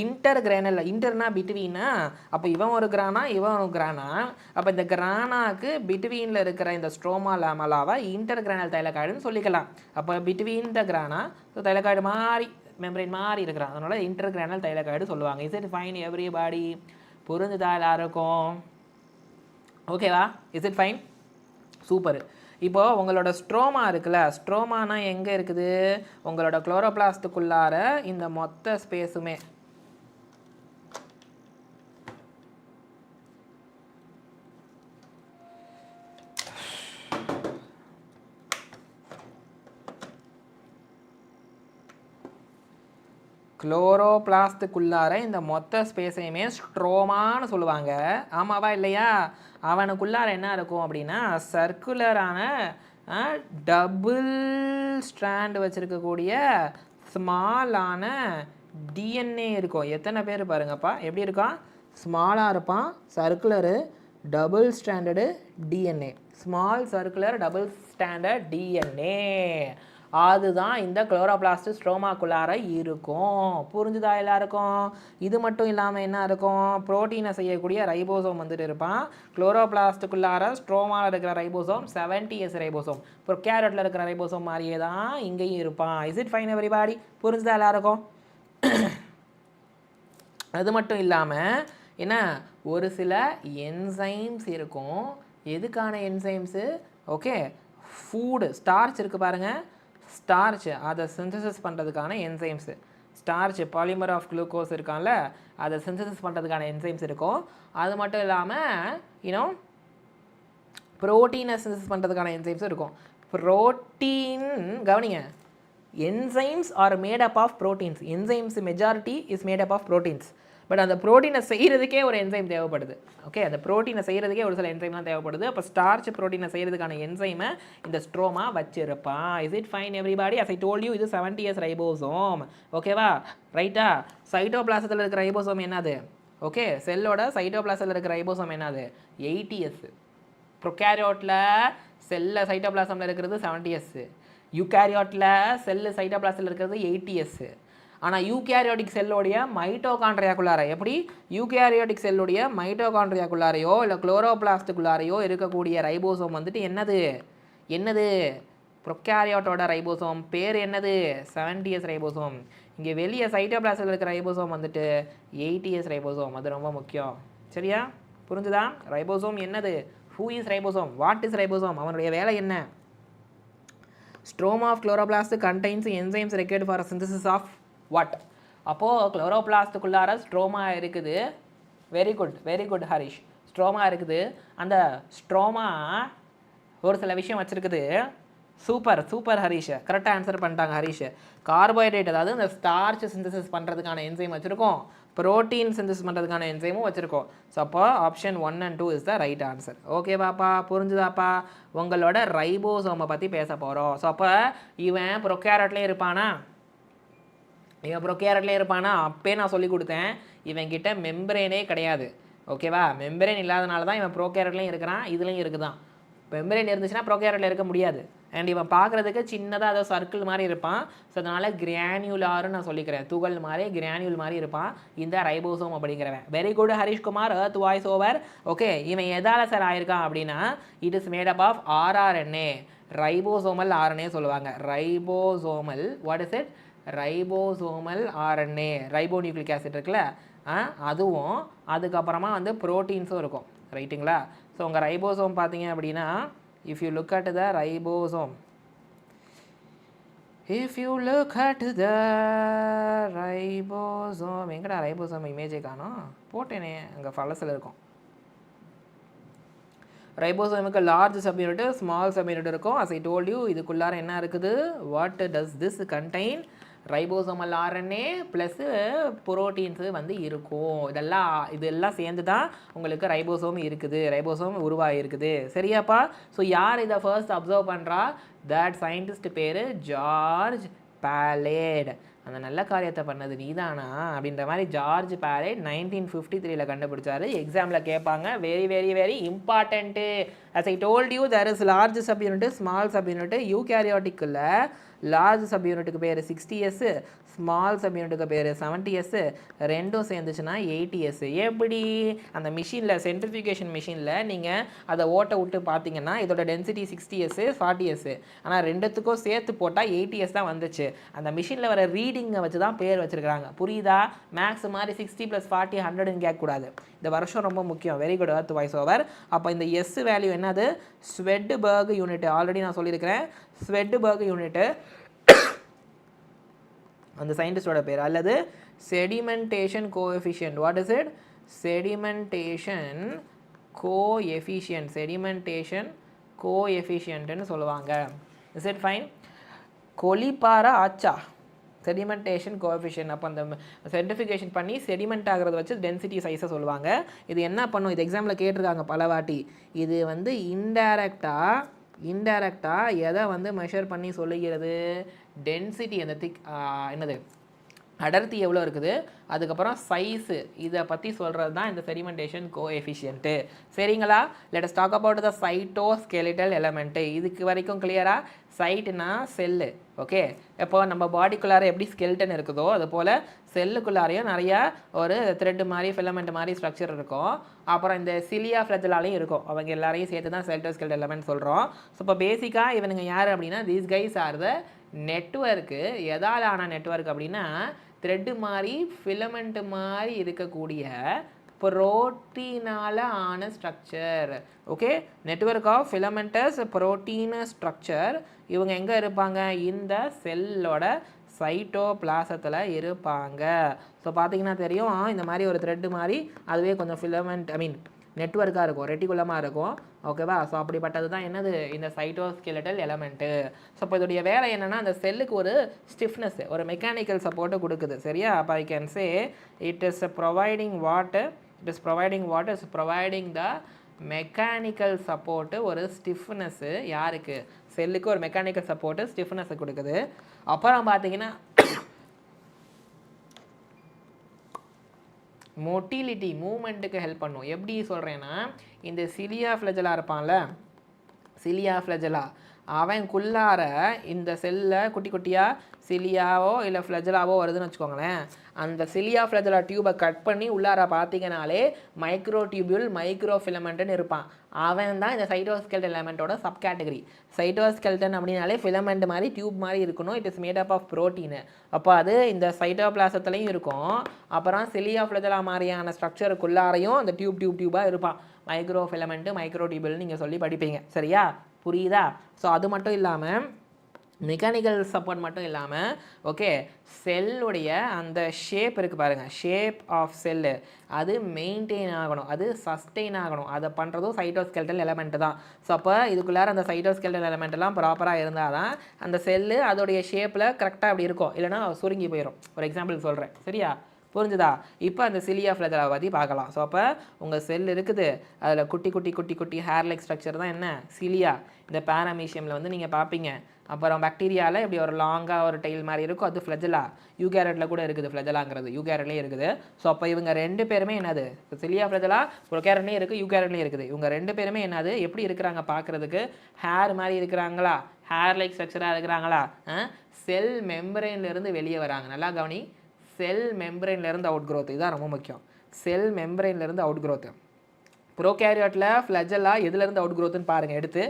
இன்டர்கிரேனல், இன்டர்னா பிட்வீனா, அப்போ இவன் ஒரு கிரானா இவன் ஒரு கிரானா. அப்போ இந்த கிரானாக்கு பிட்வீனில் இருக்கிற இந்த ஸ்ட்ரோமா லேமெல்லாவை இன்டர்கிரேனல் தைலகாய்டுன்னு சொல்லிக்கலாம். அப்போ பிட்வீன் த கிரானா தைலகாய்டு மாதிரி மெம்பரேன் மாதிரி இருக்கிறான், அதனால இன்டர்கிரேனல் தைலகாய்டு சொல்லுவாங்க. Is it fine everybody? புரிஞ்சுதா எல்லாருக்கும்? ஓகேவா? Is it fine? சூப்பர். இப்போது உங்களோட ஸ்ட்ரோமா இருக்குல்ல, ஸ்ட்ரோமானா எங்கே இருக்குது? உங்களோட குளோரோபிளாஸ்டுக்குள்ளார இந்த மொத்த ஸ்பேஸுமே குளோரோபிளாஸ்டுக்குள்ளார இந்த மொத்த ஸ்பேஸையுமே ஸ்ட்ரோமான்னு சொல்லுவாங்க. ஆமாவா இல்லையா? அவனுக்குள்ளார என்ன இருக்கும் அப்படின்னா சர்க்குலரான டபுள் ஸ்ட்ராண்ட் வச்சுருக்கக்கூடிய ஸ்மாலான டிஎன்ஏ இருக்கும். எத்தனை பேர் பாருங்கப்பா, எப்படி இருக்கான்? ஸ்மாலாக இருப்பான், circular, double standard DNA, small circular double standard DNA. அதுதான் இந்த குளோரோபிளாஸ்ட் ஸ்ட்ரோமாக்குள்ளார இருக்கும். புரிஞ்சுதா எல்லாருக்கும்? இது மட்டும் இல்லாமல் என்ன இருக்கும்? புரோட்டீனை செய்யக்கூடிய ரைபோசோம் இருப்பான். குளோரோபிளாஸ்டுக்குள்ளார ஸ்ட்ரோமாவில் இருக்கிற ரைபோசோம் 70S ரைபோசோம். இப்போ கேரட்டில் இருக்கிற ரைபோசோம் மாதிரியே தான் இங்கேயும் இருப்பான். Is it fine everybody? புரிஞ்சுதா எல்லாருக்கும்? அது மட்டும் இல்லாமல் என்ன, ஒரு சில என்சைம்ஸ் இருக்கும். எதுக்கான என்சைம்ஸு? ஓகே, ஃபுட் ஸ்டார்ச் இருக்குது பாருங்கள், ஸ்டார்ச் அதை சிந்தசிஸ் பண்ணுறதுக்கான enzymes. Starch polymer of glucose இருக்கான்ல, அதை சிந்தசிஸ் பண்ணுறதுக்கான என்சைம்ஸ் இருக்கும். அது மட்டும் இல்லாமல் இன்னும் புரோட்டீனை சிந்தசிஸ் பண்ணுறதுக்கான என்சைம்ஸும் இருக்கும். புரோட்டீன் கவனிங்க, enzymes are made up of proteins. Enzymes majority is made up of proteins. But அந்த ப்ரோட்டீனை செய்கிறதுக்கே ஒரு என்சைம் தேவைப்படுது. ஓகே, அந்த ப்ரோட்டீனை செய்கிறதுக்கே ஒரு சில என்சைம்லாம் தேவைப்படுது. அப்போ ஸ்டார்ச் ப்ரோட்டீனை செய்கிறதுக்கான என்சைமை இந்த ஸ்ட்ரோமா வச்சிருப்பான். Is it fine everybody? as I told you இது 70s ரைபோசோம். ஓகேவா, ரைட்டா? சைட்டோபிளாசத்தில் இருக்கிற ரைபோசோம் என்னது? ஓகே, செல்லோட சைட்டோபிளாசத்தில் இருக்கிற ரைபோசோம் என்னது? 80s. ப்ரோகாரியோட்டில் செல்ல சைட்டோபிளாசமில் இருக்கிறது 70s. யூகேரியாட்டில் செல்லு சைட்டோபிளாஸில் இருக்கிறது 80s. ஆனால் யூகேரியோட்டிக் செல்லுடைய மைட்டோகாண்ட்ரியாக்குள்ளார எப்படி யூகேரியோட்டிக் செல்லுடைய மைட்டோகாண்ட்ரியாக்குள்ளாரையோ இல்லை குளோரோபிளாஸ்டுக்குள்ளாரையோ இருக்கக்கூடிய ரைபோசோம் வந்துட்டு என்னது ப்ரோகாரியோட்டோட ரைபோசோம் பேர் என்னது? 70s ribosome. இங்கே வெளியே சைட்டோபிளாஸில் இருக்கிற ரைபோசோம் வந்துட்டு 80s ரைபோசோம். அது ரொம்ப முக்கியம். சரியா, புரிஞ்சுதா? ரைபோசோம் என்னது? Who is ribosome? What is ribosome? அவனுடைய வேலை என்ன? Stroma of chloroplast contains enzymes required for synthesis of what? அப்போது chloroplastக்குள்ளார ஸ்ட்ரோமா இருக்குது. Very good Harish. ஸ்ட்ரோமா இருக்குது. அந்த ஸ்ட்ரோமா ஒரு சில விஷயம் வச்சுருக்குது. சூப்பர் ஹரிஷ், கரெக்டாக ஆன்சர் பண்ணிட்டாங்க ஹரிஷ். கார்போஹைட்ரேட், அதாவது இந்த ஸ்டார்ச் சிந்தசிஸ் பண்ணுறதுக்கான என்சைம் வச்சுருக்கோம், ப்ரோட்டீன் சிந்தசிஸ் பண்ணுறதுக்கான என்சைமும் வச்சுருக்கோம். ஸோ அப்போ option 1 and 2 is the right answer. ஓகேவாப்பா, புரிஞ்சுதாப்பா? உங்களோட ரைபோசோமை பற்றி பேச போகிறோம். ஸோ அப்போ இவன் ப்ரோகாரியோட்லேயே இருப்பானா? அப்பே நான் சொல்லி கொடுத்தேன், இவன்கிட்ட மெம்பரேனே கிடையாது. ஓகேவா, மெம்பரேன் இல்லாதனால தான் இவன் ப்ரோகாரியோட்லேயும் இருக்கிறான், இதுலேயும் இருக்குதான். மெம்பரேன் இருந்துச்சுன்னா ப்ரோகாரியோட்டில் இருக்க முடியாது. அண்ட் இவன் பார்க்குறதுக்கு சின்னதாக அதை சர்க்கிள் மாதிரி இருப்பான். ஸோ அதனால் கிரானியூலாருன்னு நான் சொல்லிக்கிறேன், துகள் மாதிரி கிரானியூல் மாதிரி இருப்பான் இந்த ரைபோசோம் அப்படிங்கிறவன். Very good Harishkumar, earth voice over. Okay, இவன் எதால் சார் ஆயிருக்கான் அப்படின்னா it is made up of RRNA, ribosomal RNA சொல்லுவாங்க. Ribosomal, what is it? Ribosomal RNA, ribo nucleic acid இருக்குல்ல, அதுவும் அதுக்கப்புறமா வந்து ப்ரோட்டீன்ஸும் இருக்கும். ரைட்டுங்களா? ஸோ உங்கள் ரைபோசோம் பார்த்தீங்க அப்படின்னா, if you look at the ribosome, எங்கடா ரைபோசோம் இமேஜே காணோம், போட்டேனே அங்கே ஃபலஸில் இருக்கும். ரைபோசோமுக்கு லார்ஜ் சப்யூனிட், ஸ்மால் சப்யூனிட் இருக்கும். as I told you இதுக்குள்ளார என்ன இருக்குது? what does this contain? Ribosomal RNA plus proteins வந்து இருக்கும். இதெல்லாம் சேர்ந்து தான் உங்களுக்கு ரைபோசோம் இருக்குது, ரைபோசோம் உருவாகிருக்குது. சரியாப்பா? ஸோ யார் இதை ஃபர்ஸ்ட் அப்சர்வ் பண்ணுறா? தட் சயின்டிஸ்ட் பேர் ஜார்ஜ் பாலேட். அந்த நல்ல காரியத்தை பண்ணது நீதானா அப்படின்ற மாதிரி ஜார்ஜ் பாலேட் 1953 கண்டுபிடிச்சாரு. எக்ஸாமில் கேட்பாங்க, very important. as I told you there is large subunit, small subunit. யூகேரியோட்டிக்குள்ள லார்ஜ் சப்யூனிட்டுக்கு பேர் 60s, ஸ்மால் சப்யூனிட்டுக்கு பேர் 70s, ரெண்டும் சேர்ந்துச்சுன்னா 80s. எப்படி? அந்த மிஷினில், சென்ட்ரிஃபிகேஷன் மிஷினில் நீங்கள் அதை ஓட்ட விட்டு பார்த்தீங்கன்னா இதோட டென்சிட்டி 60s 40s, ஆனால் ரெண்டுத்துக்கும் சேர்த்து போட்டால் 80s தான் வந்துச்சு. அந்த மிஷினில் வர ரீடிங்கை வச்சு தான் பேர் வச்சுருக்காங்க. புரியுதா? மேக்ஸ் மாதிரி 60 + 40 100ன்னு கேட்கக்கூடாது. இந்த வருஷம் ரொம்ப முக்கியம். Very good earth voice over. அப்போ இந்த எஸ் வேல்யூ என்னது? ஸ்வெட்பர்க் யூனிட். ஆல்ரெடி நான் சொல்லியிருக்கிறேன், ஸ்வெட்பர்க் யூனிட்டு அந்த சயின்டிஸ்டோட பேர், அல்லது sedimentation coefficient. What is it? Sedimentation கோஎஃபிஷியன்ட்னு சொல்லுவாங்க. Is it fine? கொலிப்பாரா ஆச்சா செடிமெண்டேஷன் கோஎஃபிஷியன்ட். அப்போ அந்த சென்ட்ரிஃபிகேஷன் பண்ணி செடிமெண்ட் ஆகிறத வச்சு டென்சிட்டி சைஸை சொல்லுவாங்க. இது என்ன பண்ணும்? இது எக்ஸாமில் கேட்டிருக்காங்க பல வாட்டி. இது வந்து இன்டைரக்டாக எதை வந்து மெஷர் பண்ணி சொல்லுகிறது? டென்சிட்டி, அந்த என்னது அடர்த்தி எவ்வளோ இருக்குது, அதுக்கப்புறம் சைஸு, இதை பற்றி சொல்கிறது தான் இந்த செடிமெண்டேஷன் கோஎஃபிஷியன்ட்டு. சரிங்களா? Let us talk about the cytoskeletal element. இதுக்கு வரைக்கும் கிளியரா? சைட்டுனா செல்லு. ஓகே, இப்போ நம்ம பாடிக்குள்ளார எப்படி ஸ்கெல்டன் இருக்குதோ அது போல் செல்லுக்குள்ளாரையும் நிறையா ஒரு த்ரெட் மாதிரி ஃபிலமெண்ட் மாதிரி ஸ்ட்ரக்சர் இருக்கும். அப்புறம் இந்த சிலியா ஃப்ளஜலாலையும் இருக்கும். அவங்க எல்லாரையும் சேர்த்து தான் சைட்டோஸ்கெலிட்டல் எலமெண்ட் சொல்கிறோம். ஸோ இப்போ பேசிக்காக இவனுங்க யார் அப்படின்னா, these guys are the network. எதால் ஆன நெட்வொர்க் அப்படின்னா, த்ரெட்டு மாதிரி ஃபிலமெண்ட் மாதிரி இருக்கக்கூடிய புரோட்டீனால் ஆன structure. Okay, network of filamentous protein structure. இவங்க எங்கே இருப்பாங்க? இந்த செல்லோட சைட்டோபிளாசத்தில் இருப்பாங்க. ஸோ பார்த்தீங்கன்னா தெரியும், இந்த மாதிரி ஒரு த்ரெட்டு மாதிரி அதுவே கொஞ்சம் ஃபிலமெண்ட் நெட்வொர்க்காக இருக்கும், ரெட்டிகுலமாக இருக்கும். ஓகேவா? ஸோ அப்படிப்பட்டது தான் என்னது இந்த சைட்டோஸ்கெலட்டல் எலமெண்ட்டு. ஸோ இப்போ இதோடைய வேலை என்னென்னா அந்த செல்லுக்கு ஒரு ஸ்டிஃப்னஸ், ஒரு மெக்கானிக்கல் சப்போர்ட்டை கொடுக்குது. சரியா? அப்போ I can say it is providing what, is providing the mechanical support, ஒரு ஸ்டிஃப்னஸ்ஸு யாருக்கு, செல்லுக்கு ஒரு மெக்கானிக்கல் சப்போர்ட்டு ஸ்டிஃப்னஸை கொடுக்குது. அப்புறம் பார்த்தீங்கன்னா மொட்டிலிட்டி, மூமெண்ட்டுக்கு ஹெல்ப் பண்ணும். எப்படி சொல்கிறேன்னா இந்த சிலியா ஃப்ளஜலா இருப்பான்ல, சிலியா ஃப்ளஜலா, அவனுக்குள்ளார இந்த செல்லில் குட்டி குட்டியாக சிலியாவோ இல்லை ஃப்ளஜலாவோ வருதுன்னு வச்சுக்கோங்களேன். அந்த சிலியா ஃப்ளஜலா டியூபை கட் பண்ணி உள்ளார பார்த்தீங்கனாலே மைக்ரோ டியூபியூல், மைக்ரோ ஃபிலமெண்ட்டுன்னு இருப்பான். அவன் தான் இந்த சைட்டோஸ்கெல்டன் எலமெண்ட்டோட சப் கேட்டகரி. சைட்டோஸ்கெல்டன் அப்படின்னாலே ஃபிலமெண்ட் மாதிரி டியூப் மாதிரி இருக்கணும். It is made up of protein. அப்போ அது இந்த சைட்டோபிளாசத்துலையும் இருக்கும். அப்புறம் சிலியா ஃப்ளஜலா மாதிரியான ஸ்ட்ரக்சருக்குள்ளாரையும் அந்த டியூபாக இருப்பான். மைக்ரோ ஃபிலமெண்ட்டு, மைக்ரோ டியூபியூல்னு நீங்கள் சொல்லி படிப்பீங்க. சரியா? புரியுதா? ஸோ அது மட்டும் இல்லாமல் மெக்கானிக்கல் சப்போர்ட் மட்டும் இல்லாமல் ஓகே, செல்லுடைய அந்த ஷேப் இருக்குது பாருங்கள், ஷேப் ஆஃப் செல்லு அது மெயின்டைன் ஆகணும், அது சஸ்டெயின் ஆகணும். அதை பண்ணுறதும் சைட்டோஸ்கெல்டல் எலமெண்ட்டு தான். ஸோ அப்போ இதுக்குள்ளார அந்த சைட்டோஸ்கெல்டல் எலமெண்ட்லாம் ப்ராப்பராக இருந்தால் தான் அந்த செல்லு அதோடைய ஷேப்பில் கரெக்டாக அப்படி இருக்கும், இல்லைனா சுருங்கி போயிடும். ஒரு எக்ஸாம்பிள் சொல்கிறேன். சரியா? புரிஞ்சுதா? இப்போ அந்த சிலியா ஃப்ளஜலா பற்றி பார்க்கலாம். ஸோ அப்போ உங்கள் செல் இருக்குது, அதில் குட்டி குட்டி குட்டி குட்டி ஹேர் லைக் ஸ்ட்ரக்சர் தான் என்ன, சிலியா. இந்த பேராமீஷியமில் வந்து நீங்கள் பார்ப்பீங்க. அப்புறம் பாக்டீரியாவில் இப்படி ஒரு லாங்காக ஒரு டெயில் மாதிரி இருக்கும், அது ஃப்ளஜலா. யூகேரட்டில் கூட இருக்குது ஃப்ளஜலாங்கிறது, யூகேரட்லேயே இருக்குது. ஸோ அப்போ இவங்க ரெண்டு பேருமே என்னது, சிலியா ஃப்ளஜலா ப்ரோகேரட்லேயும் இருக்குது, யூகேரட்லேயும் இருக்குது. இவங்க ரெண்டு பேருமே என்னது, எப்படி இருக்கிறாங்க பார்க்குறதுக்கு, ஹேர் மாதிரி இருக்கிறாங்களா, ஹேர் லைக் ஸ்ட்ரக்சராக இருக்கிறாங்களா, செல் மெம்பரேன்லேருந்து வெளியே வராங்க. நல்லா கவனி, செல் மெம்பரேன்லேருந்து அவுட் க்ரோத், இதுதான் ரொம்ப முக்கியம். செல் மெம்பரேன்லேருந்து அவுட் க்ரோத்து. ப்ரோகேரியாட்டில் ஃப்ளஜலா எதுலேருந்து அவுட் க்ரோத்துன்னு பாருங்கள் எடுத்து,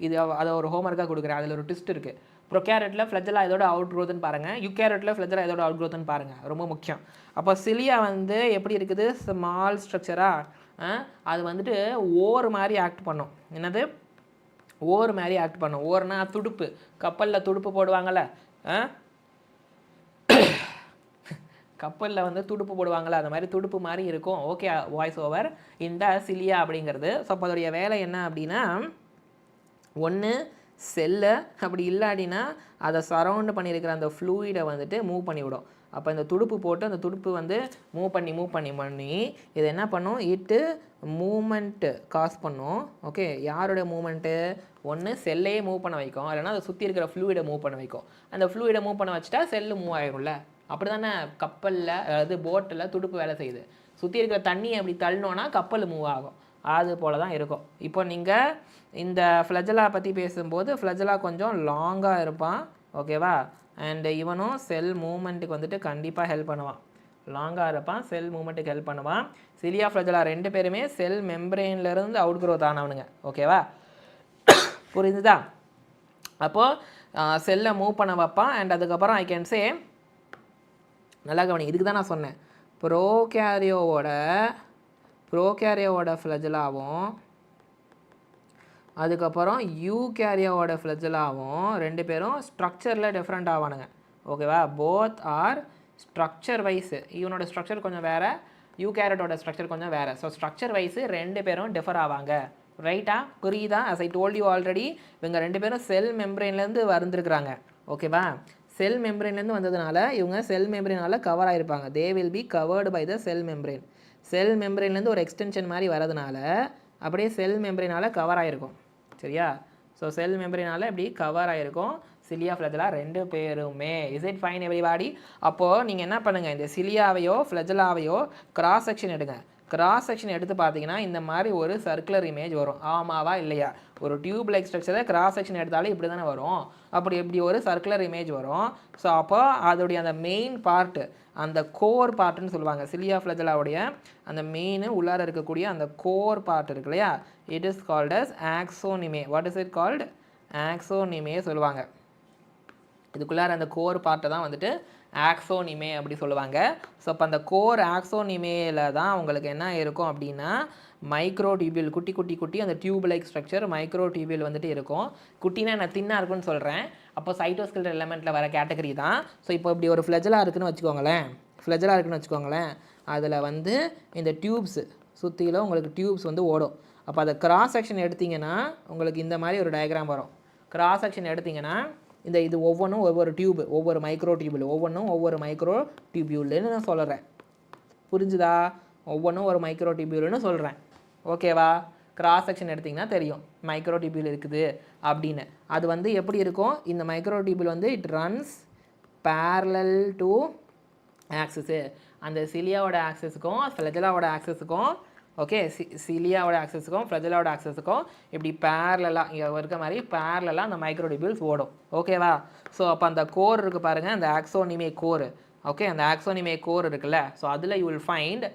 இது அதை ஒரு ஹோம்ஒர்க்காக கொடுக்குறேன். அதில் ஒரு ட்விஸ்ட் இருக்குது. ப்ரோகேரியாட்டில் ஃப்ளஜலா எதோட அவுட் க்ரோத்துன்னு பாருங்கள், யூகேரியாட்டில் ஃப்ளஜலா எதோட அவுட் க்ரோத்துன்னு பாருங்கள், ரொம்ப முக்கியம். அப்போ சிலியா வந்து எப்படி இருக்குது, ஸ்மால் ஸ்ட்ரக்சராக, அது வந்துட்டு ஓர் மாதிரி ஆக்ட் பண்ணும். என்னது, ஓர் மாதிரி ஆக்ட் பண்ணும். ஓர்னா துடுப்பு, கப்பலில் துடுப்பு போடுவாங்கள்ல, கப்பலில் வந்து துடுப்பு போடுவாங்களா, அந்த மாதிரி துடுப்பு மாதிரி இருக்கும். ஓகே, வாய்ஸ் ஓவர் இந்த சிலியா அப்படிங்கிறது. ஸோ அப்போ அதோடைய வேலை என்ன அப்படின்னா, ஒன்று செல்லை, அப்படி இல்லாட்டினா அதை சரவுண்டு பண்ணியிருக்கிற அந்த ஃப்ளூயிடை வந்துட்டு மூவ் பண்ணிவிடும். அப்போ இந்த துடுப்பு போட்டு அந்த துடுப்பு வந்து மூவ் பண்ணி இது என்ன பண்ணும், இட்டு மூமெண்ட்டு காஸ் பண்ணும். ஓகே, யாரோட மூமெண்ட்டு, ஒன்று செல்லையே மூவ் பண்ண வைக்கும், இல்லைனா அதை சுற்றி இருக்கிற ஃப்ளூயிடை மூவ் பண்ண வைக்கும். அந்த ஃப்ளூயிடை மூவ் பண்ண வச்சுட்டா செல்லு மூவ் ஆகிடும்ல. அப்படி தானே கப்பலில், அதாவது போட்டில் துடுப்பு வேலை செய்யுது. சுற்றி இருக்கிற தண்ணியை அப்படி தள்ளணுன்னா கப்பல் மூவ் ஆகும். அது போல் தான் இருக்கும். இப்போ நீங்கள் இந்த ஃப்ளஜலா பற்றி பேசும்போது ஃப்ளஜலா கொஞ்சம் லாங்காக இருப்பான். ஓகேவா? அண்டு இவனும் செல் மூமெண்ட்டுக்கு வந்துட்டு கண்டிப்பாக ஹெல்ப் பண்ணுவான். லாங்காக இருப்பான், செல் மூமெண்ட்டுக்கு ஹெல்ப் பண்ணுவான். சிலியா ஃப்ளஜலா ரெண்டு பேருமே செல் மெம்பரேன்லேருந்து அவுட் க்ரோத் ஆனவனுங்க. ஓகேவா? புரிஞ்சுதா? அப்போது செல்லை மூவ் பண்ண வைப்பான். அண்ட் அதுக்கப்புறம் ஐ கேன் சே, நல்லா கவனி, இதுக்கு தான் நான் சொன்னேன், ப்ரோகேரியோவோட ஃப்ளஜலாவும் அதுக்கப்புறம் யூகேரியோவோட ஃப்ளஜலாவும் ரெண்டு பேரும் ஸ்ட்ரக்சரில் டிஃப்ரெண்ட் ஆவானுங்க. ஓகேவா? போத் ஆர் ஸ்ட்ரக்சர் வைஸ், இவனோட ஸ்ட்ரக்சர் கொஞ்சம் வேறு, யூகேரியோட ஸ்ட்ரக்சர் கொஞ்சம் வேறு. ஸோ ஸ்ட்ரக்சர் வைஸு ரெண்டு பேரும் டிஃபர் ஆவாங்க. ரைட்டா? புரியுதா? as I told you already, இவங்க ரெண்டு பேரும் செல் மெம்பரேன்லேருந்து வந்துருக்குறாங்க. ஓகேவா? செல் மெம்பரேன்லேருந்து வந்ததுனால இவங்க செல் மெம்பரேனால் கவர் ஆகிருப்பாங்க. They will be covered by the cell membrane. Cell மெம்பரேன்லேருந்து ஒரு எக்ஸ்டென்ஷன் மாதிரி வரதுனால அப்படியே செல் மெம்பரேனால் கவர் ஆகிருக்கும். சரியா? ஸோ செல் மெம்பரேனால் இப்படி கவர் ஆகிருக்கும் சிலியா ஃப்ளஜலா ரெண்டு பேருமே. Is it fine everybody? அப்போது நீங்கள் என்ன பண்ணுங்கள், இந்த சிலியாவையோ ஃப்ளஜலாவையோ கிராஸ் செக்ஷன் எடுங்க. கிராஸ் செக்ஷன் எடுத்து பார்த்தீங்கன்னா இந்த மாதிரி ஒரு சர்க்குலர் இமேஜ் வரும். ஆமாவா இல்லையா? ஒரு டியூப் லைக் ஸ்ட்ரக்சரை கிராஸ் செக்ஷன் எடுத்தாலே இப்படி தானே வரும். இப்படி ஒரு சர்க்குலர் இமேஜ் வரும். ஸோ அப்போ அதோடைய அந்த மெயின் பார்ட்டு, அந்த கோர் பார்ட்டுன்னு சொல்லுவாங்க. சிலியா ஃப்ளஜலாவுடைய அந்த மெயின் உள்ளார இருக்கக்கூடிய அந்த கோர் பார்ட் இருக்கு இல்லையா, it is called as axoneme. What is it called? Axoneme சொல்லுவாங்க. இதுக்குள்ளார அந்த கோர் பார்ட்டை தான் வந்துட்டு ஆக்சோனிமே அப்படி சொல்லுவாங்க. ஸோ அப்போ அந்த கோர் ஆக்சோனிமேல தான் உங்களுக்கு என்ன இருக்கும் அப்படின்னா மைக்ரோ டியூபியூல், குட்டி குட்டி குட்டி அந்த tube like structure micro tubule வந்துட்டு இருக்கும். குட்டினா நான் தின்னாக இருக்குன்னு சொல்கிறேன். அப்போ சைட்டோஸ்கெலட்டல் எலமெண்ட்டில் வர கேட்டகரி தான். ஸோ இப்போ இப்படி ஒரு ஃப்ளஜலா இருக்குன்னு வச்சுக்கோங்களேன், அதில் வந்து இந்த டியூப்ஸு, சுற்றிலும் உங்களுக்கு டியூப்ஸ் வந்து ஓடும். அப்போ அதை கிராஸ் செக்ஷன் எடுத்திங்கன்னா உங்களுக்கு இந்த மாதிரி ஒரு டயக்ராம் வரும். கிராஸ் செக்ஷன் எடுத்திங்கன்னா இது ஒவ்வொன்றும் ஒவ்வொரு டியூப், ஒவ்வொரு மைக்ரோ டியூபிள், ஒவ்வொன்றும் ஒவ்வொரு மைக்ரோ டியூபியூல்னு நான் சொல்கிறேன். புரிஞ்சுதா? ஒவ்வொன்றும் ஒரு மைக்ரோ டியூபியூல்னு சொல்கிறேன். ஓகேவா? கிராஸ் செக்ஷன் எடுத்திங்கன்னா தெரியும் மைக்ரோ டியூபியூல் இருக்குது அப்படின்னு. அது வந்து எப்படி இருக்கும், இந்த மைக்ரோ டியூபியூல் வந்து இட் ரன்ஸ் parallel to ஆக்சஸு. அந்த சிலியாவோட ஆக்சஸுக்கும் ஃப்ளஜெல்லாவோட ஆக்சஸுக்கும், ஓகே, சிலியாவோட ஆக்சஸுக்கும் ஃப்ளஜெல்லாவோட ஆக்சஸுக்கும் இப்படி பேரலாக இங்கே இருக்க மாதிரி பேரலாக அந்த மைக்ரோ டியூபியூல்ஸ் ஓடும். ஓகேவா? ஸோ அப்போ அந்த கோர் இருக்குது பாருங்கள், அந்த ஆக்சோனிமே கோர். ஓகே, அந்த ஆக்சோனிமே கோர் இருக்குல்ல, ஸோ அதில் you will find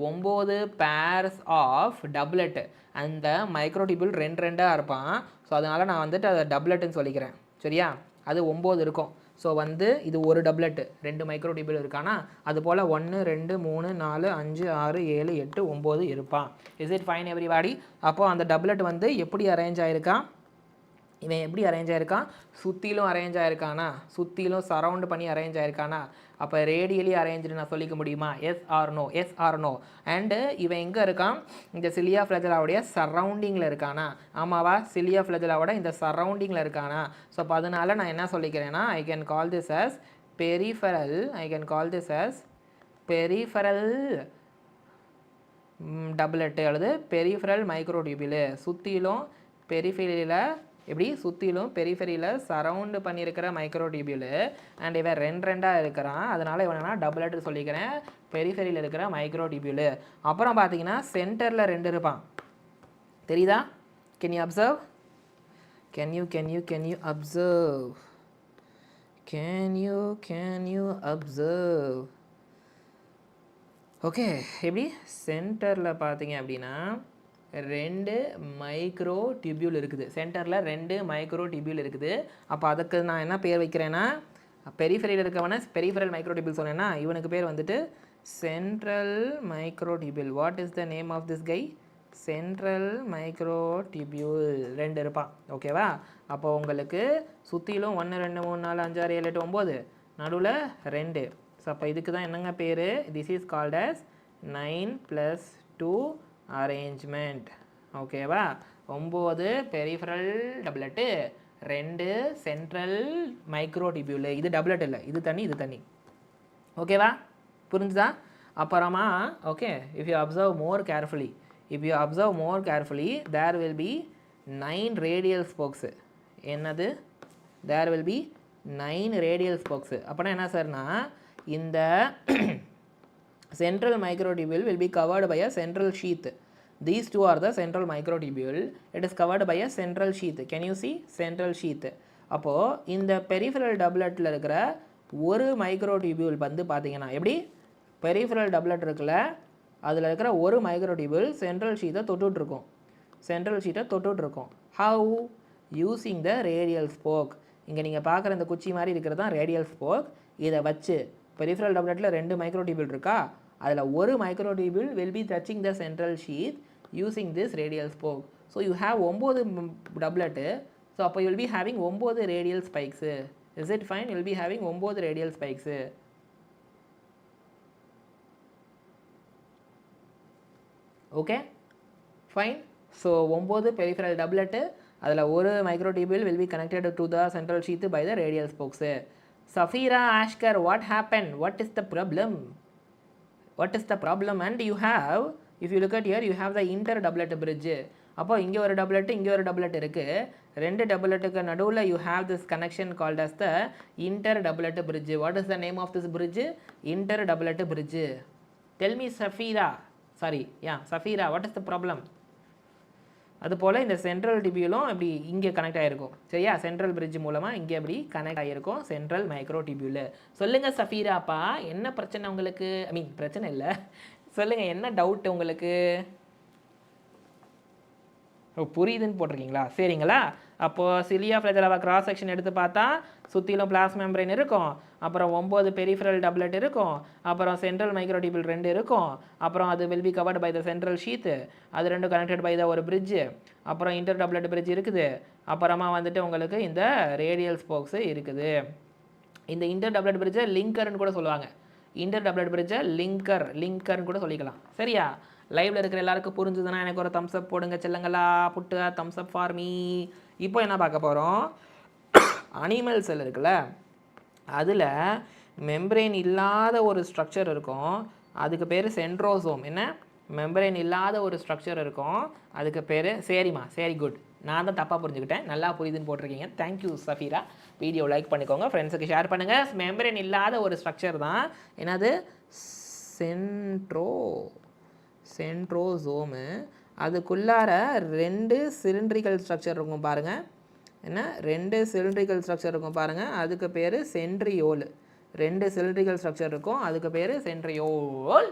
9 pairs of doublet. அந்த மைக்ரோ டியூபியூல் 2 இருப்பான். ஸோ அதனால் நான் வந்துட்டு அதை டபுளெட்டுன்னு சொல்லிக்கிறேன். சரியா? அது 9 இருக்கும். ஸோ வந்து இது ஒரு டபுளெட்டு, 2 மைக்ரோ டியூபியூல் இருக்கானா, அது போல் 1 2 3 4 5 6 7 8 9 இருப்பான். Is it fine everybody? அப்போது அந்த டபுளெட் வந்து எப்படி அரேஞ்ச் ஆகிருக்கான், இவன் எப்படி அரேஞ்ச் ஆகிருக்கான், சுற்றிலும் அரேஞ்ச் ஆகிருக்கானா, சுற்றிலும் சரவுண்ட் பண்ணி அரேஞ்ச் ஆகிருக்கானா, அப்போ ரேடியலி அரேஞ்சுன்னு நான் சொல்லிக்க முடியுமா? Yes or no? Yes or no. And இவன் எங்கே இருக்கான், இந்த சிலியா ஃப்ளஜெல்லாவுடைய சரௌண்டிங்கில் இருக்கானா? ஆமாவா? சிலியா ஃப்ளஜெல்லாவோட இந்த சரௌண்டிங்கில் இருக்கானா? ஸோ அப்போ அதனால் நான் என்ன சொல்லிக்கிறேன்னா, I can call this as peripheral, I can call this as peripheral doublet அல்லது பெரிஃபரல் மைக்ரோ டியூபியூல். சுற்றிலும் பெரிஃபெரியில் எப்படி சுற்றிலும் பெரிஃபெரியில் சரவுண்டு பண்ணியிருக்கிற மைக்ரோ டியூபியூல். அண்ட் இவன் 2 இருக்கிறான், அதனால் இவன் என்ன டபுளெட்டு சொல்லிக்கிறேன், பெரிஃபெரியில் இருக்கிற மைக்ரோ டியூபியூல். அப்புறம் பார்த்தீங்கன்னா சென்டரில் 2 இருப்பான். தெரியுதா? Can you observe? Can you observe? Can you observe? Okay, எப்படி சென்டரில் பார்த்தீங்க அப்படின்னா 2 மைக்ரோ டியூபியூல் இருக்குது. சென்டரில் 2 மைக்ரோ டியூபியூல் இருக்குது. அப்போ அதுக்கு நான் என்ன பேர் வைக்கிறேன்னா, பெரிஃபெரியில் இருக்கவன பெரிஃபெரல் மைக்ரோ டியூபியூல் சொன்னேன்னா, இவனுக்கு பேர் வந்துட்டு central microtubule. What is the name of this guy? Central microtubule. 2 இருப்பான். ஓகேவா? அப்போ உங்களுக்கு சுற்றிலும் 1 2 3 4 5 6 7 8 9, நடுவில் 2. ஸோ அப்போ இதுக்கு தான் என்னங்க பேர்? This is called as 9+2 arrangement. ஓகேவா? 9 peripheral doublet, 2 central microtubule. இது டபுளெட் இல்லை, இது தனி, இது தனி. ஓகேவா? புரிஞ்சுதா? அப்புறமா okay, if you observe more carefully there will be 9 radial spokes. என்னது? There will be 9 radial spokes. அப்படின்னா என்ன சார்னா, இந்த central microtubule will be covered by a central sheath. These two are the central microtubule. It is covered by a central sheath. Can you see? Central sheath. அப்போது இந்த பெரிஃபரல் டபுளெட்டில் இருக்கிற ஒரு மைக்ரோடியூபியூல் வந்து பார்த்தீங்கன்னா எப்படி பெரிஃபரல் டபுளெட் இருக்குல்ல, அதில் இருக்கிற ஒரு மைக்ரோடியூபியூல் சென்ட்ரல் ஷீட்டை தொட்டுட்ருக்கும். How? Using the radial spoke. இங்கே நீங்கள் பார்க்குற இந்த குச்சி மாதிரி இருக்கிறது தான் ரேடியல் ஸ்போக். இதை வச்சு பெரிஃபரல் டபுளெட்டில் 2 மைக்ரோடியூபியூல் இருக்கா, அதில் ஒரு மைக்ரோடியூபியூல் will be touching the central sheath using this radial spoke. So you have 9 டபுளெட்டு. So அப்போ you will be having 9 radial spikes. Is it fine? You will be having 9 radial spikes. Okay? Fine. So 9 peripheral டபுளெட்டு, அதில் ஒரு மைக்ரோடியூபியூல் will be connected to the central sheath by the radial spokes. Safira Ashkar, what happened? What is the problem? And you have, if you look at here, you have the inter doublet bridge. அப்போ இங்கே ஒரு டபுளெட்டு, இங்கே ஒரு டபுளெட் இருக்குது. 2 டபுளெட்டுக்கு நடுவில் you have this connection called as the inter doublet bridge. What is the name of this bridge? Inter doublet bridge. Tell me Safira. Safira, what is the problem? அதுபோல் இந்த சென்ட்ரல் டிபியூலும் இப்படி இங்கே கனெக்ட் ஆகிருக்கும். சரியா? சென்ட்ரல் பிரிட்ஜ் மூலமாக இங்கே அப்படி கனெக்ட் ஆகிருக்கும் சென்ட்ரல் மைக்ரோ டிபியூல். சொல்லுங்கள் சஃபீராப்பா, என்ன பிரச்சனை உங்களுக்கு? பிரச்சனை இல்லை, சொல்லுங்கள், என்ன டவுட் உங்களுக்கு? புரியுதுன்னு போட்டிருக்கீங்களா? சரிங்களா? அப்போது சிலியா ஃப்ளஜெல்லாவை கிராஸ் செக்ஷன் எடுத்து பார்த்தா சுற்றிலும் பிளாஸ் மெம்பரேன் இருக்கும், அப்புறம் 9 பெரிஃபரல் டபுளெட் இருக்கும், அப்புறம் சென்ட்ரல் மைக்ரோடிபியூல் 2 இருக்கும், அப்புறம் அது will be covered by the central sheath, அது 2 கனெக்டட் பை த ஒரு பிரிட்ஜு, அப்புறம் இன்டர் டபுளெட் பிரிட்ஜ் இருக்குது, அப்புறமா வந்துட்டு உங்களுக்கு இந்த ரேடியல் ஸ்போக்ஸு இருக்குது. இந்த இன்டர் டபுளெட் பிரிட்ஜை லிங்கர்னு கூட சொல்லுவாங்க. இன்டர் டபுளெட் பிரிட்ஜை லிங்கர்னு கூட சொல்லிக்கலாம். சரியா? லைவில் இருக்கிற எல்லாருக்கும் புரிஞ்சுதுன்னா எனக்கு ஒரு தம்ஸ் அப் போடுங்க செல்லுங்களா. புட்டு தம்ஸ் அப் ஃபார் மீ. இப்போ என்ன பார்க்க போகிறோம், அனிமல் செல் இருக்குல்ல, அதில் மெம்பரேன் இல்லாத ஒரு ஸ்ட்ரக்சர் இருக்கும், அதுக்கு பேர் சென்ட்ரோசோம். என்ன, மெம்பரேன் இல்லாத ஒரு ஸ்ட்ரக்சர் இருக்கும், அதுக்கு பேர், சரிம்மா சரி குட், நான் தான் தப்பாக புரிஞ்சுக்கிட்டேன், நல்லா புரியுதுன்னு போட்டிருக்கீங்க, தேங்க்யூ சஃபீரா. வீடியோ லைக் பண்ணிக்கோங்க, ஃப்ரெண்ட்ஸுக்கு ஷேர் பண்ணுங்கள். மெம்பரேன் இல்லாத ஒரு ஸ்ட்ரக்சர் தான் என்னது, சென்ட்ரோசோமு. அதுக்குள்ளார 2 சிலிண்ட்ரிக்கல் ஸ்ட்ரக்சர் இருக்கும் பாருங்கள். என்ன, 2 சிலிண்ட்ரிக்கல் ஸ்ட்ரக்சர் இருக்கும் பாருங்கள், அதுக்கு பேர் சென்ட்ரியோல். 2 சிலிண்ட்ரிக்கல் ஸ்ட்ரக்சர் இருக்கும், அதுக்கு பேர் சென்ட்ரியோல்.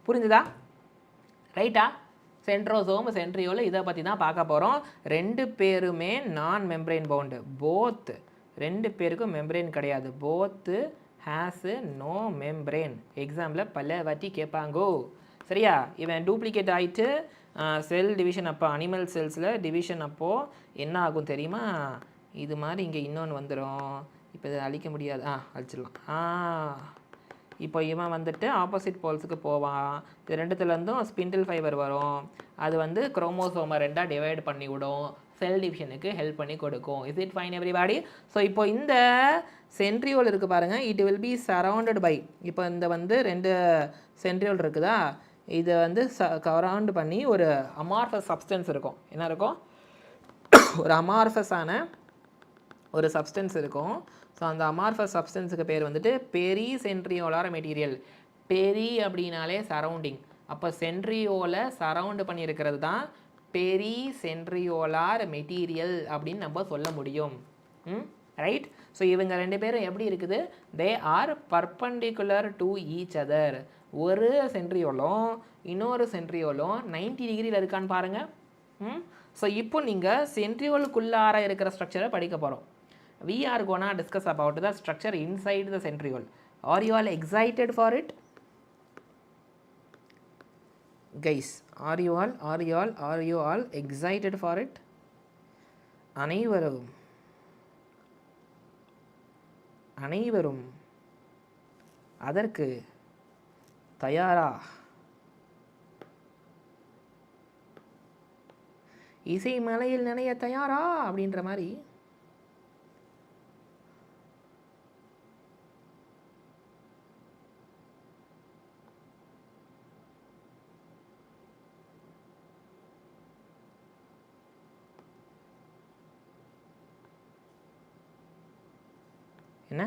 புரிஞ்சுதா? ரைட்டா? சென்ட்ரோசோம் சென்ட்ரியோல் இதை பற்றி தான் பார்க்க போகிறோம். 2 பேருமே நான் மெம்பரேன் பவுண்டு, போத் 2 பேருக்கும் மெம்பரேன் கிடையாது, போத்து ஹேஸ் நோ மெம்பரேன். எக்ஸாம்பிள் பல வாட்டி கேட்பாங்கோ. சரியா? இவன் டூப்ளிகேட் ஆகிட்டு செல் டிவிஷன் அப்போ, அனிமல் செல்ஸில் டிவிஷன் அப்போது என்ன ஆகும் தெரியுமா, இது மாதிரி இங்கே இன்னொன்று வந்துடும். இப்போ இதை அழிக்க முடியாது, அழிச்சிடலாம். இப்போ இவன் வந்துட்டு ஆப்போசிட் போல்ஸுக்கு போவான், இது 2துலேருந்தும் ஸ்பிண்டில் ஃபைபர் வரும், அது வந்து குரோமோசோமை 2ஆக டிவைட் பண்ணி விடும், செல் டிவிஷனுக்கு ஹெல்ப் பண்ணி கொடுக்கும். Is it fine everybody? So இப்போ இந்த சென்ட்ரியோல் இருக்குது பாருங்கள், it will be surrounded by, இப்போ இந்த வந்து 2 சென்ட்ரியோல் இருக்குதா, இதை வந்து சரவுண்ட் பண்ணி ஒரு அமார்ஃபஸ் சப்ஸ்டன்ஸ் இருக்கும். என்ன இருக்கும், ஒரு அமார்ஃபஸான ஒரு சப்ஸ்டன்ஸ் இருக்கும். ஸோ அந்த அமார்ஃபஸ் சப்ஸ்டன்ஸுக்கு பேர் வந்துட்டு பெரி சென்ட்ரியோலார் மெட்டீரியல். பெரி அப்படின்னாலே சரௌண்டிங், அப்போ சென்ட்ரியோலை சரவுண்டு பண்ணியிருக்கிறது தான் பெரி சென்ட்ரியோலார் மெட்டீரியல் அப்படின்னு நம்ம சொல்ல முடியும். ரைட்? ஸோ இவங்க 2 பேரும் எப்படி இருக்குது, they are perpendicular to each other. ஒரு சென்ட்ரியோலும் இன்னொரு சென்ட்ரியோலும் 90 டிகிரியில் இருக்கான்னு பாருங்கள். ஸோ இப்போ நீங்கள் சென்ட்ரியோலுக்குள்ளார இருக்கிற ஸ்ட்ரக்சரை படிக்க போகிறோம். We are gonna discuss about the structure inside the centriole. Are you all excited for it? Guys, are you all excited for it? அனைவரும் அதற்கு தயாரா? இசை மலையில் நனைய தயாரா அப்படின்ற மாதிரி. என்ன,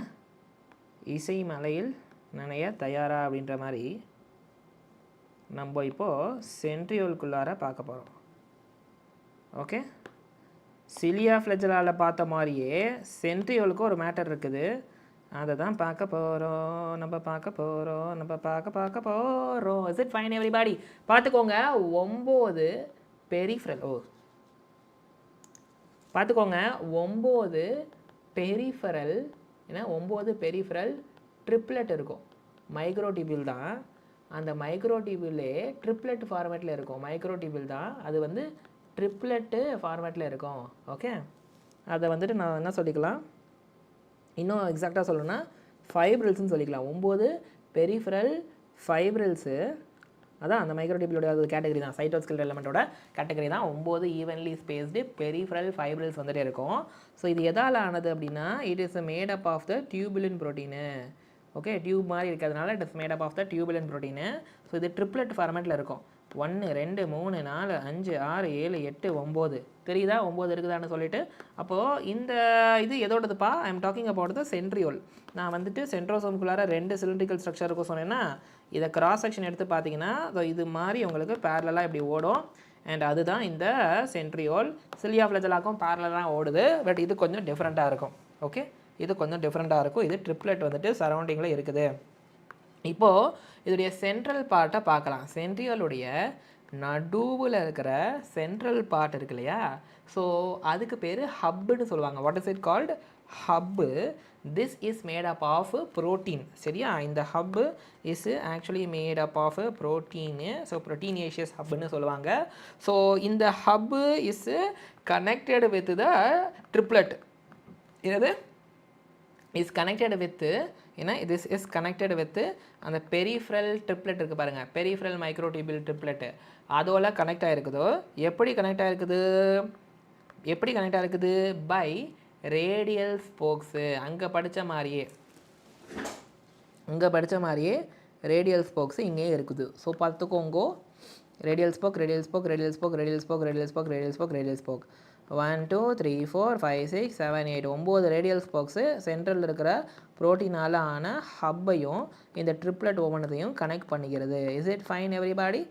இசை மலையில் நனைய தயாரா அப்படின்ற மாதிரி நம்ம இப்போது சென்ட்ரியோலுக்குள்ளார பார்க்க போகிறோம். ஓகே, சிலியா ஃப்ளெஜலாவில் பார்த்த மாதிரியே சென்ட்ரியோலுக்கு ஒரு மேட்டர் இருக்குது, அதை தான் பார்க்க போகிறோம். Is it fine everybody? பார்த்துக்கோங்க, 9 பெரிஃபரல், பார்த்துக்கோங்க 9 பெரிஃபரல், ஏன்னா 9 பெரிஃபரல் ட்ரிப்ளெட் இருக்கும். மைக்ரோடிபியூல் தான், அந்த மைக்ரோடிபியூலே ட்ரிப்ளெட் ஃபார்மேட்டில் இருக்கும். மைக்ரோடிபியூல் தான், அது வந்து ட்ரிப்ளெட்டு ஃபார்மேட்டில் இருக்கும். ஓகே, அதை வந்துட்டு நான் என்ன சொல்லிக்கலாம், இன்னும் எக்ஸாக்டாக சொல்லணும்னா ஃபைப்ரில்ஸ்ன்னு சொல்லிக்கலாம். 9 பெரிஃபரல் ஃபைப்ரில்ஸு, அதான் அந்த மைக்ரோடிபியூலோட அது கேட்டகரி தான், சைட்டோஸ்கெலட்டல் எலிமெண்ட்டோட கேட்டகரி தான். 9 ஈவன்லி ஸ்பேஸ்டு பெரிஃபரல் ஃபைப்ரில்ஸ் வந்துட்டே இருக்கும். ஸோ இது எதால் ஆனது அப்படின்னா, it is made up of the tubulin protein. Okay, tube மாதிரி இருக்கிறதுனால it is made up of the tubulin protein. So இது ட்ரிப்ளெட் ஃபார்மேட்டில் இருக்கும். 1 2 3 4 5 6 7 8 9, தெரியுதா 9 இருக்குதான்னு சொல்லிட்டு. அப்போது இந்த இது எதோடதுப்பா, I am talking about the centriole. நான் வந்துட்டு சென்ட்ரோசோமுக்குள்ளார 2 சிலிண்ட்ரிக்கல் ஸ்ட்ரக்சர் இருக்கும் சொன்னேன்னா, இதை கிராஸ் செக்ஷன் எடுத்து பார்த்தீங்கன்னா இது மாதிரி உங்களுக்கு பேரலாக இப்படி ஓடும். அண்ட் அதுதான் இந்த சென்ட்ரியோல். சிலியா ஃப்ளெஜலாக்கும் பேரலாக ஓடுது, பட் இது கொஞ்சம் டிஃப்ரெண்ட்டாக இருக்கும். ஓகே, இது கொஞ்சம் டிஃப்ரெண்ட்டாக இருக்கும். இது ட்ரிப்ளெட் வந்துட்டு சரௌண்டிங்கில் இருக்குது. இப்போது இதோடைய சென்ட்ரல் பார்ட்டை பார்க்கலாம். சென்ட்ரியோலுடைய நடுவில் இருக்கிற சென்ட்ரல் பார்ட் இருக்கு இல்லையா, ஸோ அதுக்கு பேர் ஹப்புன்னு சொல்லுவாங்க. What is it called? Hub. This is made up of protein. சரியா? இந்த hub is actually made up of protein. So proteinaceous ஹப்புன்னு சொல்லுவாங்க. ஸோ இந்த hub is connected with the triplet. இது இஸ் கனெக்டட் வித் ஏன்னா this is connected with அந்த பெரிஃபரல் ட்ரிப்ளெட் இருக்குது பாருங்கள், பெரிஃபரல் மைக்ரோடியூபிள் ட்ரிப்ளெட்டு அதோட கனெக்ட் ஆகிருக்குதோ. எப்படி கனெக்ட் ஆகிருக்குது பை ரேடியல் ஸ்போக்ஸு. அங்கே படித்த மாதிரியே ரேடியல் ஸ்போக்ஸு இங்கேயே இருக்குது. ஸோ பார்த்துக்கோங்கோ, radial spoke 1 2 3 4 5 6 7 8 9 ரேடியல் ஸ்போக்ஸு சென்ட்ரலில் இருக்கிற ப்ரோட்டீனால் ஆன ஹப்பையும் இந்த ட்ரிப்ளெட் ஒவ்வொன்றதையும் கனெக்ட் பண்ணிக்கிறது. Is it fine everybody?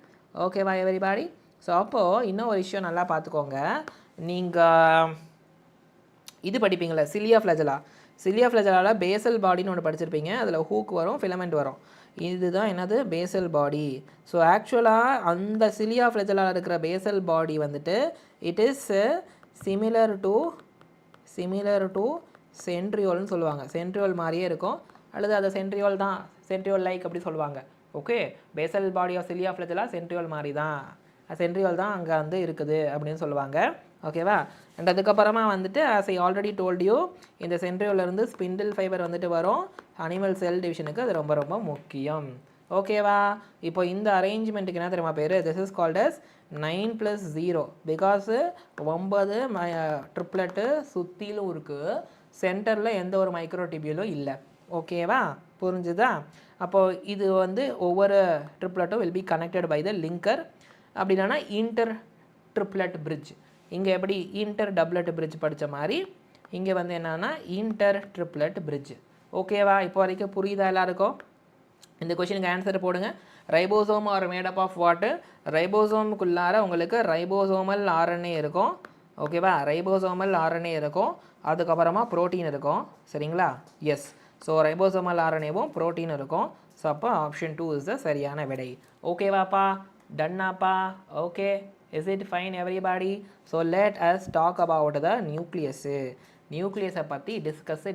ஓகேவா எவ்ரிபாடி? ஸோ அப்போது இன்னும் ஒரு விஷயம் நல்லா பார்த்துக்கோங்க. நீங்கள் இது படிப்பீங்களே சிலியா ஃப்ளஜலாவில் பேசல் பாடின்னு ஒன்று படிச்சிருப்பீங்க. அதில் ஹூக் வரும், ஃபிலமெண்ட் வரும். இதுதான் என்னது பேசல் பாடி. ஸோ ஆக்சுவலாக அந்த சிலியா ஃப்ளஜலாவில் இருக்கிற பேசல் பாடி வந்துட்டு இட் இஸ் சிமிலர் டு சென்ட்ரியோல்னு சொல்லுவாங்க. சென்ட்ரியோல் மாதிரியே இருக்கும், அல்லது அதை சென்ட்ரியோல் லைக் அப்படி சொல்லுவாங்க. Okay, basal body of cilia flagella centriole மாதிரி தான், சென்ட்ரியோல் தான் அங்கே வந்து இருக்குது அப்படின்னு சொல்லுவாங்க. ஓகேவா? அண்ட் அதுக்கப்புறமா வந்துட்டு as I already told you, இந்த சென்ட்ரியோலேருந்து ஸ்பிண்டில் ஃபைபர் வந்துட்டு வரும். அனிமல் செல் டிவிஷனுக்கு அது ரொம்ப ரொம்ப முக்கியம். ஓகேவா? இப்போ இந்த அரேஞ்ச்மெண்ட்டுக்கு என்ன தெரியுமா பேர்? This is called as 9+0 because 9 triplet சுற்றிலும் இருக்குது, சென்டரில் எந்த ஒரு மைக்ரோடிபியூலும் இல்லை. ஓகேவா? புரிஞ்சுதா? அப்போது இது வந்து ஒவ்வொரு ட்ரிப்ளெட்டும் will be connected by the linker. அப்படின்னா இன்டர் ட்ரிப்ளெட் பிரிட்ஜ். இங்கே எப்படி இன்டர் டப்ளெட் பிரிட்ஜ் படித்த மாதிரி இங்கே வந்து என்னன்னா இன்டர் ட்ரிப்ளெட் பிரிட்ஜ். ஓகேவா? இப்போ வரைக்கும் புரியுதா எல்லாருக்கும்? இந்த கொஷினுக்கு ஆன்சர் போடுங்க. Ribosome are made up of what? ரைபோசோமுக்குள்ளார உங்களுக்கு ரைபோசோமல் ஆர்என்ஏ இருக்கும். ஓகேவா? ரைபோசோமல் ஆர்என்ஏ இருக்கும், அதுக்கப்புறமா ப்ரோட்டீன் இருக்கும். சரிங்களா? எஸ். ஸோ ரைபோசோமல் ஆர்என்ஏவும் ப்ரோட்டீன் இருக்கும். ஸோ அப்போ ஆப்ஷன் 2 இஸ் த சரியான விடை. ஓகேவாப்பா? டன்னாப்பா? Okay, is it fine everybody? So let us talk about the nucleus. நியூக்ளியஸை பற்றி டிஸ்கஸ்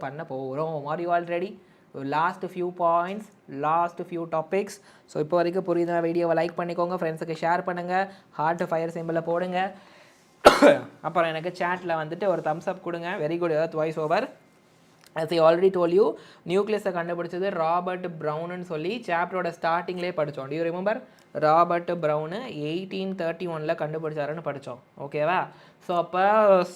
பண்ண போகிறோம். Are you all ready? Last few points, last few topics. So இப்போ வரைக்கும் புரியுதா? வீடியோவை லைக் பண்ணிக்கோங்க, ஃப்ரெண்ட்ஸுக்கு ஷேர் பண்ணுங்கள், ஹார்ட் ஃபயர் சிம்பிளை போடுங்க. அப்புறம் எனக்கு சேட்டில் வந்துட்டு ஒரு தம்ஸ் அப் கொடுங்க. Very good earth voice over. as I already told you, நியூக்ளியஸை கண்டுபிடிச்சது ராபர்ட் ப்ரௌன்னு சொல்லி சாப்டரோட ஸ்டார்டிங்லேயே படித்தோம். Do you remember? ராபர்ட் ப்ரௌனு 1831 கண்டுபிடிச்சாருன்னு படித்தோம். ஓகேவா? ஸோ அப்போ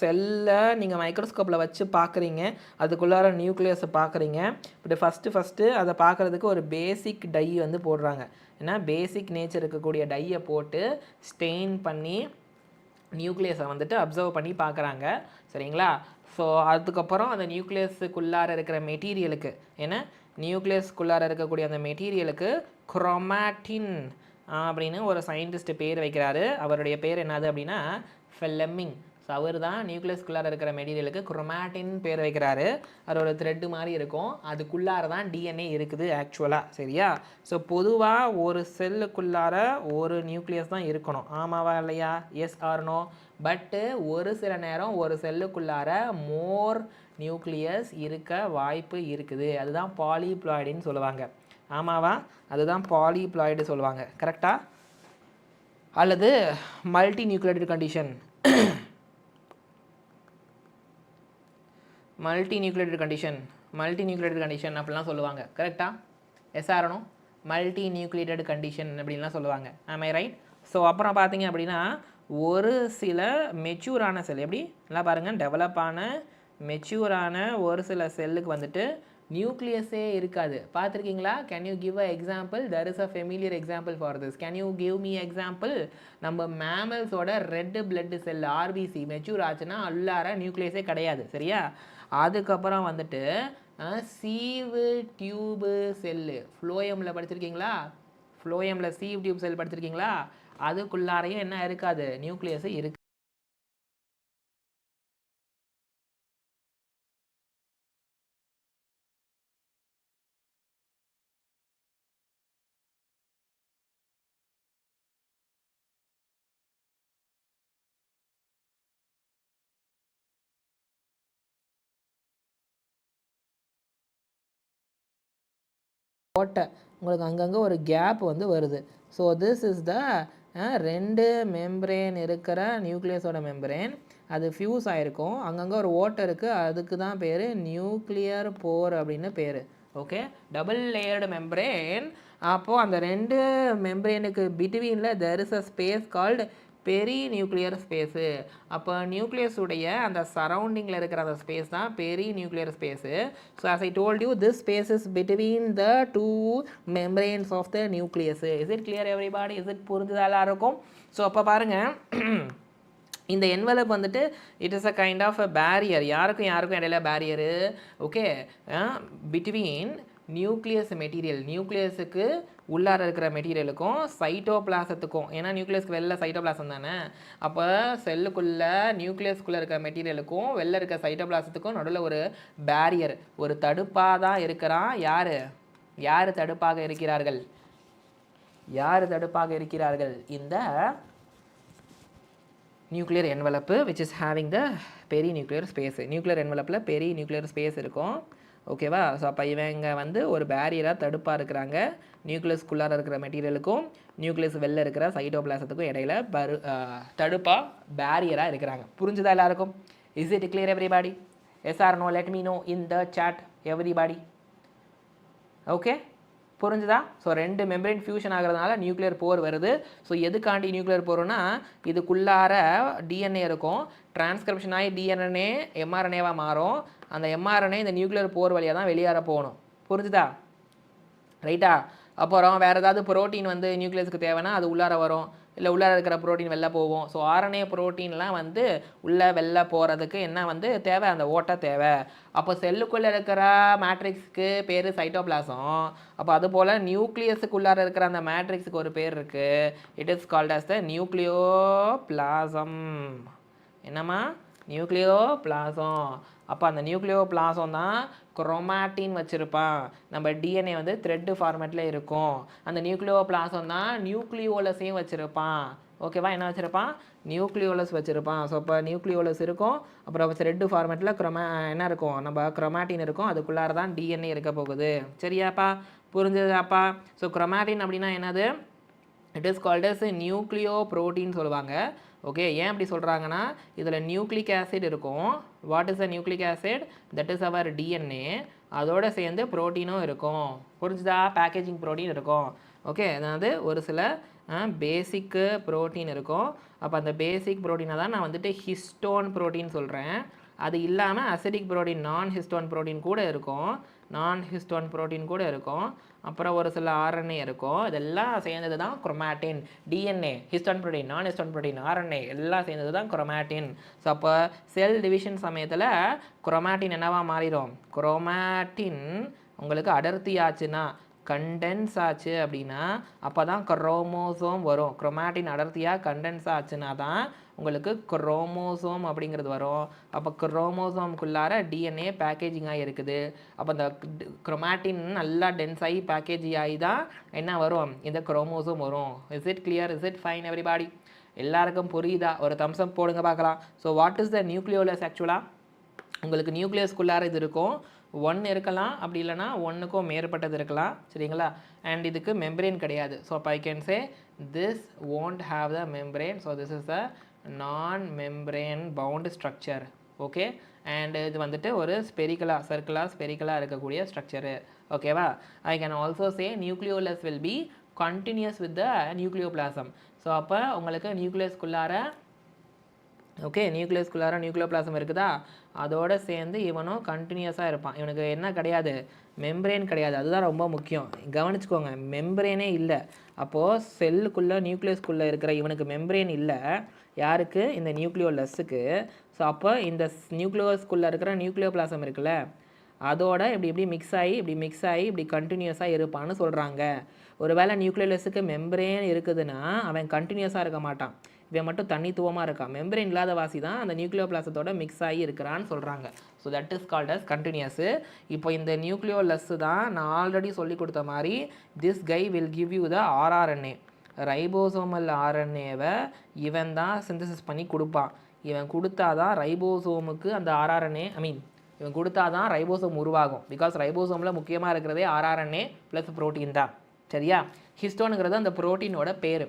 செல்லை நீங்கள் மைக்ரோஸ்கோப்பில் வச்சு பார்க்குறீங்க, அதுக்குள்ளார நியூக்ளியஸை பார்க்குறீங்க. இப்படி ஃபஸ்ட்டு அதை பார்க்குறதுக்கு ஒரு பேசிக் டை வந்து போடுறாங்க. ஏன்னா பேசிக் நேச்சர் இருக்கக்கூடிய டையை போட்டு ஸ்டெயின் பண்ணி நியூக்ளியஸை வந்துட்டு அப்சர்வ் பண்ணி பார்க்குறாங்க. சரிங்களா? ஸோ அதுக்கப்புறம் அந்த நியூக்ளியஸுக்குள்ளார இருக்கிற மெட்டீரியலுக்கு, ஏன்னா நியூக்ளியஸ்குள்ளார இருக்கக்கூடிய அந்த மெட்டீரியலுக்கு குரோமாட்டின் அப்படின்னு ஒரு சயின்டிஸ்ட் பேர் வைக்கிறாரு. அவருடைய பேர் என்னது அப்படின்னா ஃபிலெமிங். ஸோ அவர் தான் நியூக்ளியஸ்குள்ளார இருக்கிற மெட்டீரியலுக்கு குரோமாட்டின் பேர் வைக்கிறாரு. அது ஒரு த்ரெட்டு மாதிரி இருக்கும், அதுக்குள்ளார தான் டிஎன்ஏ இருக்குது ஆக்சுவலாக. சரியா? ஸோ பொதுவாக ஒரு செல்லுக்குள்ளார ஒரு நியூக்ளியஸ் தான் இருக்கணும். ஆமாவா இல்லையா? Yes or no? பட்டு ஒரு சில நேரம் ஒரு செல்லுக்குள்ளார மோர் நியூக்ளியஸ் இருக்க வாய்ப்பு இருக்குது. அதுதான் பாலிப்ளாய்டுன்னு சொல்லுவாங்க. ஆமாவா? அதுதான் பாலிப்ளாய்டு சொல்லுவாங்க. கரெக்டா? அல்லது multinucleated condition, multinucleated condition அப்படிலாம் சொல்லுவாங்க. கரெக்டா? Yes or no? Multinucleated condition அப்படின்லாம் சொல்லுவாங்க. ஆம் ஐ ரைட்? ஸோ அப்புறம் பார்த்தீங்க அப்படின்னா ஒரு சில மெச்சூரான செல், எப்படி நல்லா பாருங்கள், டெவலப் ஆன மெச்சூரான ஒரு சில செல்லுக்கு வந்துட்டு நியூக்ளியஸே இருக்காது. பார்த்துருக்கீங்களா? Can you give a example? There is a familiar example for this. Can you give me example? நம்ம மேமல்ஸோட red blood cell RBC mature ஆச்சுன்னா உள்ளார நியூக்ளியஸே கிடையாது. சரியா? அதுக்கப்புறம் வந்துட்டு சீவு டியூபு செல்லு, ஃப்ளோயமில் படிச்சிருக்கீங்களா? ஃப்ளோயமில் சீவ் டியூப் செல் படிச்சிருக்கீங்களா? அதுக்குள்ளாரையும் என்ன இருக்காது? நியூக்ளியஸ் இருக்கு. ஓட்டை உங்களுக்கு அங்கங்கே ஒரு கேப் வந்து வருது. ஸோ திஸ் இஸ் த ரெண்டு மெம்பரேன் இருக்கிற நியூக்ளியஸோட மெம்பரேன். அது ஃபியூஸ் ஆகிருக்கும், அங்கங்கே ஒரு ஓட்டை இருக்குது, அதுக்கு தான் பேர் நியூக்ளியர் போர் அப்படின்னு பேர். Okay, double layered membrane. அப்போது அந்த ரெண்டு மெம்பரேனுக்கு பிட்வீனில் there is a space called peri nuclear space. அப்போ நியூக்ளியஸுடைய அந்த சரௌண்டிங்கில் இருக்கிற அந்த ஸ்பேஸ் தான் பெரி நியூக்ளியர் ஸ்பேஸு. So as I told you, this space is between the two membranes of the nucleus. Is it clear everybody? Is it புரிஞ்சுதா எல்லாருக்கும்? ஸோ அப்போ பாருங்கள், இந்த என்வலப் வந்துட்டு it is a kind of a barrier. யாருக்கும் இடையில பேரியரு. ஓகே, பிட்வீன் நியூக்ளியஸ் மெட்டீரியல், நியூக்ளியஸுக்கு உள்ளார இருக்கிற மெட்டீரியலுக்கும் சைட்டோபிளாசத்துக்கும். ஏன்னா நியூக்ளியஸ்க்கு வெளில சைட்டோபிளாசம் தானே. அப்போ செல்லுக்குள்ளே நியூக்ளியஸ்குள்ளே இருக்கிற மெட்டீரியலுக்கும் வெளில இருக்க சைட்டோபிளாசத்துக்கும் நடுவில் ஒரு பேரியர், ஒரு தடுப்பாக தான் இருக்கிறான். யார் தடுப்பாக இருக்கிறார்கள்? இந்த nuclear envelope which is having the peri nuclear space. Nuclear என்வலப்பில் பெரி நியூக்ளியர் ஸ்பேஸ் இருக்கும். ஓகேவா? ஸோ அப்போ இவங்க வந்து ஒரு பேரியராக தடுப்பாக இருக்கிறாங்க. நியூக்ளியஸ்குள்ளார இருக்கிற மெட்டீரியலுக்கும் நியூக்ளியஸ் வெளில இருக்கிற சைட்டோபிளாசத்துக்கும் இடையில தடுப்பாக பேரியராக இருக்கிறாங்க. புரிஞ்சுதா எல்லாருக்கும்? Is it clear everybody? Yes or no? Let me know in the chat everybody. Okay, புரிஞ்சுதா? ஸோ ரெண்டு மெம்பரேன் ஃபியூஷன் ஆகிறதுனால நியூக்ளியர் போர் வருது. ஸோ எதுக்காண்டி நியூக்ளியர் போர்னா, இதுக்குள்ளார டிஎன்ஏ இருக்கும், டிரான்ஸ்கிரிப்ஷன் ஆகி டிஎன்ஏ எம்ஆர்என்ஏவாக மாறும். அந்த எம்ஆர்என்ஏ இந்த நியூக்ளியர் போர் வழியாக தான் வெளியேற போகணும். புரிஞ்சுதா? ரைட்டா? அப்புறம் வேறு ஏதாவது ப்ரோட்டீன் வந்து நியூக்ளியஸுக்கு தேவைன்னா அது உள்ளார வரும், இல்லை உள்ளார இருக்கிற ப்ரோட்டீன் வெளில போகும். ஸோ ஆர்என்ஏ ப்ரோட்டீன்லாம் வந்து உள்ளே வெளில போகிறதுக்கு என்ன வந்து தேவை? அந்த ஓட்டை தேவை. அப்போ செல்லுக்குள்ளே இருக்கிற மேட்ரிக்ஸுக்கு பேர் சைட்டோபிளாசம். அப்போ அதுபோல் நியூக்ளியஸுக்குள்ளார இருக்கிற அந்த மேட்ரிக்ஸுக்கு ஒரு பேர் இருக்குது. It is called as the nucleoplasm. என்னம்மா? நியூக்ளியோபிளாசம். அப்போ அந்த நியூக்ளியோபிளாசம் தான் குரோமாட்டின் வச்சுருப்பான். நம்ம டிஎன்ஏ வந்து த்ரெட்டு ஃபார்மேட்டில் இருக்கும். அந்த நியூக்ளியோபிளாசம் தான் நியூக்ளியோலஸையும் வச்சுருப்பான். ஓகேவா? என்ன வச்சுருப்பான்? நியூக்ளியோலஸ் வச்சுருப்பான். ஸோ இப்போ நியூக்ளியோலஸ் இருக்கும், அப்புறம் த்ரெட்டு ஃபார்மேட்டில் என்ன இருக்கும்? நம்ம குரோமாட்டின் இருக்கும். அதுக்குள்ளார தான் டிஎன்ஏ இருக்க போகுது. சரியாப்பா? புரிஞ்சதாப்பா? ஸோ குரோமாட்டின் அப்படின்னா என்னது? It is called as nucleoprotein சொல்லுவாங்க. ஓகே, ஏன் அப்படி சொல்கிறாங்கன்னா, இதில் நியூக்ளிக் ஆசிட் இருக்கும். What is a nucleic acid? That is our DNA. அதோடு சேர்ந்து ப்ரோட்டீனும் இருக்கும். புரிஞ்சுதா? பேக்கேஜிங் ப்ரோட்டீன் இருக்கும். ஓகே, அதாவது ஒரு சில பேசிக்கு ப்ரோட்டீன் இருக்கும். அப்போ அந்த பேசிக் ப்ரோட்டீனை தான் நான் வந்துட்டு ஹிஸ்டோன் ப்ரோட்டீன் சொல்கிறேன். அது இல்லாமல் அசிடிக் ப்ரோட்டீன், நான் ஹிஸ்டோன் ப்ரோட்டீன் கூட இருக்கும். அப்புறம் ஒரு சில ஆர்என்ஏ இருக்கும். இதெல்லாம் சேர்ந்தது தான் குரோமாட்டின். டிஎன்ஏ, ஹிஸ்டோன் ப்ரோட்டீன், நான் ஹிஸ்டோன் ப்ரோட்டீன், ஆர்என்ஏ எல்லாம் சேர்ந்தது தான் குரோமாட்டின். ஸோ அப்போ செல் டிவிஷன் சமயத்தில் குரோமாட்டின் என்னவா மாறிடும்? குரோமாட்டின் உங்களுக்கு அடர்த்தி ஆச்சுன்னா, கண்டென்ஸ் ஆச்சு அப்படின்னா அப்போ தான் குரோமோசோம் வரும். குரோமாட்டின் அடர்த்தியாக கண்டென்ஸ் ஆச்சுன்னா தான் உங்களுக்கு குரோமோசோம் அப்படிங்கிறது வரும். அப்போ குரோமோசோம்குள்ளார டிஎன்ஏ பேக்கேஜிங் ஆகி இருக்குது. அப்போ இந்த குரோமாட்டின் நல்லா டென்ஸ் ஆகி பேக்கேஜ் ஆகி தான் என்ன வரும்? இந்த குரோமோசோம் வரும். Is it clear? Is it fine everybody? எல்லாருக்கும் புரியுதா? ஒரு தம்ஸ் அப் போடுங்க பார்க்கலாம். So what is the nucleolus? ஆக்சுவலாக உங்களுக்கு நியூக்ளியஸ்குள்ளார இது இருக்கும். 1 இருக்கலாம், அப்படி இல்லைனா 1க்கும் மேற்பட்டது இருக்கலாம். சரிங்களா? அண்ட் இதுக்கு மெம்பரேன் கிடையாது. ஸோ அப்போ I can say this won't have the membrane. So this is a non membrane bound structure. Okay, and இது வந்துட்டு ஒரு ஸ்பெரிக்கலாக இருக்கக்கூடிய ஸ்ட்ரக்சரு. ஓகேவா? I can also say nucleolus will be continuous with the nucleoplasm. So அப்போ உங்களுக்கு நியூக்ளியஸ்குள்ளார நியூக்ளியோபிளாசம் இருக்குதா? அதோடு சேர்ந்து இவனும் கண்டினியூஸாக இருப்பான். இவனுக்கு என்ன கிடையாது? மெம்பரேன் கிடையாது. அதுதான் ரொம்ப முக்கியம். கவனிச்சுக்கோங்க, மெம்பரேனே இல்லை. அப்போது செல்லுக்குள்ளே நியூக்ளியஸ்குள்ளே இருக்கிற இவனுக்கு மெம்பரேன் இல்லை. யாருக்கு? இந்த நியூக்ளியோலஸுக்கு. ஸோ அப்போ இந்த நியூக்ளியோஸ்குள்ளே இருக்கிற நியூக்ளியோபிளாசம் இருக்குல்ல, அதோட இப்படி மிக்ஸ் ஆகி இப்படி கண்டினியூஸாக இருப்பான்னு சொல்கிறாங்க. ஒருவேளை நியூக்ளியோலஸுக்கு மெம்பரேன் இருக்குதுன்னா அவன் கண்டினியூஸாக இருக்க மாட்டான், இவன் மட்டும் தனித்துவமாக இருக்கான். மெம்பரேன் இல்லாத வாசி தான் அந்த நியூக்ளியோபிளாசத்தோட மிக்ஸ் ஆகி இருக்கிறான்னு சொல்கிறாங்க. So that is called as continuous. இப்போ இந்த நியூக்ளியோலஸ் தான் நான் ஆல்ரெடி சொல்லி கொடுத்த மாதிரி this guy will give you the rRNA. Ribosomal ஆர்என்ஏவை இவன் தான் சிந்தசிஸ் பண்ணி கொடுப்பான். இவன் கொடுத்தாதான் ரைபோசோமுக்கு அந்த ஆர்ஆர்என்ஏ இவன் கொடுத்தாதான் ரைபோசோம் உருவாகும். பிகாஸ் ரைபோசோமில் முக்கியமாக இருக்கிறதே ஆர்ஆர்என்ஏ ப்ளஸ் ப்ரோட்டீன் தான். சரியா? ஹிஸ்டோனுங்கிறது அந்த ப்ரோட்டீனோட பேர்.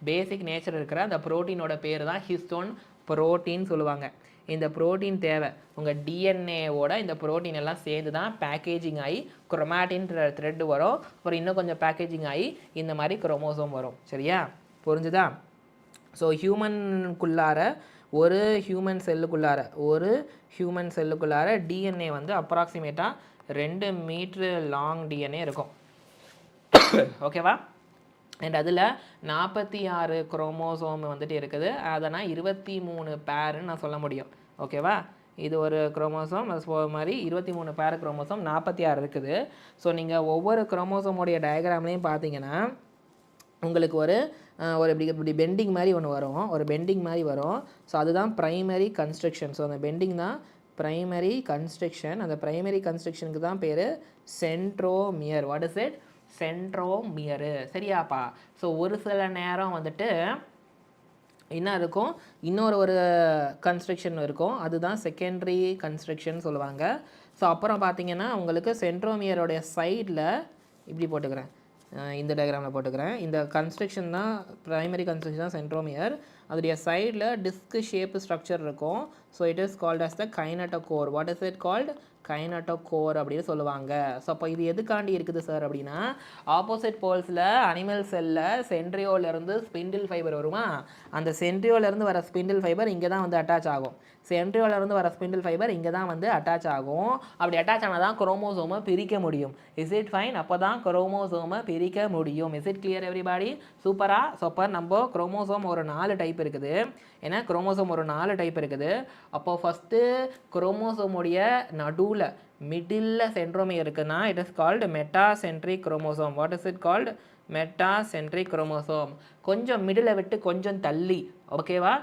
பேசிக் நேச்சர் இருக்கிற அந்த ப்ரோட்டீனோட பேர் தான் ஹிஸ்டோன் புரோட்டீன் சொல்லுவாங்க. இந்த புரோட்டீன் தேவை உங்கள் டிஎன்ஏவோட. இந்த புரோட்டீன் எல்லாம் சேர்ந்து தான் பேக்கேஜிங் ஆகி குரோமாட்டின்ற த்ரெட் வரும். அப்புறம் இன்னும் கொஞ்சம் பேக்கேஜிங் ஆகி இந்த மாதிரி குரோமோசோம் வரும். சரியா, புரிஞ்சுதா? ஸோ ஹியூமனுக்குள்ளார ஒரு ஹியூமன் செல்லுக்குள்ளார டிஎன்ஏ வந்து அப்ராக்சிமேட்டாக 2 மீட்ரு லாங் டிஎன்ஏ இருக்கும். ஓகேவா? அண்ட் அதில் 46 குரோமோசோம் வந்துட்டு இருக்குது. அதனால் 23 பேருன்னு நான் சொல்ல முடியும். ஓகேவா? இது ஒரு குரோமோசோம், அது மாதிரி 23 பேர் குரோமோசோம் 46 இருக்குது. ஸோ நீங்கள் ஒவ்வொரு குரோமோசோமுடைய டயக்ராம்லேயும் பார்த்தீங்கன்னா உங்களுக்கு ஒரு இப்படி பெண்டிங் மாதிரி ஒன்று வரும், ஒரு பெண்டிங் மாதிரி வரும். ஸோ அதுதான் ப்ரைமரி கன்ஸ்ட்ரக்ஷன். ஸோ அந்த பெண்டிங் தான் ப்ரைமரி கன்ஸ்ட்ரக்ஷன். அந்த ப்ரைமரி கன்ஸ்ட்ரக்ஷனுக்கு தான் பேர் centromere. What is it? Centromere. சரியாப்பா? ஸோ ஒரு சில நேரம் வந்துட்டு என்ன இருக்கும், இன்னொரு கன்ஸ்ட்ரக்ஷன் இருக்கும், அதுதான் செகண்டரி கன்ஸ்ட்ரக்ஷன் சொல்லுவாங்க. ஸோ அப்புறம் பார்த்தீங்கன்னா உங்களுக்கு சென்ட்ரோமியரோடைய சைடில் இப்படி போட்டுக்கிறேன், இந்த டயக்ராமில் போட்டுக்கிறேன். இந்த கன்ஸ்ட்ரக்ஷன் தான் ப்ரைமரி கன்ஸ்ட்ரக்ஷன் தான் சென்ட்ரோமியர். அதோடைய சைடில் டிஸ்க் ஷேப் ஸ்ட்ரக்சர் இருக்கும். So it is called as the kinetochore. What is it called? Kinetochore அப்படின்னு சொல்லுவாங்க. ஸோ அப்போ இது எதுக்காண்டி இருக்குது சார் அப்படின்னா, ஆப்போசிட் போல்ஸில் அனிமல் செல்லில் சென்ட்ரியோலேருந்து ஸ்பிண்டில் ஃபைபர் வருமா, அந்த சென்ட்ரியோலேருந்து வர ஸ்பிண்டில் ஃபைபர் இங்கே தான் வந்து அட்டாச் ஆகும். சென்ட்ரியோலேருந்து வர ஸ்பிண்டில் ஃபைபர் இங்கே தான் வந்து அட்டாச் ஆகும். அப்படி அட்டாச் ஆனால் தான் குரோமோசோமை பிரிக்க முடியும். Is it fine? அப்போ தான் குரோமோசோமை பிரிக்க முடியும். Is it clear everybody? சூப்பரா? சூப்பர். நம்ம குரோமோசோம் ஒரு 4 டைப் இருக்குது. ஏன்னா குரோமோசோம் ஒரு 4 டைப் இருக்குது. அப்போது ஃபஸ்ட்டு குரோமோசோமுடைய நடுவில் மிடில் சென்ட்ரோமியர் இருக்குன்னா it is called metacentric chromosome. What is it called? Metacentric chromosome. கொஞ்சம் மிடில் விட்டு கொஞ்சம் தள்ளி, ஓகேவா,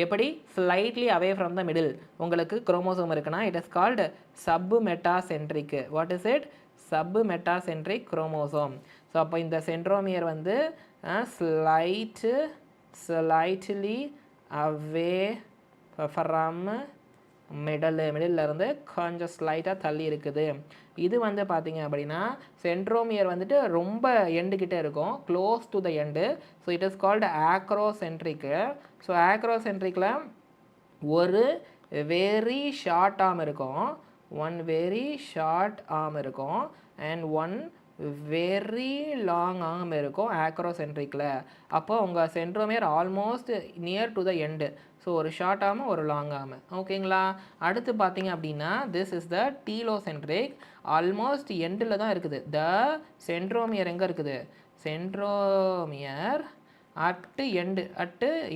எப்படி slightly away from the middle உங்களுக்கு குரோமோசோம் இருக்குன்னா it is called sub metacentric. What is it? Sub metacentric chromosome. So அப்போ இந்த சென்ட்ரோமியர் வந்து ஸ்லைட்லி அவே ஃப்ரம் மிடில் இருந்து கொஞ்சம் ஸ்லைட்டாக தள்ளி இருக்குது. இது வந்து பார்த்தீங்க அப்படின்னா சென்ட்ரோமியர் வந்துட்டு ரொம்ப எண்டுக்கிட்டே இருக்கும், close to the end. So it is called acrocentric. So ஆக்ரோசென்ட்ரிக்கில் ஒரு வெரி ஷார்ட் ஆர்ம் இருக்கும், ஒன் வெரி ஷார்ட் ஆர்ம் இருக்கும், and one very long arm இருக்கும் ஆக்ரோசென்ட்ரிக்கில். அப்போ உங்கள் centromere almost near to the end. So ஒரு ஷார்ட் ஆர்மு ஒரு லாங் ஆர்மு. ஓகேங்களா? அடுத்து பார்த்தீங்க அப்படின்னா this is the telocentric. Almost எண்டில் தான் இருக்குது. த சென்ட்ரோமியர் எங்கே இருக்குது? சென்ட்ரோமியர் அட்டு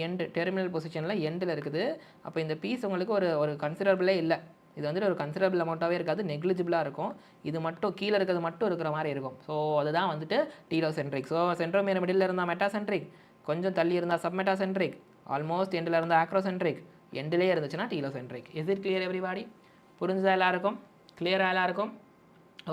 எண்டு டெர்மினல் பொசிஷனில் எண்டில் இருக்குது. அப்போ இந்த பீஸ் உங்களுக்கு ஒரு கன்சிடரபிளே இல்லை. இது வந்துட்டு ஒரு கன்சிடரபிள் அமௌண்ட்டாகவே இருக்காது, நெக்லிஜிபிளாக இருக்கும். இது மட்டும் கீழே இருக்கிறது மட்டும் இருக்கிற மாதிரி இருக்கும். ஸோ அதுதான் வந்துட்டு டீலோசென்ட்ரிக். ஸோ சென்ட்ரோமியர் மிடில் இருந்தால் மெட்டாசென்ட்ரிக், கொஞ்சம் தள்ளி இருந்தால் சப்மெட்டாசென்ட்ரிக், ஆல்மோஸ்ட் எண்டில் இருந்தால் ஆக்ரோசென்ட்ரிக், எண்டிலே இருந்துச்சுன்னா telocentric. Is it clear everybody? புரிஞ்சுதா எல்லாருக்கும்? கிளியராக எல்லாருக்கும்?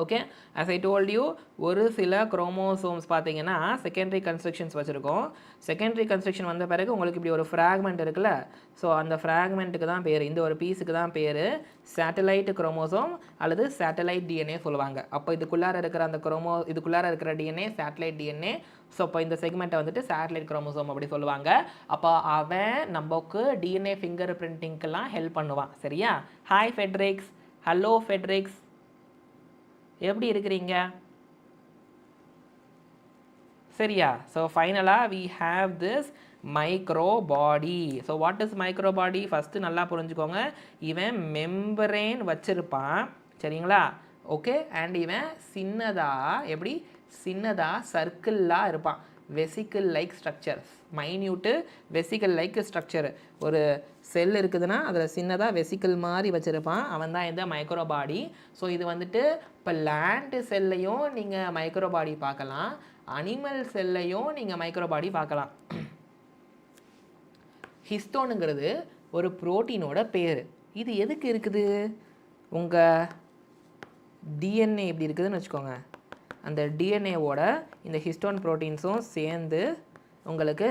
Okay, as I told you ஒரு சில குரோமோசோம்ஸ் பார்த்தீங்கன்னா செகண்டரி கன்ஸ்ட்ரக்ஷன்ஸ் வச்சுருக்கோம். செகண்டரி கன்ஸ்ட்ரக்ஷன் வந்த பிறகு உங்களுக்கு இப்படி ஒரு ஃப்ராக்மெண்ட் இருக்குல்ல, ஸோ அந்த ஃப்ராக்மெண்ட்டுக்கு தான் பேர், இந்த ஒரு பீஸுக்கு தான் பேர் சேட்டலைட் குரோமோசோம் அல்லது சேட்டலைட் டிஎன்ஏ சொல்லுவாங்க. அப்போ இதுக்குள்ளார இருக்கிற இதுக்குள்ளார இருக்கிற டிஎன்ஏ சேட்டலைட் டிஎன்ஏ. ஸோ இப்போ இந்த செக்மெண்ட்டை வந்துட்டு சேட்டலைட் குரோமோசோம் அப்படி சொல்லுவாங்க. அப்போ அவன் நமக்கு டிஎன்ஏ ஃபிங்கர் பிரிண்டிங்க்கெல்லாம் ஹெல்ப் பண்ணுவான். சரியா? ஹாய் ஃபெட்ரிக்ஸ். ஹலோ ஃபெட்ரிக்ஸ், எப்படி இருக்கிறீங்க? சரியா? ஸோ ஃபைனலாக we have this microbody. So what is microbody? First நல்லா புரிஞ்சுக்கோங்க. இவன் மெம்பரேன் வச்சுருப்பான், சரிங்களா? ஓகே, அண்ட் இவன் எப்படி சின்னதாக சர்க்கிளாக இருப்பான். Vesicle like structure, minute vesicle like structure. ஒரு செல் இருக்குதுன்னா அதில் சின்னதாக வெசிக்கிள் மாதிரி வச்சுருப்பான், அவன் தான் இந்த மைக்ரோ பாடி. ஸோ இது வந்துட்டு இப்போ லேண்ட் செல்லையும் நீங்கள் மைக்ரோ பாடி பார்க்கலாம், அனிமல் செல்லையும் நீங்கள் மைக்ரோ பாடி பார்க்கலாம். ஹிஸ்டோனுங்கிறது ஒரு புரோட்டீனோட பேர். இது எதுக்கு இருக்குது? உங்கள் டிஎன்ஏ இப்படி இருக்குதுன்னு வச்சுக்கோங்க, அந்த டிஎன்ஏவோட இந்த ஹிஸ்டோன் ப்ரோட்டீன்ஸும் சேர்ந்து உங்களுக்கு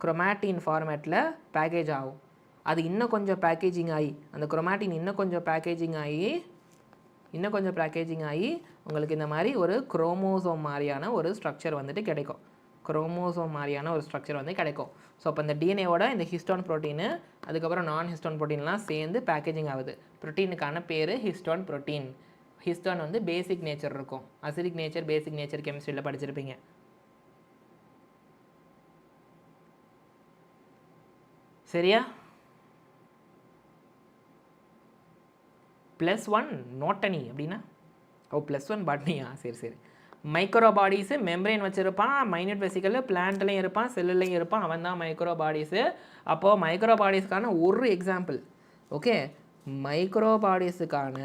குரோமாட்டின் ஃபார்மேட்டில் பேக்கேஜ் ஆகும். அது இன்னும் கொஞ்சம் பேக்கேஜிங் ஆகி, அந்த குரோமாட்டின் இன்னும் கொஞ்சம் பேக்கேஜிங் ஆகி உங்களுக்கு இந்த மாதிரி ஒரு குரோமோசோம் மாதிரியான ஒரு ஸ்ட்ரக்சர் வந்துட்டு கிடைக்கும். குரோமோசோம் மாதிரியான ஒரு ஸ்ட்ரக்சர் வந்து கிடைக்கும். ஸோ அப்போ இந்த டிஎன்ஏவோட இந்த ஹிஸ்டோன் ப்ரோட்டீனு அதுக்கப்புறம் நான் ஹிஸ்டோன் ப்ரோட்டீன்லாம் சேர்ந்து பேக்கேஜிங் ஆகுது. ப்ரோட்டீனுக்கான பேர் ஹிஸ்டோன் ப்ரோட்டீன். ஹிஸ்டோன் வந்து பேசிக் நேச்சர் இருக்கும். அசிடிக் நேச்சர் பேசிக் நேச்சர் கெமிஸ்ட்ரியில் படிச்சிருப்பீங்க. சரியா? +1 நோட்டனி அப்படின்னா +1 பாட்னியா? சரி. மைக்ரோ பாடிஸு மெம்பரேன் வச்சுருப்பான், மைன்யூட் வெசிக்கல் பிளான்ட்லையும் இருப்பான், செல்லுலையும் இருப்பான், அவன் தான் மைக்ரோ பாடிஸு. அப்போது மைக்ரோ பாடிஸ்க்கான ஒரு எக்ஸாம்பிள், ஓகே, மைக்ரோ பாடிஸுக்கான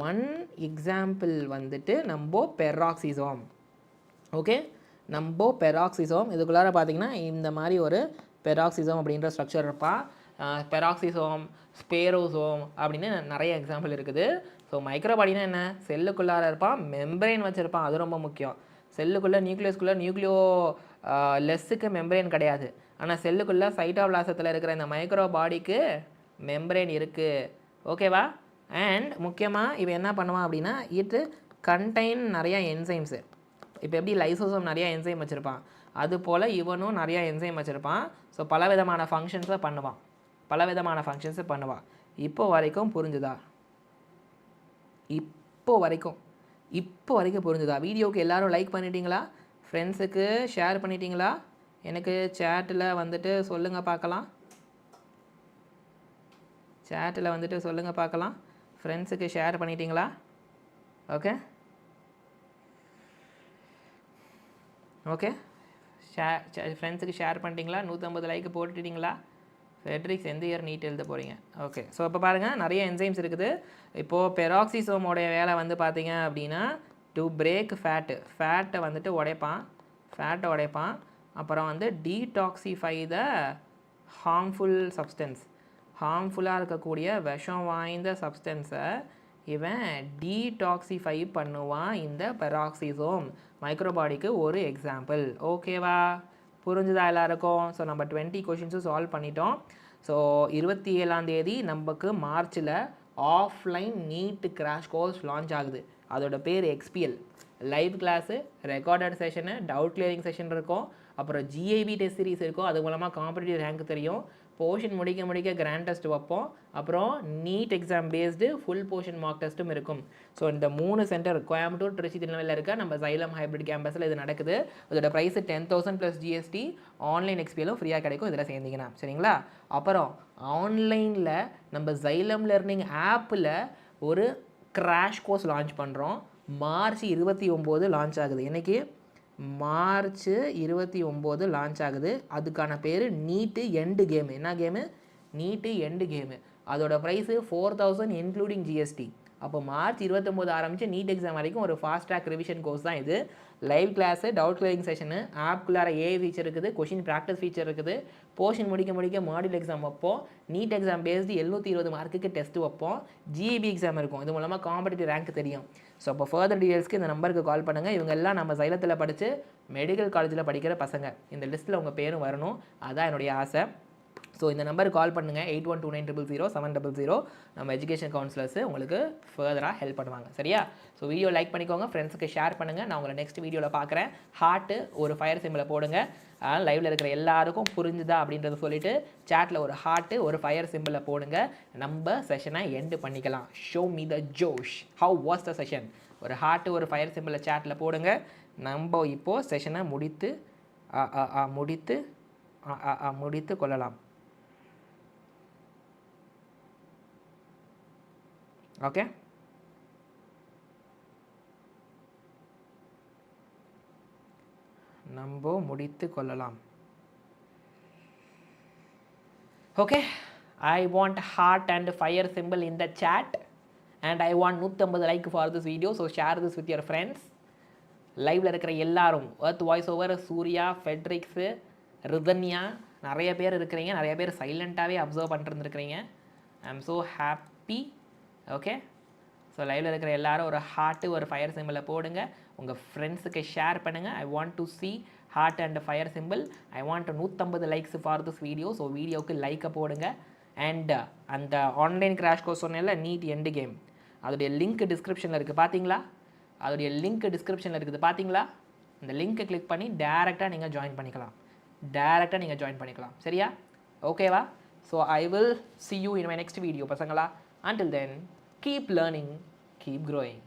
ஒன் எக்ஸாம்பிள் வந்துட்டு நம்ம பெராக்சிசோம். ஓகே, நம்ம பெராக்சிசோம் இதுக்குள்ளார பார்த்தீங்கன்னா இந்த மாதிரி ஒரு பெராக்சிசோம் அப்படின்ற ஸ்ட்ரக்சர் இருப்பான். பெராக்சிசோம், ஸ்பேரோசோம் அப்படின்னு நிறைய எக்ஸாம்பிள் இருக்குது. ஸோ மைக்ரோபாடினா என்ன? செல்லுக்குள்ளார இருப்பான், மெம்பரேன் வச்சுருப்பான், அது ரொம்ப முக்கியம். செல்லுக்குள்ளே நியூக்ளியஸ்குள்ளே நியூக்ளியோ லெஸ்ஸுக்கு மெம்பரேன் கிடையாது. ஆனால் செல்லுக்குள்ளே சைட்டோபிளாசத்தில் இருக்கிற இந்த மைக்ரோ பாடிக்கு மெம்பரேன் இருக்குது. ஓகேவா? அண்ட் முக்கியமாக இவன் என்ன பண்ணுவான் அப்படின்னா இட் கண்டைன் நிறையா என்சைம்ஸு. இப்போ எப்படி லைசோசோம் நிறையா என்சைம் வச்சுருப்பான், அது போல் இவனும் நிறையா என்சைம் வச்சுருப்பான். ஸோ பலவிதமான ஃபங்க்ஷன்ஸை பண்ணுவான். இப்போ வரைக்கும் புரிஞ்சுதா? இப்போ வரைக்கும் புரிஞ்சுதா? வீடியோவுக்கு எல்லோரும் லைக் பண்ணிட்டீங்களா? ஃப்ரெண்ட்ஸுக்கு ஷேர் பண்ணிட்டீங்களா? எனக்கு சேட்டில் வந்துட்டு சொல்லுங்கள் பார்க்கலாம். ஃப்ரெண்ட்ஸுக்கு ஷேர் பண்ணிட்டீங்களா? ஓகே ஃப்ரெண்ட்ஸுக்கு ஷேர் பண்ணிட்டீங்களா? 150 லைக் போட்டுட்டீங்களா? ஃபெட்ரிக்ஸ் எந்த இயர் நீட் எழுத போகிறீங்க? ஓகே, ஸோ இப்போ பாருங்கள் நிறைய என்சைம்ஸ் இருக்குது. இப்போது பெராக்சிசோமோடைய வேலை வந்து பார்த்தீங்க அப்படின்னா டு பிரேக் ஃபேட்டை வந்துட்டு உடைப்பான். அப்புறம் வந்து டீடாக்சிஃபை த ஹார்ம்ஃபுல் சப்ஸ்டன்ஸ், ஹார்ம்ஃபுல்லாக இருக்கக்கூடிய விஷம் வாய்ந்த சப்ஸ்டன்ஸை இவன் டீடாக்சிஃபை பண்ணுவான். இந்த பெராக்சிசோம் மைக்ரோபாடிக்கு ஒரு எக்ஸாம்பிள். ஓகேவா? புரிஞ்சுதா எல்லாருக்கும்? ஸோ நம்ம 20 கொஷின்ஸும் சால்வ் பண்ணிட்டோம். ஸோ 27ஆம் தேதி நமக்கு மார்ச்சில் offline NEET crash course launch ஆகுது. அதோட பேர் XPL. Live class, recorded session, doubt clearing session இருக்கும். அப்புறம் GIB டெஸ்ட் சீரிஸ் இருக்கும். அது மூலமாக காம்படிட்டிவ் ரேங்க் தெரியும். போர்ஷன் முடிக்க கிராண்ட் டெஸ்ட் வைப்போம். அப்புறம் NEET exam based full portion mark டெஸ்ட்டும் இருக்கும். ஸோ இந்த 3 சென்டர் கோயம்புத்தூர், திருச்சி, திருநெல்வேலியில் இருக்க நம்ம Xylem ஹைப்ரிட் கேம்பஸில் இது நடக்குது. அதோட ப்ரைஸ் 10,000 + GST. ஆன்லைன் XPLும் ஃப்ரீயாக கிடைக்கும் இதில் சேர்ந்தீங்கன்னா. சரிங்களா? அப்புறம் ஆன்லைனில் நம்ம Xylem Learning ஆப்பில் ஒரு கிராஷ் கோர்ஸ் லான்ச் பண்ணுறோம். மார்ச் 29 லான்ச் ஆகுது. இன்றைக்கி மார்ச் 29 லான்ச் ஆகுது. அதுக்கான பேர் நீட்டு எண்டு கேமு. என்ன கேமு? நீட்டு எண்டு கேமு. அதோட ப்ரைஸு 4,000 இன்க்ளூடிங் GST. அப்போ மார்ச் 29 ஆரம்பித்து நீட் எக்ஸாம் வரைக்கும் ஒரு ஃபாஸ்ட் ட்ராக் ரிவிஷன் கோர்ஸ் தான் இது. Live class, doubt clearing session, ஆப்குள்ளார AI ஃபீச்சர் இருக்குது, கொஷின் ப்ராக்டிஸ் ஃபீச்சர் இருக்குது. போர்ஷன் முடிக்க மாடியூல் எக்ஸாம் வைப்போம். நீட் எக்ஸாம் பேஸ்டு 720 மார்க்குக்கு டெஸ்ட்டு வைப்போம். GIB எக்ஸாம் இருக்கும். இது மூலமாக காம்படிட்டிவ் ரேங்க் தெரியும். ஸோ அப்போ ஃபர்தர் டீடைல்ஸ்க்கு இந்த நம்பருக்கு கால் பண்ணுங்கள். இவங்க எல்லாம் நம்ம Xylemத்தில் படித்து மெடிக்கல் காலேஜில் படிக்கிற பசங்க. இந்த லிஸ்ட்டில் உங்கள் பேரும் வரணும், அதுதான் என்னுடைய ஆசை. ஸோ இந்த நம்பருக்கு கால் பண்ணுங்கள். 8129000700. நம்ம எஜுகேஷன் கவுன்சிலர்ஸு உங்களுக்கு ஃபர்தராக ஹெல்ப் பண்ணுவாங்க. சரியா? ஸோ வீடியோ லைக் பண்ணிக்கோங்க, ஃப்ரெண்ட்ஸுக்கு ஷேர் பண்ணுங்கள். நான் உங்களை நெக்ஸ்ட் வீடியோவில் பார்க்குறேன். ஹார்ட்டு ஒரு ஃபயர் சிம்பிளை போடுங்க. லைவில் இருக்கிற எல்லாருக்கும் புரிஞ்சுதா அப்படின்றத சொல்லிவிட்டு சேட்டில் ஒரு ஹார்ட்டு ஒரு ஃபயர் சிம்பிளை போடுங்க. நம்ம செஷனை எண்டு பண்ணிக்கலாம். Show me the Josh. How was the session? ஒரு ஹார்ட்டு ஒரு ஃபயர் சிம்பிளை சேட்டில் போடுங்க. நம்ம இப்போது செஷனை முடித்து கொள்ளலாம். ஓகே, நம்ம முடித்து கொள்ளலாம். Okay, I want heart and fire symbol in the chat and I want 150 like for this video. So share this with your friends. லைவில் இருக்கிற எல்லாரும் earth voice over, Surya, Fedrix, Rithanya, நிறைய பேர் இருக்கிறீங்க. நிறைய பேர் சைலண்ட்டாகவே அப்சர்வ் பண்ணிருந்துருக்கிறீங்க. I am so happy. Okay, so லைவில் இருக்கிற எல்லாரும் ஒரு ஹார்ட்டு ஒரு ஃபயர் சிம்பிளை போடுங்க. உங்கள் ஃப்ரெண்ட்ஸுக்கு ஷேர் பண்ணுங்கள். I want to see heart and fire symbol. I want 150 likes for this video. So வீடியோவுக்கு லைக்கை போடுங்க. அண்ட் அந்த ஆன்லைன் கிராஷ் கோர்ஸ் சொன்னேன்ல நீட் எண்டு கேம், அதோடைய லிங்க் டிஸ்கிரிப்ஷனில் இருக்குது. பார்த்தீங்களா? இந்த லிங்க்கை கிளிக் பண்ணி டேரெக்டாக நீங்கள் ஜாயின் பண்ணிக்கலாம் சரியா ஓகேவா so I will see you in my next video பசங்களா until then keep learning keep growing